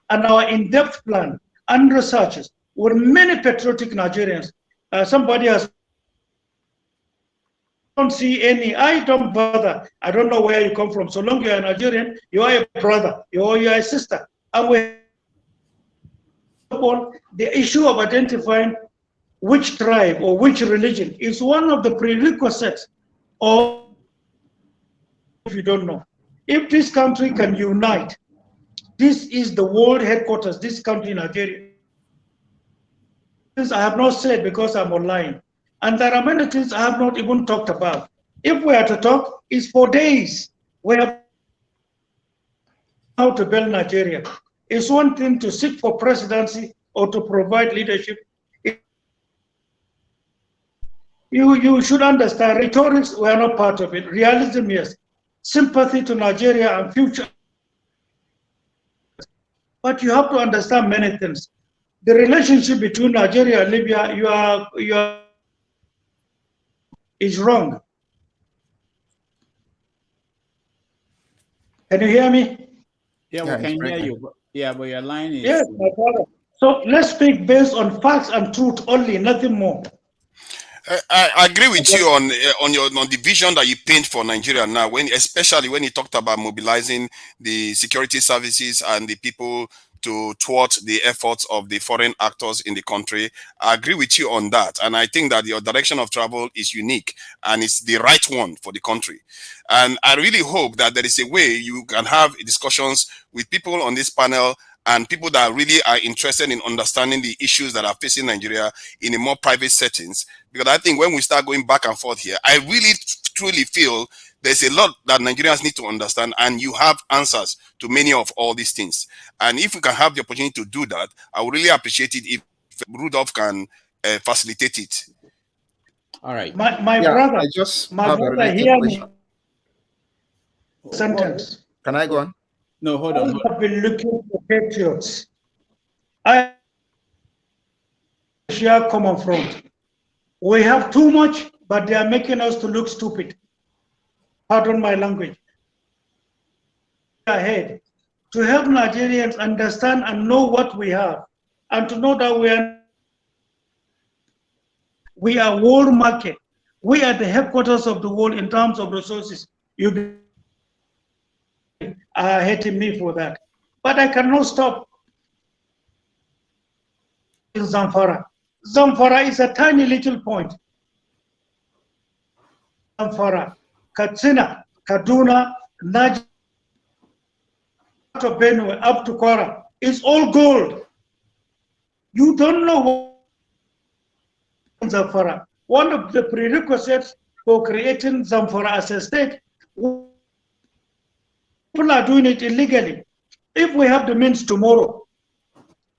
and our in-depth plan and researches with many patriotic Nigerians, somebody has don't see any, I don't bother. I don't know where you come from. So long you're a Nigerian, you are a brother, you are a sister. And we the issue of identifying which tribe or which religion is one of the prerequisites of, if you don't know. If this country can unite, this is the world headquarters, this country, Nigeria. I have not said because I'm online. And there are many things I have not even talked about. If we are to talk, it's for days. We have how to build Nigeria. It's one thing to seek for presidency or to provide leadership. You should understand, rhetorics were not part of it. Realism, yes. Sympathy to Nigeria and future. But you have to understand many things. The relationship between Nigeria and Libya, you are is wrong. Can you hear me? Yeah, we can hear you. Yeah, but your line is... Yes, my brother. So let's speak based on facts and truth only, nothing more. I agree with you on the vision that you paint for Nigeria now, especially when you talked about mobilizing the security services and the people to thwart the efforts of the foreign actors in the country. I agree with you on that. And I think that your direction of travel is unique and it's the right one for the country. And I really hope that there is a way you can have discussions with people on this panel and people that really are interested in understanding the issues that are facing Nigeria in a more private settings. Because I think when we start going back and forth here, I really truly feel there's a lot that Nigerians need to understand, and you have answers to many of all these things. And if we can have the opportunity to do that, I would really appreciate it if Rudolph can facilitate it. All right. My Yeah, brother, I just my have a brother, related hear question. me. Sentence. Can I go on? No, hold on. I have been looking for patriots. I share common front. We have too much, but they are making us to look stupid. Pardon my language. Ahead to help Nigerians understand and know what we have, and to know that we are world market. We are the headquarters of the world in terms of resources. You are hating me for that, but I cannot stop. In Zamfara, Zamfara is a tiny little point. Zamfara, Katsina, Kaduna, Niger, to Benue, up to Kwara, it's all gold. You don't know what Zamfara. One of the prerequisites for creating Zamfara as a state, people are doing it illegally. If we have the means tomorrow,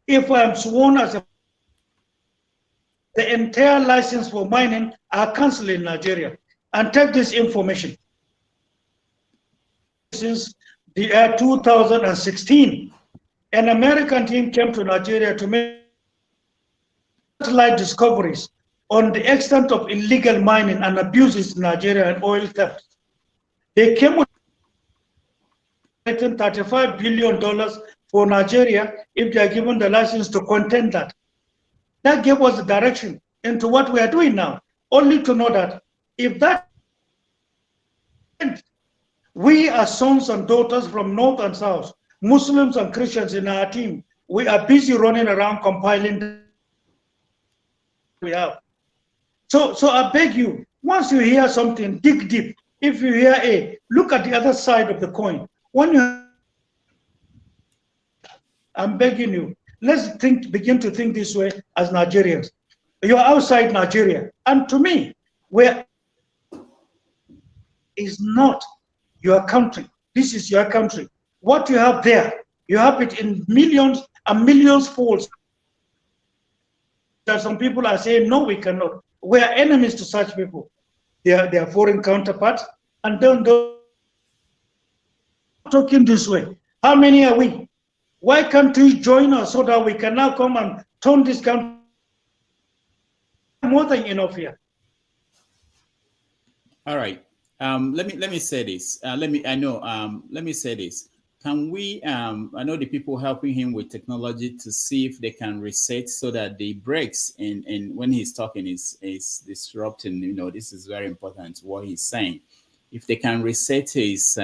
if I am sworn as the entire license for mining are cancelled in Nigeria. And take this information. Since the year 2016, an American team came to Nigeria to make satellite discoveries on the extent of illegal mining and abuses in Nigeria and oil theft. They came with $35 billion for Nigeria if they are given the license to contend that. That gave us the direction into what we are doing now, only to know that if that we are sons and daughters from North and South, Muslims and Christians in our team, we are busy running around compiling we have. So I beg you, once you hear something, dig deep. If you hear A, look at the other side of the coin. When you, I'm begging you, let's begin to think this way as Nigerians. You're outside Nigeria, and to me, where is not your country. This is your country. What you have there, you have it in millions and millions folds. That some people are saying, no, we cannot. We are enemies to such people. They are foreign counterparts, and then talking this way. How many are we? Why can't you join us so that we can now come and turn this country more than enough here? All right. Let me say this. Let me say this. Can we? I know the people helping him with technology to see if they can reset so that the breaks in when he's talking is disrupting. You know, this is very important. What he's saying. If they can reset his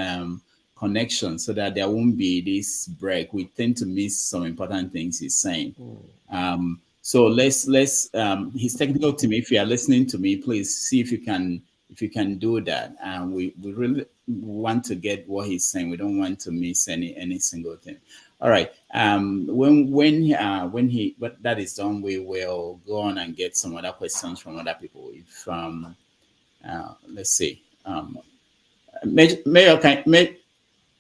connection so that there won't be this break, we tend to miss some important things he's saying. So let's his technical team, if you are listening to me, please see if you can do that. And we really want to get what he's saying. We don't want to miss any single thing. All right. When that is done, we will go on and get some other questions from other people. If let's see. Mayor,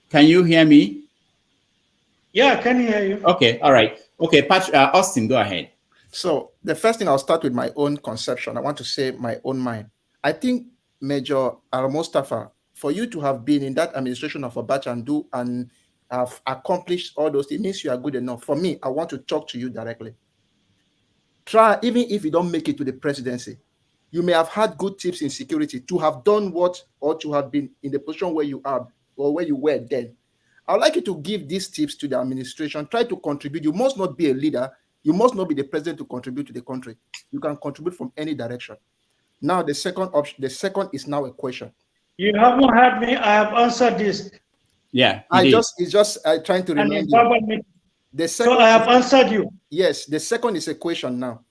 can you hear me? Yeah, I can hear you. Okay. All right. Okay, Austin, go ahead. So the first thing, I'll start with my own conception. I want to say my own mind. I think Major al-Mustapha, for you to have been in that administration of Abacha and have accomplished all those things, means you are good enough. For me, I want to talk to you directly. Try, even if you don't make it to the presidency, you may have had good tips in security to have done what, or to have been in the position where you are or where you were then. I would like you to give these tips to the administration. Try to contribute. You must not be a leader. You must not be the president to contribute to the country. You can contribute from any direction. Now, the second option, the second is now a question. You haven't heard me. I have answered this. Yeah, it's just trying to remind you. The second, so I have answered you. Yes, the second is a question now.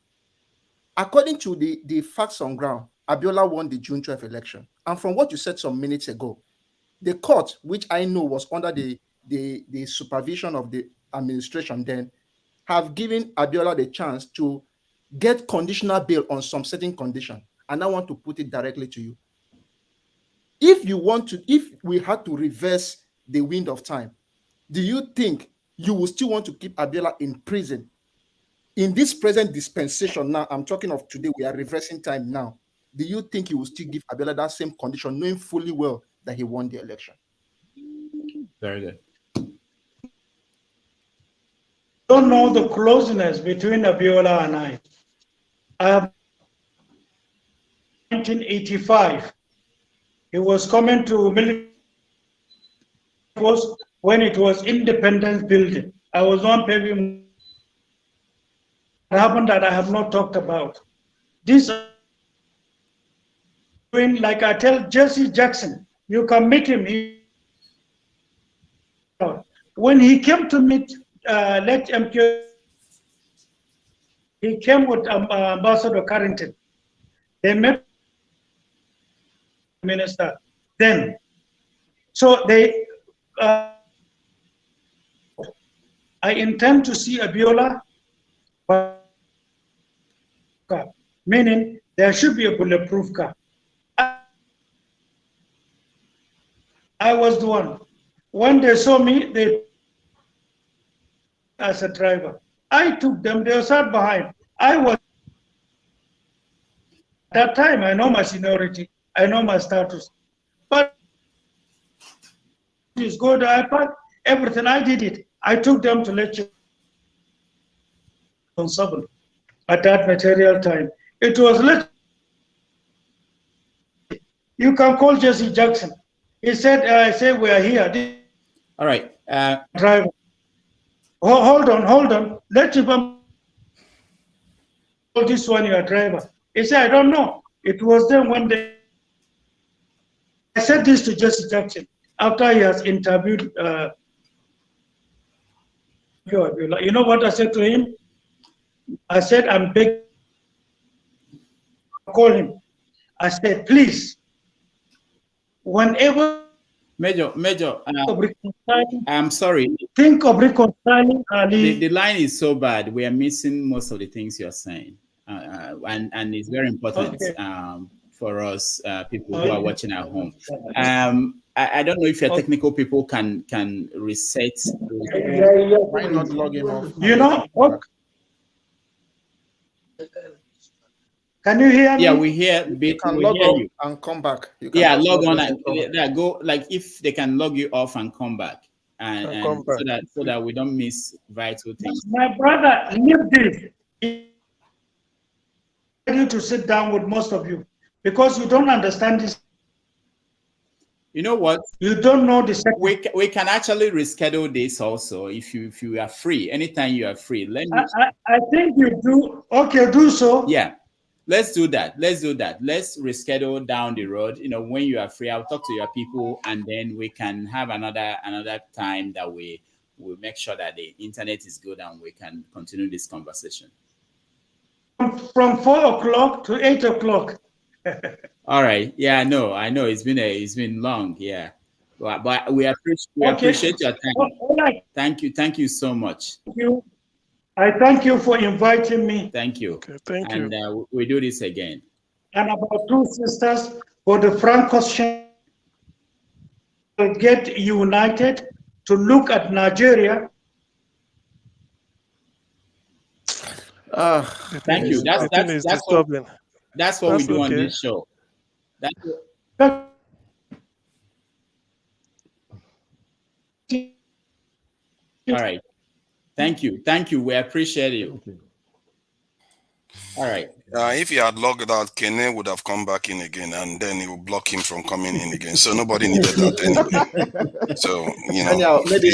According to the facts on ground, Abiola won the June 12th election. And from what you said some minutes ago, the court, which I know was under the supervision of the administration then have given Abiola the chance to get conditional bail on some certain condition. And I want to put it directly to you. If we had to reverse the wind of time, do you think you will still want to keep Abiola in prison? In this present dispensation now, I'm talking of today, we are reversing time now. Do you think you will still give Abiola that same condition, knowing fully well that he won the election? Very good. Don't know the closeness between Abiola and I. 1985, he was coming to military force when it was Independence Building. I was on paving. What happened that I have not talked about. This, like I tell Jesse Jackson, you can meet him. When he came to meet late MQ, he came with Ambassador Carrington. They met the minister then. So they, I intend to see Abiola, meaning there should be a bulletproof car. I was the one. When they saw me, they as a driver. I took them, they sat behind. I was at that time, I know my seniority, I know my status. But it's good, I packed everything, I did it. I took them to lecture on 7 at that material time. It was lecture. You can call Jesse Jackson. He said, I said, we are here. All right. Driver. Hold on. Let him call this one your driver. He said, I don't know. It was then when they. I said this to Jesse Jackson after he has interviewed. You know what I said to him? I said, I'm begging. Call him. I said, please. Whenever. Major, I'm sorry. Think of reconciling. The line is so bad. We are missing most of the things you're saying. And it's very important for us, people who are watching at home. I don't know if your technical people can reset. Why not log him off? You know what? Can you hear me? Yeah, we hear. You can log on and come back. Log on and go. Like if they can log you off and come back, and so that we don't miss vital things. My brother, leave this. I need to sit down with most of you because you don't understand this. You know what? You don't know the second. We can actually reschedule this also if you are free. Anytime you are free. I think you do. Okay, do so. Yeah. Let's do that. Let's reschedule down the road. When you are free, I'll talk to your people, and then we can have another time that we will make sure that the internet is good and we can continue this conversation. From 4 o'clock to 8 o'clock. All right. Yeah, I know. It's been long. Yeah, but we appreciate your time. All right. Thank you so much. Thank you. I thank you for inviting me. Thank you. Okay, thank you. And we do this again. And about 2 sisters for the frank question, get united to look at Nigeria. Thank you. That's what we do on this show. All right. Thank you. We appreciate you. All right. If he had logged out, Kene would have come back in again, and then he would block him from coming in again. So nobody needed that anyway. So anyhow, maybe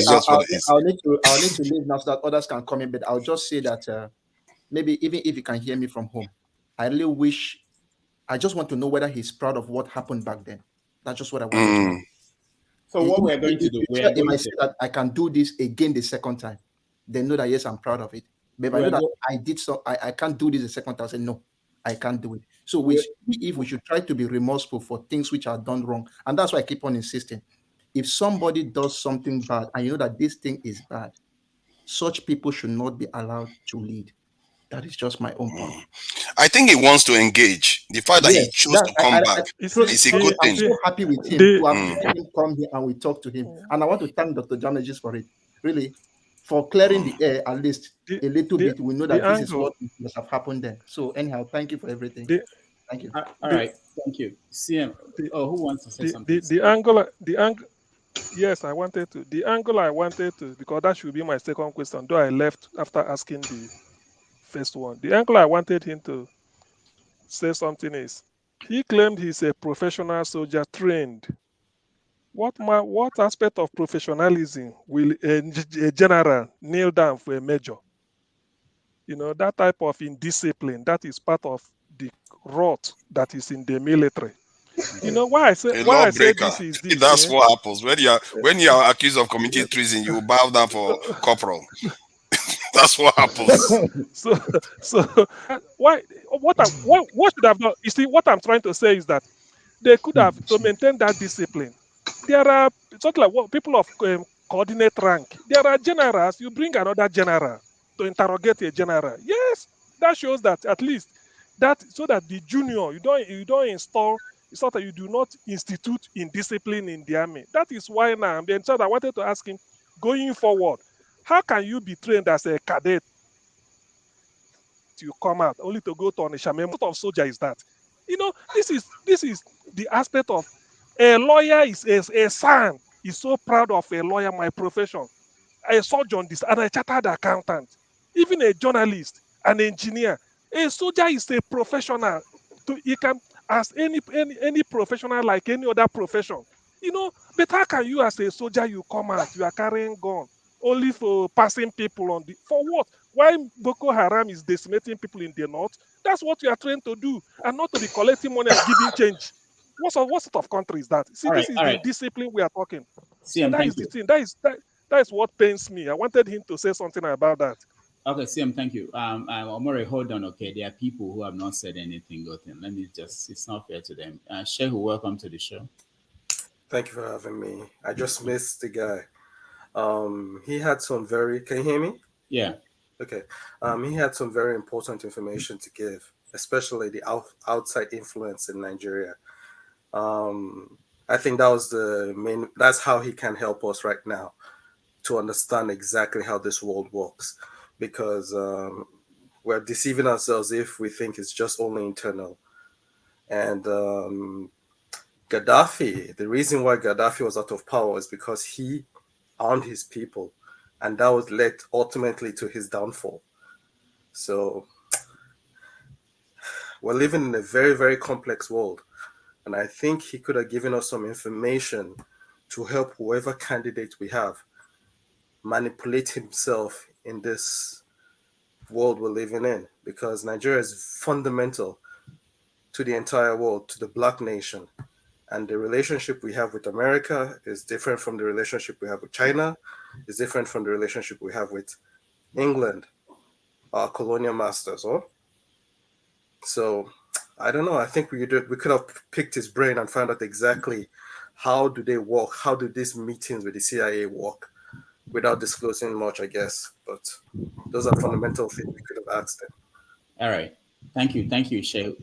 I'll need to leave now so that others can come in. But I'll just say that maybe even if you can hear me from home, I just want to know whether he's proud of what happened back then. That's just what I want to know. So what we're going to do? If I say that I can do this again the second time, then know that yes, I'm proud of it. But if I know that I did so, I can't do this the second time, I say no, I can't do it. So we should try to be remorseful for things which are done wrong, and that's why I keep on insisting. If somebody does something bad and you know that this thing is bad, such people should not be allowed to lead. That is just my own point. I think he wants to engage. The fact that he Yes, chose to come back is a good I'm thing. so happy with him to have let him come here and we talk to him. And I want to thank Dr. Damages for it, really, for clearing the air at least a little bit. We know that this is what must have happened then. So anyhow, thank you for everything. Thank you. All right, thank you. CM. Who wants to say something? Yes, I wanted to. The angle I wanted to, because that should be my second question, though I left after asking the first one. The angle I wanted him to say something is, he claimed he's a professional soldier trained. What aspect of professionalism will a general kneel down for a major? You know, that type of indiscipline, that is part of the rot that is in the military. You know why I say this is this. That's what happens when you are accused of committing treason. You bow down for corporal. That's what happens. So what should have done? You see, what I'm trying to say is that they could have, to maintain that discipline. There are sort of like what people of coordinate rank. There are generals. You bring another general to interrogate a general. Yes, that shows that at least that, so that the junior, you don't install, sort of, you do not institute indiscipline in the army. That is why now. And so I wanted to ask him, going forward, how can you be trained as a cadet? You come out only to go to Onisha. What sort of soldier is that? You know, this is the aspect of a lawyer is a son is so proud of a lawyer, my profession, a surgeon, and a chartered accountant, even a journalist, an engineer. A soldier is a professional. He can as any professional like any other profession. You know, but how can you as a soldier you come out, you are carrying gun only for passing people on the for what? Why Boko Haram is decimating people in the north? That's what you are trained to do, and not to be collecting money and giving change. What sort of country is that? See, this is the discipline we are talking. So that is the thing. That is what pains me. I wanted him to say something about that. Okay, CM, thank you. Omori, hold on. Okay, there are people who have not said anything. Let me it's not fair to them. Shehu, welcome to the show. Thank you for having me. I just missed the guy. He had some can you hear me? Yeah. Okay. He had some very important information to give, especially the outside influence in Nigeria. I think that was that's how he can help us right now to understand exactly how this world works, because we're deceiving ourselves if we think it's just only internal. And Gaddafi, the reason why Gaddafi was out of power is because he armed his people, and that was led ultimately to his downfall. So we're living in a very, very complex world, and I think he could have given us some information to help whoever candidate we have manipulate himself in this world we're living in, because Nigeria is fundamental to the entire world, to the Black nation. And the relationship we have with America is different from the relationship we have with China, is different from the relationship we have with England, our colonial masters. So I don't know. I think we could have picked his brain and found out exactly how do they work, how do these meetings with the CIA work, without disclosing much, I guess. But those are fundamental things we could have asked him. All right. Thank you, Shehu.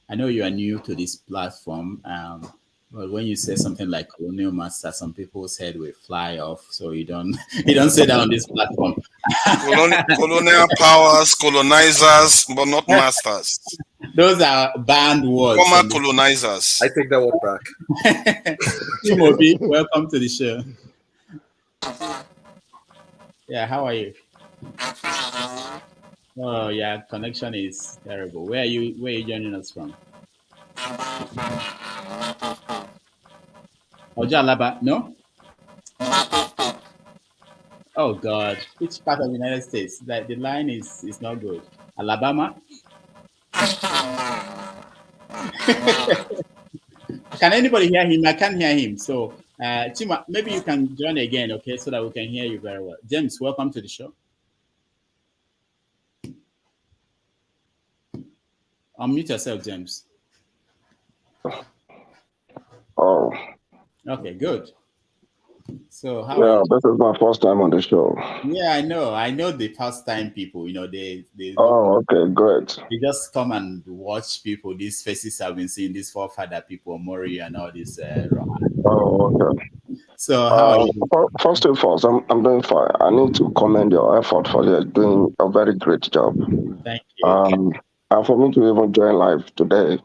I know you are new to this platform, but when you say something like colonial master, some people's head will fly off. So you don't say that on this platform. Colonial powers, colonizers, but not masters. Those are banned words. Former colonizers. I take that word back. Chimobi, welcome to the show. Yeah, how are you? Oh yeah, connection is terrible. Where are you joining us from? Ojalaba, no? Oh God, which part of the United States? That the line is not good. Alabama? Can anybody hear him? I can't hear him. So Chima, maybe you can join again, okay, so that we can hear you very well. James, welcome to the show. Unmute yourself, James. Oh. Okay, good. So how are you? This is my first time on the show. Yeah, I know. I know the first time people, they Oh, okay, great. They just come and watch people. These faces I've been seeing, these forefather people, Mori and all this. Oh, okay. So how are you? First and foremost, I'm doing fine. I need to commend your effort for doing a very great job. Thank you. And for me to even join live today,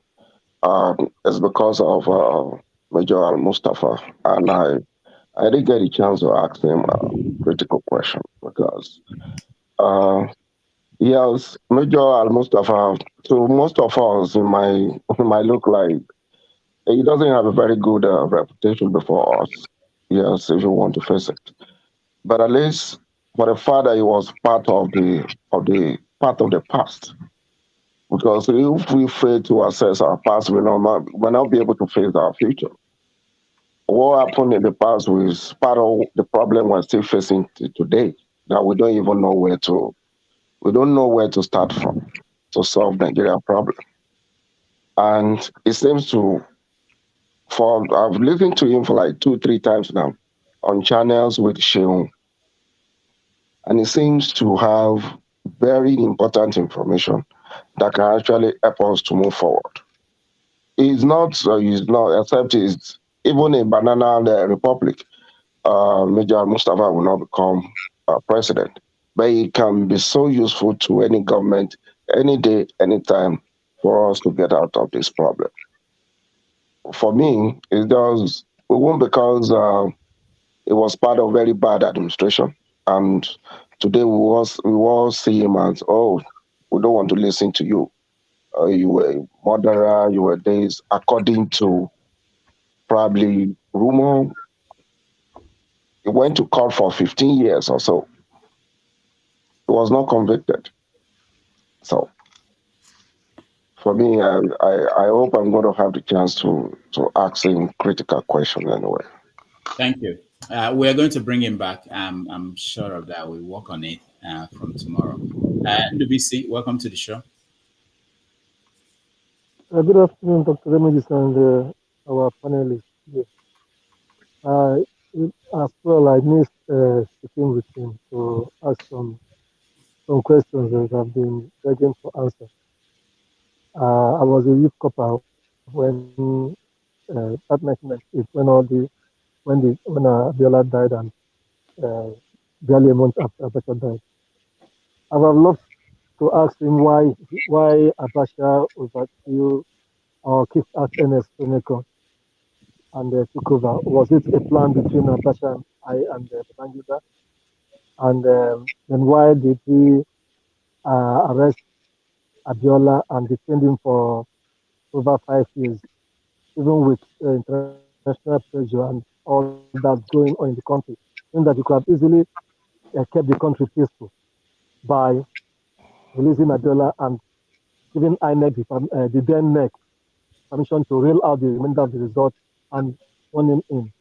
is because of Major al-Mustapha, and I did get a chance to ask him a critical question because yes, Major al-Mustapha, to most of us, it might look like he doesn't have a very good reputation before us. Yes, if you want to face it, but at least for the father, he was part of the past. Because if we fail to assess our past, we'll not be able to face our future. What happened in the past was part of the problem we're still facing today. That we don't even know we don't know where to start from to solve Nigeria problem. And it seems I've listened to him for like 2, 3 times now on channels with Sheung, and he seems to have very important information that can actually help us to move forward. He's not, except he's even in Banana Republic. Major Mustafa will not become president, but he can be so useful to any government any day, anytime for us to get out of this problem. For me, it does. We won't because it was part of very bad administration, and today we all see him as, oh, we don't want to listen to you. You were a murderer. You were this, according to probably rumor. He went to court for 15 years or so. He was not convicted. So for me, I hope I'm going to have the chance to ask him critical questions anyway. Thank you. We're going to bring him back. I'm sure of that. We'll work on it from tomorrow. NWC, welcome to the show. Good afternoon, Dr. Remedies and our panelists. Yes. As well, I missed speaking with him to ask some questions that have been begging for answer. I was a youth copper when that 1998, when Abiola died and barely a month after Abacha died. I would have loved to ask him why Abacha overthrew or kicked out NS Seneca and took over. Was it a plan between Abacha and Babangida? And then why did he arrest Abiola and detain him for over 5 years, even with international pressure and all that's going on in the country? In that you could have easily kept the country peaceful by releasing Abiola and giving INEC, the then NEC, permission to reel out the remainder of the results and run him in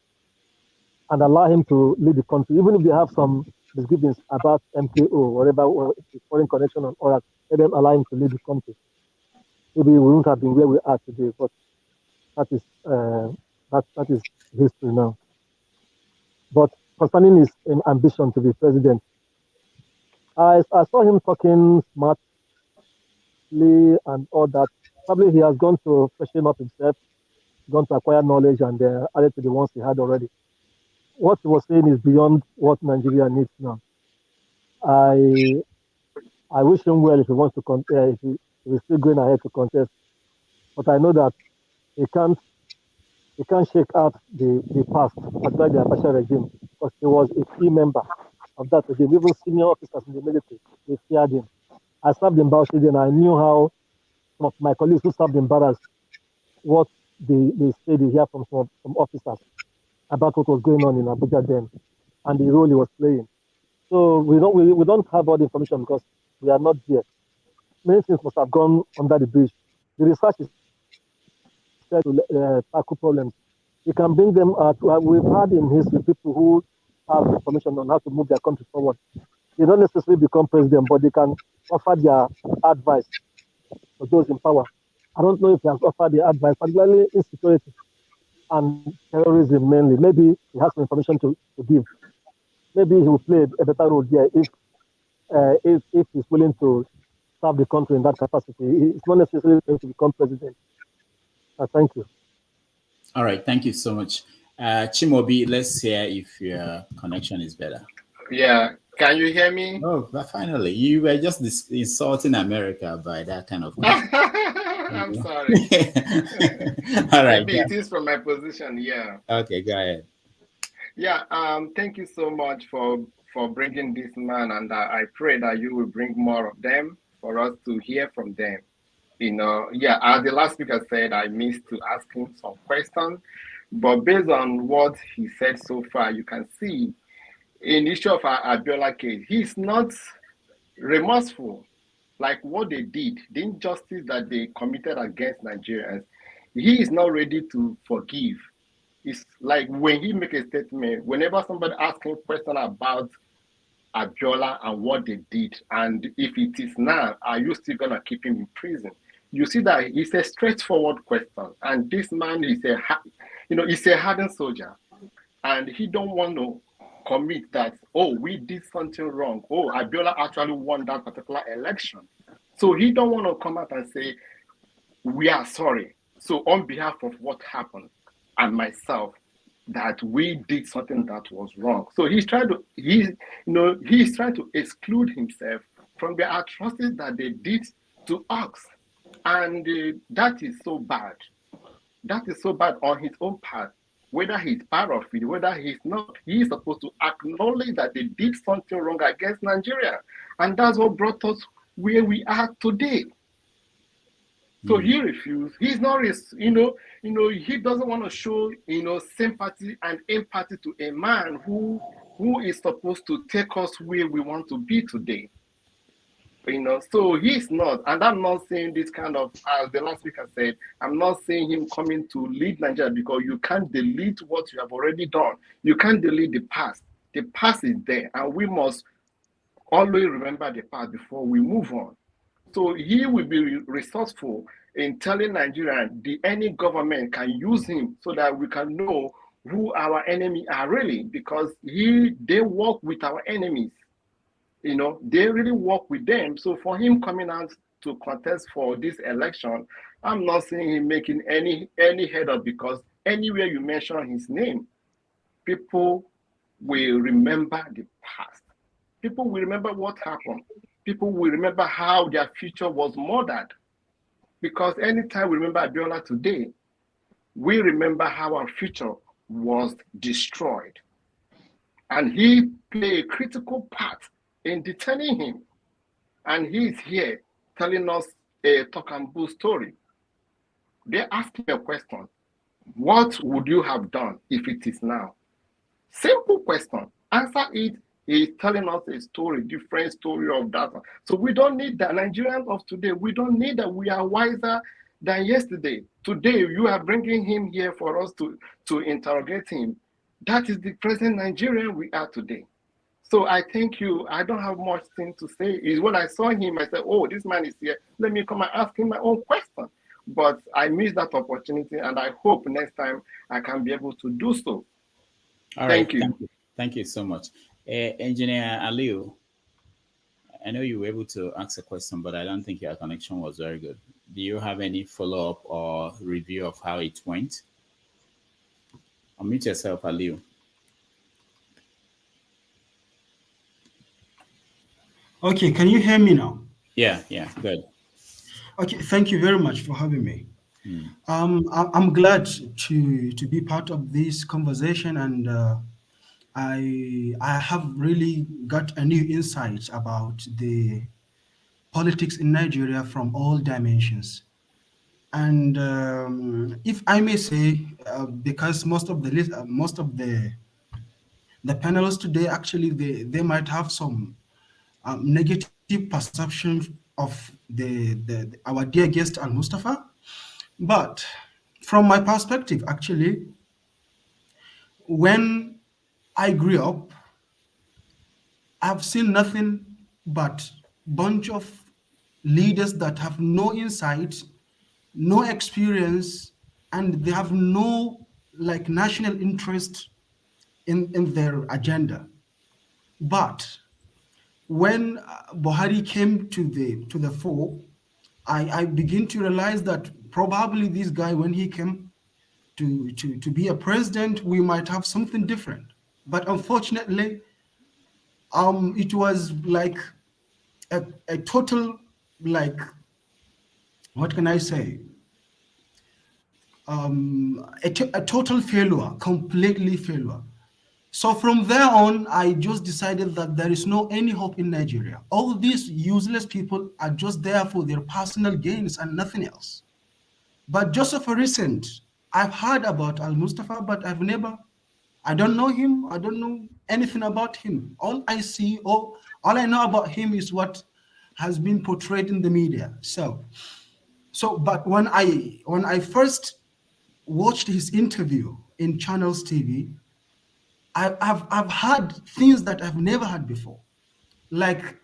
and allow him to lead the country, even if they have some misgivings about MKO, whatever, or foreign connection and all that, let them allow him to lead the country. Maybe we wouldn't have been where we are today, but that is history now. But concerning his ambition to be president, I saw him talking smartly and all that. Probably he has gone to freshen up himself, gone to acquire knowledge and added to the ones he had already. What he was saying is beyond what Nigeria needs now. I wish him well if he wants to if he's still going ahead to contest. But I know that he can't shake out the past, particularly the Abacha regime, because he was a key member of that regime. Even senior officers in the military, they feared him. I served in Bauchi and I knew how some of my colleagues who served in barracks, what they said they hear from some officers about what was going on in Abuja then and the role he was playing. So we don't have all the information because we are not there. Many things must have gone under the bridge. The research is said to tackle problems. You can bring them out. We've had in history people who have information on how to move their country forward. They don't necessarily become president, but they can offer their advice for those in power. I don't know if they have offered the advice, particularly in security. and terrorism mainly. Maybe he has some information to give. Maybe he will play a better role there if he's willing to serve the country in that capacity. It's not necessarily going to become president. Thank you. All right, thank you so much. Chimobi, let's hear if your connection is better. Yeah, can you hear me? Oh, but finally, you were just insulting America by that kind of question. I'm sorry. All right. Maybe it is from my position. Yeah. Okay, go ahead. Yeah. Thank you so much for bringing this man, and I pray that you will bring more of them for us to hear from them. Yeah. As the last speaker said, I missed to ask him some questions, but based on what he said so far, you can see in the issue of Abiola case, he's not remorseful. Like what they did, the injustice that they committed against Nigerians, he is not ready to forgive. It's like when he make a statement, whenever somebody asks him a question about Abiola and what they did, and if it is now, are you still gonna keep him in prison? You see that it's a straightforward question, and this man is he's a hardened soldier, and he don't want to commit that, oh, we did something wrong. Oh, Abiola actually won that particular election. So he don't want to come out and say, we are sorry. So on behalf of what happened and myself, that we did something that was wrong. So he's trying to exclude himself from the atrocities that they did to us. And that is so bad. That is so bad on his own part. Whether he's part of it, whether he's not, he's supposed to acknowledge that they did something wrong against Nigeria. And that's what brought us where we are today. So he refused. He's not, he doesn't want to show, sympathy and empathy to a man who is supposed to take us where we want to be today. So he's not, and I'm not saying this kind of, as the last speaker said, I'm not saying him coming to lead Nigeria, because you can't delete what you have already done. You can't delete the past. The past is there, and we must always remember the past before we move on. So he will be resourceful in telling Nigerians any government can use him so that we can know who our enemies are really, because they work with our enemies. They really work with them. So for him coming out to contest for this election, I'm not seeing him making any head up, because anywhere you mention his name, people will remember the past. People will remember what happened. People will remember how their future was murdered. Because anytime we remember Abiola today, we remember how our future was destroyed. And he played a critical part in detaining him. And he's here telling us a talk and bull story. They ask him a question. What would you have done if it is now? Simple question. Answer it. He's telling us a story, different story of that. So we don't need that. Nigerians of today, we don't need that. We are wiser than yesterday. Today, you are bringing him here for us to interrogate him. That is the present Nigerian we are today. So I thank you. I don't have much thing to say. Is when I saw him, I said, oh, this man is here. Let me come and ask him my own question. But I missed that opportunity, and I hope next time I can be able to do so. All right. Thank you. Thank you so much. Engineer Aliu, I know you were able to ask a question, but I don't think your connection was very good. Do you have any follow-up or review of how it went? Unmute yourself, Aliu. Okay, can you hear me now? Yeah, good. Okay, thank you very much for having me. I'm glad to be part of this conversation, and I have really got a new insight about the politics in Nigeria from all dimensions. And if I may say, because most of the panelists today, actually they might have some negative perception of our dear guest al-Mustapha, but from my perspective, actually, when I grew up, I've seen nothing but bunch of leaders that have no insight, no experience, and they have no like national interest in their agenda. But when Buhari came to the fore, I begin to realize that probably this guy, when he came to be a president, we might have something different. But unfortunately, it was like a total, like, what can I say? A total failure, completely failure. So from there on, I just decided that there is no any hope in Nigeria. All these useless people are just there for their personal gains and nothing else. But just of a recent, I've heard about al-Mustapha, but I don't know him. I don't know anything about him. All I see, all I know about him is what has been portrayed in the media. But when I first watched his interview in Channels TV, I've heard things that I've never heard before, like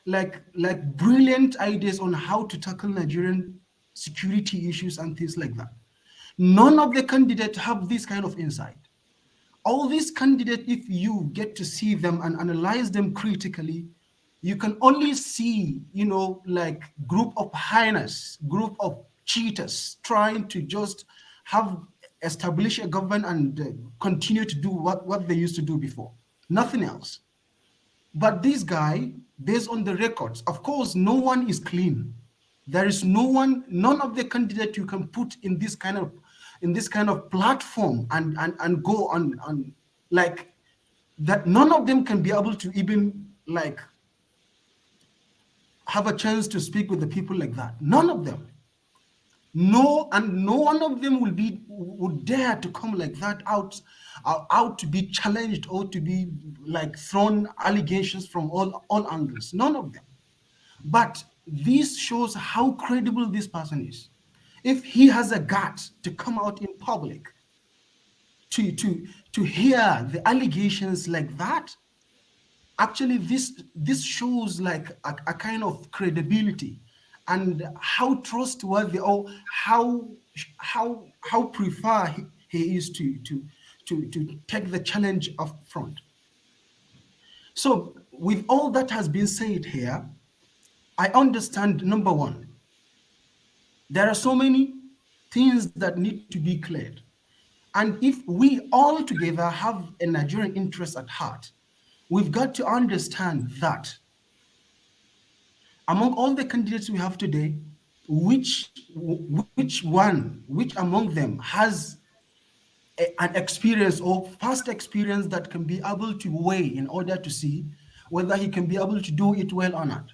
brilliant ideas on how to tackle Nigerian security issues and things like that. None of the candidates have this kind of insight. All these candidates, if you get to see them and analyze them critically, you can only see, like group of hyenas, group of cheaters trying to just establish a government and continue to do what they used to do before. Nothing else. But this guy, based on the records, of course, no one is clean. There is none of the candidates you can put in this kind of platform and go on like that. None of them can be able to even like have a chance to speak with the people like that. None of them. No one of them would dare to come like that out to be challenged or to be like thrown allegations from all angles. None of them. But this shows how credible this person is. If he has a gut to come out in public to hear the allegations like that, actually this shows like a kind of credibility and how trustworthy or how prefer he is to take the challenge up front. So with all that has been said here, I understand, number one, there are so many things that need to be cleared. And if we all together have a Nigerian interest at heart, we've got to understand that among all the candidates we have today, which among them has an experience or past experience that can be able to weigh in order to see whether he can be able to do it well or not.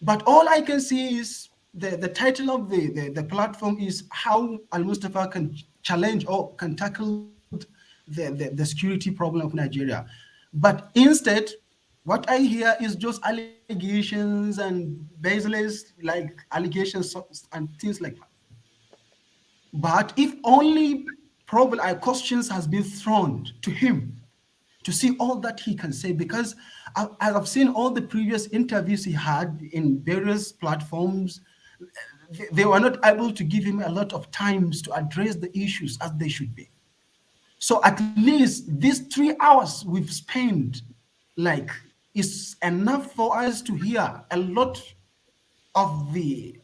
But all I can see is the title of the platform is how al-Mustapha can challenge or can tackle the security problem of Nigeria. But instead, what I hear is just allegations and baseless like allegations and things like that. But if only questions has been thrown to him to see all that he can say, because I've seen all the previous interviews he had in various platforms, they were not able to give him a lot of times to address the issues as they should be. So at least these 3 hours we've spent like is enough for us to hear a lot of the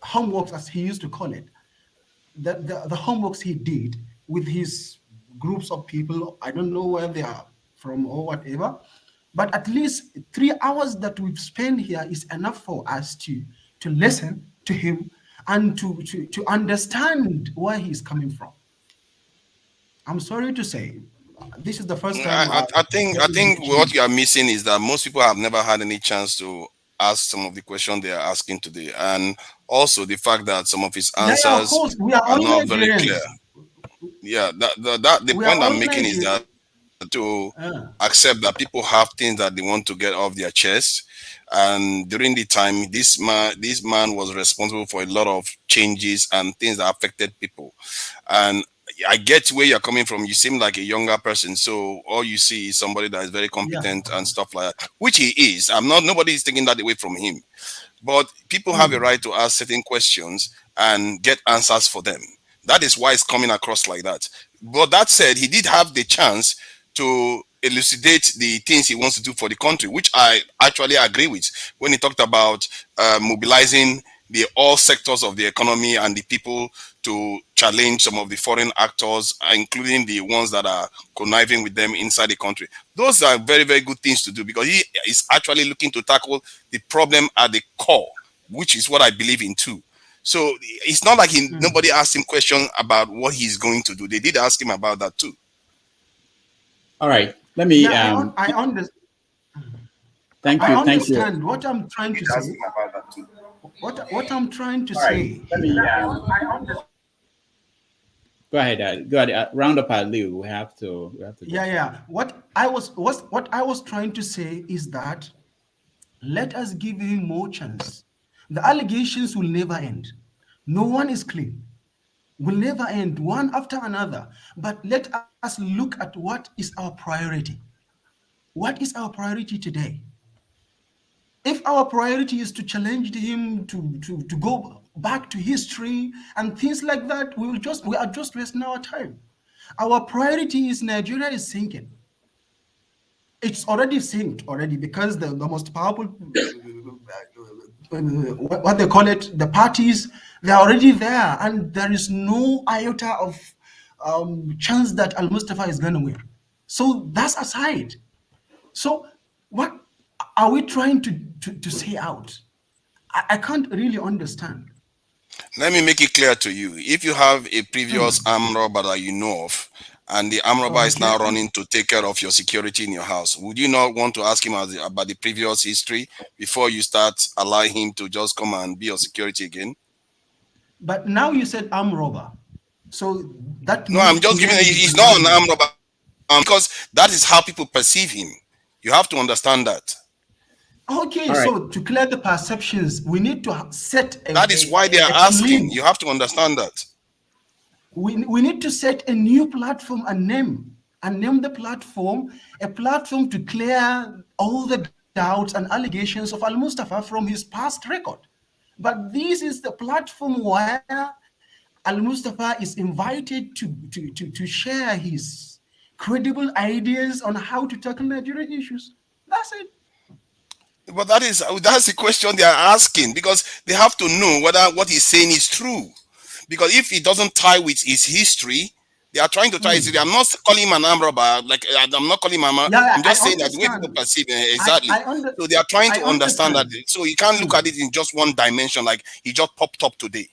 homeworks, as he used to call it, the homeworks he did with his groups of people. I don't know where they are from or whatever, but at least 3 hours that we've spent here is enough for us to listen to him and to understand where he's coming from. I'm sorry to say, this is the first time. I think what you are missing is that most people have never had any chance to ask some of the questions they are asking today, and also the fact that some of his answers are not very clear. Yeah, the point I'm making is that to accept that people have things that they want to get off their chest, and during the time this man was responsible for a lot of changes and things that affected people, and I get where you're coming from. You seem like a younger person, so all you see is somebody that is very competent and stuff like that, which he is. Nobody is taking that away from him. But people have a right to ask certain questions and get answers for them. That is why it's coming across like that. But that said, he did have the chance to elucidate the things he wants to do for the country, which I actually agree with when he talked about mobilizing the all sectors of the economy and the people to challenge some of the foreign actors, including the ones that are conniving with them inside the country. Those are very, very good things to do because he is actually looking to tackle the problem at the core, which is what I believe in too. So it's not like nobody asked him questions about what he's going to do. They did ask him about that too. All right, let me. I understand. Thank you. I understand what I'm trying to say. What I'm trying to say. Let me. Go ahead. Go ahead. Round up our Lou. We have to. Yeah. What I was trying to say is that let us give him more chance. The allegations will never end. No one is clean. Will never end, one after another. But let us look at what is our priority. What is our priority today? If our priority is to challenge him to go back to history and things like that, we are just wasting our time. Our priority is Nigeria is sinking. It's already synced already because the most powerful, what they call it, the parties, they're already there, and there is no iota of chance that al-Mustapha is going to win. So that's aside. So what are we trying to say out? I can't really understand. Let me make it clear to you. If you have a previous armed robber that you know of, and the armed robber is now running to take care of your security in your house, would you not want to ask him about the previous history before you start allowing him to just come and be your security again? But now you said armed robber. So that no, I'm just giving. He's not an armed robber because that is how people perceive him. You have to understand that. Okay, so to clear the perceptions, we need to set a. That is why they are asking. You have to understand that. We need to set a new platform and name the platform a platform to clear all the doubts and allegations of al-Mustapha from his past record. But this is the platform where al-Mustapha is invited to share his credible ideas on how to tackle Nigerian issues. That's it. But that's the question they are asking, because they have to know whether what he's saying is true. Because if it doesn't tie with his history, they are trying to tie it. I'm not calling him an armed robber. Like I'm not calling him. I'm just saying that the way people perceive exactly. So they are trying to understand that. So you can't look at it in just one dimension. Like he just popped up today.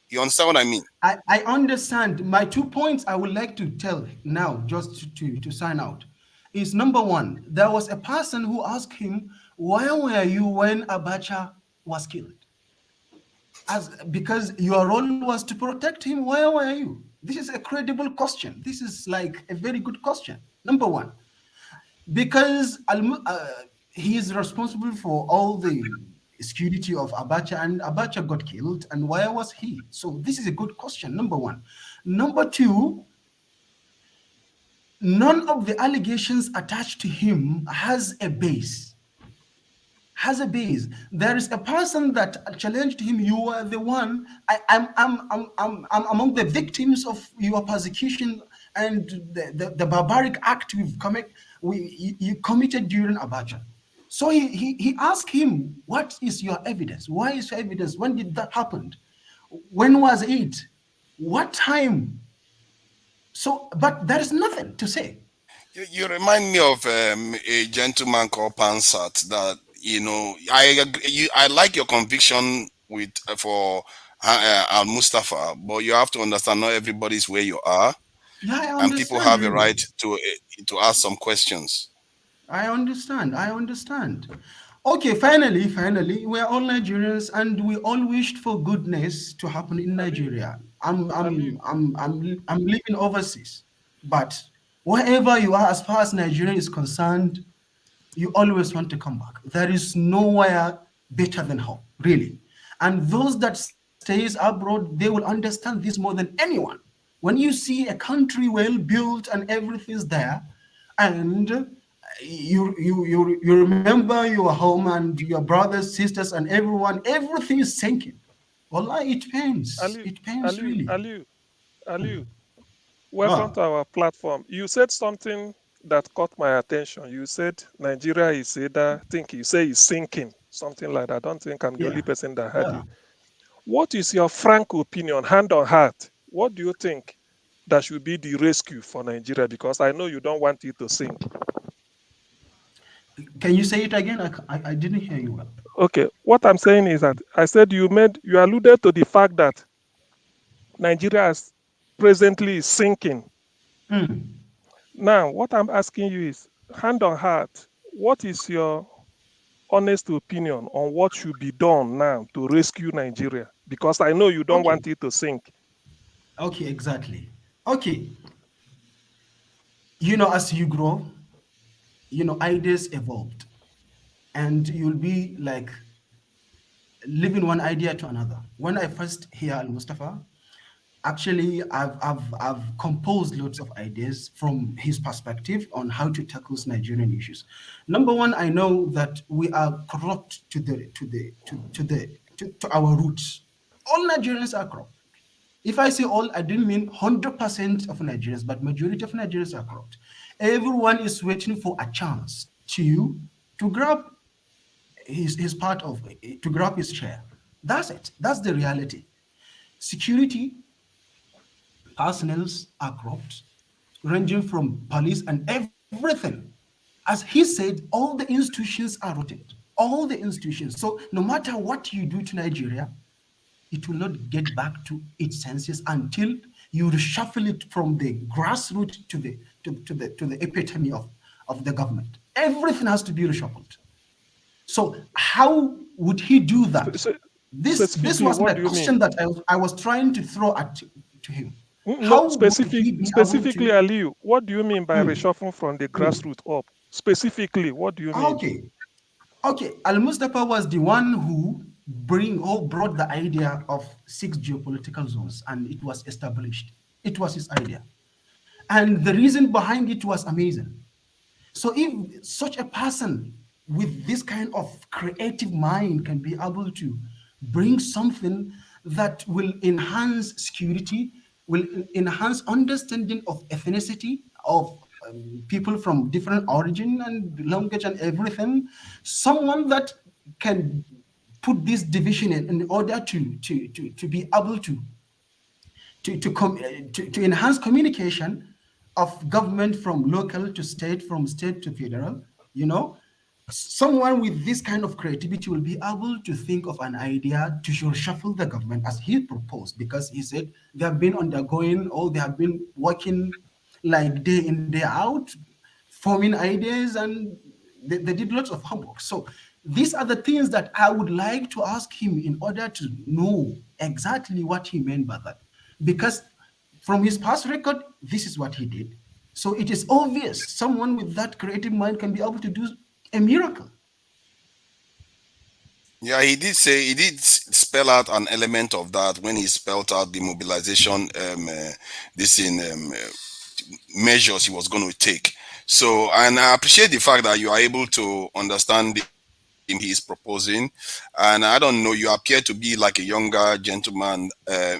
You understand what I mean? I understand. My 2 points I would like to tell now, just to sign out, is number one, there was a person who asked him, where were you when Abacha was killed? Because your role was to protect him, where were you? This is a credible question. This is like a very good question. Number one, because he is responsible for all the security of Abacha, and Abacha got killed, and where was he? So this is a good question, number one. Number two, none of the allegations attached to him has a base. There is a person that challenged him. You are the one. I'm among the victims of your persecution and the barbaric act you committed during Abacha. So he asked him, what is your evidence? Why is your evidence? When did that happen? When was it? What time? So, but there is nothing to say. You remind me of a gentleman called Pansat that, I like your conviction for al-Mustapha, but you have to understand not everybody's where you are. Yeah, I understand. And people have a right to ask some questions. I understand. Okay, finally, we're all Nigerians, and we all wished for goodness to happen in Nigeria. I'm living overseas, but wherever you are, as far as Nigeria is concerned, you always want to come back. There is nowhere better than home, really. And those that stays abroad, they will understand this more than anyone. When you see a country well built and everything's there, and you remember your home and your brothers, sisters, and everything is sinking. Wallah, it pains. It pains really. Aliu, welcome to our platform. You said something that caught my attention. You said Nigeria is either, you say is sinking, something like that. I don't think I'm the only person that heard you. What is your frank opinion, hand on heart? What do you think that should be the rescue for Nigeria? Because I know you don't want it to sink. Can you say it again? I didn't hear you well. Okay, what I'm saying is that I said you alluded to the fact that Nigeria is presently sinking. Now, what I'm asking you is, hand on heart, what is your honest opinion on what should be done now to rescue Nigeria? Because I know you don't want it to sink. Okay, exactly. Okay. As you grow, ideas evolved. And you'll be like living one idea to another. When I first hear al-Mustapha, actually, I've composed lots of ideas from his perspective on how to tackle Nigerian issues. Number one, I know that we are corrupt to our roots. All Nigerians are corrupt. If I say all, I didn't mean 100% of Nigerians, but majority of Nigerians are corrupt. Everyone is waiting for a chance to grab his part of to grab his share. That's it. That's the reality. Security personnel are corrupt, ranging from police and everything. As he said, all the institutions are rotted. All the institutions. So no matter what you do to Nigeria, it will not get back to its senses until you reshuffle it from the grassroots to the epitome of the government. Everything has to be reshuffled. So how would he do that? This was my question that I was trying to throw to him. No, specifically, Aliu, what do you mean by reshuffling from the grassroots up? Specifically, what do you mean? Okay. Al-Mustapha was the one who brought the idea of 6 geopolitical zones, and it was established. It was his idea. And the reason behind it was amazing. So if such a person with this kind of creative mind can be able to bring something that will enhance security, will enhance understanding of ethnicity, of people from different origin and language and everything, someone that can put this division in order to be able to enhance communication of government from local to state, from state to federal, someone with this kind of creativity will be able to think of an idea to reshuffle the government as he proposed, because he said they have been undergoing, or they have been working like day in, day out, forming ideas, and they did lots of homework. So these are the things that I would like to ask him in order to know exactly what he meant by that. Because from his past record, this is what he did. So it is obvious someone with that creative mind can be able to do a miracle. Yeah, he did spell out an element of that when he spelled out the mobilization measures he was going to take. So, and I appreciate the fact that you are able to understand the he is proposing. And I don't know, you appear to be like a younger gentleman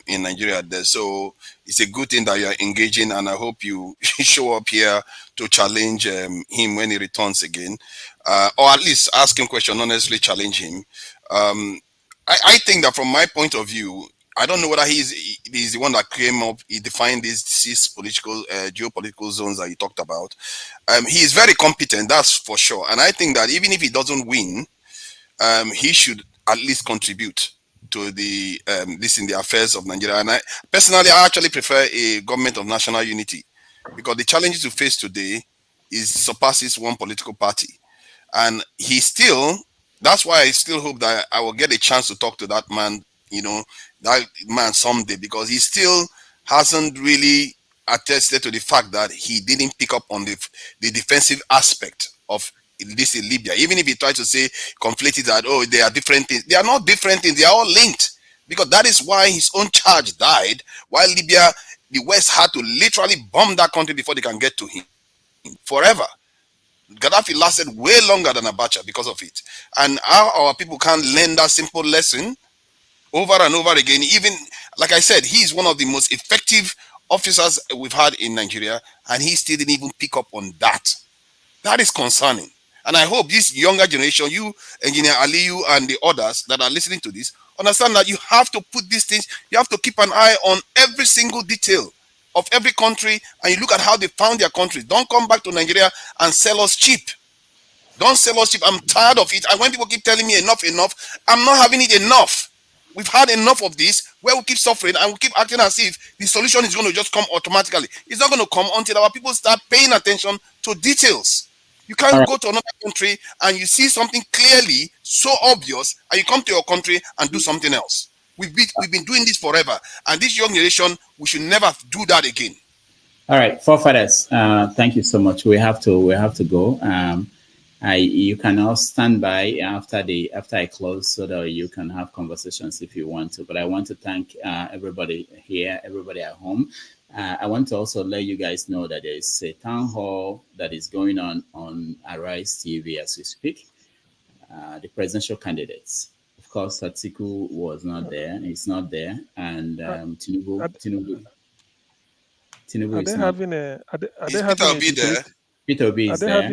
in Nigeria there. So it's a good thing that you are engaging, and I hope you show up here to challenge him when he returns again, or at least ask him questions, not necessarily challenge him. I think that from my point of view, I don't know whether he's the one that came up, he defined these 6 geopolitical zones that he talked about. He is very competent, that's for sure. And I think that even if he doesn't win, he should at least contribute to the affairs of Nigeria. And I actually prefer a government of national unity, because the challenges we face today surpasses one political party. And that's why I still hope that I will get a chance to talk to that man, someday, because he still hasn't really attested to the fact that he didn't pick up on the defensive aspect of this in Libya. Even if he tried to say, conflated that, they are different things. They are not different things. They are all linked, because that is why his own charge died, while Libya the West had to literally bomb that country before they can get to him forever. Gaddafi lasted way longer than Abacha because of it. And how our people can't learn that simple lesson over and over again. Even, like I said, he's one of the most effective officers we've had in Nigeria, and he still didn't even pick up on that. That is concerning. And I hope this younger generation, you, Engineer Aliyu, and the others that are listening to this, understand that you have to put these things, you have to keep an eye on every single detail of every country, and you look at how they found their countries. Don't come back to Nigeria and sell us cheap. Don't sell us cheap. I'm tired of it. And when people keep telling me enough, I'm not having it enough. We've had enough of this where we keep suffering and we keep acting as if the solution is going to just come automatically. It's not going to come until our people start paying attention to details. You can't go to another country and you see something clearly so obvious and you come to your country and do something else. We've been doing this forever. And this young generation, we should never do that again. All right, forefathers, thank you so much. We have to go. You can all stand by after I close so that you can have conversations if you want to. But I want to thank everybody here, everybody at home. I want to also let you guys know that there is a town hall that is going on Arise TV as we speak. The presidential candidates. Of course, Atiku was not there. He's not there. And Tinubu are is they not. having a Obi there? Peter Obi is there.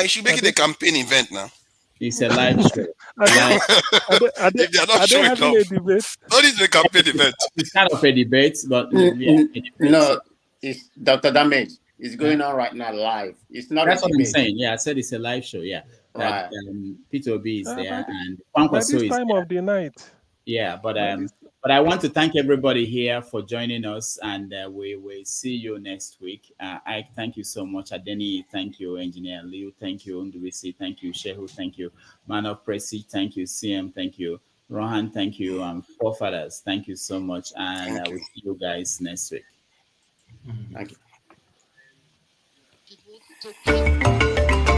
You should make it a campaign event now. It's a live show. If they are not showing having up, a debate? not is a campaign event. It's kind of a debate, but no, it's Dr. Damage. It's going on right now live. It's not. That's what I'm saying. Yeah, I said it's a live show. Yeah, right. Peter Obi is there and by this time of the night. Yeah, but I want to thank everybody here for joining us, and we will see you next week. I thank you so much, Adeni. Thank you, Engineer Liu. Thank you, Ndubisi. Thank you, Shehu. Thank you, Man of Presi. Thank you, CM. Thank you, Rohan. Thank you, Forefathers. Thank you so much, and I will see you guys next week. Thank you.